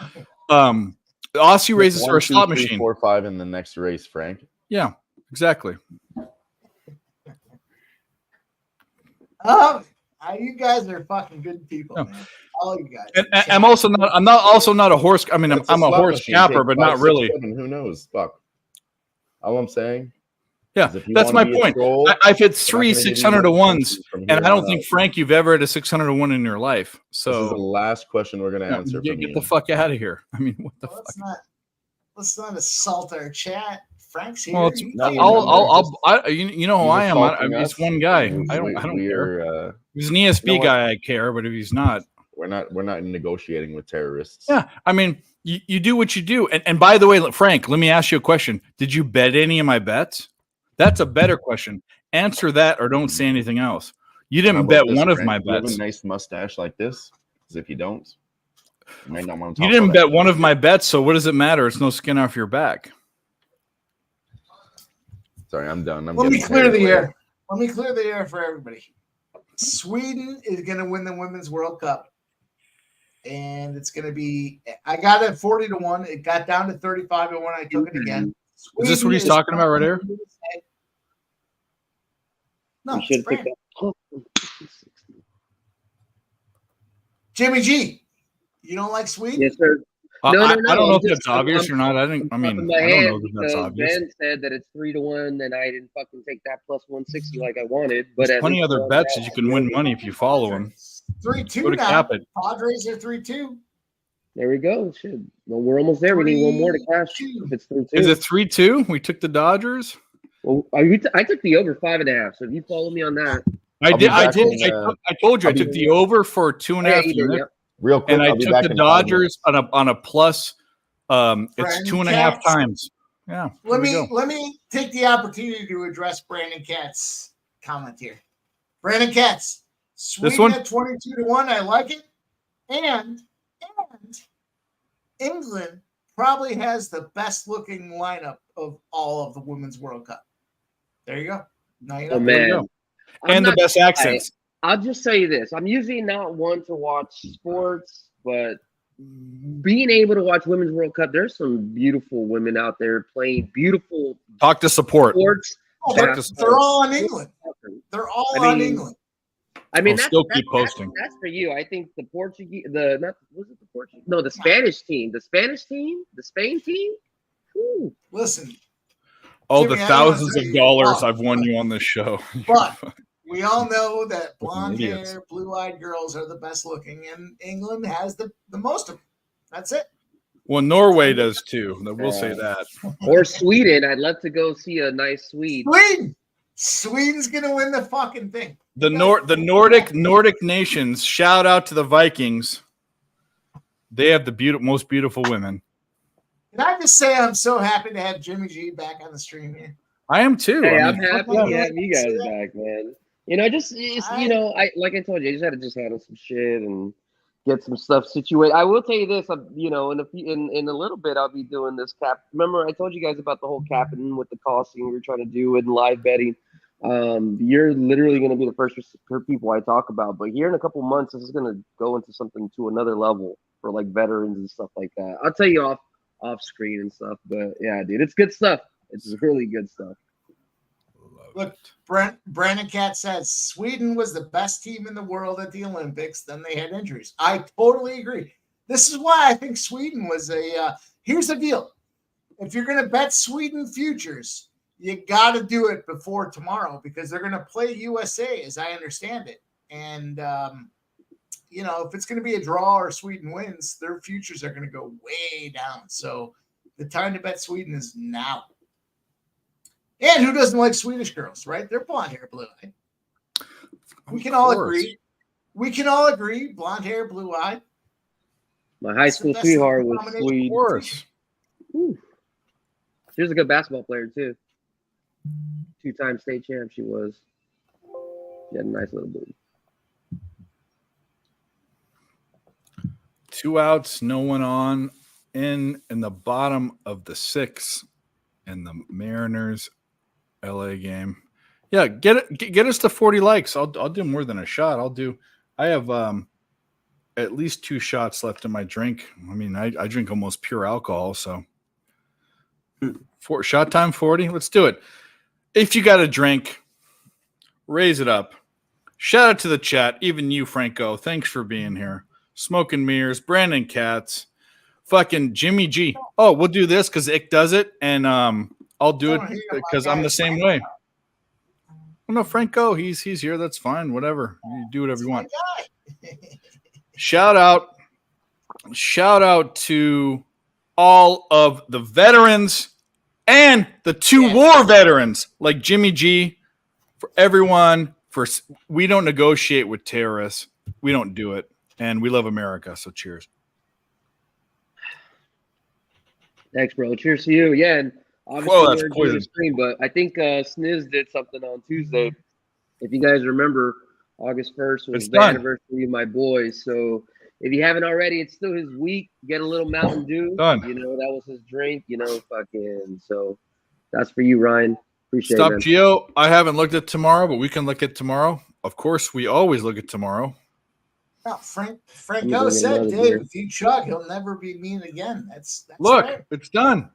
Aussie races are a slot machine. 4, 5 in the next race, Frank. Yeah, exactly. You guys are fucking good people, man. All you guys. And I'm also not. I'm not a horse. I mean, I'm a horse capper, but not really. Who knows? Fuck. All I'm saying. Yeah, that's my point. I've hit 3 600 to ones, and I don't think Frank, you've ever had a 600 to 1 in your life. So this is the last question we're gonna answer. Get the fuck out of here. I mean, what the fuck? Let's not assault our chat. Frank's here. Well, you know who I am. I'm just one guy. I don't care. He's an ESP guy. I care, but if he's not, we're not negotiating with terrorists. Yeah, I mean, you do what you do. And by the way, Frank, let me ask you a question. Did you bet any of my bets? That's a better question. Answer that, or don't say anything else. You didn't bet one of my bets. You have a nice mustache like this. Because if you don't, you might not want to. You didn't bet one of my bets, so what does it matter? It's no skin off your back. Sorry, I'm done. Let me clear the air. Let me clear the air for everybody. Sweden is going to win the Women's World Cup. And it's going to be, I got it 40 to 1. It got down to 35 to 1. I took it again. Is this what he's talking about right here? No, Jimmy G, you don't like Sweden? Yes, sir. I No, don't know I'm if that's just- I'm- obvious or not. I I'm don't popping my know head if that's because obvious. Ben said that it's 3-1, and I didn't fucking take that plus 160 like I wanted. But There's at plenty least other one bets bet. that you can win money if you follow them. 3-2 Go to now. cap it. Padres are 3-2. There we go. Shit. Well, we're almost there. We need one more to cash. If it's 3-2. Is it 3-2? We took the Dodgers. Well, I took the over 5.5. So if you follow me on that, I I'll be did. I back did. in, I told you I I'll be- took the over for 2.5 you did, units, yep. Real quick, and I I'll be took back the in 5 minutes. Dodgers on a plus. It's Brandon 2.5 Katz. times. Yeah. Let here we me go. let me take the opportunity to address Brandon Katz's comment here. Brandon Katz, Sweden one? at 22-1. I like it. And England probably has the best looking lineup of all of the Women's World Cup. There you go. Now you know. Oh There you man, go. And the best accents. I'll just say this: I'm usually not one to watch sports, but being able to watch Women's World Cup, there's some beautiful women out there playing beautiful Talk to support. sports. Oh, they're all on England. They're all on England. I mean, I'll that's, still that's, keep posting. That's for you. I think the Portuguese, was it the Portuguese? No, the Spanish team, the Spain team. Ooh. Listen, Oh, Jimmy, the I don't wanna thousands tell of you dollars what, I've won you on this show. But we all know that blonde idiots. hair, blue-eyed girls are the best looking, and England has the most of them. That's it. Well, Norway does too. We'll say that. Or Sweden. I'd love to go see a nice Swede. Sweden's gonna win the fucking thing. The Nordic nations. Shout out to the Vikings. They have the most beautiful women. Can I just say I'm so happy to have Jimmy G back on the stream here? I am too. Hey, I I'm mean, happy to have you guys back, man. You know, I like I told you, I just had to handle some shit and get some stuff situated. I will tell you this, you know, in a little bit, I'll be doing this cap. Remember, I told you guys about the whole capping with the costing we're trying to do and live betting. You're literally going to be the first people I talk about, but here in a couple months, this is going to go into something to another level for like veterans and stuff like that. I'll tell you off screen and stuff, but yeah, dude, it's good stuff. It's really good stuff. Look, Brandon Katz says Sweden was the best team in the world at the Olympics. Then they had injuries. I totally agree. This is why I think Sweden was here's the deal. If you're going to bet Sweden futures, you got to do it before tomorrow because they're going to play USA, as I understand it. And, you know, if it's going to be a draw or Sweden wins, their futures are going to go way down. So the time to bet Sweden is now. And who doesn't like Swedish girls, right? They're blonde hair, blue eye. We can all agree. We can all agree. Blonde hair, blue eye. My high school sweetheart was Swede. Of course. She was a good basketball player too. 2-time state champ. She was. She had a nice little booty. 2 outs, no one on. In the bottom of the 6th in the Mariners LA game. Yeah, get us to 40 likes. I'll do more than a shot. I have at least 2 shots left in my drink. I mean, I drink almost pure alcohol, so shot time 40. Let's do it. If you got a drink, raise it up. Shout out to the chat, even you, Franco. Thanks for being here. Smoking Mirrors, Brandon Katz, fucking Jimmy G. Oh, we'll do this because Ick does it, and I'll do it because I'm the same way. Well, no, Franco, he's here. That's fine. Whatever. You do whatever you want. Shout out to all of the veterans and the 2 war veterans like Jimmy G. For everyone, we don't negotiate with terrorists. We don't do it. And we love America. So cheers. Thanks, bro. Cheers to you. Yeah, and obviously we're doing the stream, but I think Sniz did something on Tuesday. If you guys remember, August 1st was the anniversary of my boys. So if you haven't already, it's still his week. Get a little Mountain Dew. Done. You know, that was his drink. You know, fucking. So that's for you, Ryan. Appreciate Stop, it. Gio. I haven't looked at tomorrow, but we can look at tomorrow. Of course, we always look at tomorrow. No, Franco said, Dave, if you chug, he'll never be mean again. That's look, right. It's done.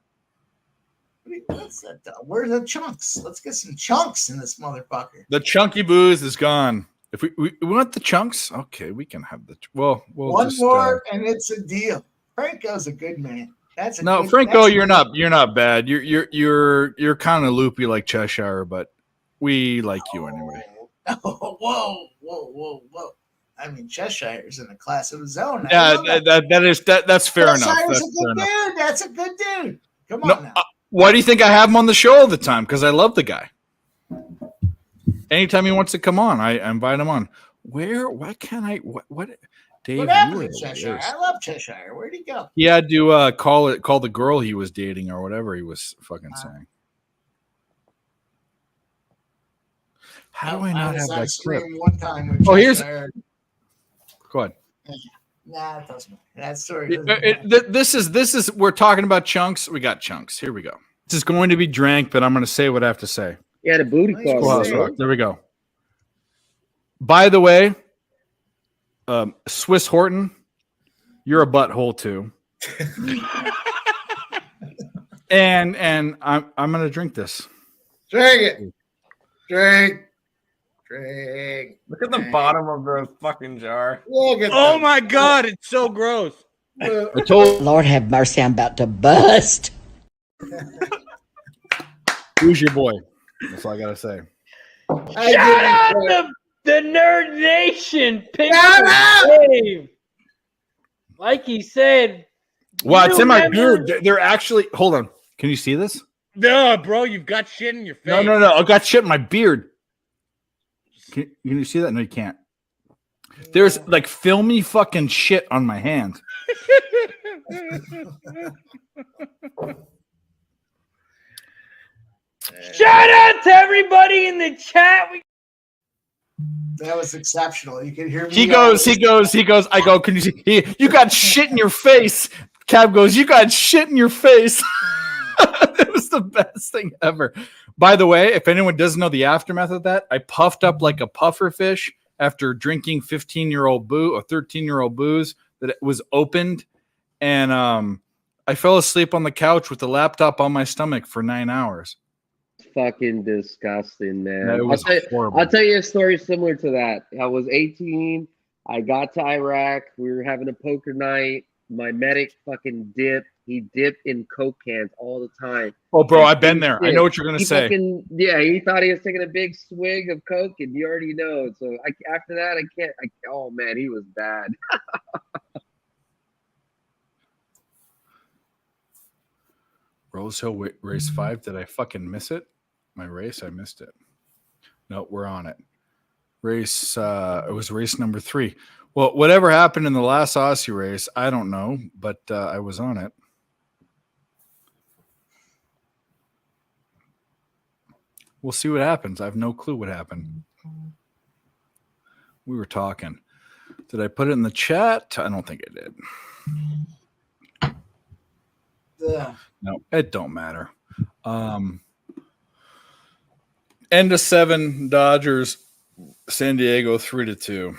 What's that? Where's the chunks? Let's get some chunks in this motherfucker. The chunky booze is gone. If we want the chunks, okay, we can have the one more and it's a deal. Franco's a good man. That's a No, good, Franco, that's you're not bad. You're kind of loopy like Cheshire, but we like you anyway. Whoa. I mean, Cheshire is in a class of his own. Yeah, that's fair enough. Cheshire's That's a good dude. That's a good dude. Come on now. Why do you think I have him on the show all the time? Because I love the guy. Anytime he wants to come on, I invite him on. Why can't I? What? Dave, What happened you to are Cheshire? worse. I love Cheshire. Where'd he go? He had to call the girl he was dating or whatever he was fucking saying. How do I not have was on that clip? stream one time with Oh, here's. Cheshire. Go ahead. Nah, it doesn't matter. That story doesn't This is we're talking about chunks. We got chunks. Here we go. This is going to be drank, but I'm going to say what I have to say. Yeah, the booty call. Schoolhouse Rock. There we go. By the way, Swiss Horton, you're a butthole too. and I'm going to drink this. Drink it. Drink. Look at the bottom of the fucking jar. Oh my god, it's so gross. I told Lord have mercy, I'm about to bust. Who's your boy? That's all I gotta say. Shout out to the Nerd Nation. Pick up Dave. Like he said. Well, it's in my members- beard. They're actually. Hold on. Can you see this? No, bro, you've got shit in your face. No. I got shit in my beard. Can you see that? No, you can't. There's like filmy fucking shit on my hand. Shout out to everybody in the chat. That was exceptional. You can hear me. He goes. I go, can you see? You got shit in your face. Cab goes, you got shit in your face. It was the best thing ever. By the way, if anyone doesn't know the aftermath of that, I puffed up like a puffer fish after drinking 15-year-old booze or 13-year-old booze that was opened. And I fell asleep on the couch with the laptop on my stomach for 9 hours. Fucking disgusting, man. No, it was horrible. I'll tell you a story similar to that. I was 18. I got to Iraq. We were having a poker night. My medic fucking dipped. He dipped in Coke cans all the time. Oh, bro, I've been there. I know what you're going to say. He thought he was taking a big swig of Coke, and you already know. So after that, I can't. Oh, man, he was bad. Rose Hill race 5. Did I fucking miss it? My race? I missed it. No, we're on it. Race, it was race number 3. Well, whatever happened in the last Aussie race, I don't know, but I was on it. We'll see what happens. I have no clue what happened. We were talking. Did I put it in the chat? I don't think I did. Yeah. No, it don't matter. End of 7, Dodgers, San Diego 3-2.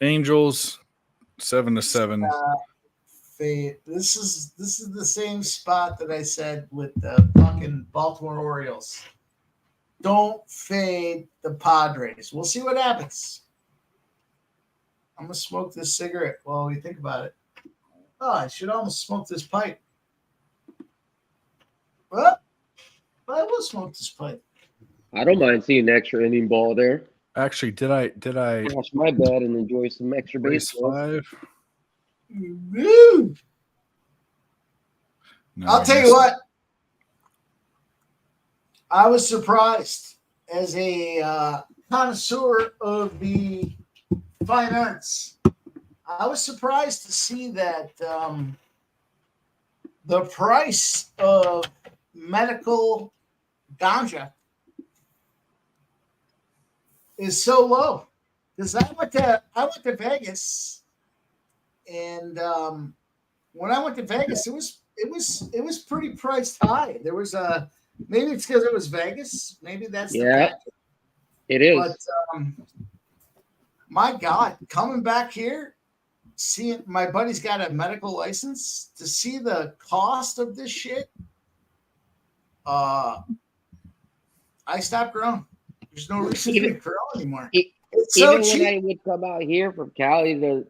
Angels 7-7. Fade. This is the same spot that I said with the fucking Baltimore Orioles. Don't fade the Padres. We'll see what happens. I'm gonna smoke this cigarette while we think about it. Oh, I should almost smoke this pipe. Well, I will smoke this pipe. I don't mind seeing an extra inning ball there. Actually, did I wash my bed and enjoy some extra race baseball? 5? Woo! No, I'll tell you what. I was surprised as a connoisseur of the fine arts. I was surprised to see that the price of medical ganja is so low. Because I went to Vegas, and when I went to Vegas, it was pretty priced high. There was maybe it's because it was Vegas. Maybe that's the factor. It is. But my God, coming back here, seeing my buddy's got a medical license, to see the cost of this shit, I stopped growing. There's no reason to grow anymore. It's so Even when cheap. I would come out here from Cali to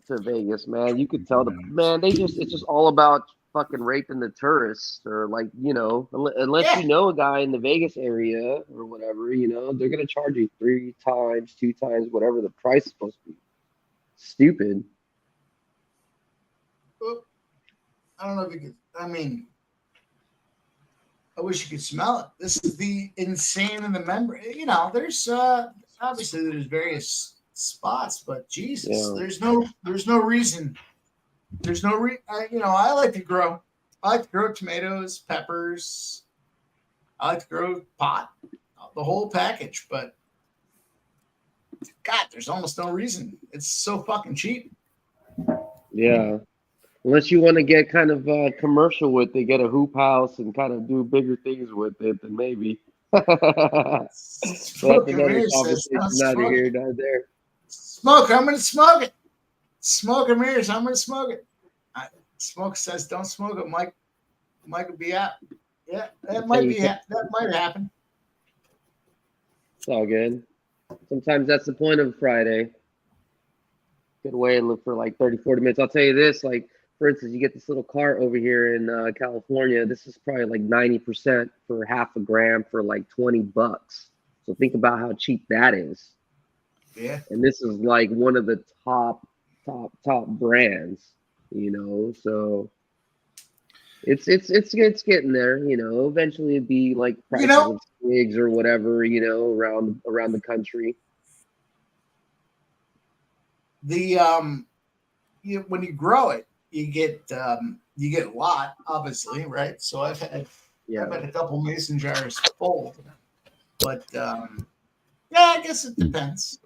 Vegas, man, you could tell it's just all about fucking raping the tourists or like, unless you know a guy in the Vegas area or whatever, they're gonna charge you 3 times, 2 times, whatever the price is supposed to be. Stupid. I don't know if you could. I mean, I wish you could smell it. This is the insane in the membrane. There's obviously there's various spots, but Jesus, there's no reason. There's no I like to grow. I like to grow tomatoes, peppers. I like to grow pot, the whole package. But God, there's almost no reason. It's so fucking cheap. Yeah. Unless you want to get kind of commercial with it, get a hoop house and kind of do bigger things with it, then maybe. Smoke and mirrors says, neither here nor there. Smoke, I'm going to smoke it. Smoke and mirrors, I'm going to smoke it. Smoke says, don't smoke it. Mike will be out. Yeah, that might happen. It's all good. Sometimes that's the point of a Friday. Good way to look for like 30, 40 minutes. I'll tell you this, like, for instance, you get this little cart over here in California. This is probably like 90% for half a gram for like $20. So think about how cheap that is. Yeah. And this is like one of the top brands, so it's getting there, eventually it'd be like prices of swigs or whatever, around the country. The when you grow it, you get a lot, obviously, right? So I've had a couple mason jars full, but I guess it depends.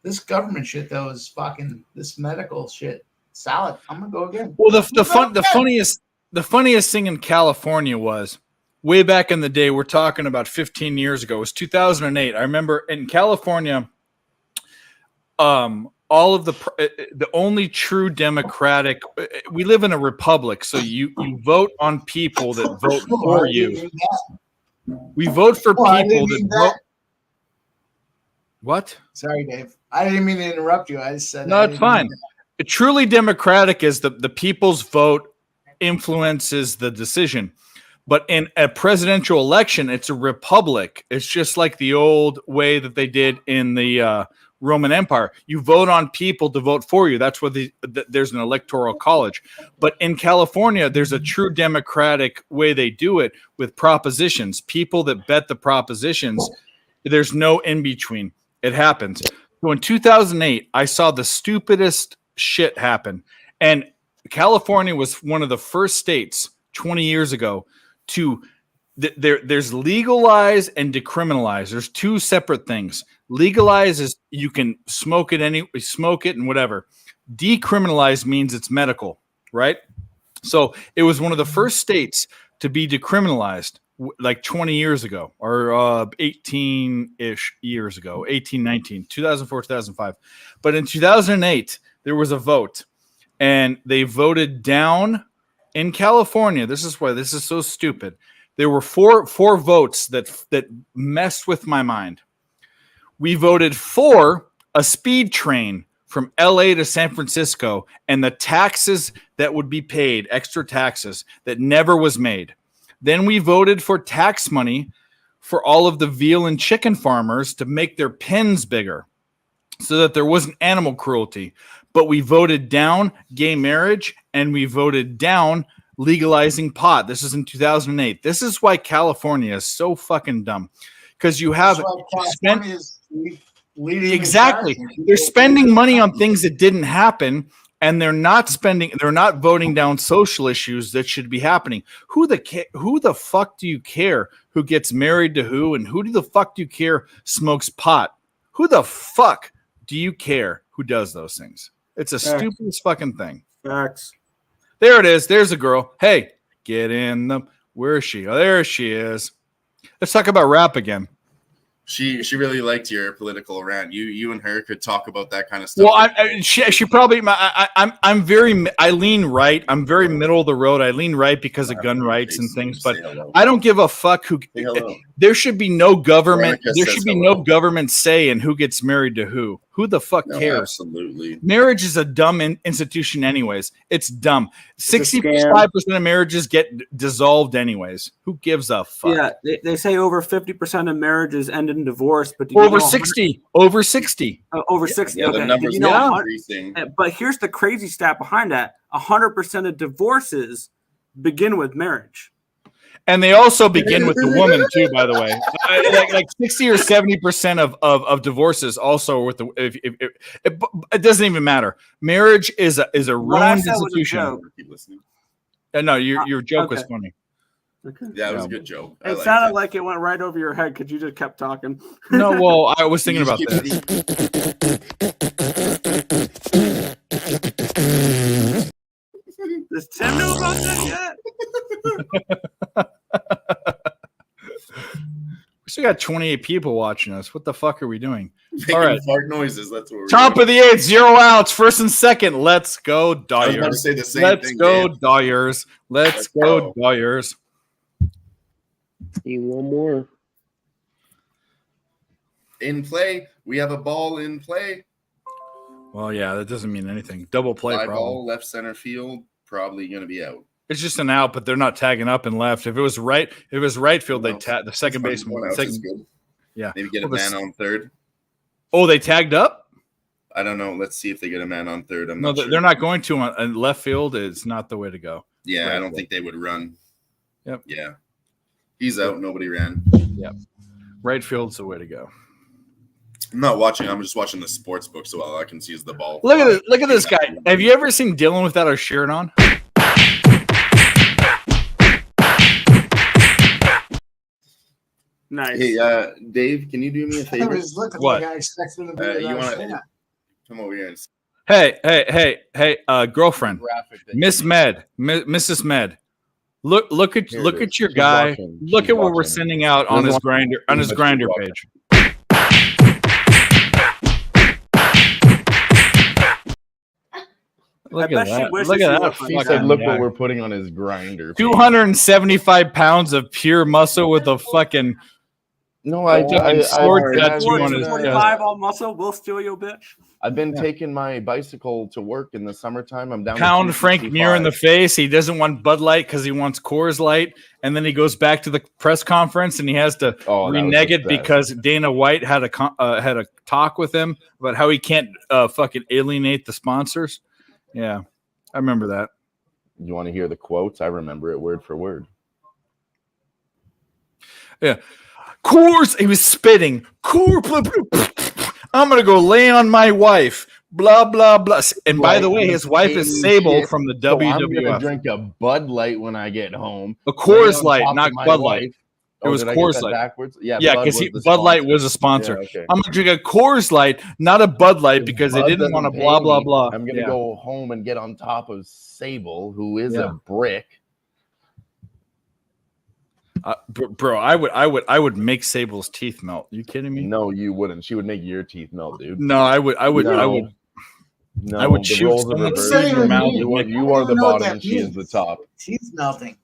This government shit though is fucking this medical shit salad. I'm gonna go again. Well, the funniest thing in California was way back in the day. We're talking about 15 years ago. It was 2008. I remember in California, all of the only true democratic. We live in a republic, so you vote on people that vote for you. We vote for people that vote. What? Sorry, Dave. I didn't mean to interrupt you. I just said no, it's fine. Truly democratic is the people's vote influences the decision. But in a presidential election, it's a republic. It's just like the old way that they did in the Roman Empire. You vote on people to vote for you. That's where there's an electoral college. But in California, there's a true democratic way they do it with propositions. People that bet the propositions, there's no in between. It happens. So in 2008, I saw the stupidest shit happen. And California was one of the first states 20 years ago to there's legalize and decriminalize. There's two separate things. Legalize is you can smoke it and whatever. Decriminalize means it's medical, right? So it was one of the first states to be decriminalized like 20 years ago or 18-ish years ago, 18, 19, 2004, 2005. But in 2008, there was a vote and they voted down in California. This is why this is so stupid. There were four votes that messed with my mind. We voted for a speed train from LA to San Francisco and the taxes that would be paid, extra taxes that never was made. Then we voted for tax money for all of the veal and chicken farmers to make their pens bigger so that there wasn't animal cruelty. But we voted down gay marriage and we voted down legalizing pot. This is in 2008. This is why California is so fucking dumb. Because you have spent exactly. They're spending money on things that didn't happen, and they're not voting down social issues that should be happening. Who the fuck do you care who gets married to who, and who the fuck do you care smokes pot? Who the fuck do you care who does those things? It's the stupidest fucking thing. Facts. There it is. There's a girl. Hey, get in them. Where is she? Oh, there she is. Let's talk about rap again. She really liked your political rant. You and her could talk about that kind of stuff. Well, she probably. I lean right. I'm very middle of the road. I lean right because of gun rights and things. But I don't give a fuck who. There should be no government. Veronica There says should be hello. no government say in who gets married to who. Who the fuck No, cares? absolutely. Marriage is a dumb institution, anyways. It's dumb. It's a scam. 65% of marriages get dissolved, anyways. Who gives a fuck? Yeah, they say over 50% of marriages end in divorce, but do you Over know 60. Over 60. over 60. Yeah, the Okay. numbers Did you know are 100 increasing. But here's the crazy stat behind that: 100% of divorces begin with marriage. And they also begin with the woman too, by the way. Like 60 or 70% of divorces also with the it doesn't even matter. Marriage is a What I ruined said was a institution. joke. Keep listening. No, your joke was Okay. funny. Okay. Yeah, it was a good joke. I It liked sounded it. like it went right over your head because you just kept talking. No, well, I was thinking You about just this. Does Tim know about that yet? We still got 28 people watching us. What the fuck are we doing? Making All right. fart noises. That's what we're Top doing. of the 8th, 0 outs, first and second. Let's go, I was about to Dyers. say the same Let's thing, go, Dave. Dyers. Let's go, Dyers. Need one more. In play, we have a ball in play. Well, yeah, that doesn't mean anything. Double play, Fly probably. ball, left center field, probably going to be out. It's just an out, but they're not tagging up and left. If it was right field, they tag the second That's fine. baseman. One out is Second, good. yeah. Maybe get a Well, man on third. Oh, they tagged up? I don't know. Let's see if they get a man on third. I'm No, not sure. they're not going to. And left field is not the way to go. Yeah, Right I don't field. think they would run. Yep. Yeah. He's out. Nobody ran. Yep. Right field's the way to go. I'm not watching. I'm just watching the sports book, so all I can see is the ball. Look at this guy. Have you ever seen Dylan without a shirt on? Nice. Hey, Dave, can you do me a I favor? was looking What? like I expected him to be You without want a to shirt. come over here? And Hey, girlfriend, graphic that Miss Med, Mrs. Med. Look at Here it at is. your She's guy. watching. Look She's at what we're watching. sending out She on doesn't his want grinder to, on his but she's grinder watching. page. Look I at bet she that. wishes Look she at that. looked like She that. said, "Look fucking what guy. we're putting on his grinder." 275 pounds of pure muscle with a fucking No, sword I've tattoo on his chest. 225 all muscle. We'll steal your bitch. I've been taking my bicycle to work in the summertime. I'm down. Pound to Frank Muir in the 265. face. He doesn't want Bud Light because he wants Coors Light, and then he goes back to the press conference and he has to Oh, that was renege the it best. because Dana White had a talk with him about how he can't fucking alienate the sponsors. Yeah, I remember that. You want to hear the quotes? I remember it word for word. Yeah, Coors. He was spitting. I'm gonna go lay on my wife. Blah blah blah. And by the way, his wife is Sable from the So I'm gonna WWF. drink a Bud Light when I get home. A Coors Lay on Light, top not of my Bud Light. wife. It was did I get Coors that Light. backwards. Yeah, Yeah, Bud because was the Bud Light sponsor. was a sponsor. Yeah, okay. I'm gonna drink a Coors Light, not a Bud Light, because they Bud didn't want to doesn't blah pay blah me. blah. I'm gonna Yeah. go home and get on top of Sable, who is Yeah. a brick. Bro, I would make Sable's teeth melt. You kidding me? No, you wouldn't. She would make your teeth melt, dude. No, I would. No, I would the shoot roles so of much reverse. seed in your mouth. You are, I you don't are the even know what bottom that and she is the means. top. Teeth melting.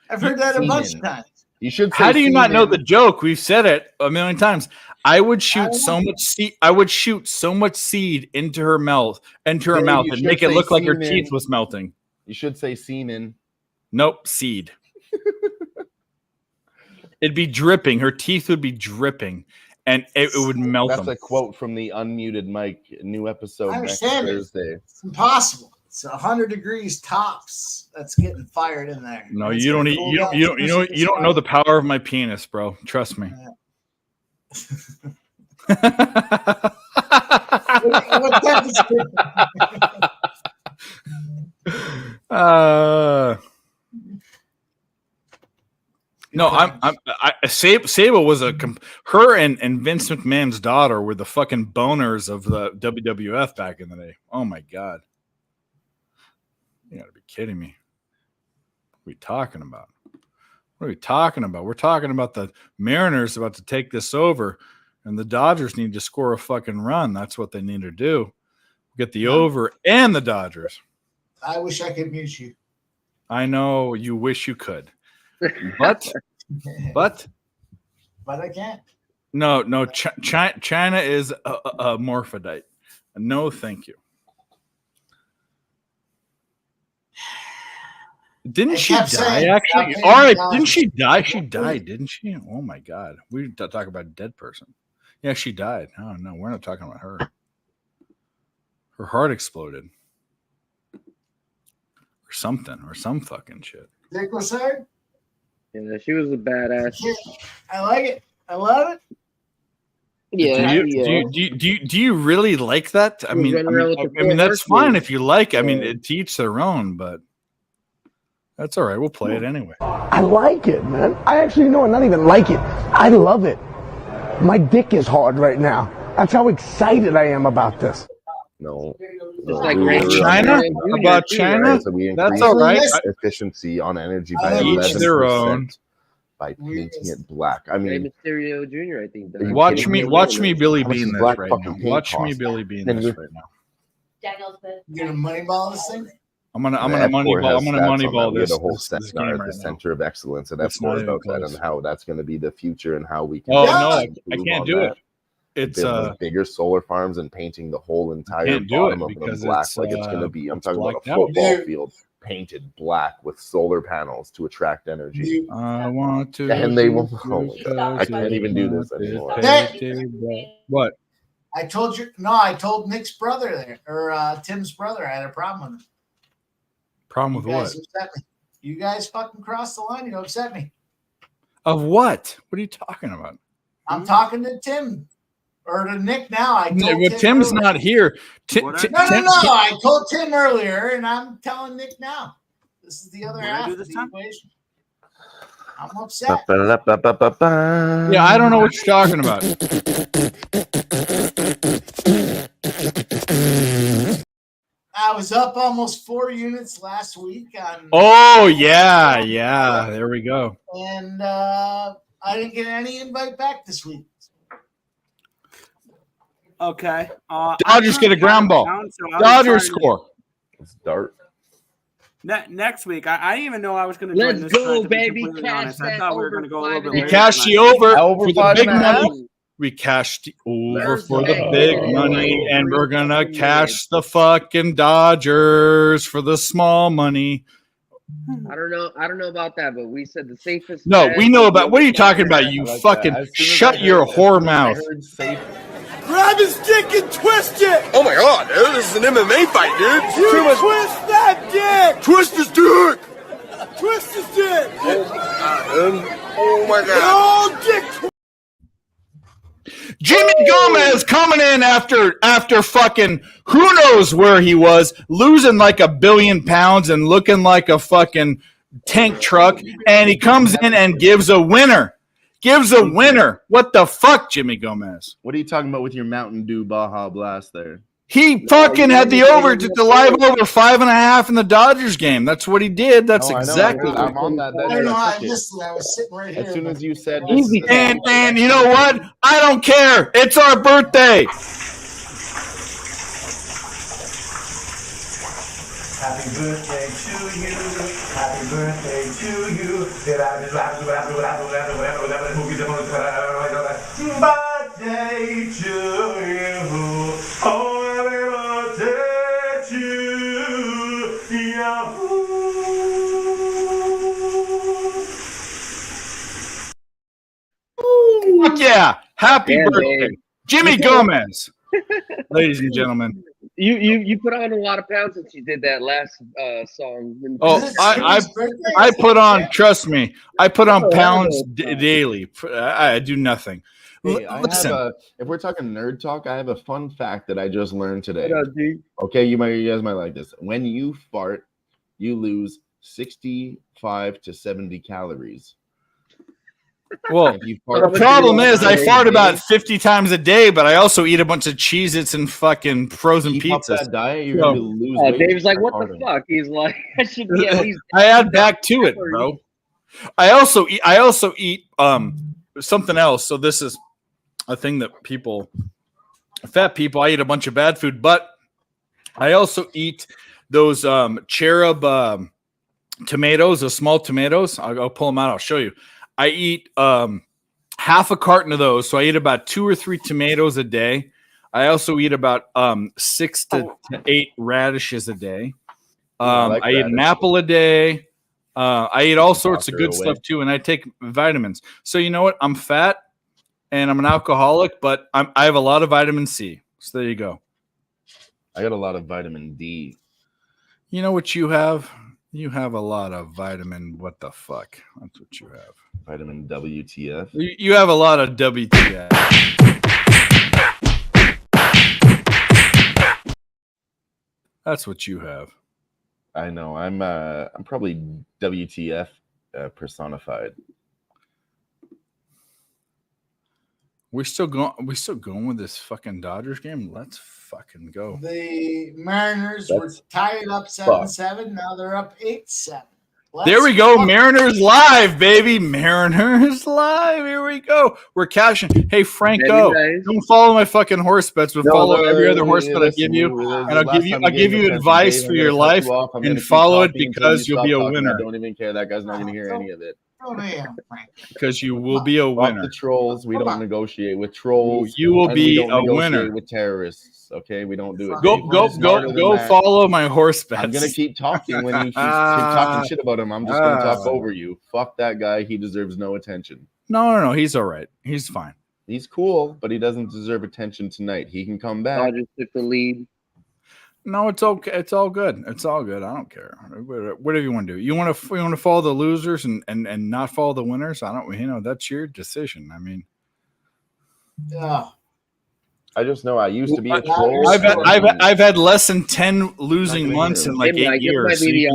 I've heard that a bunch of times. You should. How say do you not know semen. the joke? We've said it a million times. I would shoot so much seed. I would shoot so much seed into her mouth, Dave, and you make should it say look like her semen. teeth was melting. You should say semen. Nope, seed. It'd be dripping. Her teeth would be dripping, and it would melt That's them. a quote from the unmuted mic. New episode I next understand it. Thursday. It's impossible. It's 100 degrees tops. That's getting fired in there. No, It's you don't. gonna You cool don't. down You don't. You know. super You don't know the power of my penis, bro. Trust me. What type of No, Sable was her and Vince McMahon's daughter were the fucking boners of the WWF back in the day. Oh my god, you gotta be kidding me! What are we talking about? What are we talking about? We're talking about the Mariners about to take this over, and the Dodgers need to score a fucking run. That's what they need to do. Get the over and the Dodgers. I wish I could mute you. I know you wish you could, but but I can't. No. China is a morphodite. No, thank you. Didn't she die? Actually, all right. Didn't she die? She died, didn't she? Oh my God. We talk about a dead person. Yeah, she died. Oh no, we're not talking about her. Her heart exploded, or something, or some fucking shit. Dick Lassard? Yeah, she was a badass. I like it. I love it. Yeah, Do you really like that? I mean, that's fine if you like. I mean, to each their own, but that's all right. We'll play it anyway. I like it, man. I actually not even like it. I love it. My dick is hard right now. That's how excited I am about this. No. like China? About China? So we That's increased all right. efficiency on energy by Each their own. 11% by painting it black. I mean, Mysterio Jr. I think. Watch me, Billy How much Bean does this black right fucking now. paint Watch me, cost? Billy Bean Then this you're- right now. You're gonna moneyball this thing? I'm gonna F4 moneyball. has I'm gonna stats on moneyball that. We have this. a whole This seminar game at right the now. Center of Excellence at It's not F4 even about that close. and how that's going to be the future and how we can. Oh no, I improve can't on do that. it. It's Building bigger solar farms and painting the whole entire can't do bottom it of them because black, it's, like it's going to be. I'm it's talking about a blacked out. football field painted black with solar panels to attract energy. I want to. And they will. Oh my God, I can't even do this anymore. What? I told you. No, I told Nick's brother there, or Tim's brother. I had a problem with him. Problem with You guys what? upset me. You guys fucking crossed the line. You upset me. Of what? What are you talking about? I'm talking to Tim or to Nick now. I told Well, Tim Tim's earlier. not here. No. I told Tim earlier, and I'm telling Nick now. This is the other half of the equation. I'm upset. Yeah, I don't know what you're talking about. I was up almost 4 units last week on. Oh yeah. There we go. And I didn't get any invite back this week. Okay. Dodgers get a ground ball. Dodgers score. It's dark. Next week, I didn't even know I was going to join Let's this. go, to be baby. completely Cash honest. I that thought we were over going to go a little bit 5.5. We later cashed the tonight. over for the big money. $5.5. We cashed the over for the Thursday. big money, and we're gonna cash the fucking Dodgers for the small money. I don't know about that, but we said the safest. No, bet we know about. is What are you talking about? You like fucking that. As soon as shut I your heard- whore I mouth. heard safe. Grab his dick and twist it! Oh my god, dude, this is an MMA fight, dude. You twist that dick! Twist his dick! Twist his dick! Oh my god, dude. Oh my god. Oh, dick! Jimmy Gomez coming in after fucking who knows where he was, losing like 1 billion pounds and looking like a fucking tank truck, and he comes in and gives a winner. What the fuck, Jimmy Gomez? What are you talking about with your Mountain Dew Baja Blast there? He fucking had the over to the live over 5.5 in the Dodgers game. That's what he did. That's No, I know. exactly. I'm on that. I don't know. I Took it. missed it. I was sitting right here. As soon as you said And you know what? I don't care. It's our birthday. Happy birthday to you. Happy birthday to you. Birthday to you. Oh, happy birthday to you. Fuck yeah. Happy Yeah, birthday. babe. Jimmy Gomez. Ladies and gentlemen. You put on a lot of pounds since you did that last song. Oh, I put on, trust me, I put on pounds daily. I do nothing. Hey, I Listen. have if we're talking nerd talk, I have a fun fact that I just learned today. What up, dude? Okay, you guys might like this. When you fart, you lose 65 to 70 calories. Well, If you fart the problem is I every fart day, about 50 times a day, but I also eat a bunch of Cheez-Its and fucking frozen keep up pizzas. that diet, you're So- going to lose weight. Dave's like, by what the farting. fuck? He's like, I should be at least. I add back to it, bro. I also eat something else. So this is a thing that fat people, I eat a bunch of bad food, but I also eat those cherub tomatoes, those small tomatoes. I'll pull them out. I'll show you. I eat half a carton of those. So I eat about 2 or 3 tomatoes a day. I also eat about 6 to 8 radishes a day. I eat an apple a day. I eat all sorts of good stuff too, and I take vitamins. So you know what? I'm fat and I'm an alcoholic, but I have a lot of vitamin C. So there you go. I got a lot of vitamin D. You know what you have? You have a lot of vitamin. What the fuck? That's what you have. Vitamin WTF. You have a lot of WTF. That's what you have. I know. I'm probably WTF personified. We still going with this fucking Dodgers game? Let's fucking go. The Mariners were tied up 7-7. Now they're up 8-7. There we go. Mariners live, baby. Mariners live. Here we go. We're cashing. Hey, Franco, don't follow my fucking horse bets, but follow every other horse bet I give you. And I'll give you advice for your life and follow it because you'll be a winner. I don't even care. That guy's not going to hear any of it. Because you will be a winner. Fuck the trolls. We don't negotiate with trolls. You will be a winner. With terrorists. Okay, we don't do it. Go follow my horse bets. I'm gonna keep talking when you keep talking shit about him. I'm just gonna talk over you. Fuck that guy. He deserves no attention. No. He's all right. He's fine. He's cool, but he doesn't deserve attention tonight. He can come back. Dodgers took the lead. No, it's okay. It's all good. It's all good. I don't care. Whatever you want to do. You want to follow the losers and not follow the winners? I don't. That's your decision. I mean, yeah. I just know I used to be a troll. I've had less than 10 losing months in like 8 years. So you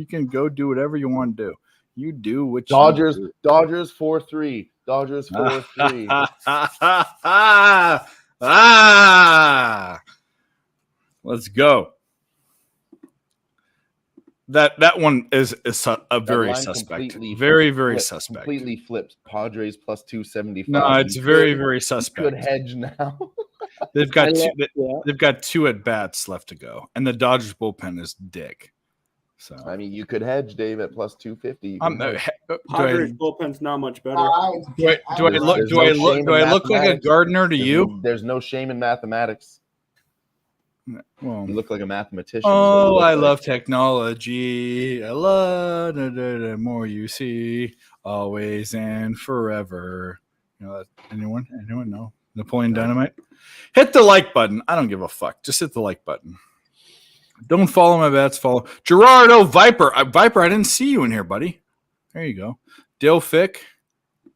can go do whatever you want to do. You do what Dodgers. you do. Dodgers 4-3. Dodgers 4-3. Let's go. That one is a very suspect. Very suspect. Completely flipped. Padres plus 275. No, it's very suspect. Good hedge now. They've got 2 at bats left to go, and the Dodgers bullpen is dick. So I mean, you could hedge Dave at plus 250. Padres bullpen's not much better. Do I look like a gardener to you? There's no shame in mathematics. Well, you look like a mathematician. Oh, I love technology. I love the more you see, always and forever. You know, anyone know Napoleon Dynamite? Hit the like button. I don't give a fuck. Just hit the like button. Don't follow my bets. Follow Gerardo Viper. Viper, I didn't see you in here, buddy. There you go. Dale Fick.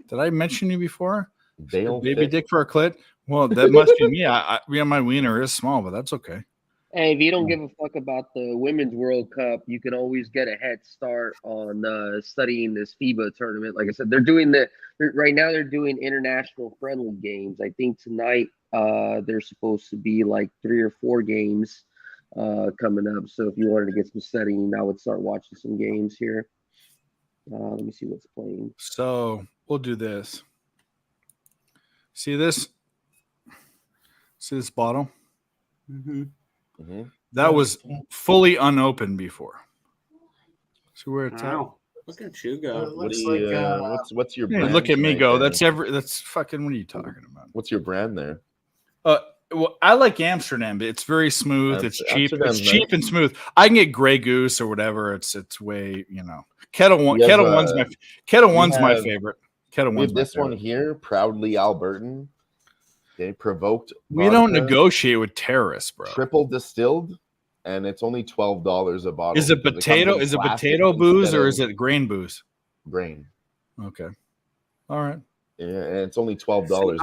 Did I mention you before? Dale Baby Fick. dick for a clit. Well, that must be me. My wiener is small, but that's okay. Hey, if you don't give a fuck about the Women's World Cup, you can always get a head start on studying this FIBA tournament. Like I said, right now they're doing international friendly games. I think tonight there's supposed to be like 3 or 4 games coming up. So if you wanted to get some studying, I would start watching some games here. Let me see what's playing. So we'll do this. See this bottle? Mm-hmm. Mm-hmm. That was fully unopened before. So where it's at. Look at you go. What's your Hey, brand? look at me right go. there? That's fucking. What are you talking about? What's your brand there? Well, I like Amsterdam. It's very smooth. It's cheap. Amsterdam's It's cheap nice. and smooth. I can get Grey Goose or whatever. It's way, Kettle One's my favorite. Kettle We One's have my this favorite. one here, proudly Albertan. They provoked. We don't vodka, negotiate with terrorists, bro. Triple distilled, and it's only $12 a bottle. Is it because potato? comes in Is it plastic potato booze instead or of is it grain booze? grain? Okay, all right. Yeah, and it's only $12. But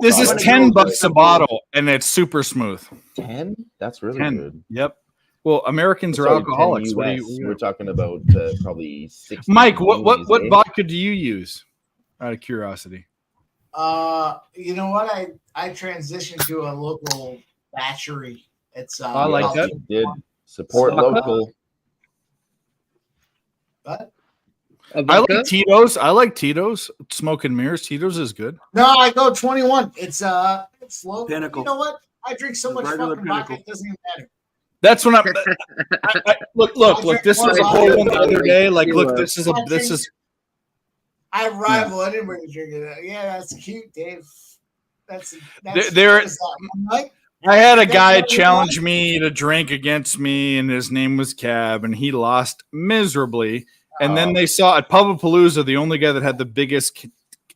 This is $10 a bottle, and it's super smooth. 10? That's really 10. good. Yep. Well, Americans are Sorry, alcoholics. 10 What do US. you, We're talking about probably 60. Mike? What eh? vodka do you use? Out of curiosity. You know what? I transitioned to a local batchery. It's I like that. Did support local. What? I like Tito's. Smoke and mirrors. Tito's is good. No, I go 21. It's local. Pinnacle. You know what? I drink so much Regular fucking vodka, Pinnacle. it doesn't even matter. That's when look. This was a whole one the other day. Like, look, this is. I rival anybody drinking that. Yeah, that's cute, Dave. That's There- what is that, Mike? I had a That's guy what it challenge was? me to drink against me, and his name was Cab, and he lost miserably. And then they saw at Pubapalooza, the only guy that had the biggest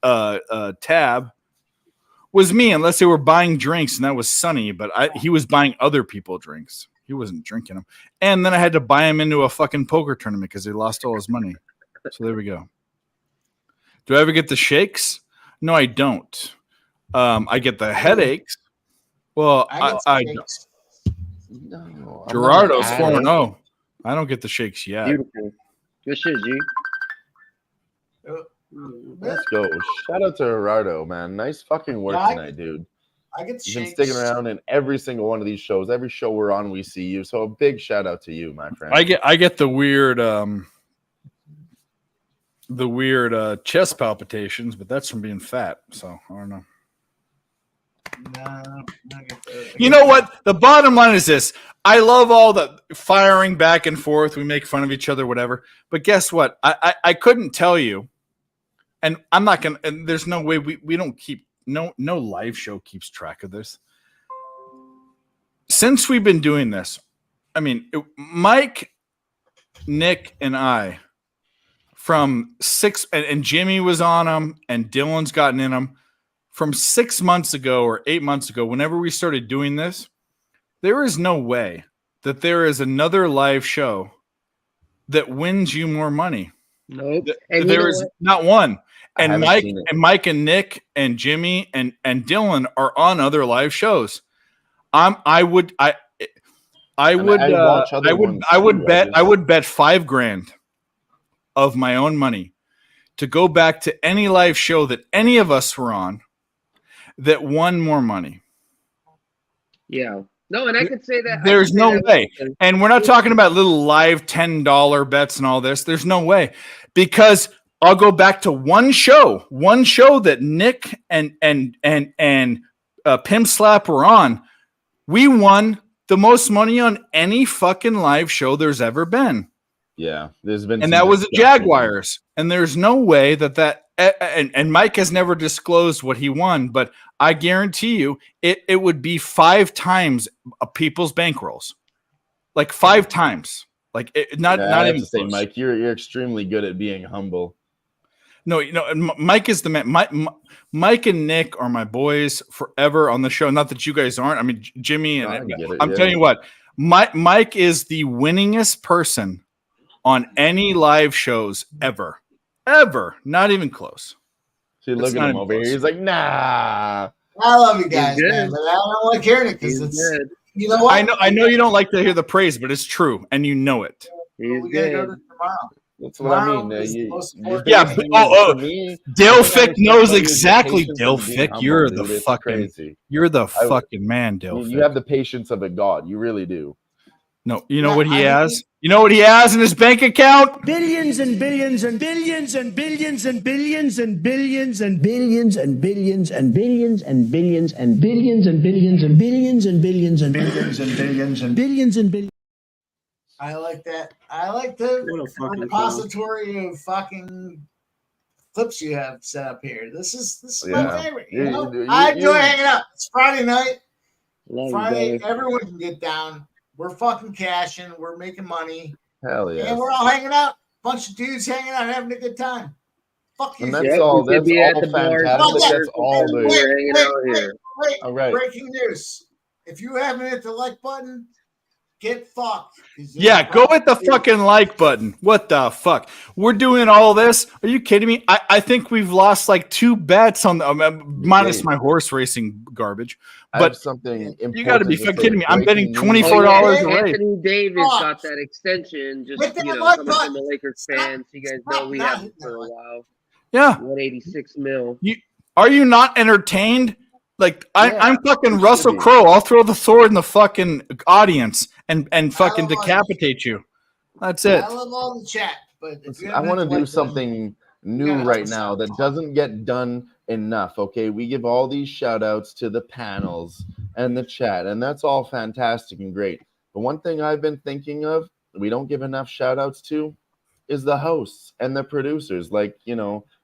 tab was me, unless they were buying drinks, and that was Sonny. But he was buying other people drinks. He wasn't drinking them. And then I had to buy him into a fucking poker tournament because he lost all his money. So there we go. Do I ever get the shakes? No, I don't. I get the headaches. Well, I don't. No, Gerardo's 4-0. I don't get the shakes yet. Beautiful. Good shit, G. Let's go. Shout out to Gerardo, man. Nice fucking work Yeah, tonight, dude. I get You've been shakes. sticking around in every single one of these shows. Every show we're on, we see you. So a big shout out to you, my friend. I get the weird chest palpitations, but that's from being fat. So I don't know. You know what? The bottom line is this. I love all the firing back and forth. We make fun of each other, whatever. But guess what? I couldn't tell you, and I'm not gonna. And there's no way we don't keep no live show keeps track of this. Since we've been doing this, I mean, Mike, Nick, and I from 6, and Jimmy was on them, and Dylan's gotten in them. From 6 months ago or 8 months ago, whenever we started doing this, there is no way that there is another live show that wins you more money. Nope. And there is not one. And haven't Mike and Nick and Jimmy and Dylan are on other live shows. I would bet $5,000 of my own money to go back to any live show that any of us were on that won more money. Yeah. No, and I could say that. There's no way. And we're not talking about little live $10 bets and all this. There's no way. Because I'll go back to one show that Nick and Pimp Slap were on. We won the most money on any fucking live show there's ever been. Yeah, there's been, and that was the Jaguars. And there's no way that and Mike has never disclosed what he won, but I guarantee you it would be 5 times people's bankrolls, like 5 times. Like not even to say, Mike, you're extremely good at being humble. No, Mike is the man. Mike and Nick are my boys forever on the show. Not that you guys aren't. I mean, Jimmy and I'm telling you what, Mike is the winningest person on any live shows ever. Not even close. See, look at him over here. He's like, nah. I love you guys, man, but I don't like hearing it because it's good. You know what? I know you don't like to hear the praise, but it's true, and you know it. We gotta go to tomorrow. That's what I mean. Dilfic knows exactly. Dilfic, you're the fucking man, Dilfic. You have the patience of a god. You really do. No, you know what he has? You know what he has in his bank account? Billions and billions and billions and billions and billions and billions and billions and billions and billions and billions and billions and billions and billions and billions and billions and billions and billions and billions. I like that. I like the repository of fucking clips you have set up here. This is my favorite. I enjoy hanging out. It's Friday night. Friday, everyone can get down. We're fucking cashing. We're making money. Hell yeah. And we're all hanging out. Bunch of dudes hanging out, having a good time. Fuck you. And that's all fantastic. That's all Wait. All right. Breaking news. If you haven't hit the like button, get fucked. Yeah, go hit the fucking like button. What the fuck? We're doing all this. Are you kidding me? I think we've lost like 2 bets on the minus my horse racing garbage. But something you got to be kidding me. I'm betting $24 a race. Anthony Davis got that extension. Just coming from a Lakers fan. So you guys know we have it for a while. Yeah, 186 mil. Are you not entertained? Like I'm fucking Russell Crowe. I'll throw the sword in the fucking audience and fucking decapitate you. That's it. I love all the chat, but I want to do something new right now that doesn't get done enough. Okay, we give all these shout outs to the panels and the chat, and that's all fantastic and great. But one thing I've been thinking of we don't give enough shout outs to is the hosts and the producers, like,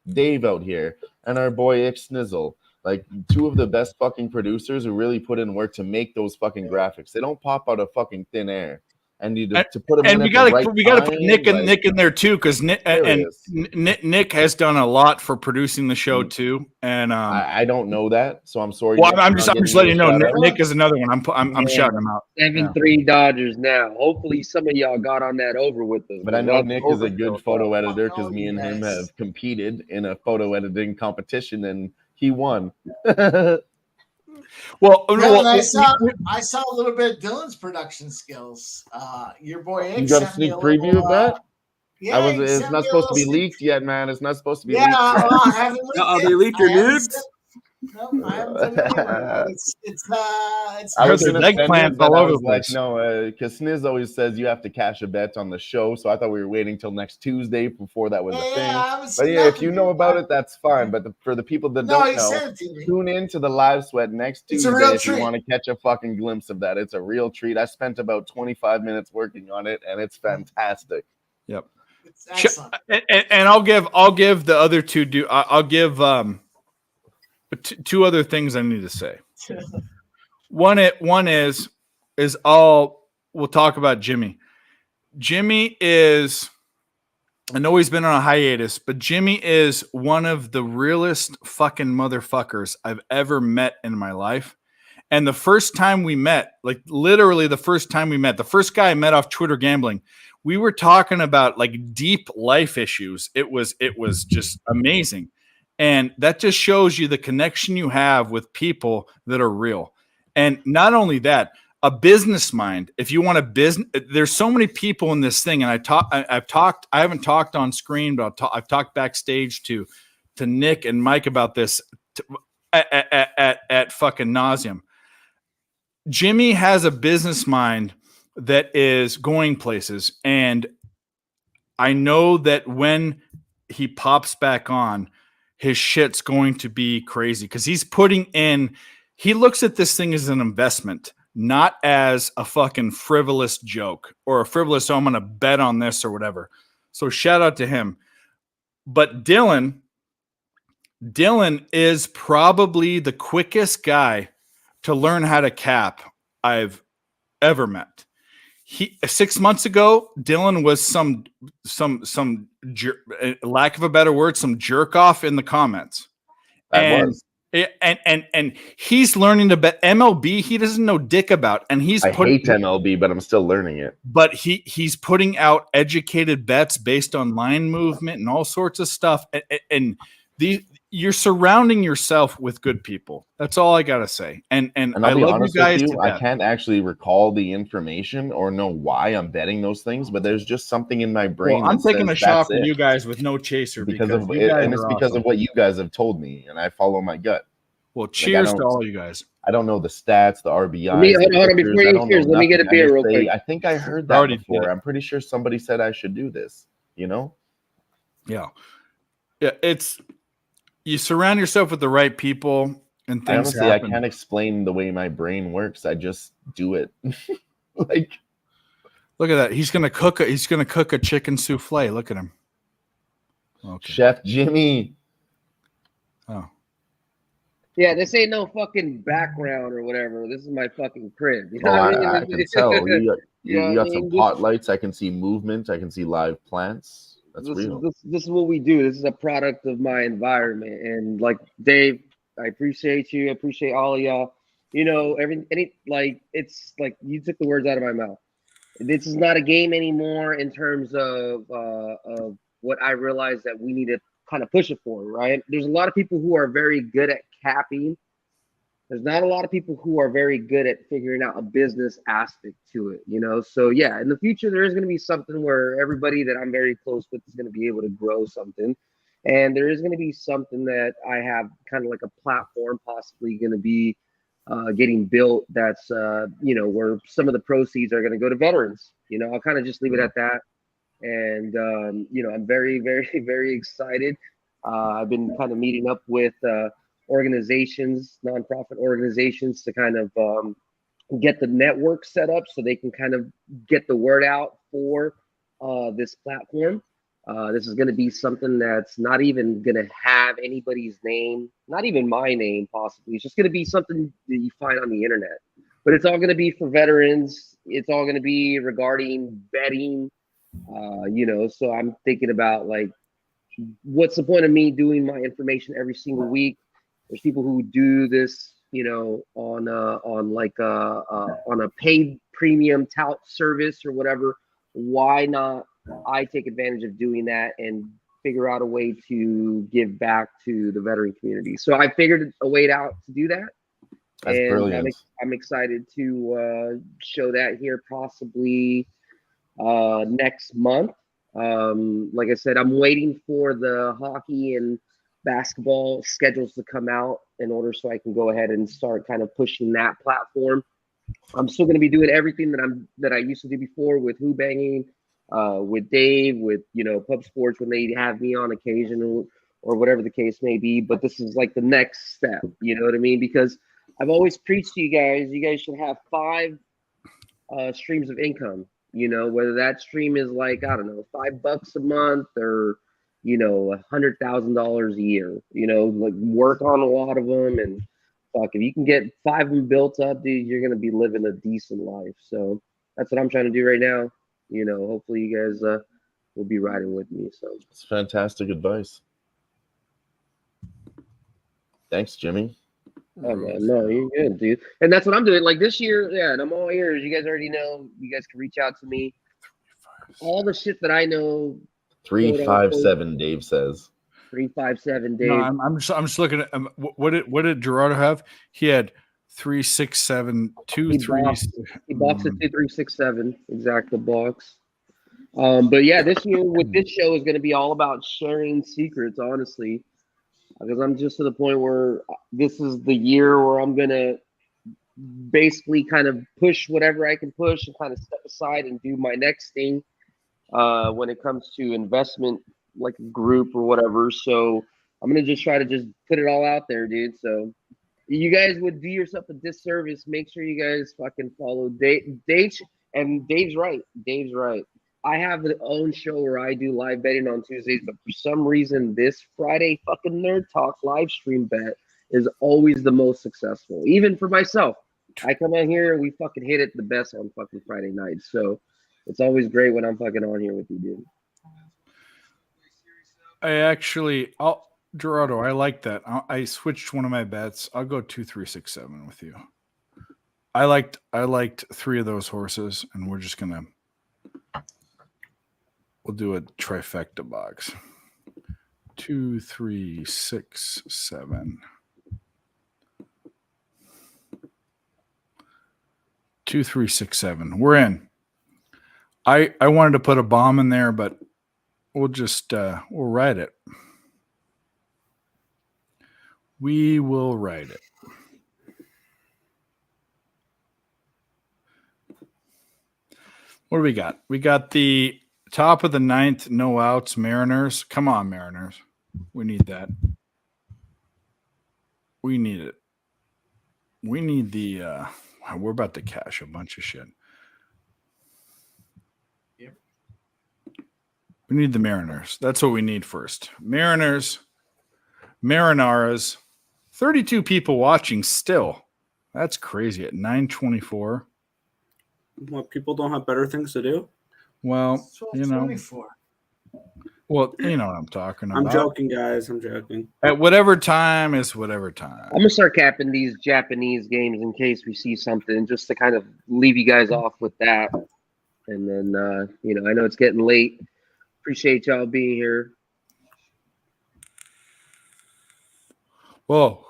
Dave out here and our boy Ick Snizzle. Like, two of the best fucking producers who really put in work to make those fucking graphics. They don't pop out of fucking thin air. And to put them in And at we the got right to we got to time, put Nick like, in there too, because serious. Nick has done a lot for producing the show too. And I don't know that, so I'm sorry. well, Nick, I'm for just not giving letting you know. a shout-out. Nick is another one. I'm Yeah. shouting him out. 7-3 Dodgers now. Hopefully, some of y'all got on that over with us. But I know That's Nick is a good overkill, photo bro. editor because me and him have competed in a photo editing competition and he won. Well, Yeah, and I saw a little bit of Dylan's production skills. Your boy You Ix got a sent me sneak a preview little, of that? yeah, he It's sent not me a supposed to little be sneak- leaked yet, man. It's not supposed to be Yeah, leaked. I haven't leaked They it. leaked your I haven't nudes? sent- No, I haven't sent it over. But it's I was there's gonna send eggplants it, but all I over was the like, place. no, because Sniz always says you have to cash a bet on the show, so I thought we were waiting till next Tuesday before that was a thing. I haven't But seen yeah, if nothing, you know dude. about it, that's fine. But for the people that No, don't he know, sent it to me. tune in to the live sweat next It's a Tuesday real if you treat. want to catch a fucking glimpse of that. It's a real treat. I spent about 25 minutes working on it, and it's fantastic. Yep. It's excellent. And I'll give the other two. I'll give two other things I need to say. One is we'll talk about Jimmy. Jimmy is, I know he's been on a hiatus, but Jimmy is one of the realest fucking motherfuckers I've ever met in my life. And the first time we met, like literally the first time we met, the first guy I met off Twitter gambling, we were talking about like deep life issues. It was just amazing. And that just shows you the connection you have with people that are real. And not only that, a business mind. If you want a business, there's so many people in this thing. And I haven't talked on screen, but I've talked backstage to Nick and Mike about this at fucking nauseum. Jimmy has a business mind that is going places. And I know that when he pops back on, his shit's going to be crazy because he looks at this thing as an investment, not as a fucking frivolous joke or a frivolous, I'm going to bet on this or whatever. So shout out to him. But Dylan is probably the quickest guy to learn how to cap I've ever met. 6 months ago, Dylan was some lack of a better word, some jerk off in the comments. And he's learning to bet MLB. He doesn't know dick about, and I hate MLB, but I'm still learning it. But he's putting out educated bets based on line movement and all sorts of stuff. And you're surrounding yourself with good people. That's all I gotta say. And I'll be love honest you guys. with you, I can't actually recall the information or know why I'm betting those things, but there's just something in my brain. Well, I'm that taking says a shot that's with it. you guys with no chaser because of you it, guys and it's are because awesome. of what you guys have told me, and I follow my gut. Well, cheers to all you guys. I don't know the stats, the RBIs. Hold on, before you cheers, let me get a beer real quick. I think I heard I that already before. did it. I'm pretty sure somebody said I should do this. Yeah. It's you surround yourself with the right people, and things Honestly, happen. I can't explain the way my brain works. I just do it. Like, look at that. He's gonna cook a chicken souffle. Look at him. Okay. Chef Jimmy. Oh. Yeah, this ain't no fucking background or whatever. This is my fucking crib. You know Oh, what I mean? I can tell. You know got what I some mean? pot lights. I can see movement. I can see live plants. That's real. This is what we do. This is a product of my environment. And like Dave, I appreciate you. I appreciate all of y'all. You know, it's like you took the words out of my mouth. This is not a game anymore in terms of what I realize that we need to kind of push it for, right? There's a lot of people who are very good at capping. There's not a lot of people who are very good at figuring out a business aspect to it, you know? So yeah, in the future, there is going to be something where everybody that I'm very close with is going to be able to grow something. And there is going to be something that I have kind of like a platform possibly going to be getting built that's, where some of the proceeds are going to go to veterans. You know, I'll kind of just leave it at that. And, I'm very, very, very excited. I've been kind of meeting up with organizations, nonprofit organizations, to kind of get the network set up so they can kind of get the word out for this platform. This is going to be something that's not even going to have anybody's name, not even my name, possibly. It's just going to be something that you find on the internet. But it's all going to be for veterans. It's all going to be regarding betting. So I'm thinking about like, what's the point of me doing my information every single week? There's people who do this, on a paid premium tout service or whatever. Why not I take advantage of doing that and figure out a way to give back to the veteran community? So I figured a way out to do that. That's and brilliant. I'm excited to show that here possibly next month. Like I said, I'm waiting for the hockey and basketball schedules to come out in order so I can go ahead and start kind of pushing that platform. I'm still going to be doing everything that I used to do before with Who Banging, with Dave, with Pub Sports when they have me on occasion or whatever the case may be. But this is like the next step, you know what I mean? Because I've always preached to you guys should have 5 streams of income. Whether that stream is like, I don't know, $5 a month or $100,000 a year. Like work on a lot of them, and fuck, if you can get 5 of them built up, dude, you're gonna be living a decent life. So that's what I'm trying to do right now. Hopefully you guys will be riding with me. So it's fantastic advice. Thanks, Jimmy. Oh man, no, you're good, dude. And that's what I'm doing. Like this year, yeah, and I'm all ears. You guys already know. You guys can reach out to me. All the shit that I know. 357, Dave says. 357, Dave. No, I'm just looking at what did Gerardo have? He had 367 2 3. He boxed at 2367, exact the box. But yeah, this year with this show is going to be all about sharing secrets, honestly, because I'm just to the point where this is the year where I'm going to basically kind of push whatever I can push and kind of step aside and do my next thing when it comes to investment, like a group or whatever. So I'm going to just try to just put it all out there, dude. So you guys would do yourself a disservice. Make sure you guys fucking follow Dave. And Dave's right. Dave's right. I have an own show where I do live betting on Tuesdays, but for some reason, this Friday fucking Nerd Talk live stream bet is always the most successful. Even for myself, I come on here and we fucking hit it the best on fucking Friday nights. So it's always great when I'm fucking on here with you, dude. Gerardo, I like that. I switched one of my bets. I'll go 2 3 6 7 with you. I liked 3 of those horses, and we'll do a trifecta box. 2 3 6 7. 2 3 6 7. We're in. I wanted to put a bomb in there, but we'll write it. We will write it. What do we got? We got the top of the 9th, no outs, Mariners. Come on, Mariners. We need that. We need it. We need the we're about to cash a bunch of shit. Yep. We need the Mariners. That's what we need first. Mariners, Marinaras. 32 people watching still. That's crazy at 9:24. What, people don't have better things to do? Well, you know. 24. Well, you know what I'm talking about. I'm joking, guys. I'm joking. At whatever time is whatever time. I'm gonna start capping these Japanese games in case we see something, just to kind of leave you guys off with that. And then, I know it's getting late. Appreciate y'all being here. Well,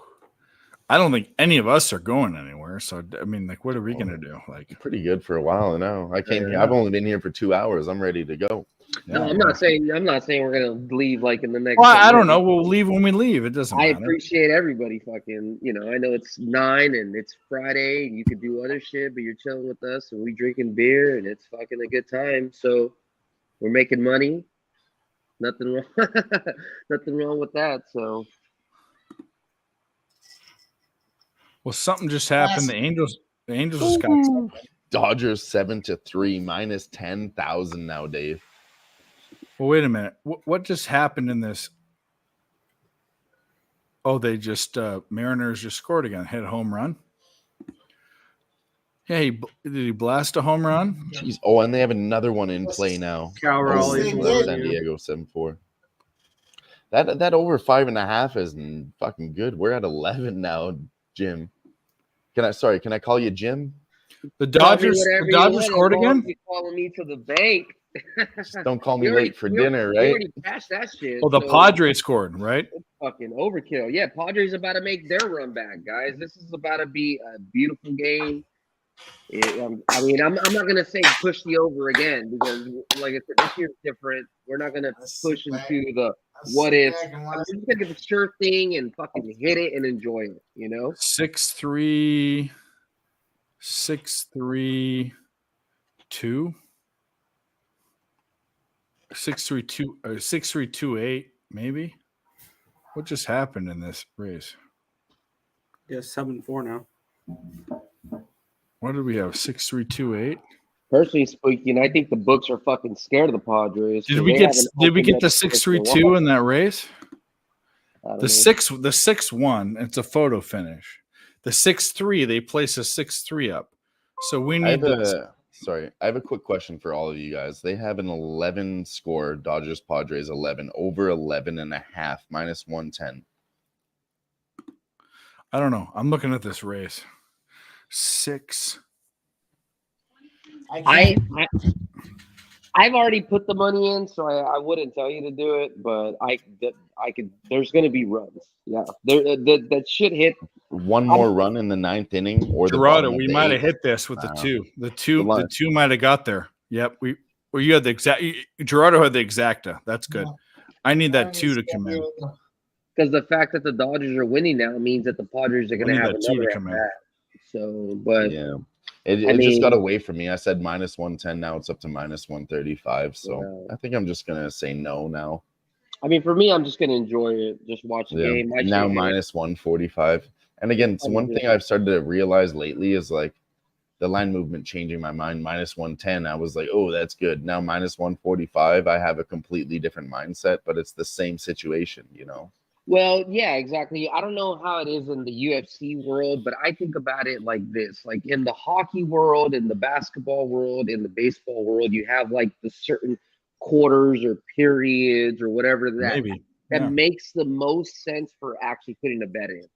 I don't think any of us are going anywhere. So, I mean, like, what are we gonna do? Like, pretty good for a while now. I came here. I've only been here for 2 hours. I'm ready to go. No, I'm not saying we're gonna leave like in the next. Well, I don't know. We'll leave when we leave. It doesn't matter. I appreciate everybody fucking. I know it's 9 and it's Friday. And you could do other shit, but you're chilling with us and we drinking beer and it's fucking a good time. So we're making money. Nothing wrong. Nothing wrong with that. So. Well, something just happened. The Angels just got something. Dodgers 7-3, minus 10,000 now, Dave. Well, wait a minute. What just happened in this? Oh, they just Mariners just scored again. Hit a home run. Hey, did he blast a home run? Jeez. Oh, and they have another one in play now. Cal Raleigh's Over San Diego 7-4. That over 5.5 is fucking good. We're at 11 now, Jim. Can I call you Jim? The Dodgers scored again. You calling me to the bank? Just don't call me late for dinner, right? You already cashed that shit. Oh, the Padres scored, right? Fucking overkill. Yeah, Padres about to make their run back, guys. This is about to be a beautiful game. I mean, I'm not gonna say push the over again because, like I said, this year's different. We're not gonna push into the what if. I'm just gonna get the sure thing and fucking hit it and enjoy it. You know. 6-3, 6-3, 2, 6-3, 2, 6-3, 2-8, maybe. What just happened in this race? Yeah, 7-4 now. What did we have? 6-3, 2-8. Personally speaking, I think the books are fucking scared of the Padres. Did we get the 6-3-2 in that race? The 6-1, it's a photo finish. The 6-3, they place a 6-3 up. So we need Sorry, I have a quick question for all of you guys. They have an 11 score, Dodgers Padres 11, over 11.5, -110. I don't know. I'm looking at this race. 6. I've already put the money in, so I wouldn't tell you to do it, but I could. There's going to be runs. Yeah, that should hit one more run in the 9th inning, or Gerardo. We might have hit this with the 2. The two might have got there. Yep. You had the exact. Gerardo had the exacta. That's good. I need that 2 to come in. Because the fact that the Dodgers are winning now means that the Padres are going to have another at bat. So, but yeah. It just got away from me. I said -110. Now it's up to -135. So I think I'm just going to say no now. I mean, for me, I'm just going to enjoy it. Just watch the game. Now -145. And again, it's one thing I've started to realize lately is like the line movement changing my mind. -110. I was like, oh, that's good. Now -145. I have a completely different mindset, but it's the same situation, you know? Well, yeah, exactly. I don't know how it is in the UFC world, but I think about it like this. Like in the hockey world, in the basketball world, in the baseball world, you have like the certain quarters or periods or whatever that makes the most sense for actually putting a bet in.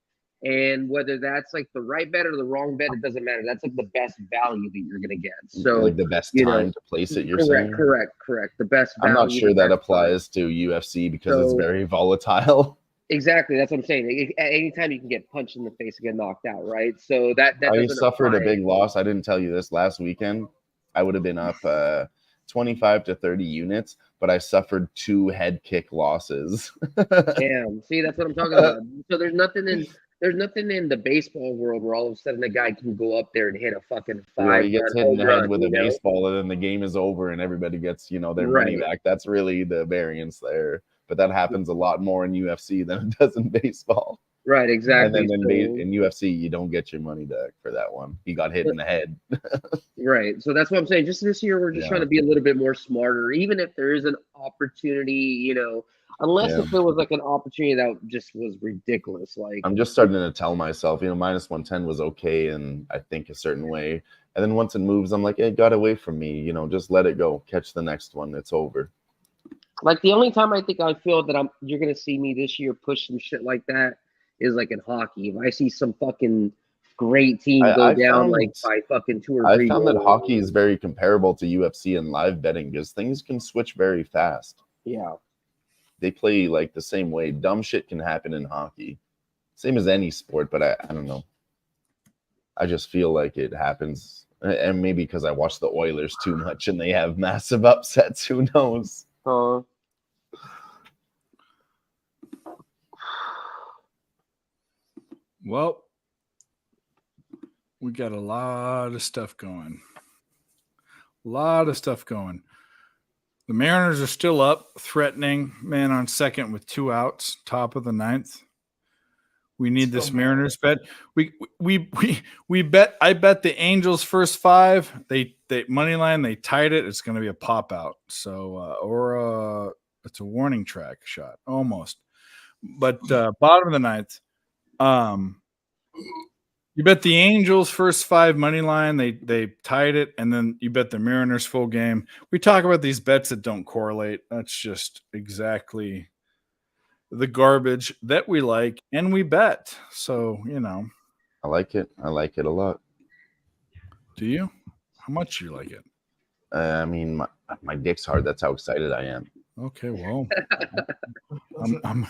And whether that's like the right bet or the wrong bet, it doesn't matter. That's like the best value that you're going to get. So like the best time to place it, you're saying? Correct. The best value. I'm not sure that applies to UFC because it's very volatile. Exactly, that's what I'm saying. At any time you can get punched in the face and get knocked out, right? So that I suffered a big loss. I didn't tell you this last weekend. I would have been up 25 to 30 units, but I suffered 2 head kick losses. Damn. See, that's what I'm talking about. So there's nothing in the baseball world where all of a sudden a guy can go up there and hit a fucking 5. He gets hit in the head with a baseball, and then the game is over, and everybody gets their money back. That's really the variance there. But that happens a lot more in UFC than it does in baseball. Right, exactly. And then in UFC, you don't get your money back for that one. He got hit in the head. Right. So that's what I'm saying. Just this year, we're just trying to be a little bit more smarter, even if there is an opportunity, unless if it was like an opportunity that just was ridiculous. Like I'm just starting to tell myself, -110 was okay, and I think a certain way. And then once it moves, I'm like, it got away from me. Just let it go. Catch the next one. It's over. Like the only time I think I feel that you're gonna see me this year push some shit like that is like in hockey. If I see some fucking great team go down by fucking 2 or 3 I found that goals. hockey is very comparable to UFC and live betting because things can switch very fast. Yeah. They play like the same way. Dumb shit can happen in hockey. Same as any sport, but I don't know. I just feel like it happens. And maybe because I watch the Oilers too much and they have massive upsets. Who knows? Well, we got a lot of stuff going. The Mariners are still up, threatening, man on second with 2 outs, top of the 9th. We need this Mariners bet. We bet. I bet the Angels first 5. They money line. They tied it. It's going to be a pop out. So it's a warning track shot almost. But bottom of the ninth. You bet the Angels first 5 money line. They tied it, and then you bet the Mariners full game. We talk about these bets that don't correlate. That's just exactly the garbage that we like and we bet. So, I like it. I like it a lot. Do you? How much do you like it? I mean, my dick's hard. That's how excited I am. Okay, well, I'm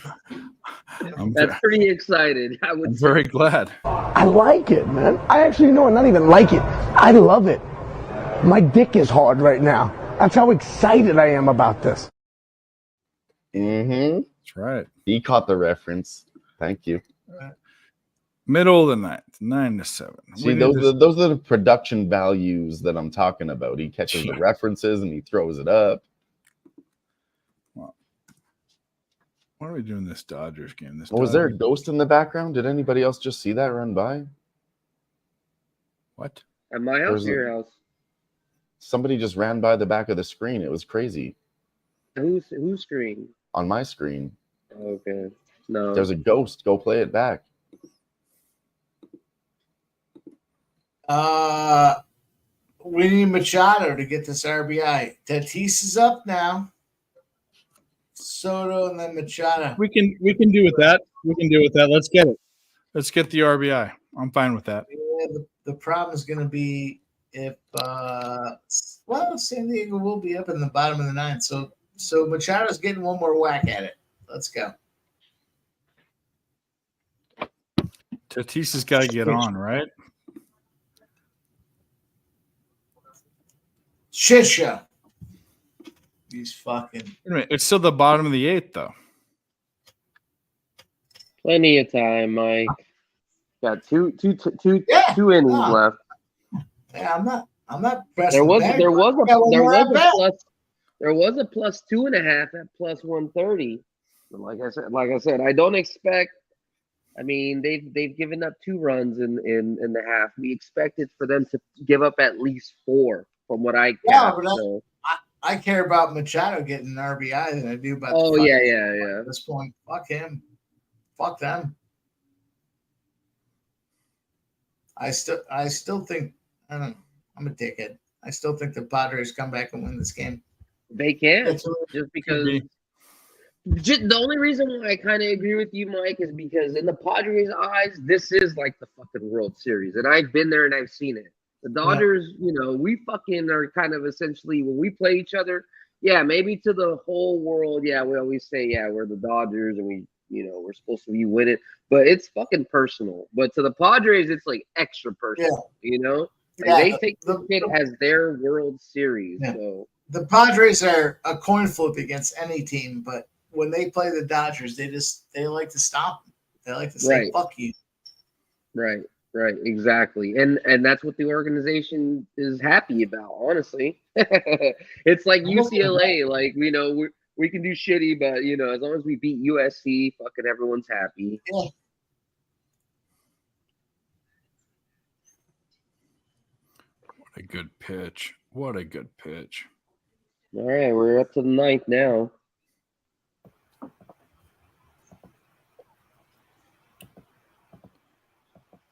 That's pretty excited. I would I'm say. very glad. I like it, man. I actually know, not even like it. I love it. My dick is hard right now. That's how excited I am about this. Mm-hmm. That's right. He caught the reference. Thank you. Middle of the ninth, 9-7. See, those are the production values that I'm talking about. He catches the references and he throws it up. What are we doing this Dodgers game? Was there a ghost in the background? Did anybody else just see that run by? What? At my house or your house? Somebody just ran by the back of the screen. It was crazy. Whose screen? On my screen. Okay. No. There's a ghost. Go play it back. We need Machado to get this RBI. Tatis is up now. Soto and then Machado. We can do with that. We can do with that. Let's get it. Let's get the RBI. I'm fine with that. Yeah, the problem is going to be if San Diego will be up in the bottom of the ninth. So Machado's getting one more whack at it. Let's go. Tatis has got to get on, right? Shit show. He's fucking. Wait a minute. It's still the bottom of the 8th, though. Plenty of time, Mike. Got two innings left. Yeah, I'm not pressing. There was back. a +2.5 at +130. Like I said, I don't expect. I mean, they've given up 2 runs in the half. We expected for them to give up at least 4, from what I got. So. I care about Machado getting an RBI than I do about. Yeah. At this point, fuck him. Fuck them. I still think I don't know. I'm a dickhead. I still think the Padres come back and win this game. They can, just because. The only reason why I kind of agree with you, Mike, is because in the Padres' eyes, this is like the fucking World Series, and I've been there and I've seen it. The Dodgers, we fucking are kind of essentially when we play each other. Yeah, maybe to the whole world. Yeah, we always say, we're the Dodgers, and we're supposed to be winning, but it's fucking personal. But to the Padres, it's like extra personal. They take it as their World Series. Yeah. So the Padres are a coin flip against any team, but when they play the Dodgers, they like to stop them. They like to say "fuck you." Right, exactly, and that's what the organization is happy about. Honestly, it's like UCLA. Like we can do shitty, but as long as we beat USC, fucking everyone's happy. Yeah. What a good pitch! What a good pitch! All right, we're up to the 9th now.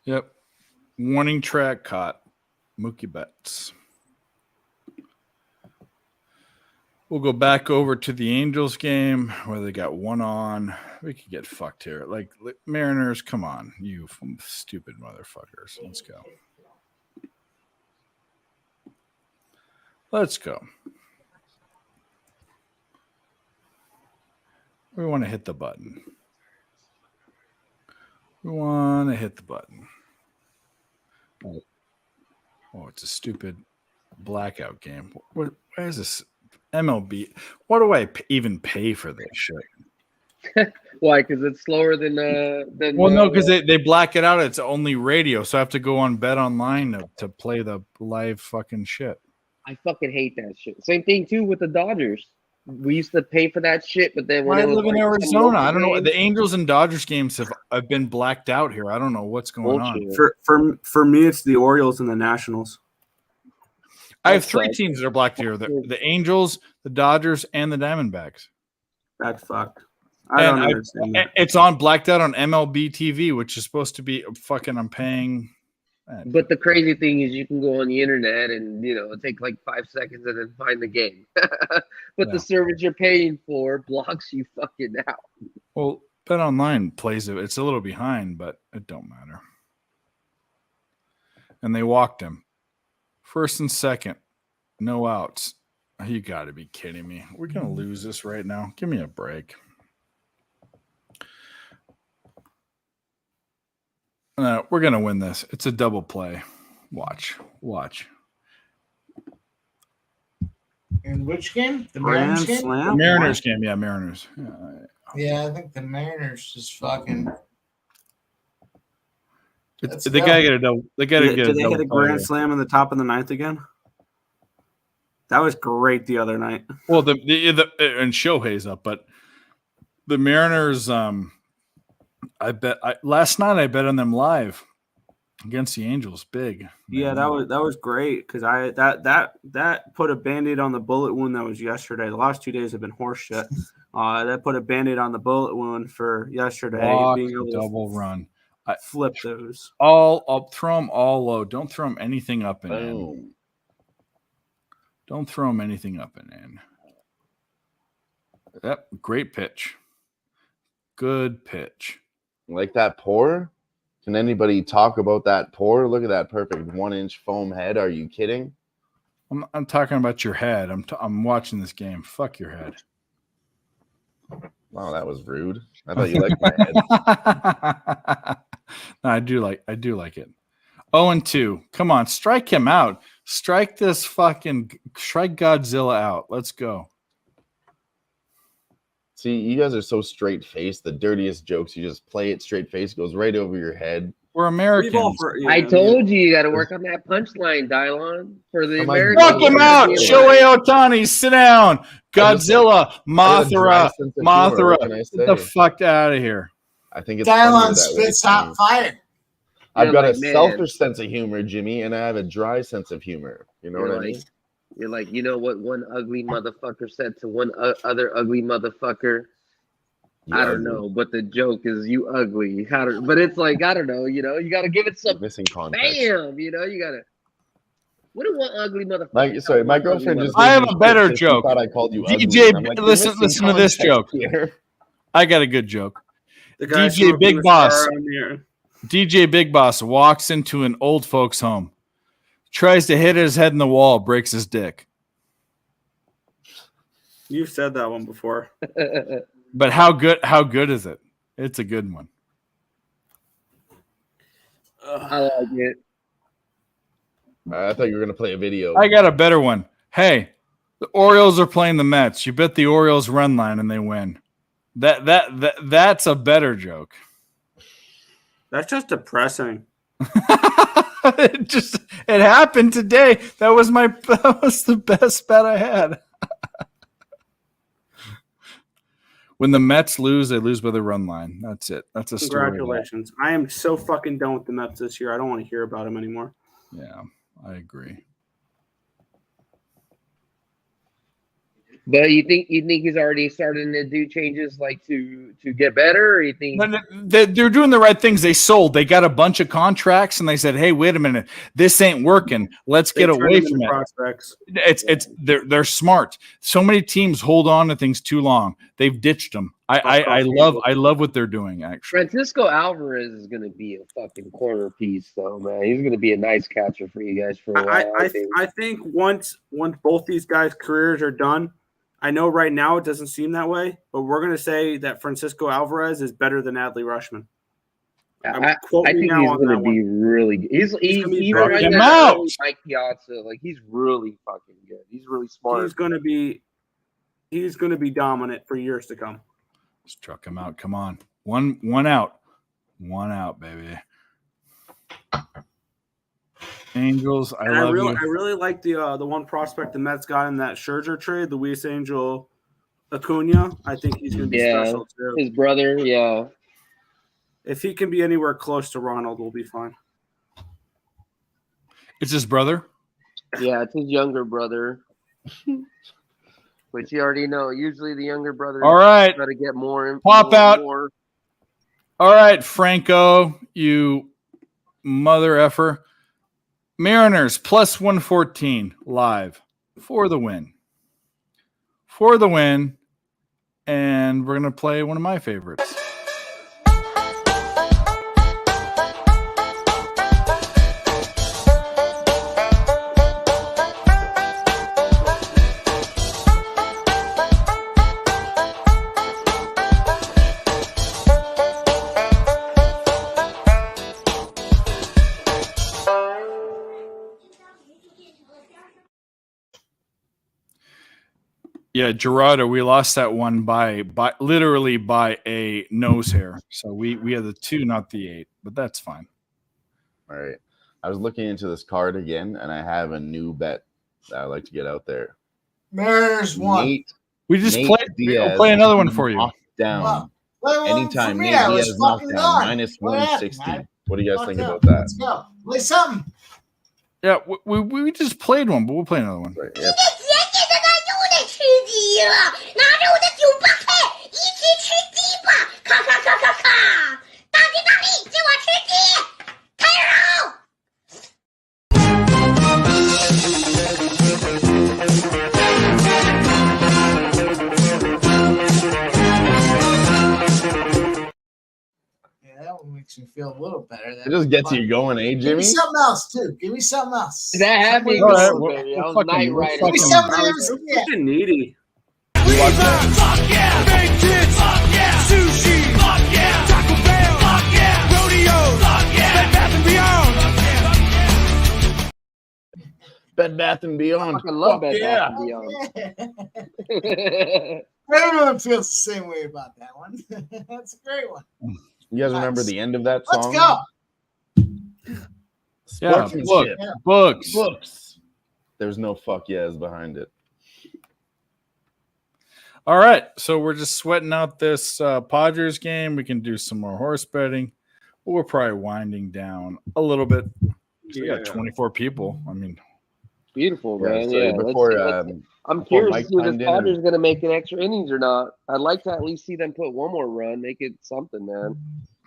Yep. Warning track caught. Mookie Betts. We'll go back over to the Angels game where they got 1 on. We could get fucked here. Like Mariners, come on, you stupid motherfuckers. Let's go. Let's go. We want to hit the button. We want to hit the button. Oh, it's a stupid blackout game. Why is this MLB? Why do I even pay for this shit? Why? Because it's slower than. Well, no, because they black it out. It's only radio, so I have to go on Bet Online to play the live fucking shit. I fucking hate that shit. Same thing too with the Dodgers. we used to pay for that shit, but then when I it was live in like some Arizona. local I don't know. game, The Angels and Dodgers games have been blacked out here. I don't know what's going on. For me, it's the Orioles and the Nationals. I have three teams that are blacked here: the Angels, the Dodgers, and the Diamondbacks. That's fucked. I don't understand that. It's on blacked out on MLB TV, which is supposed to be fucking. I'm paying. But the crazy thing is, you can go on the internet and take like 5 seconds and then find the game. But the service you're paying for blocks you fucking out. Well, Bet Online plays it. It's a little behind, but it don't matter. And they walked him. First and second, no outs. You got to be kidding me. We're going to lose this right now. Give me a break. We're going to win this. It's a double play. Watch. In which game? The Grand Mariners game? Slam? The Mariners game. Yeah, Mariners. Yeah, I think the Mariners just fucking. They got to get a double. They got to get a Did they double hit a play grand here. slam in the top of the ninth again? That was great the other night. Well, the and Shohei's up, but the Mariners. Last night I bet on them live against the Angels. Big. Yeah, that was great because that put a Band-Aid on the bullet wound that was yesterday. The last 2 days have been horseshit. That put a Band-Aid on the bullet wound for yesterday. Walk, being able double to run. Flip those. I'll throw them all low. Don't throw them anything up and in. Don't throw them anything up and in. Yep, great pitch. Good pitch. Like that pour? Can anybody talk about that pour? Look at that perfect 1-inch foam head. Are you kidding? I'm talking about your head. I'm watching this game. Fuck your head. Wow, that was rude. I thought you liked my head. No, I do like it. 0-2. Come on, strike him out. Strike Godzilla out. Let's go. See, you guys are so straight faced. The dirtiest jokes, you just play it straight face, goes right over your head. We're Americans. I told you got to work on that punchline, Dylon, for the Americans. Fuck him out. Shohei Ohtani, sit down. Godzilla, Mothra. Get the fuck out of here. I think it's Dylon spits hot fire. I've got a man. selfish sense of humor, Jimmy, and I have a dry sense of humor. You know what I mean? You're like, you know what one ugly motherfucker said to one other ugly motherfucker? I don't know, but the joke is you ugly. But it's like, I don't know, you got to give it some missing context. Bam, you got to. What do one ugly motherfucker? My girlfriend just. I have a better joke. Thought I called you ugly. DJ, Like, listen to this joke. Here. I got a good joke. The guy DJ Big Boss. Here. DJ Big Boss walks into an old folks' home, tries to hit his head in the wall, breaks his dick. You've said that one before. But how good is it? It's a good one. I like it. I thought you were gonna play a video. I got a better one. Hey, the Orioles are playing the Mets. You bet the Orioles run line and they win. That's a better joke. That's just depressing. it happened today. That was the best bet I had. When the Mets lose, they lose by the run line. That's it. That's a story. Congratulations. I am so fucking done with the Mets this year. I don't want to hear about them anymore. Yeah, I agree. But you think he's already starting to do changes like to get better, or you think they're doing the right things? They sold. They got a bunch of contracts, and they said, "Hey, wait a minute, this ain't working. Let's get away from it." Prospects. They're smart. So many teams hold on to things too long. They've ditched them. I love what they're doing. Actually, Francisco Alvarez is going to be a fucking corner piece, though, man. He's going to be a nice catcher for you guys for a while. I think once both these guys' careers are done. I know right now it doesn't seem that way, but we're going to say that Francisco Alvarez is better than Adley Rushman. I think he's going to be really good. He's right him now, out. Mike Piazza. Like, he's really fucking good. He's really smart. He's going to be dominant for years to come. Struck him out. Come on. One out, baby. Angels. I really like the one prospect the Mets got in that Scherzer trade, Luis Angel Acuna, I think he's going to be special too. His brother, yeah. If he can be anywhere close to Ronald, we'll be fine. It's his brother? Yeah, it's his younger brother. Which you already know. Usually the younger brother All right. got to get more. Pop more, out. More. All right, Franco, you mother effer. Mariners plus 114 live for the win. For the win. And we're going to play one of my favorites. Yeah, Gerardo, we lost that one by literally by a nose hair. So we had the 2, not the 8, but that's fine. All right. I was looking into this card again, and I have a new bet that I'd like to get out there. Mariners won. We just Nate played. Diaz We'll play another one for you. knocked down. Well, Anytime for me, Nate I was Diaz knocked fucking down on. minus What happened, 160. man? What do you guys Fuck think up. about that? Let's go. Play something. Yeah, we just played one, but we'll play another one. Right, yeah. 拿着我的9八块，一起吃鸡吧！咔咔咔咔咔！大吉大利，给我吃鸡！开肉！ Yeah, that one makes me feel a little better. It just gets you going, eh, Give Jimmy? me something else, too. Give me something else. That had me All right, going, we're- baby. we're I was fucking- night we're riding. Give me fucking- something else. Yeah. Fucking needy. Fuck yeah! Big tits! Fuck yeah! Sushi! Fuck yeah! Taco Bell! Fuck yeah! Rodeo! Fuck yeah! Bed Bath and Beyond! Bed Bath and Beyond. I fucking love Fuck Bed yeah. Bath and Beyond. Everyone feels the same way about that one. That's a great one. You guys remember Nice. the end of that Let's song? go. Yeah, Sportsmanship. books. Books. There's no fuck yes behind it. All right, so we're just sweating out this Padres game. We can do some more horse betting. We're probably winding down a little bit. We got 24 people. I mean, Beautiful, Yeah, man. so Yeah. before, I'm before curious Mike to see if chimed this in Padres and- going to make an extra innings or not. I'd like to at least see them put one more run, make it something, man.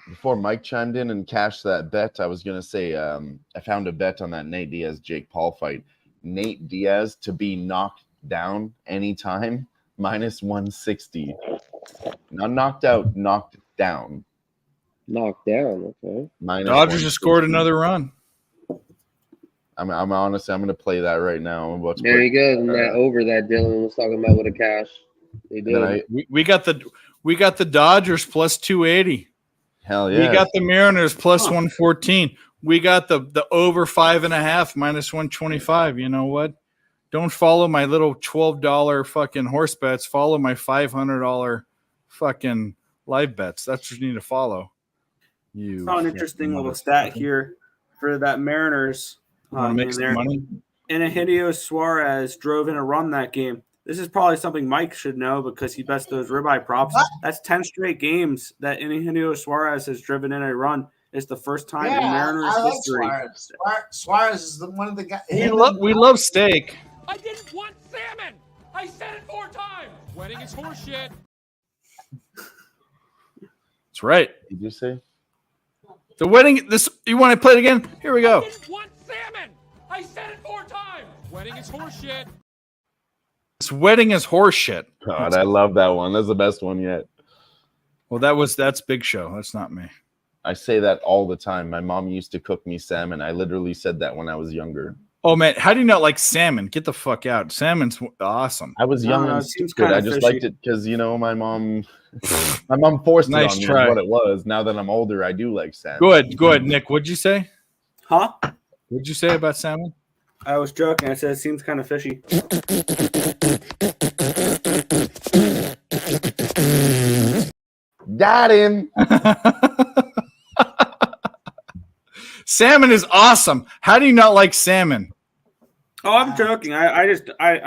Before Mike chimed in and cashed that bet, I was gonna say I found a bet on that Nate Diaz Jake Paul fight. Nate Diaz to be knocked down anytime minus 160. Not knocked out, knocked down. Knocked down, okay. Minus Dodgers just scored 160. another run. I'm honestly I'm gonna play that right now. I'm about to There put- you go. And that over that Dylan was talking about with a cash. They and did. then We got the Dodgers plus 280. hell yeah. We got the Mariners plus 114. We got the over 5.5 minus 125. You know what? Don't follow my little $12 fucking horse bets. Follow my $500 fucking live bets. That's what you need to follow. You Saw an interesting little stat here for that Mariners. Want to make some money? Eugenio Suarez drove in a run that game. This is probably something Mike should know because he bets those ribeye props. That's 10 straight games that Eugenio Suarez has driven in a run. It's the first time in Mariners I like history. Suarez. Suarez is one of the guys. We love steak. I didn't want salmon! I said it 4 times! Wedding is horseshit! That's right. Did you say? The wedding. This you want to play it again? Here we go. I didn't want salmon! I said it 4 times! Wedding is horseshit! This wedding is horseshit. God, I love that one. That's the best one yet. Well, that's Big Show. That's not me. I say that all the time. My mom used to cook me salmon. I literally said that when I was younger. Oh man, how do you not like salmon? Get the fuck out. Salmon's awesome. I was young and stupid. I just liked it because my mom forced Nice it on me. try. Is what it was. Now that I'm older, I do like salmon. Good. Nick, what'd you say? Huh? What'd you say about salmon? I was joking. I said it seems kind of fishy. Got him. Salmon is awesome. How do you not like salmon? Oh, I'm joking. I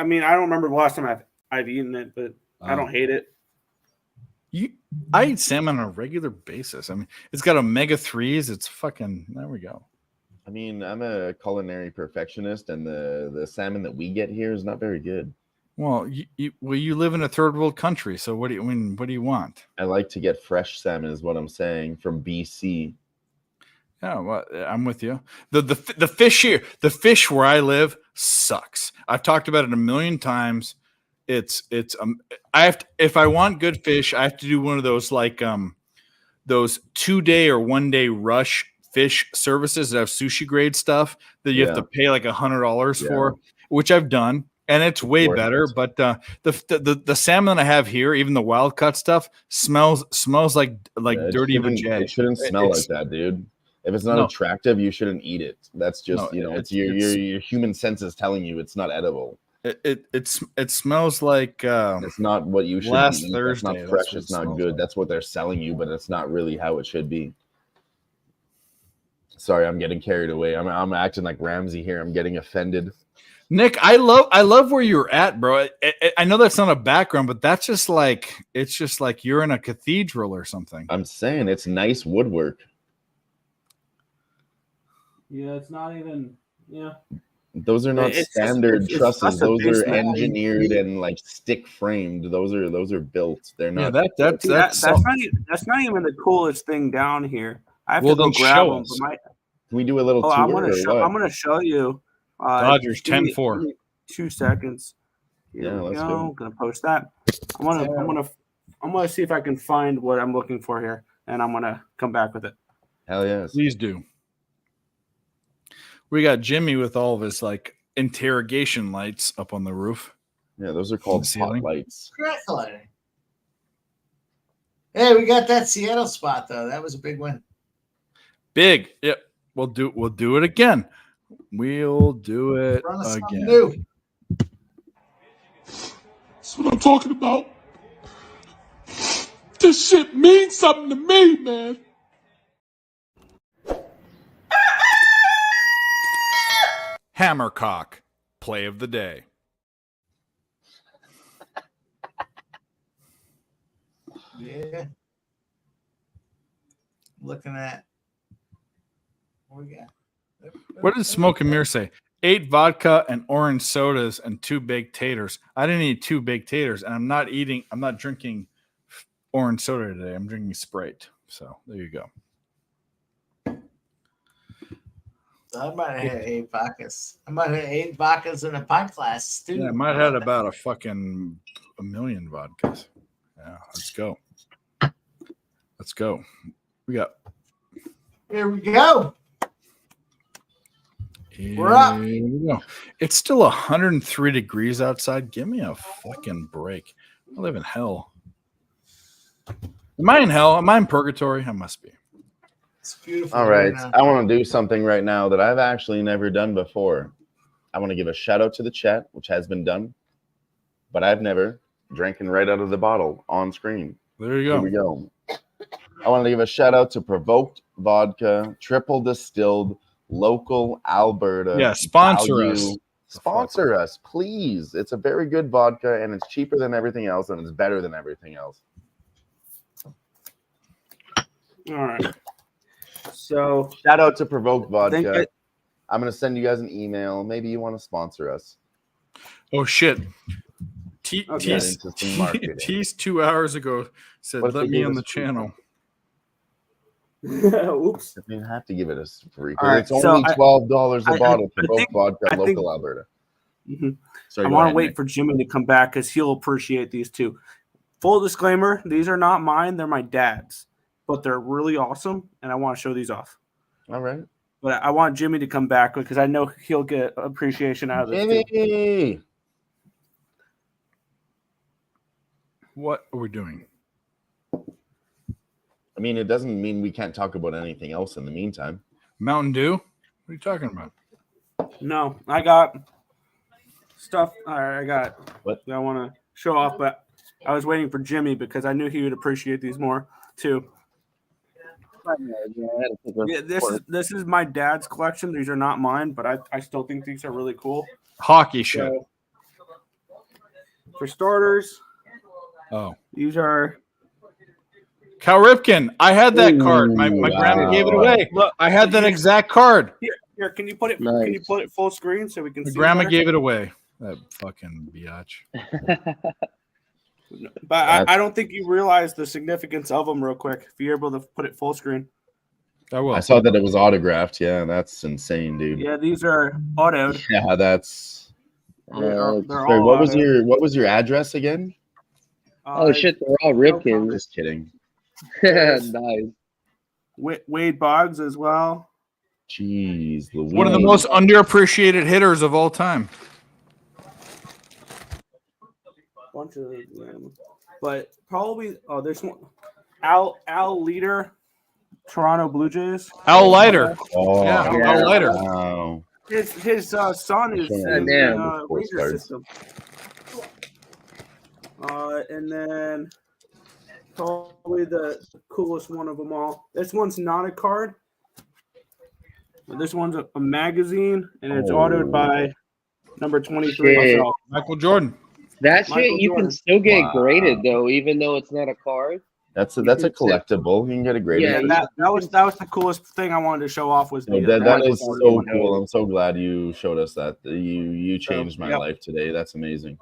mean, I don't remember the last time I've eaten it, but I don't hate it. I eat salmon on a regular basis. I mean, it's got omega-3s. It's fucking. There we go. I mean, I'm a culinary perfectionist, and the salmon that we get here is not very good. Well, you live in a third world country, so what do you mean? What do you want? I like to get fresh salmon, is what I'm saying, from BC. Yeah, well, I'm with you. The fish here, the fish where I live sucks. I've talked about it a million times. It's I have to, if I want good fish, I have to do one of those like those 2-day or 1-day rush fish services that have sushi grade stuff that you have to pay like $100 for, which I've done, and it's way better. But the salmon I have here, even the wild cut stuff, smells like dirty vajay. It shouldn't smell like that, dude. If it's not attractive, you shouldn't eat it. That's just it's your human senses telling you it's not edible. It smells like it's not what you should last eat. Thursday. It's not fresh. It's not good. Like. That's what they're selling you, but it's not really how it should be. Sorry, I'm getting carried away. I'm acting like Ramsey here. I'm getting offended. Nick, I love where you're at, bro. I know that's not a background, but that's just like it's just like you're in a cathedral or something. I'm saying it's nice woodwork. Yeah, it's not even. Yeah. Those are not standard trusses. Those are engineered and like stick framed. Those are built. They're not. Yeah, that's not even the coolest thing down here. I have to go grab them. Can we do a little tour? I'm gonna show you. Dodgers 10-4. 2 seconds. Yeah, let's go. go. I'm gonna post that. I'm gonna see if I can find what I'm looking for here, and I'm gonna come back with it. Hell yes. Please do. We got Jimmy with all of his like interrogation lights up on the roof. Yeah, those are called spotlights. Congratulating. Hey, we got that Seattle spot though. That was a big win. Big. Yep. We'll do it again. We'll do it again. New. That's what I'm talking about. This shit means something to me, man. Hammercock, play of the day. Yeah. Looking at what we got. What did Smoke and Mirror say? 8 vodka and orange sodas and 2 baked taters. I didn't eat 2 baked taters, and I'm not drinking orange soda today. I'm drinking Sprite. So there you go. I might have had 8 vodkas. I might have 8 vodkas in a pint glass too. Yeah, I might have had about a million vodkas. Yeah, let's go. Let's go. Here we go. We're up. Here we go. It's still 103 degrees outside. Give me a fucking break. I live in hell. Am I in hell? Am I in purgatory? I must be. It's beautiful. All right. I want to do something right now that I've actually never done before. I want to give a shout out to the chat, which has been done, but I've never drinking right out of the bottle on screen. There you go. Here we go. I want to give a shout out to Provoked Vodka, triple distilled, local Alberta. Yeah, sponsor us. Sponsor us, please. It's a very good vodka, and it's cheaper than everything else, and it's better than everything else. All right. So shout out to Provoked Vodka. I'm going to send you guys an email. Maybe you want to sponsor us. Oh, shit. Tease 2 hours ago said, let me on the channel. Oops. I mean, I have to give it a free. Right, it's only $12 a bottle for both vodka, local Alberta. Mm-hmm. Sorry, I want to wait for Jimmy to come back because he'll appreciate these too. Full disclaimer, these are not mine. They're my dad's, but they're really awesome, and I want to show these off. All right. But I want Jimmy to come back because I know he'll get appreciation out of this Jimmy! Too. What are we doing? I mean, it doesn't mean we can't talk about anything else in the meantime. Mountain Dew? What are you talking about? No, I got stuff. I got what I want to show off, but I was waiting for Jimmy because I knew he would appreciate these more too. Yeah, this is my dad's collection. These are not mine, but I still think these are really cool. Hockey shit. So, for starters, Oh, These are Cal Ripken. I had that card. My grandma gave it away. Look, I had that exact card. here. Can you put it? Can you Nice. put it full screen so we can My see? grandma better? gave it away. That fucking biatch. But I don't think you realize the significance of them real quick. If you're able to put it full screen. I will. I saw that it was autographed. Yeah, that's insane, dude. Yeah, these are autoed. Yeah, that's. They're Sorry, all what was autoed. what was your address again? Oh shit, they're all Ripkins. Just kidding. There's Nice. Wade Boggs as well. Jeez, Louise. One of the most underappreciated hitters of all time. Bunch of but probably there's one. Al Leader, Toronto Blue Jays. Al Leiter. Oh, Yeah, Al Leiter. Wow. His son is in the Ranger system. And then probably the coolest one of them all. This one's not a card. This one's a magazine, and it's autoed by number 23. Shit. Michael Jordan. That shit Michael you Jordan. can still get Wow. graded though, even though it's not a card. That's a collectible. You can get a graded. Yeah, piece. That was the coolest thing I wanted to show off was No, the that Michael is so Jordan one. cool. I'm so glad you showed us that. You changed my life today. That's amazing.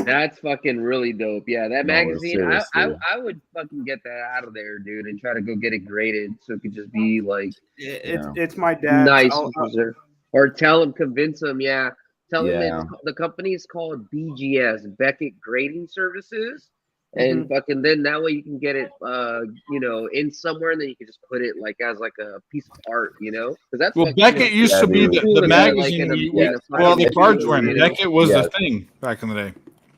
That's fucking really dope. Yeah, that No, magazine. I seriously. would fucking get that out of there, dude, and try to go get it graded so it could just be like It's my dad's. nice. Or tell him, convince him. Yeah, tell him Yeah. the company is called BGS, Beckett Grading Services. And fucking then that way you can get it, in somewhere, and then you can just put it like as like a piece of art, because that's Well, Beckett used to be the magazine. Well, the cards were in. Beckett was the thing back in the day.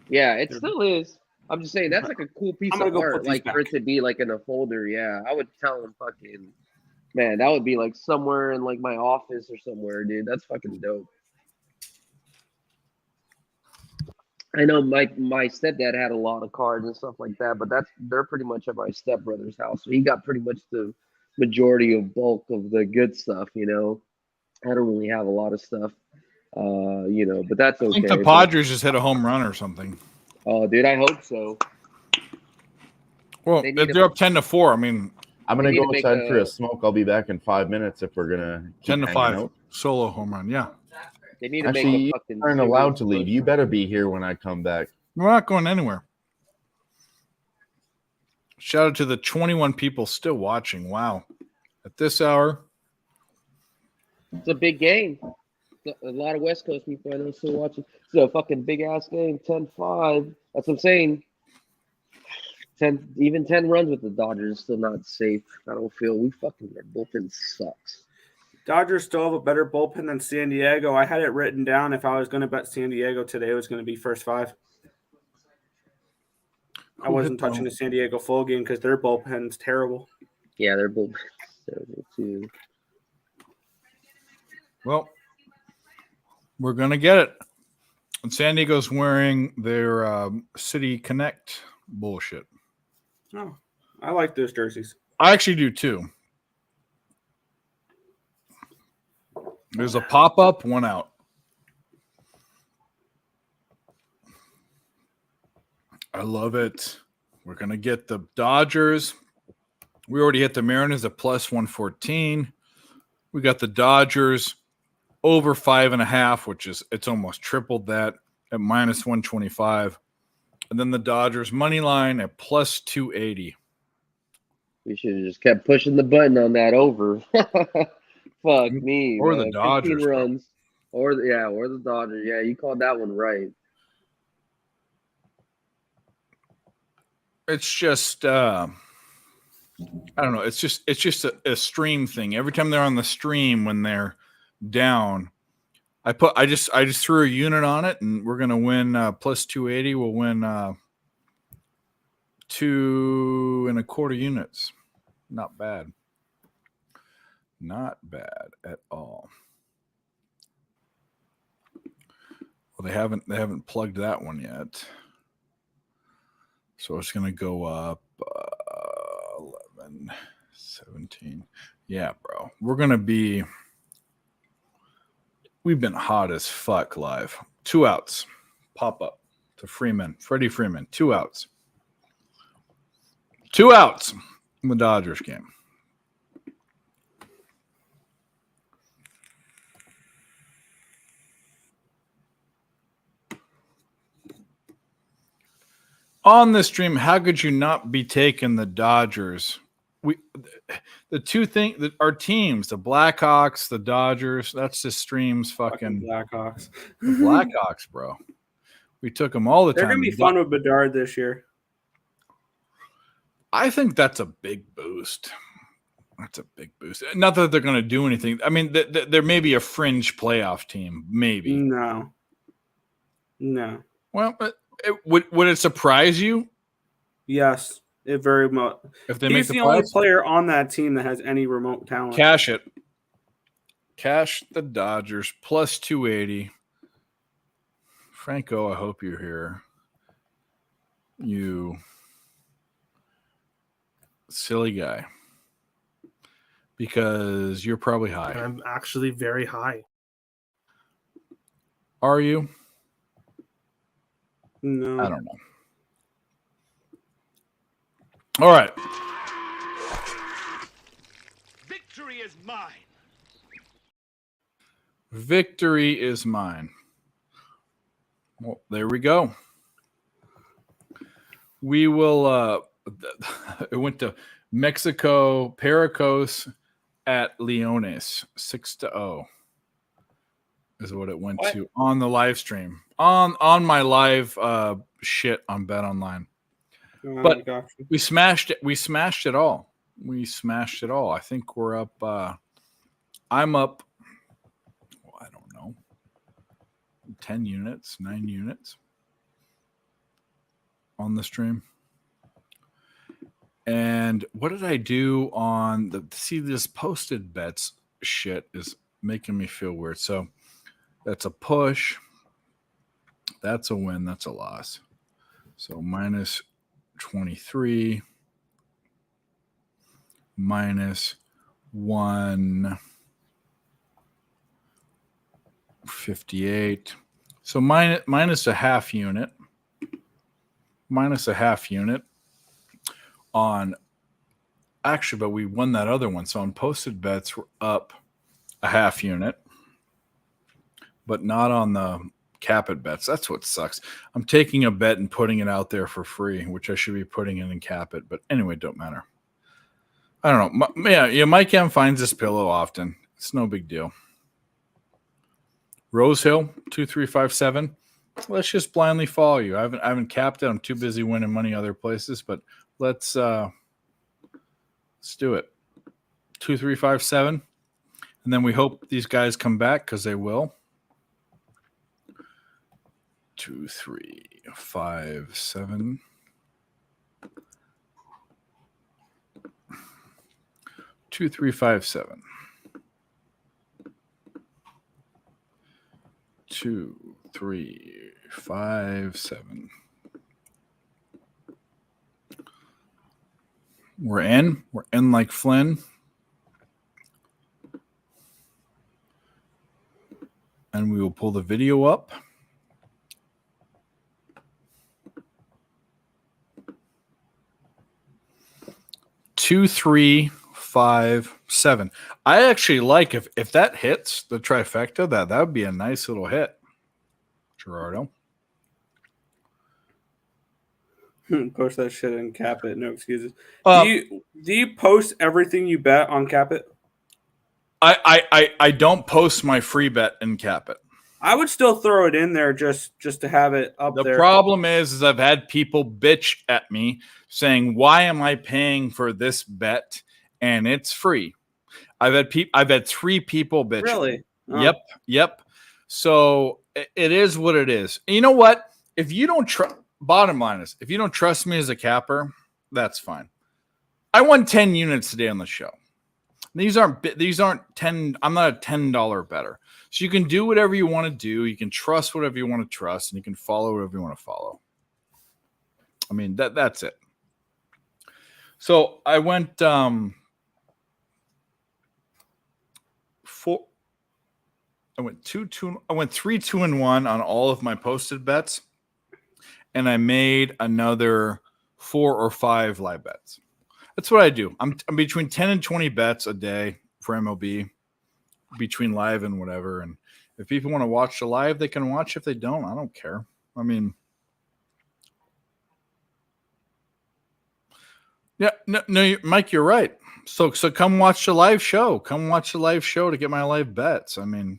Yeah, it still is. I'm just saying that's like a cool piece I'm gonna of go put art, these like back. for it to be like in a folder. Yeah, I would tell him, fucking man, that would be like somewhere in like my office or somewhere, dude. That's fucking dope. I know my stepdad had a lot of cards and stuff like that, but they're pretty much at my stepbrother's house, so he got pretty much the majority of bulk of the good stuff. I don't really have a lot of stuff, but that's okay. I think the Padres just hit a home run or something. Oh, dude, I hope so. Well, if they're up 10-4, I mean, I'm gonna They go need to make outside for a- a smoke. I'll be back in 5 minutes if we're gonna keep 10-5 hanging out. solo home run. Yeah, They need to Actually, make a you fucking. aren't allowed to leave. You better be here when I come back. we're not going anywhere. Shout out to the 21 people still watching. Wow, at this hour. It's a big game. A lot of West Coast people I know still watching. It's a fucking big ass game. 10-5. That's what I'm saying. 10 runs with the Dodgers is still not safe. I don't feel their bullpen sucks. Dodgers still have a better bullpen than San Diego. I had it written down. If I was going to bet San Diego today, it was going to be first five. I wasn't touching the San Diego full game because their bullpen's terrible. Yeah, their bullpen's terrible too. Well, we're gonna get it. And San Diego's wearing their City Connect bullshit. Oh, I like those jerseys. I actually do too. There's a pop-up, one out. I love it. We're going to get the Dodgers. We already hit the Mariners at plus 114. We got the Dodgers over 5.5, which is it's almost tripled that at minus 125. And then the Dodgers money line at plus 280. We should have just kept pushing the button on that over. Fuck me. Or man. the Dodgers. 15 runs. Or the Dodgers. Yeah, you called that one right. It's just I don't know. It's just a stream thing. Every time they're on the stream when they're down, I just threw a unit on it, and we're gonna win plus 280. We'll win 2.25 units. Not bad. Not bad at all. Well, they haven't plugged that one yet. So it's going to go up 11, 17. Yeah, bro. We've been hot as fuck live. 2 outs. Pop up to Freddie Freeman. 2 outs. 2 outs in the Dodgers game. On this stream, how could you not be taking the Dodgers? The two things that our teams, the Blackhawks, the Dodgers, that's the stream's fucking Blackhawks. The Blackhawks, bro. We took them all the They're time. gonna be fun with Bedard this year. I think that's a big boost. That's a big boost. Not that they're going to do anything. I mean, there may be a fringe playoff team, maybe. No. Well, would it surprise you? Yes, it very much. If they He's make the the only playoffs? player on that team that has any remote talent. Cash it. Cash the Dodgers plus 280. Franco, I hope you're here. You silly guy. Because you're probably high. I'm actually very high. Are you? No. I don't know. All right. Victory is mine. Victory is mine. Well, there we go. We will it went to Mexico, Pericos at Leones, 6-0 is what it went to on the live stream. On my live shit on Bet Online. But we smashed it. We smashed it all. I think we're up. I'm up. I don't know. 10 units, 9 units on the stream. And what did I do on the? See, this posted bets shit is making me feel weird. So that's a push. That's a win. That's a loss. So minus 23, minus 158. So minus a half unit. Minus a half unit on actually, but we won that other one. So on posted bets, we're up a half unit, but not on the cap it bets. That's what sucks. I'm taking a bet and putting it out there for free, which I should be putting in and cap it. But anyway, don't matter. I don't know. Yeah, Mike M finds this pillow often. It's no big deal. Rose Hill 2357. Let's just blindly follow you. I haven't capped it. I'm too busy winning money other places, but let's do it. 2357. And then we hope these guys come back because they will. 2357. 2357. 2357. We're in like Flynn. And we will pull the video up. Two, 3, 5, 7. I actually like if that hits the trifecta, that would be a nice little hit. Gerardo. Post that shit and cap it. No excuses. Do you post everything you bet on cap it? I don't post my free bet and cap it. I would still throw it in there just to have it up there. The problem is I've had people bitch at me saying, "Why am I paying for this bet and it's free?" I've had 3 people bitch. Really? Oh. Yep. So it is what it is. You know what? If you don't bottom line is, if you don't trust me as a capper, that's fine. I won 10 units today on the show. These aren't 10. I'm not a $10 better. So you can do whatever you want to do. You can trust whatever you want to trust, and you can follow whatever you want to follow. I mean, that's it. So I went I went 3, 2, and 1 on all of my posted bets, and I made another 4 or 5 live bets. That's what I do. I'm between 10 and 20 bets a day for MLB, between live and whatever. And if people want to watch the live, they can watch. If they don't, I don't care. I mean, yeah, no, Mike, you're right. So come watch the live show. Come watch the live show to get my live bets. I mean,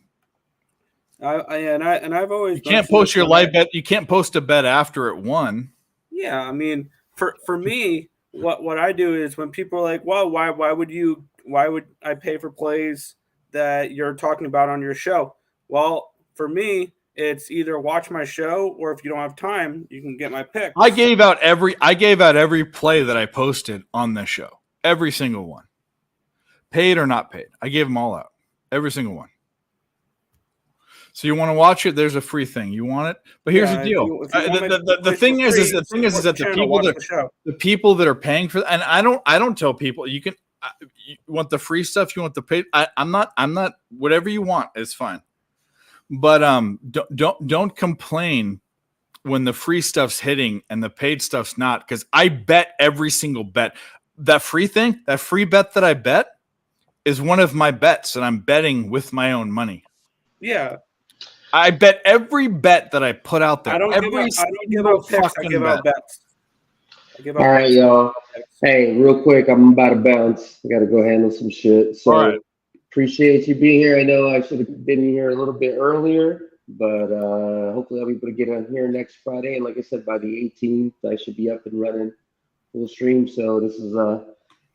I've always you can't post your live bet. You can't post a bet after it won. Yeah, I mean, for me, what I do is when people are like, "Well, why would I pay for plays that you're talking about on your show?" Well, for me, it's either watch my show or if you don't have time, you can get my pick. I gave out every play that I posted on this show. Every single one. Paid or not paid. I gave them all out. Every single one. So you want to watch it? There's a free thing. You want it? But here's the deal. The thing is that the people that are paying for, and I don't tell people you want the free stuff, you want the paid. I'm not whatever you want is fine. But don't complain when the free stuff's hitting and the paid stuff's not, because I bet every single bet. That free bet that I bet is one of my bets that I'm betting with my own money. Yeah. I bet every bet that I put out there. I don't give out picks. I give out bets. All right, y'all. Hey, real quick, I'm about to bounce. I got to go handle some shit. So all right. Appreciate you being here. I know I should have been here a little bit earlier, but hopefully I'll be able to get on here next Friday. And like I said, by the 18th, I should be up and running full stream. So this is a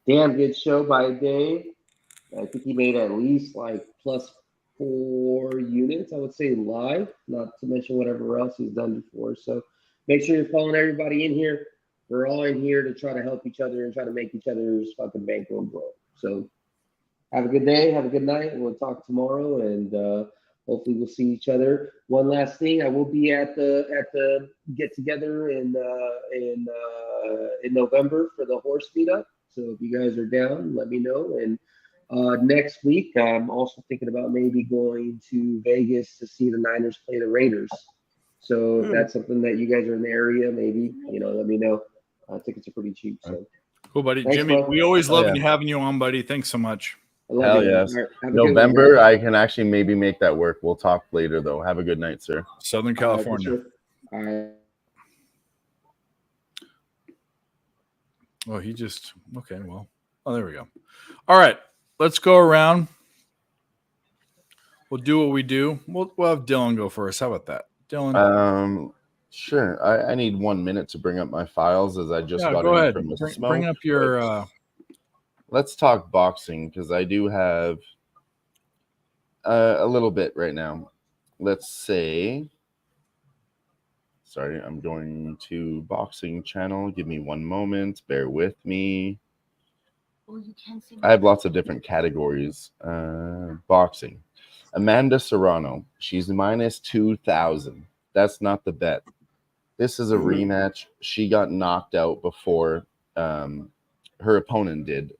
damn good show by Dave. I think he made at least like plus 4 units, I would say, live, not to mention whatever else he's done before. So make sure you're calling everybody in here. We're all in here to try to help each other and try to make each other's fucking bankroll grow. So have a good day, have a good night, and we'll talk tomorrow, and hopefully we'll see each other. One last thing, I will be at the get together in November for the horse meetup. So if you guys are down, let me know. And next week, I'm also thinking about maybe going to Vegas to see the Niners play the Raiders. So if that's something that you guys are in the area, maybe, let me know. Tickets are pretty cheap. So cool, buddy. Thanks, Jimmy, bro. we always love having you on, buddy. Thanks so much. Hell yes. November, I can actually maybe make that work. We'll talk later, though. Have a good night, sir. Southern California. All right. Oh, okay, well. Oh, there we go. All right. Let's go around. We'll do what we do. We'll have Dylan go first. How about that? Dylan? Sure. I need 1 minute to bring up my files as I just got go in ahead. from the smoke. Bring up your... Let's talk boxing, because I do have a little bit right now. Let's say... Sorry, I'm going to boxing channel. Give me 1 moment. Bear with me. I have lots of different categories. Boxing. Amanda Serrano. She's minus 2,000. That's not the bet. This is a rematch. She got knocked out before her opponent did.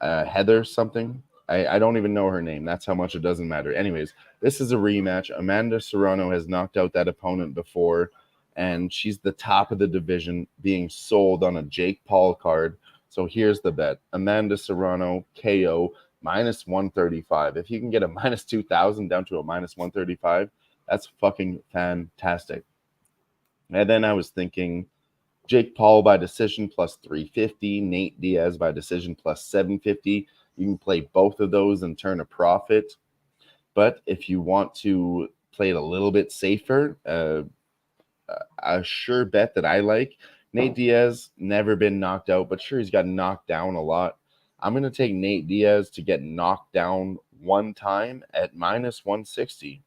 Heather something. I don't even know her name. That's how much it doesn't matter. Anyways, this is a rematch. Amanda Serrano has knocked out that opponent before, and she's the top of the division, being sold on a Jake Paul card. So here's the bet. Amanda Serrano, KO, minus 135. If you can get a minus 2,000 down to a minus 135, that's fucking fantastic. And then I was thinking Jake Paul by decision plus 350, Nate Diaz by decision plus 750. You can play both of those and turn a profit. But if you want to play it a little bit safer, a sure bet that I like, Nate Diaz, never been knocked out, but sure, he's got knocked down a lot. I'm going to take Nate Diaz to get knocked down one time at minus 160.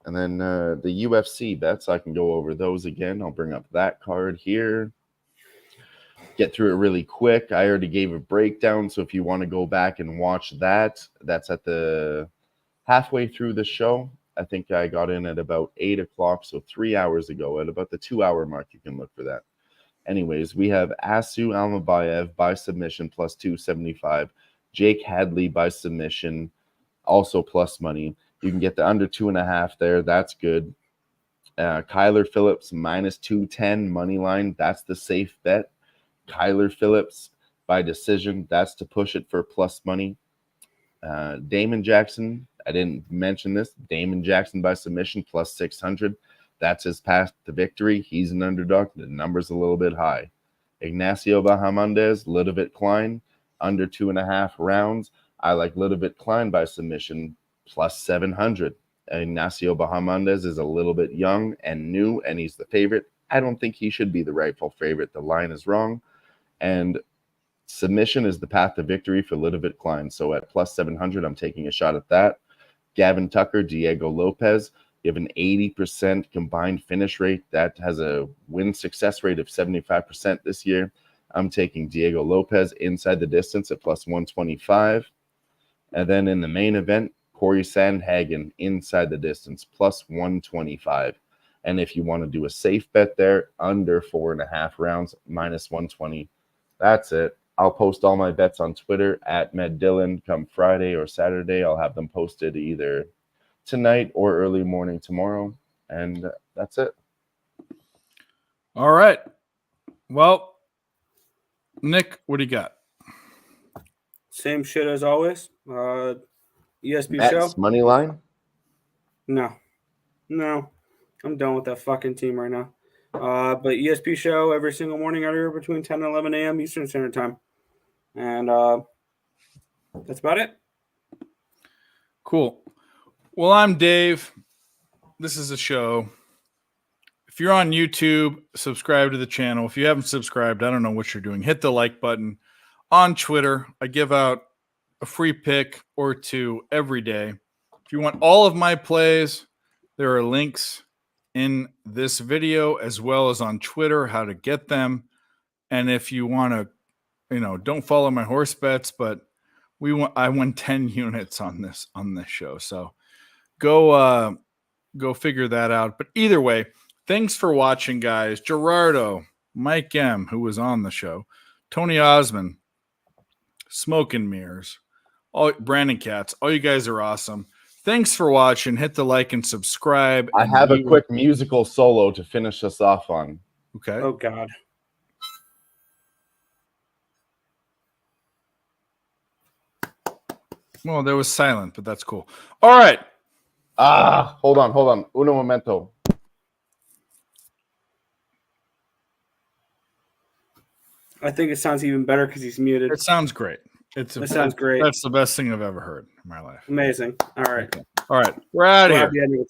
And then the UFC bets, I can go over those again. I'll bring up that card here. Get through it really quick. I already gave a breakdown, so if you want to go back and watch that, that's at the halfway through the show. I think I got in at about 8 o'clock, so 3 hours ago. At about the 2-hour mark, you can look for that. Anyways, we have Asu Almabayev by submission plus 275. Jake Hadley by submission, also plus money. You can get the under 2.5 there. That's good. Kyler Phillips minus 210 money line. That's the safe bet. Kyler Phillips by decision. That's to push it for plus money. Damon Jackson. I didn't mention this. Damon Jackson by submission plus 600. That's his path to victory. He's an underdog. The number's a little bit high. Ignacio Bahamondes, Ludovic Klein, under 2.5 rounds. I like Ludovic Klein by submission plus 700. Ignacio Bahamondes is a little bit young and new, and he's the favorite. I don't think he should be the rightful favorite. The line is wrong. And submission is the path to victory for Ludovic Klein. So at plus 700, I'm taking a shot at that. Gavin Tucker, Diego Lopez. You have an 80% combined finish rate. That has a win success rate of 75% this year. I'm taking Diego Lopez inside the distance at plus 125. And then in the main event, Corey Sandhagen inside the distance, plus 125. And if you want to do a safe bet there, under 4.5 rounds, minus 120. That's it. I'll post all my bets on Twitter at MedDillon come Friday or Saturday. I'll have them posted either tonight or early morning tomorrow. And that's it. All right. Well, Nick, what do you got? Same shit as always. ESP Bets, show. money line? No. I'm done with that fucking team right now. But ESP show every single morning out here between 10 and 11 a.m. Eastern Standard Time. And that's about it. Cool. Well, I'm Dave. This is a show. If you're on YouTube, subscribe to the channel. If you haven't subscribed, I don't know what you're doing. Hit the like button. On Twitter, I give out a free pick or two every day. If you want all of my plays, there are links in this video as well as on Twitter how to get them. And if you want to, don't follow my horse bets, but I won 10 units on this show. So go figure that out. But either way, thanks for watching, guys. Gerardo, Mike M, who was on the show, Tony Osmond, Smoke and Mirrors, Brandon Katz, all you guys are awesome. Thanks for watching. Hit the like and subscribe. I have a quick musical solo to finish us off on. Okay. Oh, God. Well, there was silent, but that's cool. All right. Hold on. Uno momento. I think it sounds even better because he's muted. It sounds great. It sounds great. That's the best thing I've ever heard in my life. Amazing. All right. All right. We're out of here.